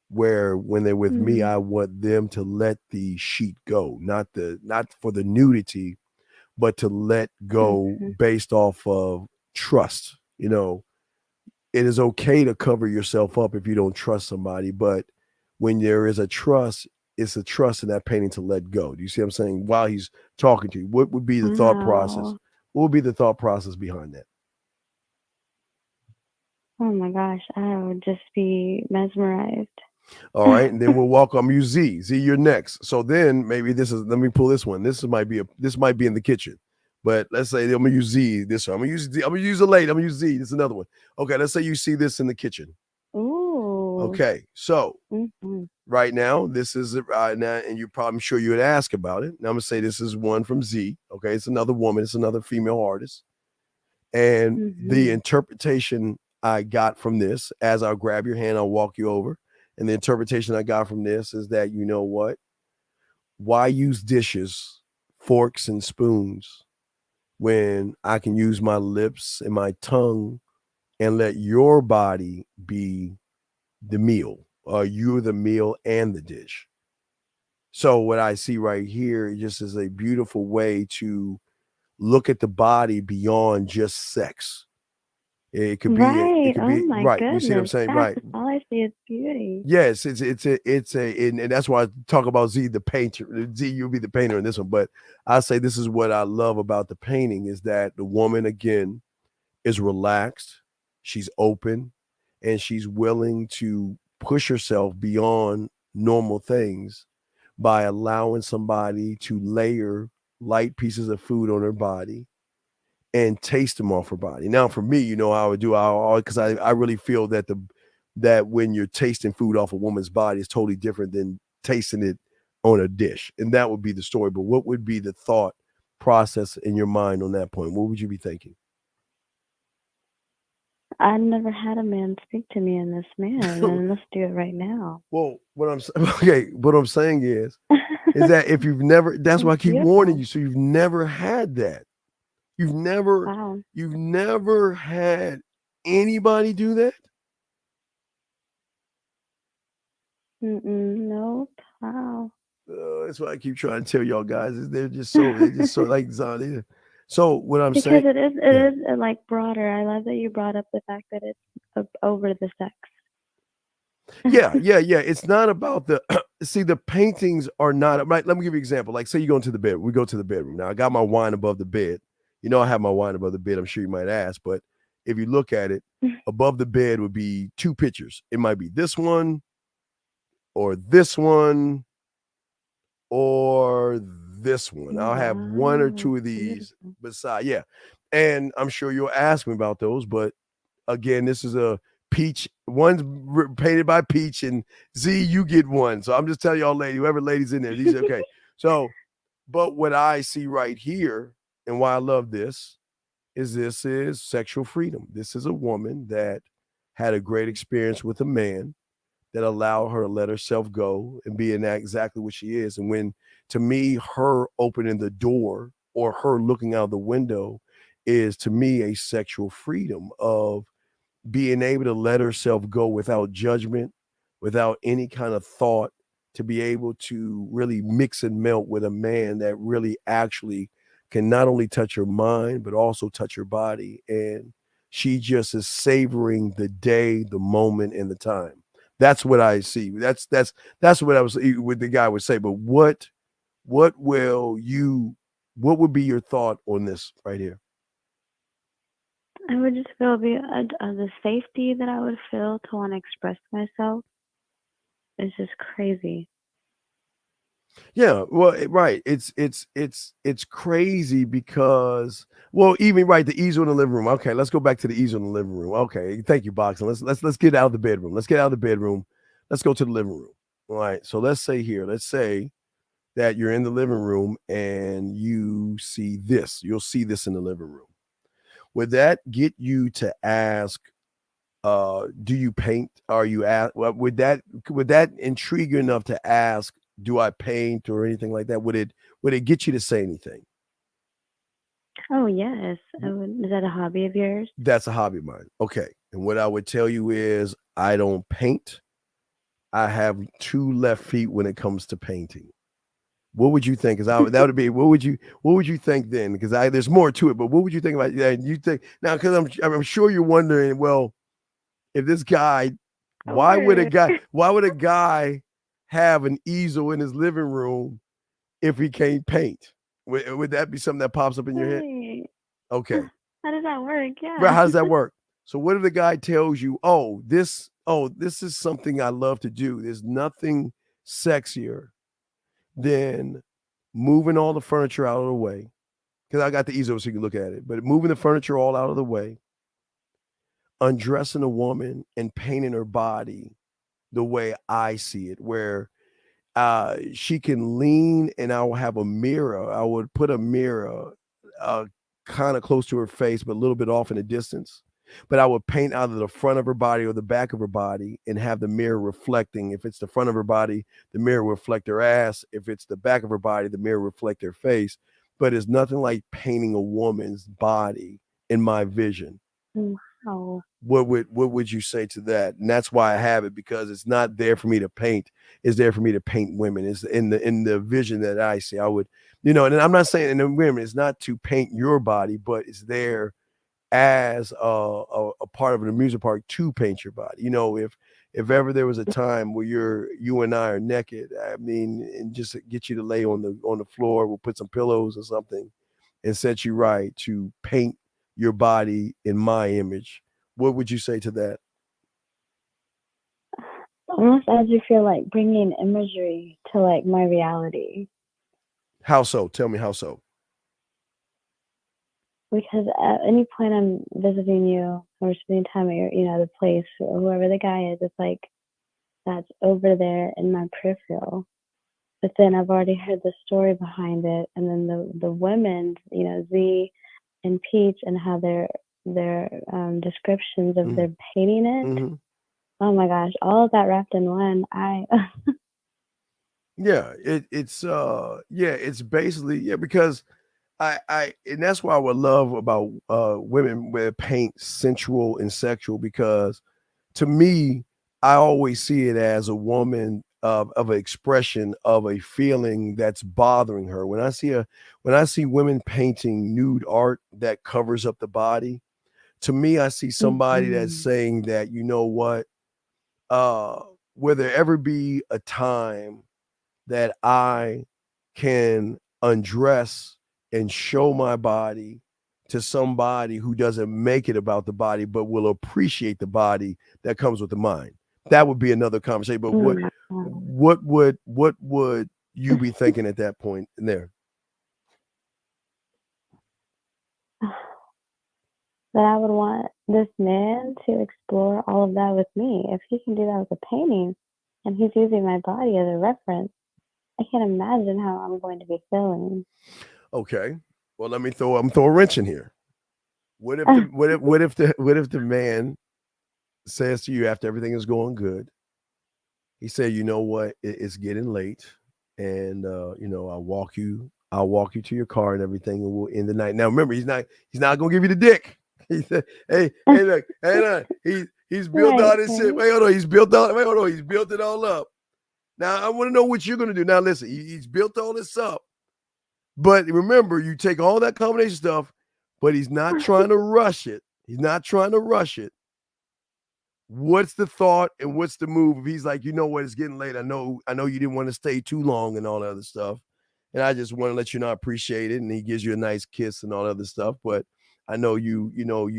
where when they're with me, I want them to let the sheet go, not for the nudity, but to let go based off of trust. It is okay to cover yourself up if you don't trust somebody, but when there is a trust, it's a trust in that painting to let go. Do you see what I'm saying? While he's talking to you, what would be the thought process? Wow. What would be the thought process behind that? Oh my gosh, I would just be mesmerized. All right, and then we'll welcome you, Z. Z, you're next. So then maybe let me pull this one. This might be in the kitchen. But let's say I'm gonna use Z this one. I'm gonna use a lady. I'm gonna use Z. This is another one. Okay, let's say you see this in the kitchen. Ooh. Okay, so Mhm. right now, this is right now, and I'm sure you would ask about it. Now I'm gonna say this is one from Z. Okay, it's another woman, it's another female artist. And the interpretation I got from this, as I'll grab your hand, I'll walk you over. And the interpretation I got from this is that, you know what? Why use dishes, forks, and spoons when I can use my lips and my tongue and let your body be the meal? You're the meal and the dish. So what I see right here just is a beautiful way to look at the body beyond just sex. It could Right. be Oh my right. You see what I'm goodness. saying? That's Right. all I see is beauty. Yes, and that's why I talk about Z, the painter. Z, you'll be the painter in this one. But I say this is what I love about the painting is that the woman again is relaxed, she's open, and she's willing to push herself beyond normal things by allowing somebody to layer light pieces of food on her body and taste them off her body. Now, for me, how I would do, because I really feel that that when you're tasting food off a woman's body is totally different than tasting it on a dish. And that would be the story. But what would be the thought process in your mind on that point? What would you be thinking? I never had a man speak to me in this manner, and let's do it right now. Well, what I'm saying is that if you've never, that's why I keep warning you. So you've never had that. You've never had anybody do that? Nope. Wow. That's why I keep trying to tell y'all guys. They're just so like Zan. So what I'm Because saying, it is like broader. I love that you brought up the fact that it's over the sex. yeah. It's not about the see, the paintings are not right. Let me give you an example. Like, say you go into the bed. We go to the bedroom. Now I got my wine above the bed. You know, I have my wine above the bed. I'm sure you might ask, but if you look at it, above the bed would be two pictures. It might be this one, or this one, or this one. I'll have one or two of these beside. Yeah. And I'm sure you'll ask me about those, but again, this is a Peach. One's painted by Peach, and Z, you get one. So I'm just telling y'all, whoever ladies in there, these are okay. So, but what I see right here, and why I love this is sexual freedom. This is a woman that had a great experience with a man that allowed her to let herself go and be in that exactly what she is. And when, to me, her opening the door or her looking out the window is, to me, a sexual freedom of being able to let herself go without judgment, without any kind of thought, to be able to really mix and melt with a man that really actually can not only touch her mind, but also touch her body. And she just is savoring the day, the moment, and the time. That's what I see. That's what I was, what the guy would say. But what would be your thought on this right here? I would just feel the safety that I would feel to want to express myself is just crazy. Yeah, well, right. It's crazy because, well, even right, the easel in the living room. Okay, let's go back to the easel in the living room. Okay, thank you, Boxing. Let's get out of the bedroom. Let's get out of the bedroom. Let's go to the living room. All right. So let's say that you're in the living room and you see this. You'll see this in the living room. Would that get you to ask, do you paint? Would that intrigue you enough to ask, do I paint or anything like that? Would it get you to say anything? Oh, yes. Is that a hobby of yours? That's a hobby of mine. Okay. And what I would tell you is I don't paint. I have two left feet when it comes to painting. What would you think? Because that would be, what would you think then? Because there's more to it, but what would you think about that? You think now, because I'm sure you're wondering, well, if this guy, why would a guy have an easel in his living room if he can't paint? Would that be something that pops up in your head? Okay. How does that work? Yeah. Right, how does that work? So what if the guy tells you, this is something I love to do. There's nothing sexier than moving all the furniture out of the way. Because I got the easel so you can look at it, but moving the furniture all out of the way, undressing a woman and painting her body the way I see it, where she can lean and I will have a mirror. I would put a mirror kind of close to her face, but a little bit off in the distance. But I would paint either the front of her body or the back of her body and have the mirror reflecting. If it's the front of her body, the mirror will reflect her ass. If it's the back of her body, the mirror will reflect her face. But it's nothing like painting a woman's body in my vision. Wow. What would you say to that? And that's why I have it, because it's not there for me to paint. It's there for me to paint women. It's in the vision that I see. I would, and I'm not saying in the women, it's not to paint your body, but it's there as a part of an amusement park to paint your body. If ever there was a time where you and I are naked, I mean, and just get you to lay on the floor, we'll put some pillows or something and set you right to paint your body in my image. What would you say to that? Almost as you feel like bringing imagery to like my reality. How so? Tell me how so. Because at any point I'm visiting you or spending time at your, the place or whoever the guy is, it's like that's over there in my peripheral. But then I've already heard the story behind it, and then the women, Z and Peach, and how their descriptions of their painting it. Mm-hmm. Oh my gosh, all of that wrapped in one. Yeah, it's basically because I and that's why I would love about women with paint sensual and sexual, because to me, I always see it as a woman of an expression of a feeling that's bothering her. When I see women painting nude art that covers up the body, to me, I see somebody that's saying that, you know what, will there ever be a time that I can undress and show my body to somebody who doesn't make it about the body, but will appreciate the body that comes with the mind? That would be another conversation. But what would you be thinking at that point in there? That I would want this man to explore all of that with me. If he can do that with a painting and he's using my body as a reference, I can't imagine how I'm going to be feeling. Okay. Well, I'm throw a wrench in here. What if the man says to you after everything is going good, he said, you know what, it's getting late, and I'll walk you to your car and everything, and we'll end the night. Now remember, he's not gonna give you the dick. He said, hey, look, he's built all this shit. Wait, hold on, he's built it all up. Now I want to know what you're gonna do. Now listen, he's built all this up, but remember, you take all that combination stuff, but he's not trying to rush it. What's the thought and what's the move? If he's like, you know what, it's getting late. I know you didn't want to stay too long and all that other stuff, and I just want to let you know I appreciate it. And he gives you a nice kiss and all that other stuff, but I know you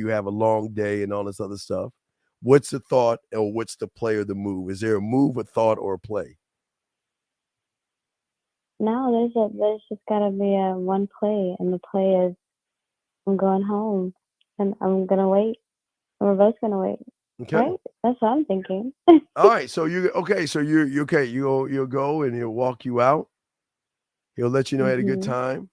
have a long day and all this other stuff. What's the thought or what's the play or the move? Is there a move, a thought, or a play? No, there's just gotta be a one play, and the play is I'm going home and I'm gonna wait. And we're both gonna wait. Okay. Right? That's what I'm thinking. All right. So you're okay. You'll go and he'll walk you out. He'll let you know he had a good time.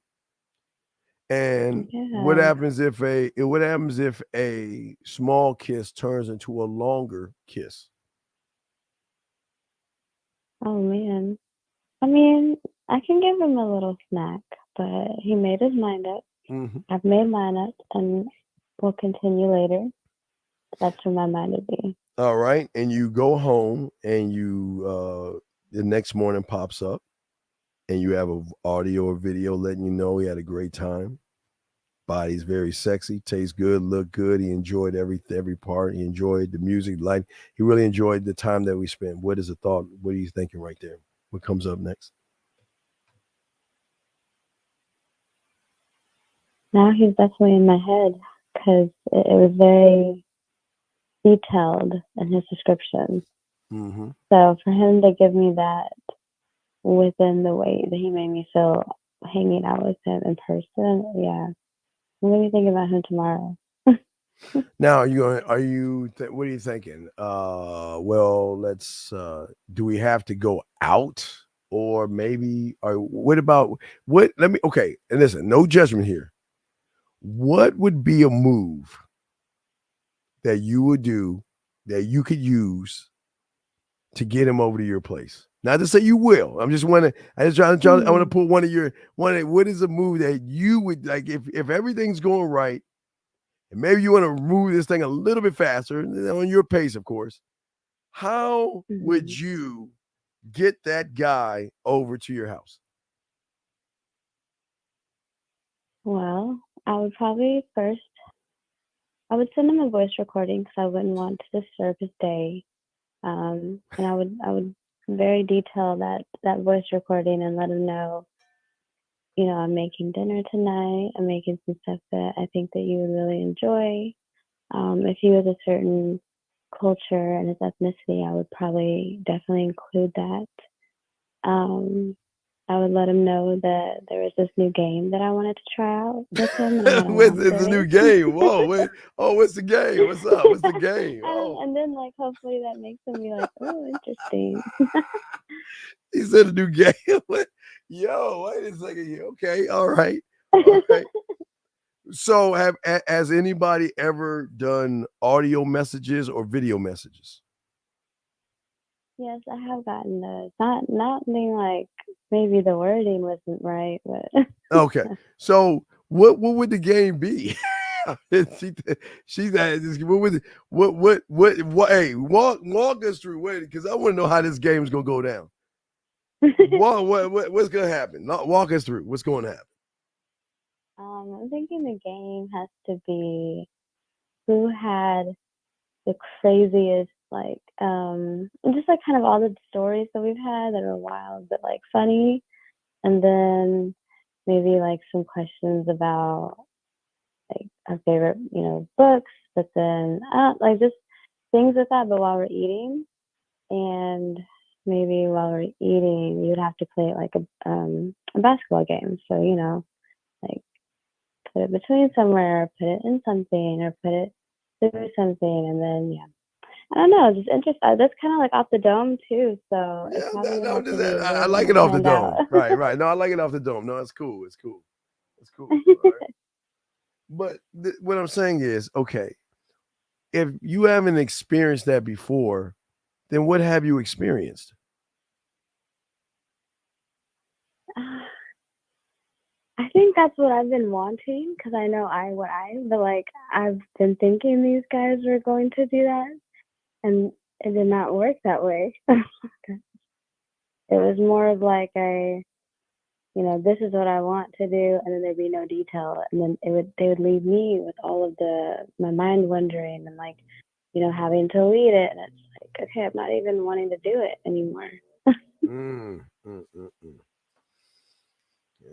And what happens if a small kiss turns into a longer kiss? Oh man. I mean, I can give him a little snack, but he made his mind up. I've made mine up, and we'll continue later. That's where my mind would be. All right. And you go home and you the next morning pops up and you have an audio or video letting you know he had a great time. Body's very sexy, tastes good, look good. He enjoyed every part. He enjoyed the music, life. He really enjoyed the time that we spent. What is the thought? What are you thinking right there? What comes up next? Now he's definitely in my head because it was very detailed in his description. So for him to give me that within the way that he made me feel hanging out with him in person, yeah, I'm gonna be thinking about him tomorrow. Now, what are you thinking? Well, let's. Do we have to go out, or maybe? Or what about what? Okay, and listen, no judgment here. What would be a move that you would do that you could use to get him over to your place? Not to say you will. I want to put what is a move that you would like if everything's going right, and maybe you want to move this thing a little bit faster on your pace, of course. How would you get that guy over to your house? Well, I would probably first, I would send him a voice recording because I wouldn't want to disturb his day. And I would very detail that voice recording and let him know, I'm making dinner tonight. I'm making some stuff that I think that you would really enjoy. If he was a certain culture and his ethnicity, I would probably definitely include that. I would let him know that there was this new game that I wanted to try out with him. It's a new game. Whoa, wait. Oh, what's the game? What's up? What's the game? Oh. And then, hopefully that makes him be like, oh, interesting. He said a new game. Yo, wait a second here. Okay, all right. So, has anybody ever done audio messages or video messages? Yes, I have gotten those. Not being like maybe the wording wasn't right, but okay. So what would the game be? she's at this. What? Hey, walk us through. Wait, because I want to know how this game's gonna go down. What's gonna happen? Walk us through. What's going to happen? I'm thinking the game has to be who had the craziest, like, just like kind of all the stories that we've had that are wild but like funny, and then maybe like some questions about like our favorite, books, but then like just things with that, but while we're eating, and maybe while we're eating, you'd have to play it like a basketball game. So, like put it between somewhere, or put it in something, or put it through something, and then, I don't know, just interesting. That's kind of like off the dome too. So it's probably gonna have to be I like it off the dome. Right. No, I like it off the dome. No, it's cool. It's cool. All right. But what I'm saying is, okay, if you haven't experienced that before, then what have you experienced? I think that's what I've been wanting, because I know but like I've been thinking these guys were going to do that, and it did not work that way. It was more of like this is what I want to do, and then there'd be no detail, and then they would leave me with all of my mind wondering, and like, having to lead it, and it's like, okay, I'm not even wanting to do it anymore.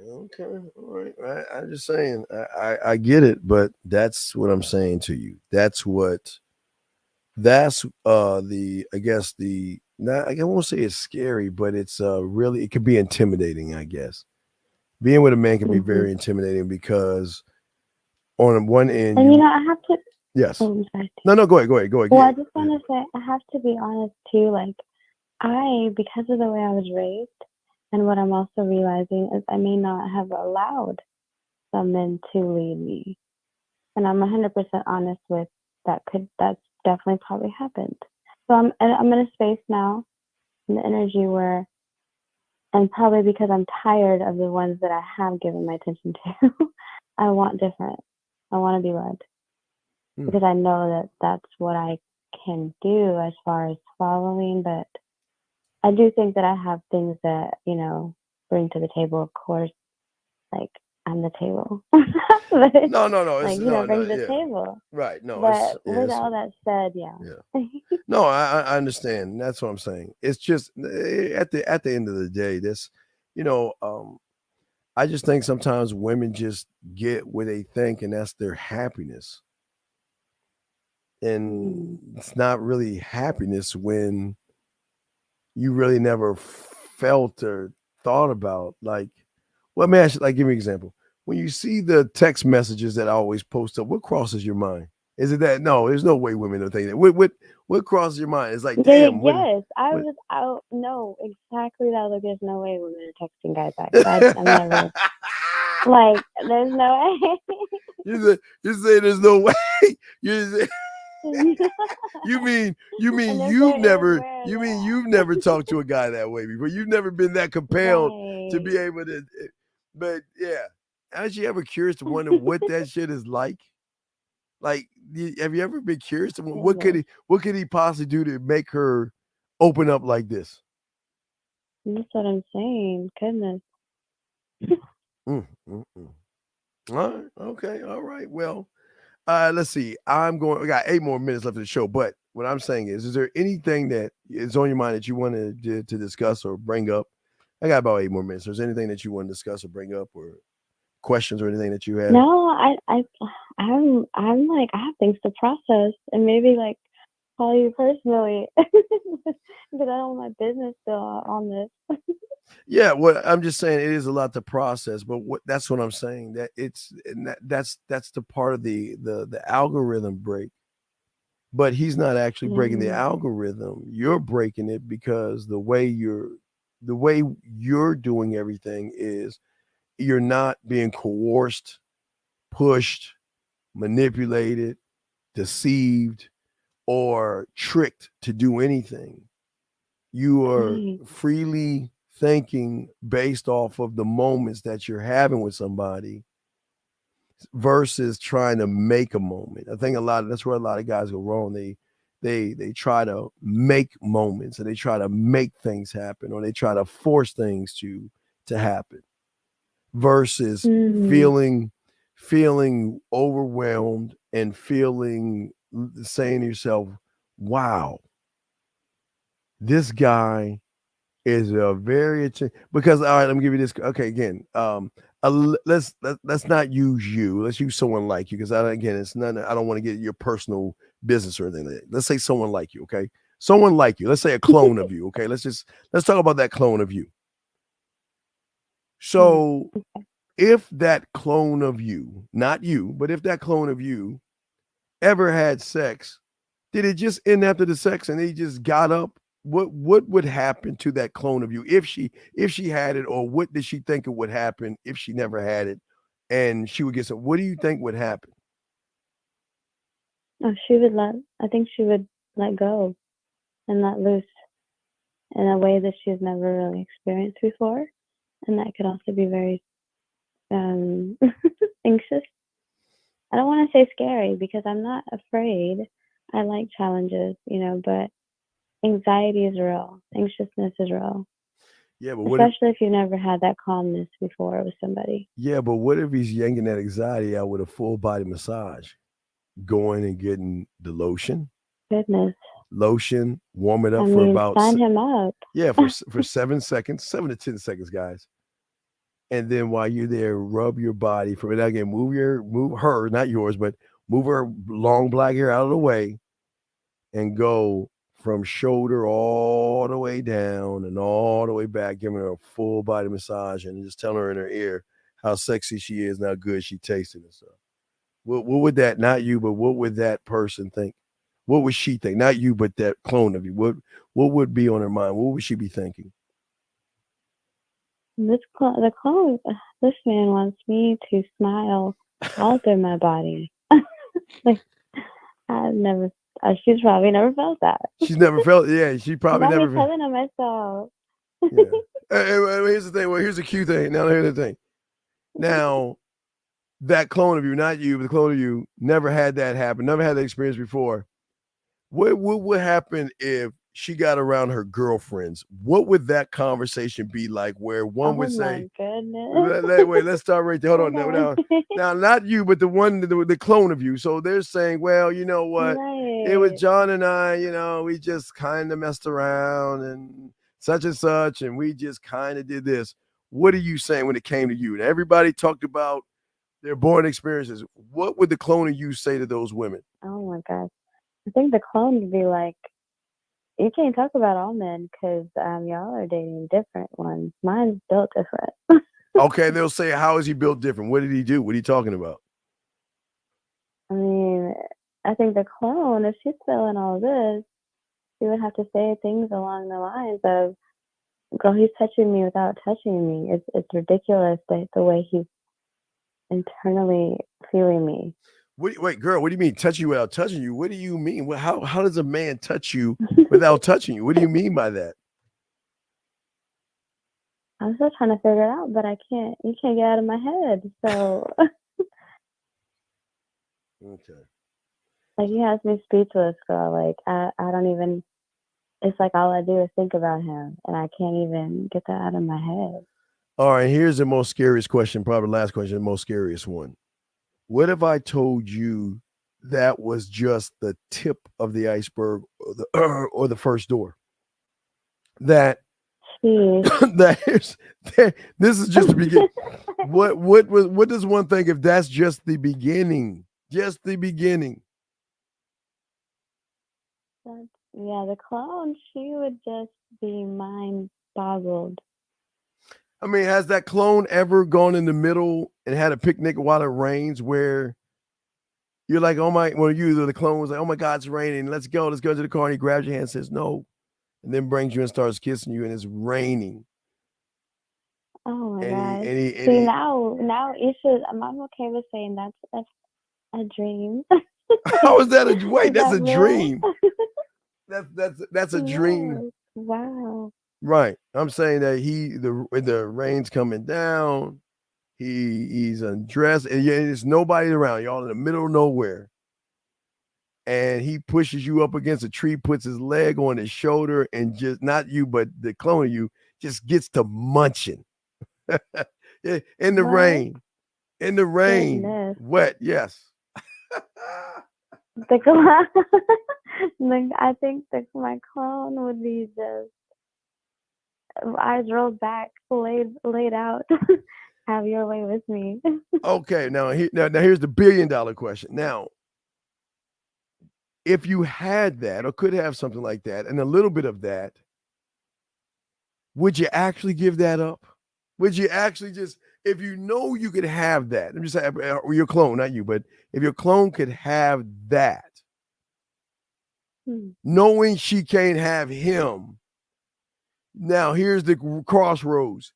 Okay, all right. I'm just saying, I get it, but that's what I'm saying to you. That's I guess I won't say it's scary, but it's really, it could be intimidating, I guess. Being with a man can be very intimidating, because on one end, and I have to. Yes. Oh, I'm sorry. No, go ahead. Well, I just want to say, I have to be honest too. Like, because of the way I was raised, and what I'm also realizing is I may not have allowed some men to lead me, and I'm 100% honest with that. That's definitely probably happened. So I'm in a space now, in the energy where, and probably because I'm tired of the ones that I have given my attention to, I want different. I want to be led, because I know that that's what I can do as far as following. But I do think that I have things that, bring to the table. Of course, like, I'm the table. But, No. Like, bring to the table. Right. No. But with all that said, yeah. No, I understand. That's what I'm saying. It's just at the end of the day, I just think sometimes women just get what they think, and that's their happiness. And it's not really happiness when you really never felt or thought about, like, well, man, give me an example. When you see the text messages that I always post up, what crosses your mind? Is it that? No, there's no way women are thinking that. What crosses your mind? It's like, damn. Yes, I know exactly that. Like, there's no way women are texting guys back. I'm never, like, there's no way. You say there's no way. You mean you've never talked to a guy that way before? You've never been that compelled to be able to. But yeah, aren't you ever curious to wonder what that shit is like? Like, have you ever been curious to what could he possibly do to make her open up like this? That's what I'm saying. Goodness. All right. Okay. All right. Well, let's see. We got 8 more minutes left of the show, but what I'm saying is there anything that is on your mind that you wanted to discuss or bring up? I got about 8 more minutes. Is there anything that you want to discuss or bring up, or questions or anything that you have? No, I'm like, I have things to process, and maybe like call you personally, because I don't want my business still on this. Yeah, well, I'm just saying it is a lot to process, but that's what I'm saying, that that's the part of the algorithm break. But he's not actually breaking the algorithm. You're breaking it, because the way you're doing everything is you're not being coerced, pushed, manipulated, deceived, or tricked to do anything. You are freely thinking based off of the moments that you're having with somebody. versus trying to make a moment. I think that's where a lot of guys go wrong. They try to make moments, and they try to make things happen, or they try to force things to happen versus feeling overwhelmed and saying to yourself, wow, this guy is a very because all right, let me give you this. Okay, again, let's not use you. Let's use someone like you, because it's not. I don't want to get your personal business or anything. Let's say someone like you. Okay, someone like you. Let's say a clone of you. Okay, let's talk about that clone of you. So, if that clone of you, not you, but if that clone of you ever had sex, did it just end after the sex and he just got up? What would happen to that clone of you if she had it, or what did she think it would happen if she never had it and she would get some? What do you think would happen? Oh, I think she would let go and let loose in a way that she's never really experienced before. And that could also be very anxious. I don't want to say scary because I'm not afraid. I like challenges, but anxiety is real. Anxiousness is real. Yeah, but especially if you've never had that calmness before with somebody. Yeah, but what if he's yanking that anxiety out with a full body massage? Going and getting the lotion. Goodness. Lotion, warm it up for about. Sign him up. Yeah, for 7 seconds, 7 to 10 seconds, guys. And then while you're there, rub your body from it again. Move her, not yours, but move her long black hair out of the way, and go from shoulder all the way down and all the way back, giving her a full body massage and just telling her in her ear how sexy she is and how good she tasted and stuff. What would that, not you, but what would that person think? What would she think? Not you, but that clone of you. What would be on her mind? What would she be thinking? This man wants me to smile all through my body. Like, she's probably never felt that. She's never felt. Yeah, she probably never. I'm telling on myself. Yeah. Here's the thing. Well, here's the cute thing. Now here's the thing. Now, that clone of you, not you, but the clone of you, never had that happen. Never had that experience before. What would happen if she got around her girlfriends? What would that conversation be like? Where one would say, goodness. "Wait, let's start right there. Hold on. Now, not you, but the clone of you." So they're saying, "Well, you know what? Right. It was John and I. We just kind of messed around and such, and we just kind of did this." What are you saying when it came to you? And everybody talked about their born experiences. What would the clone of you say to those women? Oh my gosh. I think the clone would be like, you can't talk about all men because y'all are dating different ones. Mine's built different. Okay, they'll say, how is he built different? What did he do? What are you talking about? I mean, I think the clone, if she's feeling all this, she would have to say things along the lines of, girl, he's touching me without touching me. It's ridiculous the way he's internally feeling me. Wait, girl, what do you mean touch you without touching you? What do you mean? How does a man touch you without touching you? What do you mean by that? I'm still trying to figure it out, but you can't get out of my head. So okay. Like, he has me speechless, girl. Like, I don't even, it's like all I do is think about him and I can't even get that out of my head. All right, here's the most scariest question, probably the last question, the most scariest one. What if I told you that was just the tip of the iceberg or the first door? That this is just the beginning. What does one think if that's just the beginning? Just the beginning. Yeah, the clone, she would just be mind boggled. I mean, has that clone ever gone in the middle and had a picnic while it rains where you're like, oh my, well, the clone was like, oh my God, it's raining. Let's go to the car. And he grabs your hand and says, no. And then brings you and starts kissing you and it's raining. Oh my God. See, now Isha, I'm okay with saying that's a dream. How is that that's a dream. That's a dream. Wow. Right. I'm saying that the rain's coming down. He's undressed, and there's nobody around. Y'all in the middle of nowhere. And he pushes you up against a tree, puts his leg on his shoulder, and just not you, but the clone of you just gets to munching. In the rain. In the rain. Goodness. Wet, yes. The clown. I think my clone would be just eyes rolled back, laid out. Have your way with me. Okay, now here's the $1 billion question. Now, if you had that or could have something like that and a little bit of that, would you actually give that up? Would you actually just, if you know you could have that, I'm just saying, or your clone, not you, but if your clone could have that, knowing she can't have him, now here's the crossroads.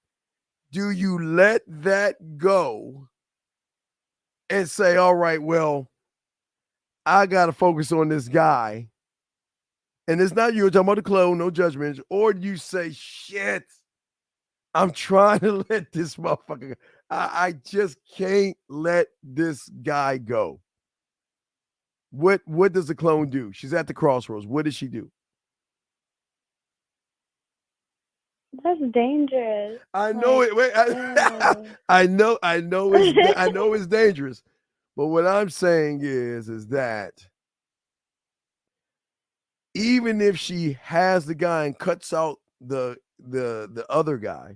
Do you let that go and say, all right, well, I got to focus on this guy, and it's not you, I'm talking about the clone, no judgments, or do you say, shit, I'm trying to let this motherfucker go. I just can't let this guy go. What does the clone do? She's at the crossroads. What does she do? That's dangerous. I know it. Wait, I know it's dangerous. But what I'm saying is that even if she has the guy and cuts out the other guy,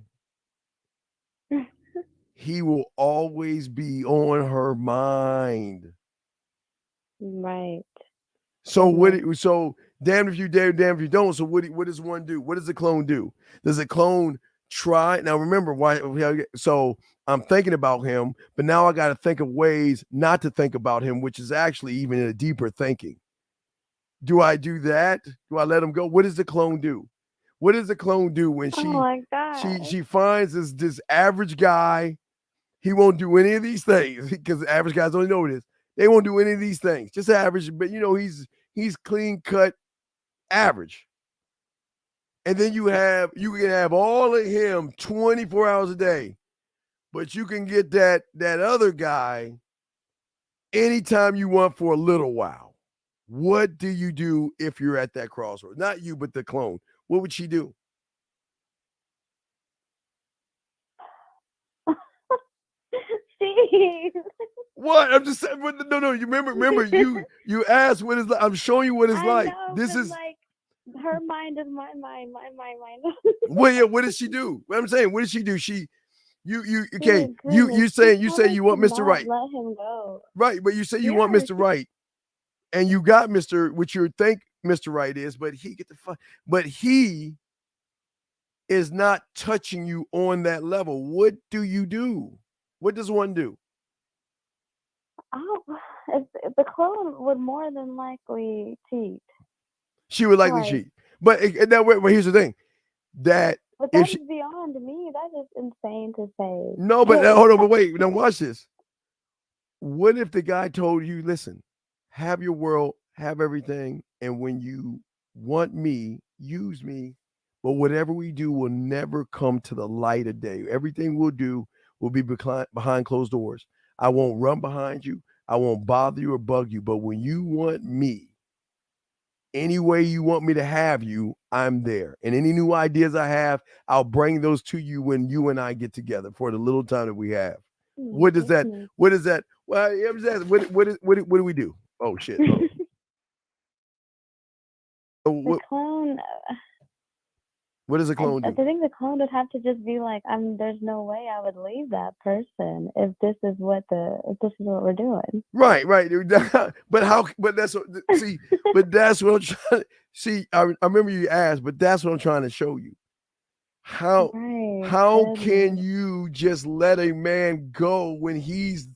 he will always be on her mind. Right. So so damned if you dare, damned if you don't. So what does one do? What does the clone do? Does the clone try? Now remember why. So I'm thinking about him, but now I got to think of ways not to think about him, which is actually even a deeper thinking. Do I do that? Do I let him go? What does the clone do? What does the clone do when she finds this average guy? He won't do any of these things because average guys don't know this. They won't do any of these things. Just average, but he's clean cut average. And then you can have all of him 24 hours a day, but you can get that other guy anytime you want for a little while. What do you do if you're at that crossroads? Not you, but the clone. What would she do? Steve. What? I'm just saying. No. You remember you asked what is like. I'm showing you what it's like. Know, this is like her mind is my mind. Well, yeah. What does she do? What I'm saying. What does she do? You say you want Mr. Right. Let him go. Right, but you say you want Mr. Right, and you got Mr. What you think Mr. Right is, but he is not touching you on that level. What do you do? What does one do? Oh, the clone would more than likely cheat. She would likely cheat. But here's the thing. But that's beyond me. That is insane to say. No, but hold on, but wait. Now watch this. What if the guy told you, listen, have your world, have everything, and when you want me, use me, but whatever we do will never come to the light of day. Everything we'll do will be behind closed doors. I won't run behind you. I won't bother you or bug you. But when you want me, any way you want me to have you, I'm there. And any new ideas I have, I'll bring those to you when you and I get together for the little time that we have. What is that? Well, I'm just asking, what do we do? Oh shit. The clone. What does a clone do? I think the clone would have to just be like, there's no way I would leave that person if this is what we're doing. Right. But that's what I'm trying. See, I remember you asked, but that's what I'm trying to show you. How can you just let a man go when he's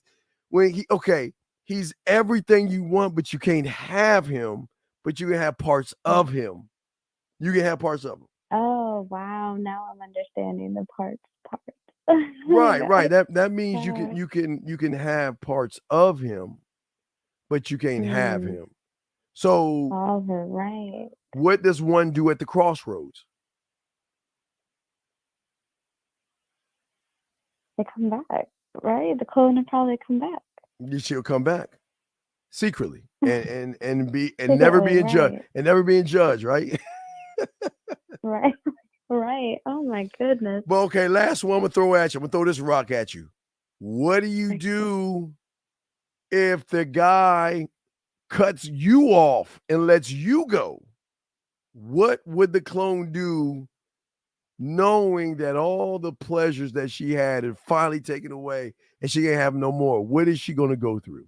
everything you want, but you can't have him, but you can have parts of him. You can have parts of him. Oh wow! Now I'm understanding the parts. Right. That means you can have parts of him, but you can't have him. So, right. What does one do at the crossroads? They come back. right? The clone will probably come back. She'll come back secretly and Secretly, never being judged right. and never being judged, right? Right. Right. Oh my goodness. Well, okay, last one I'm gonna throw at you. I'm gonna throw this rock at you. What do you do if the guy cuts you off and lets you go? What would the clone do knowing that all the pleasures that she had are finally taken away and she can't have no more? What is she gonna go through?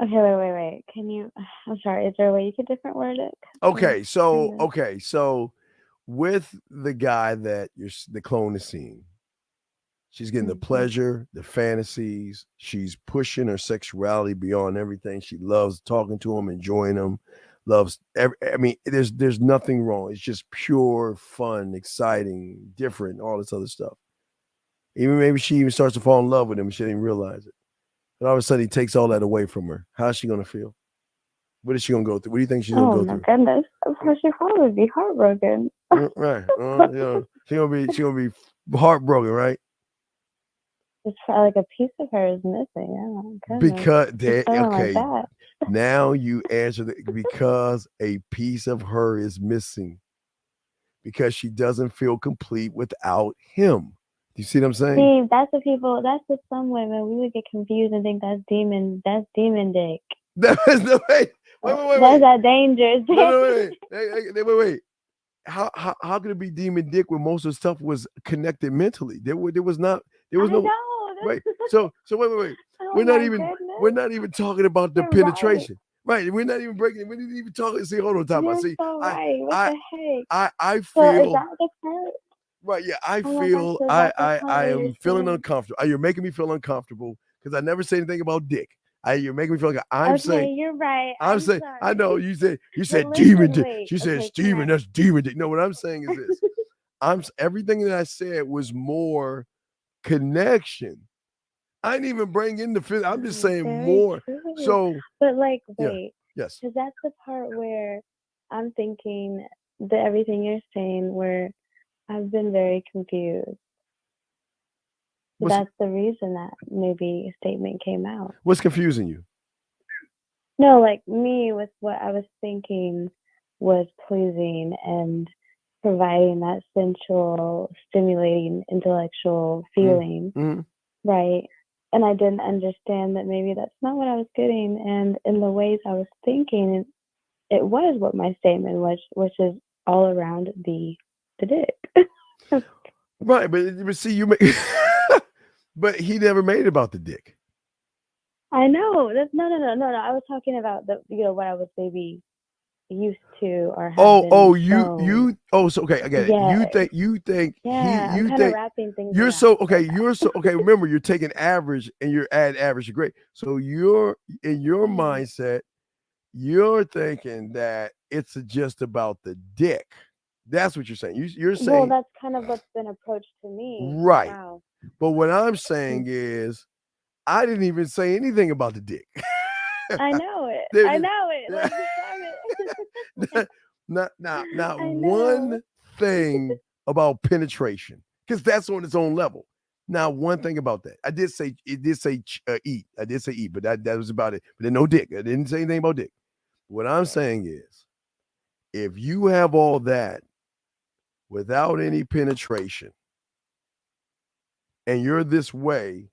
Okay, wait. Can you? I'm sorry. Is there a way you could different word it? Okay, so with the guy that the clone is seeing, she's getting the pleasure, the fantasies. She's pushing her sexuality beyond everything. She loves talking to him, enjoying him, loves. I mean, there's nothing wrong. It's just pure fun, exciting, different, all this other stuff. Even maybe she even starts to fall in love with him and she didn't realize it. And all of a sudden, he takes all that away from her. How's she gonna feel? What is she gonna go through? What do you think she's gonna go Oh my through? goodness. Of course, she'd probably be heartbroken. Right. She's gonna be heartbroken, right? It's probably like a piece of her is missing. Oh my goodness. Because She's feeling like okay, that. now you answer because a piece of her is missing. Because she doesn't feel complete without him. Do you see what I'm saying? See, that's what some women, we would get confused and think that's demon dick. There's no way. Wait. That's that dangerous. No, wait. How could it be demon dick when most of the stuff was connected mentally? There was no wait. So wait. Oh We're not my even goodness. talking about the You're penetration. Right. We're not even breaking. We didn't even talk. See, hold on, time. You're See, so right. What the heck? I So is feel that the part? right. Yeah, I Oh my feel gosh, so that's the part I where am you're feeling saying- uncomfortable. You're making me feel uncomfortable because I never say anything about dick. You're making me feel like I'm Okay, saying. you're right. I'm saying. sorry. I know you said But demon listen, dick. wait. She said Okay, Steven, correct. that's demon dick. No, what I'm saying is this. Everything that I said was more connection. I didn't even bring in the physical. I'm just saying Very more. true. So But like, yeah, wait. yes. Because that's the part where I'm thinking that everything you're saying where I've been very confused. So What's- that's the reason that maybe a statement came out. What's confusing you? No, like me with what I was thinking was pleasing and providing that sensual, stimulating, intellectual feeling, Mhm. right? And I didn't understand that maybe that's not what I was getting. And in the ways I was thinking, it was what my statement was, which is all around the dick. Right, but see, you make. But he never made it about the dick. I know. That's no. I was talking about what I was maybe used to or have been shown. So okay, I get it. Yeah. You think Yeah, I'm kind of wrapping things you're around. so okay. You're so okay. Remember, you're taking average and you're adding average to great. So you're in your mindset, you're thinking that it's just about the dick. That's what you're saying. You're Well, saying that's kind of what's been approached to me. right. Wow. But what I'm saying is, I didn't even say anything about the dick. I know it. There- I know it. Like, describe it. not I know. one thing about penetration, because that's on its own level. Now, one thing about that, it did say eat. I did say eat, but that was about it. But then no dick. I didn't say anything about dick. What I'm saying is, if you have all that without any penetration, and you're this way,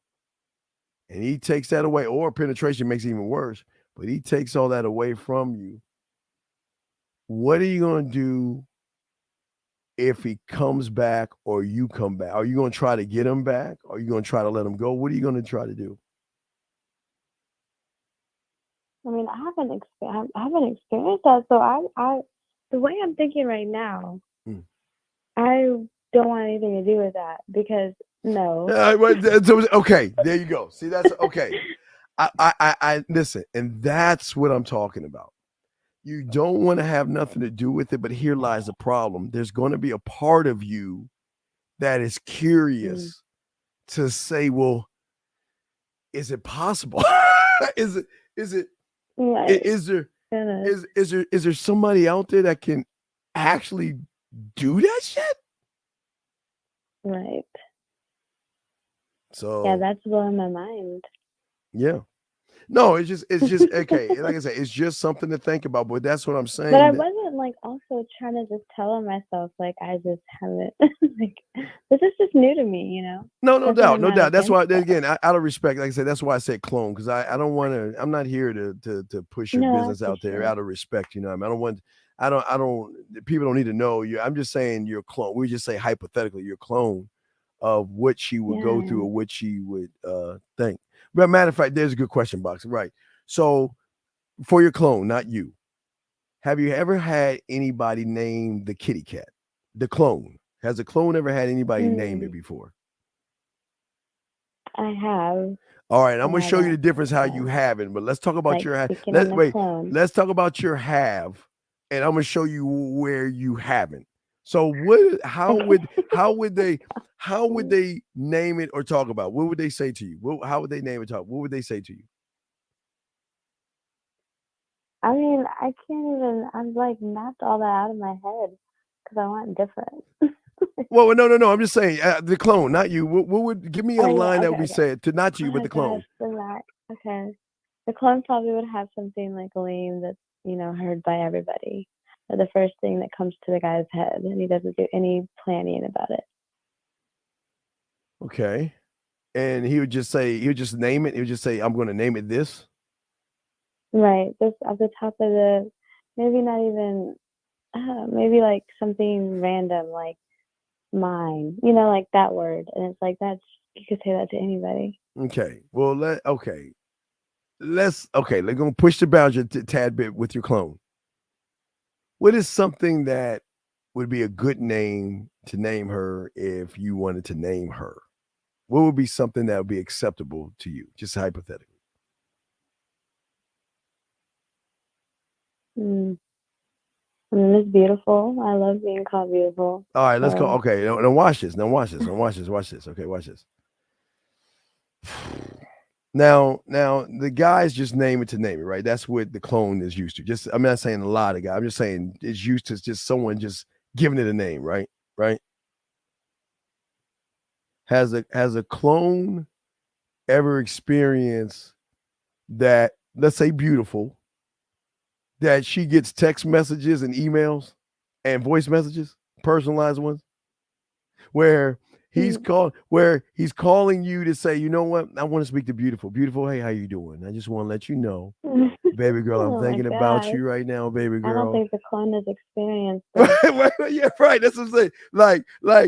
and he takes that away, or penetration makes it even worse, but he takes all that away from you, what are you going to do if he comes back or you come back? Are you going to try to get him back? Are you going to try to let him go? What are you going to try to do? I mean, I haven't experienced that, so I the way I'm thinking right now, I don't want anything to do with that because no. Okay, there you go. See, that's okay. I listen, and that's what I'm talking about. You don't want to have nothing to do with it, but here lies the problem. There's going to be a part of you that is curious to say, well, is it possible? Is it Right. is there somebody out there that can actually do that shit? Right. So Yeah, that's blowing my mind. yeah. No, it's just okay. Like I said, it's just something to think about. But that's what I'm saying. But I that- wasn't like also trying to just tell myself like I just haven't like this is just new to me, you know. No That's doubt, I'm no not doubt. That's why, against it. again, out of respect, like I said, that's why I said clone, because I don't want to. I'm not here to push your No, I business out there appreciate it. out of respect. You know, what I mean, I don't want. I don't. People don't need to know you. I'm just saying you're a clone. We just say hypothetically you're a clone of what she would go through Yeah. or what she would think. But matter of fact, there's a good question box, right? So for your clone, not you, have you ever had anybody name the kitty cat? The clone. Has the clone ever had anybody name it before? I have. All right, I'm gonna I show you haven't. the difference how you haven't, but let's talk about Like your have. speaking on Let's the wait. clone. Let's talk about your have, and I'm gonna show you where you haven't. So what? How would they name it or talk about? What would they say to you? How would they name it? Talk? What would they say to you? I mean, I can't even. I've like mapped all that out of my head because I want different. Well, no. I'm just saying the clone, not you. What would give me a Oh, yeah, line that okay, would be okay. said to not you, Oh but my the clone. gosh, the Mac. Okay. The clone probably would have something like lame that's, you know, heard by everybody. Or the first thing that comes to the guy's head, and he doesn't do any planning about it. Okay, and he would just name it. He would just say, "I'm going to name it this." Right. Just at the top of the, maybe not even, maybe like something random, like mine, you know, like that word. And it's like, that's, you could say that to anybody. Okay. Well, let's gonna push the boundary a tad bit with your clone. What is something that would be a good name to name her if you wanted to name her? What would be something that would be acceptable to you, just hypothetically? Mm. I mean, it's beautiful. I love being called beautiful. All right, let's go. So, Okay, now watch this. Watch this. Okay, watch this. Now the guys just name it to name it, right? That's what the clone is used to. Just I'm not saying a lot of guys. I'm just saying it's used to just someone just giving it a name, right? Right? Has a clone ever experienced that, let's say beautiful, that she gets text messages and emails and voice messages, personalized ones, where he's calling you to say, you know what, I want to speak to beautiful. Hey, how you doing? I just want to let you know, baby girl, I'm oh my thinking about gosh. you right now, baby I don't girl. think the clone has experienced this. Yeah, right. That's what I'm saying. Like,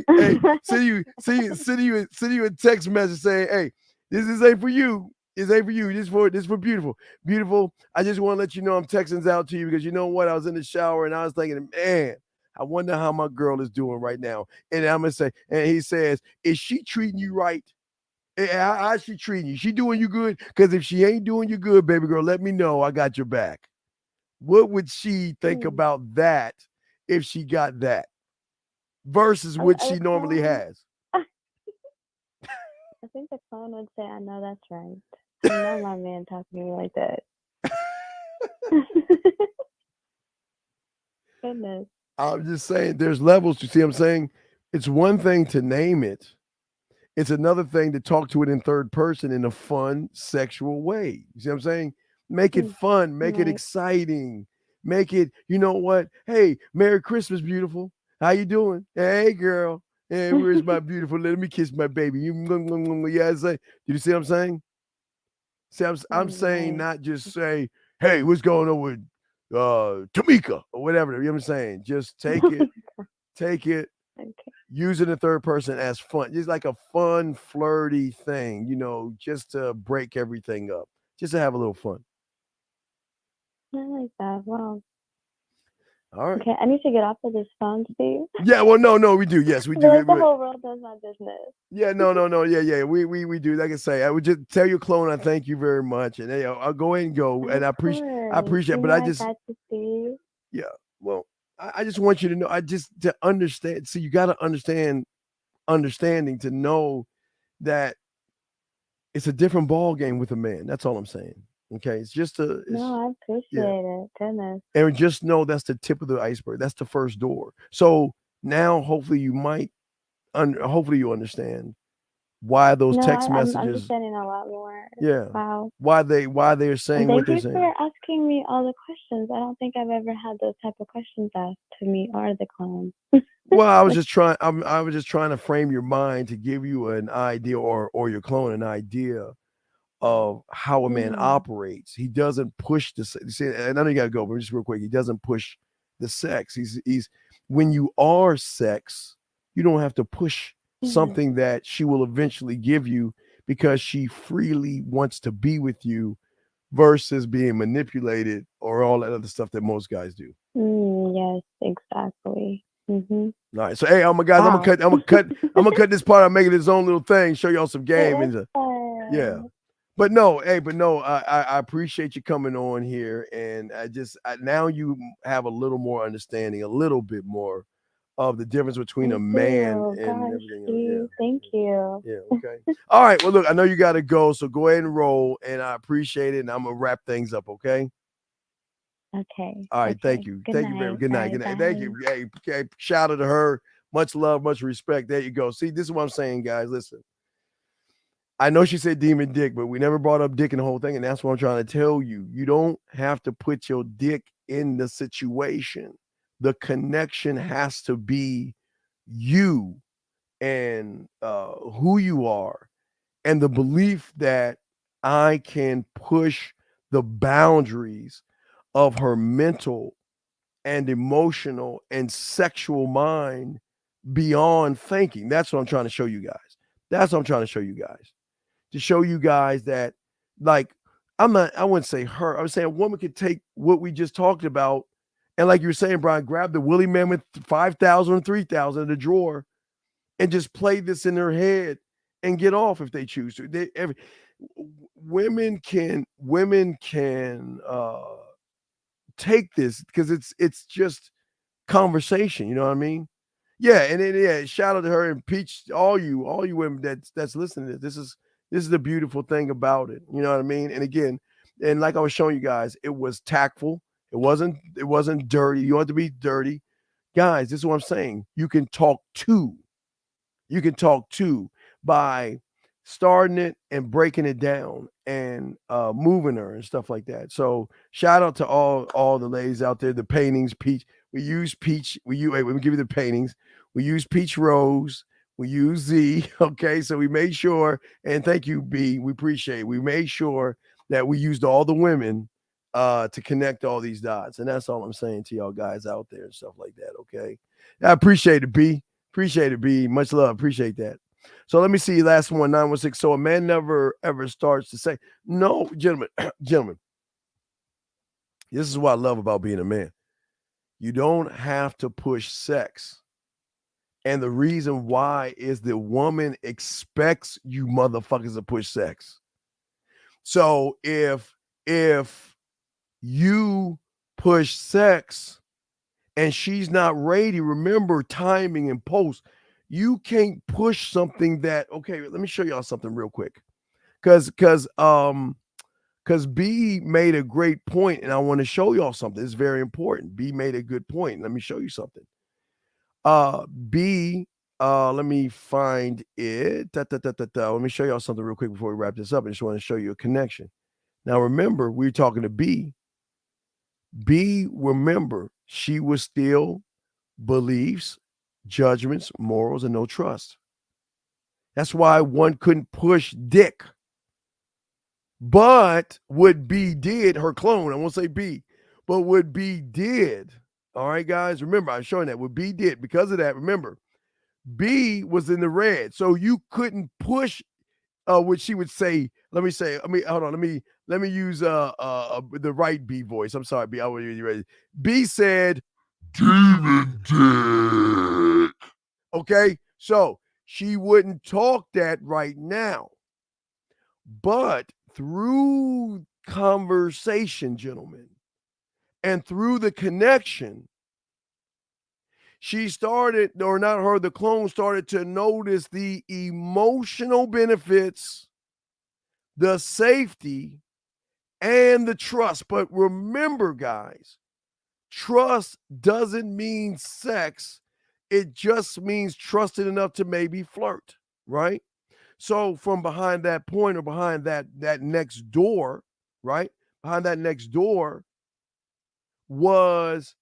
hey, send you a text message saying, hey, this ain't for you. This ain't for you. This for beautiful. Beautiful. I just want to let you know I'm texting out to you because you know what? I was in the shower and I was thinking, man, I wonder how my girl is doing right now. And I'm gonna say, and he says, is she treating you right? How's she treating you? She doing you good? Because if she ain't doing you good, baby girl, let me know. I got your back. What would she think about that if she got that versus what she normally has? I think the clone would say, I know that's right. I know my man talking to me like that. Goodness. I'm just saying there's levels. You see what I'm saying? It's one thing to name it. It's another thing to talk to it in third person in a fun, sexual way. You see what I'm saying? Make it fun. Make it exciting. Make it, you know what? Hey, Merry Christmas, beautiful. How you doing? Hey, girl. Hey, where's my beautiful? Let me kiss my baby. Yeah, say, did you see what I'm saying? See, I'm saying not just say, hey, what's going on with Tamika or whatever. You know what I'm saying? Just take it, use it in third person as fun. Just like a fun, flirty thing, you know, just to break everything up, just to have a little fun. I like that. Wow. All right. Okay, I need to get off of this phone, Steve. Yeah, well, no, we do. Yes, we I do. feel like the whole world does my business. Yeah, no. Yeah. We do. Like I say, I would just tell your clone, I thank you very much. And hey, I'll go ahead and go. And I appreciate it. But I just got to see. Yeah. Well, I just want you to know, to understand. See, you gotta understanding to know that it's a different ball game with a man. That's all I'm saying. Okay. It's just No, I appreciate it. Goodness. and just know that's the tip of the iceberg. That's the first door. So now hopefully you might hopefully you understand why those No, text I'm messages. understanding a lot more. Yeah. Wow. Why they're And saying what thank they're you saying. for asking me all the questions. I don't think I've ever had those type of questions asked to me or the clone. Well, I was just trying. I was just trying to frame your mind to give you an idea, or your clone an idea of how a man operates. He doesn't push the. See, and I know you gotta go, but just real quick, he doesn't push the sex. He's when you are sex, you don't have to push something that she will eventually give you because she freely wants to be with you, versus being manipulated or all that other stuff that most guys do. Yes, exactly. All right, so hey, I'm gonna cut this part out, make it its own little thing, show y'all some game, and yeah. But no, I appreciate you coming on here, and now you have a little more understanding, a little bit more of the difference between a man and everything else. Yeah. Thank you. Yeah, okay. All right, well, look, I know you got to go, so go ahead and roll, and I appreciate it, and I'm going to wrap things up, okay? Okay. All right, thank you. Thank you very much. Good night. Good night. Thank you. Hey, okay, shout out to her. Much love, much respect. There you go. See, this is what I'm saying, guys. Listen, I know she said demon dick, but we never brought up dick in the whole thing, and that's what I'm trying to tell you. You don't have to put your dick in the situation. The connection has to be you and who you are, and the belief that I can push the boundaries of her mental and emotional and sexual mind beyond thinking. That's what I'm trying to show you guys. That's what I'm trying to show you guys. To show you guys that, like, I wouldn't say her. I would say a woman could take what we just talked about, and like you were saying, Brian, grab the Willie Mammoth 5,000 or 3,000 in the drawer and just play this in their head and get off if they choose to. Women can take this because it's just conversation. You know what I mean? Yeah, and then yeah, shout out to her and Peach, all you women that's listening to this. This is the beautiful thing about it. You know what I mean? And again, and like I was showing you guys, it was tactful. It wasn't dirty. You don't have to be dirty. Guys, this is what I'm saying. You can talk to by starting it and breaking it down and moving her and stuff like that. So shout out to all the ladies out there. The paintings, Peach. We use Peach. Let me give you the paintings. We use Peach Rose. We use Z. Okay, so we made sure, and thank you, B. We appreciate it. We made sure that we used all the women to connect all these dots. And that's all I'm saying to y'all guys out there and stuff like that. Okay. I appreciate it, B. Appreciate it, B. Much love. Appreciate that. So let me see. Last one, 916. So a man never ever starts to say, no, gentlemen, this is what I love about being a man. You don't have to push sex. And the reason why is the woman expects you motherfuckers to push sex. So if you push sex and she's not ready, remember timing and post. You can't push something that, okay, let me show y'all something real quick. Cause B made a great point, and I want to show y'all something. It's very important. B made a good point. Let me show you something. B, let me find it. Let me show y'all something real quick before we wrap this up. I just want to show you a connection. Now, remember, we were talking to B. B, remember, she was still beliefs, judgments, morals, and no trust. That's why one couldn't push dick. But what B did, her clone, I won't say B, but what B did, all right, guys, remember, I'm showing that what B did. Because of that, remember, B was in the red. So you couldn't push what she would say. Let me hold on. Let me use the right B voice. I'm sorry, B. I wasn't really ready. B said, demon dick. Okay, so she wouldn't talk that right now. But through conversation, gentlemen, and through the connection, she started, or not her, the clone started to notice the emotional benefits, the safety, and the trust. But remember, guys, trust doesn't mean sex. It just means trusted enough to maybe flirt, right? So from behind that point or behind that next door, right? Behind that next door was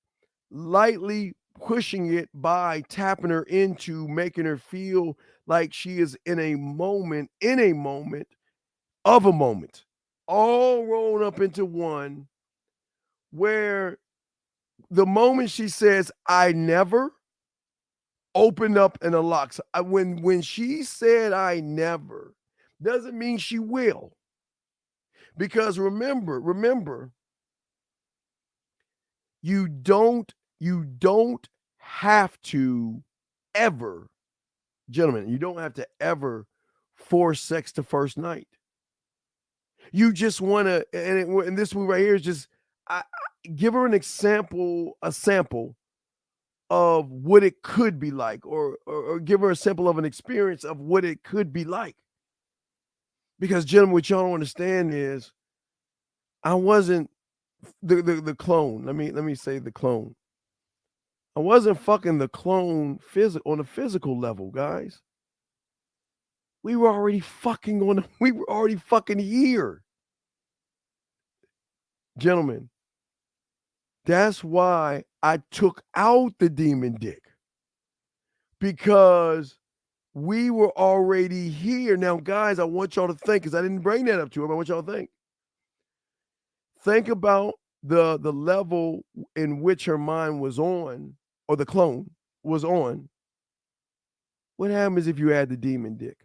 lightly pushing it by tapping her into making her feel like she is in a moment of a moment, all rolled up into one, where the moment she says, I never, opened up and unlocks. When she said I never, doesn't mean she will. Because remember, you don't have to ever, gentlemen, you don't have to ever force sex the first night. You just want to, and this one right here is just, give her a sample of what it could be like, or give her a sample of an experience of what it could be like. Because, gentlemen, what y'all don't understand is, I wasn't the clone. Let me say the clone. I wasn't fucking the clone on a physical level, guys. We were already fucking here. Gentlemen, that's why I took out the demon dick. Because we were already here. Now, guys, I want y'all to think, because I didn't bring that up to him. I want y'all to think. Think about the level in which her mind was on, or the clone was on. What happens if you add the demon dick?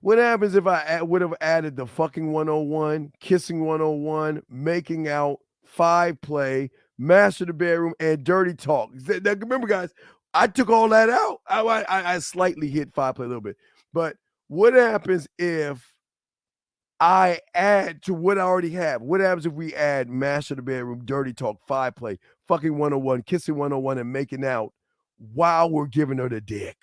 What happens if I would have added the fucking 101, kissing 101, making out, 5-play, master the bedroom, and dirty talk? Now, remember, guys, I took all that out. I slightly hit 5-play a little bit. But what happens if I add to what I already have? What happens if we add master the bedroom, dirty talk, 5-play, fucking 101, kissing 101, and making out while we're giving her the dick?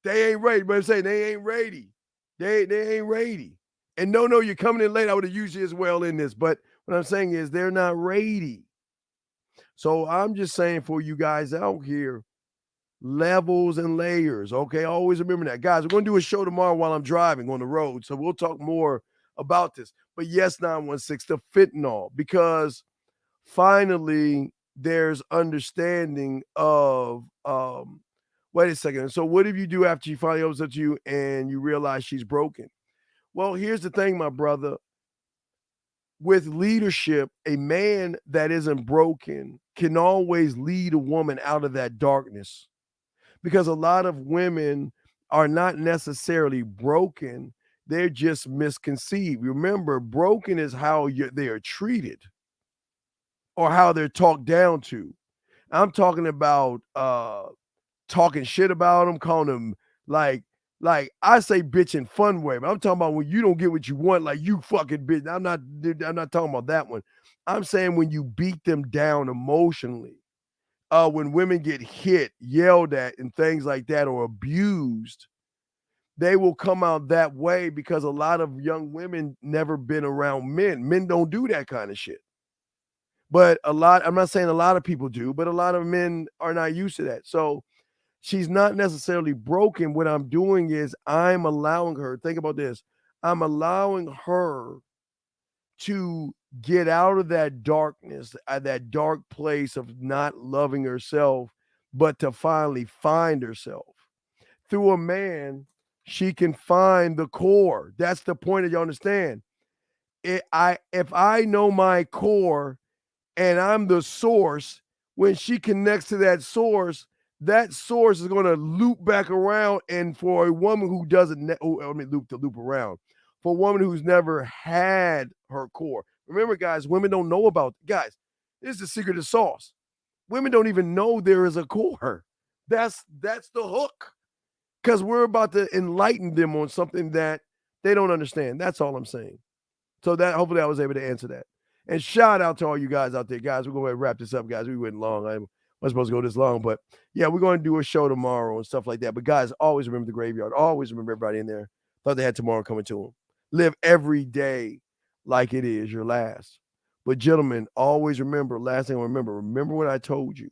They ain't ready, but I'm saying they ain't ready. They ain't ready. And no, you're coming in late. I would have used you as well in this, but what I'm saying is they're not ready. So I'm just saying for you guys out here, levels and layers, okay? Always remember that. Guys, we're going to do a show tomorrow while I'm driving on the road, so we'll talk more about this. But yes, 916, the fentanyl, because finally there's understanding of wait a second. So what if you do after she finally opens up to you and you realize she's broken? Well, here's the thing, my brother. With leadership, a man that isn't broken can always lead a woman out of that darkness. Because a lot of women are not necessarily broken. They're just misconceived. Remember, broken is how they are treated or how they're talked down to. I'm talking about talking shit about them, calling them like I say bitch in fun way, but I'm talking about when you don't get what you want, like you fucking bitch. I'm not talking about that one. I'm saying when you beat them down emotionally, when women get hit, yelled at, and things like that, or abused, they will come out that way because a lot of young women never been around men. Men don't do that kind of shit. But I'm not saying a lot of people do, but a lot of men are not used to that. So she's not necessarily broken. What I'm doing is I'm allowing her, think about this, I'm allowing her to get out of that darkness, that dark place of not loving herself, but to finally find herself. Through a man, she can find the core. That's the point that you understand. If I know my core and I'm the source, when she connects to that source is going to loop back around. And for a woman who doesn't, loop around, for a woman who's never had her core. Remember, guys, women don't know about, guys, this is the secret of sauce. Women don't even know there is a core. That's the hook. Because we're about to enlighten them on something that they don't understand. That's all I'm saying. So that hopefully I was able to answer that. And shout out to all you guys out there. Guys, we're going to wrap this up, guys. We went long. I wasn't supposed to go this long, but yeah, we're going to do a show tomorrow and stuff like that. But guys, always remember the graveyard. Always remember everybody in there. Thought they had tomorrow coming to them. Live every day like it is your last. But gentlemen, always remember, last thing I remember what I told you.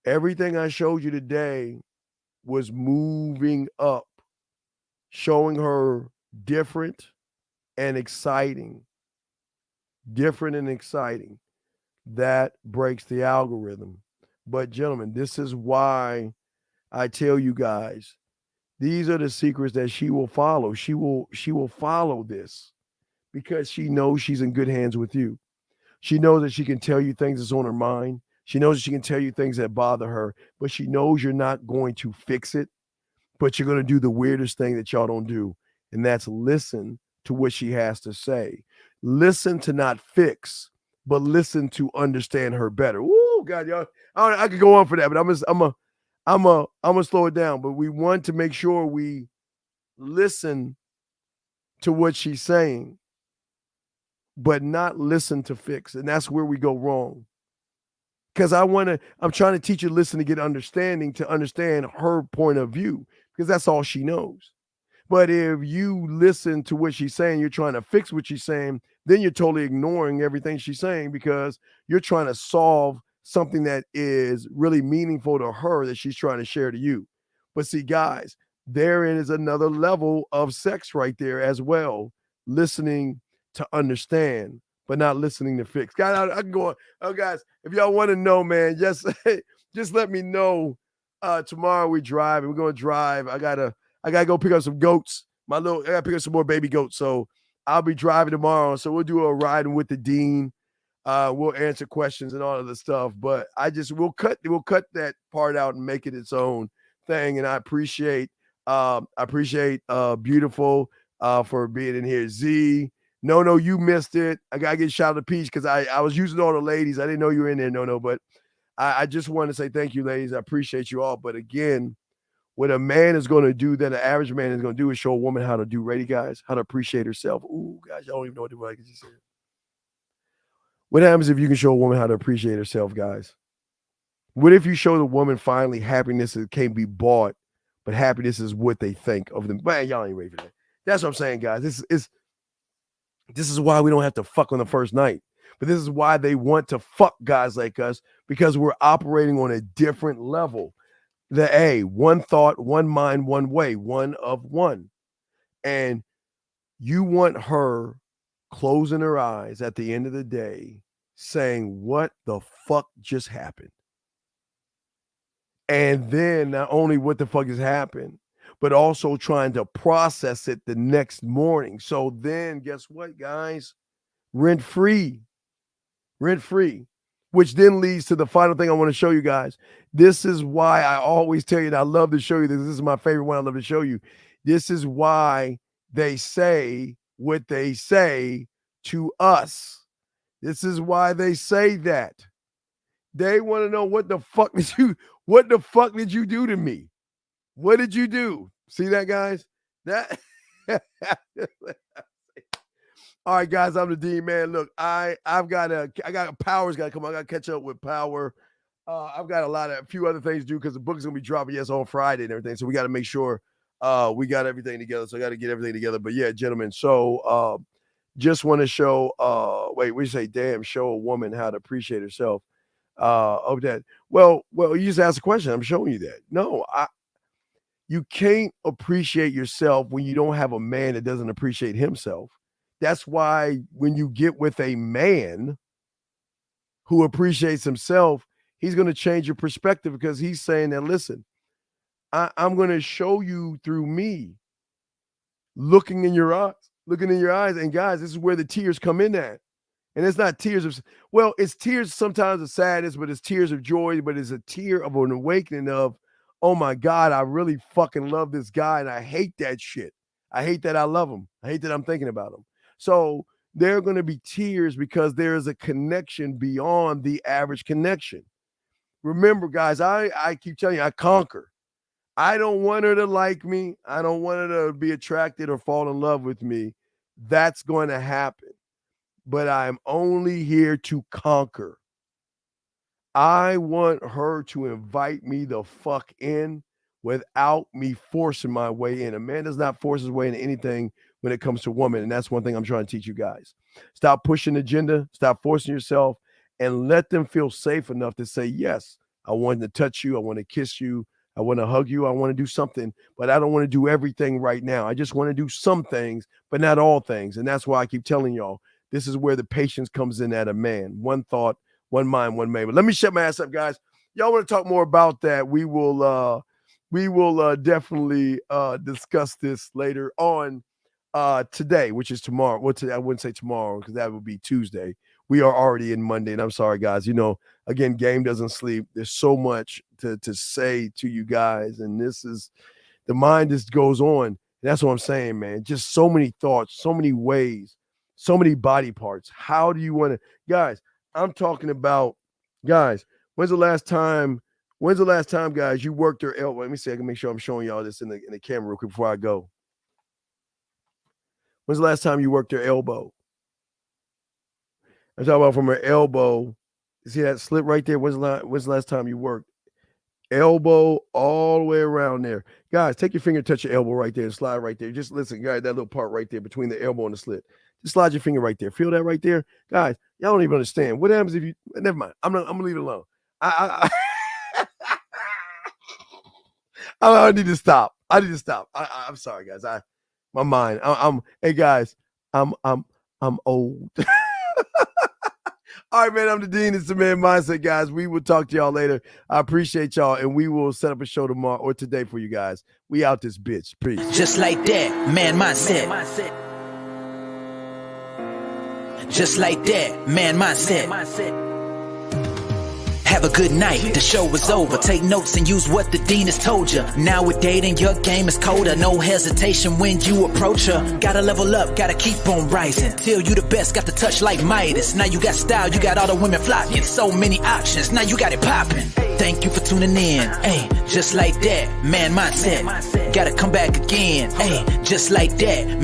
Everything I showed you today was moving up, showing her different and exciting. Different and exciting. That breaks the algorithm. But gentlemen, this is why I tell you guys, these are the secrets that she will follow. She will follow this because she knows she's in good hands with you. She knows that she can tell you things that's on her mind. She knows that she can tell you things that bother her, but she knows you're not going to fix it, but you're going to do the weirdest thing that y'all don't do, and that's listen to what she has to say. Listen to not fix, but listen to understand her better. Ooh, God, y'all, I could go on for that, but I'm gonna slow it down. But we want to make sure we listen to what she's saying, but not listen to fix. And that's where we go wrong. Because I'm trying to teach you to listen to get understanding, to understand her point of view, because that's all she knows. But if you listen to what she's saying, you're trying to fix what she's saying, then you're totally ignoring everything she's saying because you're trying to solve something that is really meaningful to her that she's trying to share to you. But see, guys, therein is another level of sex right there as well. Listening to understand, but not listening to fix. Guys, I can go on. Oh, guys, if y'all want to know, man, just let me know. Tomorrow we drive, and we're gonna drive. I gotta go pick up some goats. I gotta pick up some more baby goats. So I'll be driving tomorrow. So we'll do a riding with the Dean. We'll answer questions and all of the stuff. But we'll cut that part out and make it its own thing. And I appreciate Beautiful for being in here. Z. No, you missed it. I gotta get shout out to Peach because I was using all the ladies. I didn't know you were in there. No, but I just want to say thank you, ladies. I appreciate you all. But again, what a man is going to do that an average man is going to do is show a woman how to do. Ready, guys? How to appreciate herself. Ooh, guys, y'all don't even know what to do. Like you said. What happens if you can show a woman how to appreciate herself, guys? What if you show the woman finally happiness that can't be bought, but happiness is what they think of them? Man, y'all ain't ready for that. That's what I'm saying, guys. This is why we don't have to fuck on the first night. But this is why they want to fuck guys like us, because we're operating on a different level. One thought, one mind, one way, one of one. And you want her closing her eyes at the end of the day saying, what the fuck just happened? And then not only what the fuck has happened, but also trying to process it the next morning. So then guess what, guys? Rent free, which then leads to the final thing I want to show you guys. This is why I always tell you, and I love to show you this. This is my favorite one I love to show you. This is why they say what they say to us. This is why they say that. They want to know what the fuck did you do to me? What did you do? See that, guys? That all right, guys, I'm the Dean, man. Look, I got Power's got to come on. I got to catch up with Power. I've got a few other things to do because the book is going to be dropping, on Friday and everything. So we got to make sure we got everything together. So I got to get everything together. But yeah, gentlemen, so just want to show, show a woman how to appreciate herself. Of that. Well, you just asked a question. I'm showing you that. No, you can't appreciate yourself when you don't have a man that doesn't appreciate himself. That's why when you get with a man who appreciates himself, he's going to change your perspective because he's saying that, listen, I'm going to show you through me, looking in your eyes. And guys, this is where the tears come in at. And it's not tears of, it's tears sometimes of sadness, but it's tears of joy, but it's a tear of an awakening of, oh my God, I really fucking love this guy. And I hate that shit. I hate that I love him. I hate that I'm thinking about him. So there are going to be tears because there is a connection beyond the average connection. Remember, guys, I keep telling you, I conquer. I don't want her to like me. I don't want her to be attracted or fall in love with me. That's going to happen. But I'm only here to conquer. I want her to invite me the fuck in without me forcing my way in. A man does not force his way into anything when it comes to women. And that's one thing I'm trying to teach you guys. Stop pushing the agenda, stop forcing yourself, and let them feel safe enough to say, yes, I want to touch you. I want to kiss you. I want to hug you. I want to do something, but I don't want to do everything right now. I just want to do some things, but not all things. And that's why I keep telling y'all, this is where the patience comes in at a man. One thought, one mind, one man. But let me shut my ass up, guys. Y'all want to talk more about that? We will definitely discuss this later on today, which is tomorrow. Well, today, I wouldn't say tomorrow because that would be Tuesday. We are already in Monday, and I'm sorry, guys. You know, again, game doesn't sleep. There's so much to say to you guys, and this is the mind just goes on. That's what I'm saying, man. Just so many thoughts, so many ways, so many body parts. How do you want to, guys? I'm talking about, guys. When's the last time, guys, you worked your elbow? Let me see. I can make sure I'm showing y'all this in the camera real quick before I go. When's the last time you worked your elbow? I'm talking about from her elbow. You see that slit right there? When's the last time you worked? Elbow all the way around there. Guys, take your finger, touch your elbow right there, and slide right there. Just listen, guys, that little part right there between the elbow and the slit. Just slide your finger right there. Feel that right there? Guys, y'all don't even understand. What happens if you, never mind. I'm going to leave it alone. I need to stop. I'm sorry, guys. My mind. Hey, guys, I'm old. All right, man, I'm the Dean. It's the Man Mindset, guys. We will talk to y'all later. I appreciate y'all, and we will set up a show tomorrow or today for you guys. We out this bitch. Peace. Just like that, Man Mindset. Just like that, Man Mindset. Have a good night, the show is over. Take notes and use what the Dean has told you. Now with dating, your game is colder. No hesitation when you approach her. Gotta level up, gotta keep on rising. Till you the best, got the touch like Midas. Now you got style, you got all the women flocking. So many options, now you got it popping. Thank you for tuning in. Hey, just like that, Man Mindset. Gotta come back again. Hey, just like that.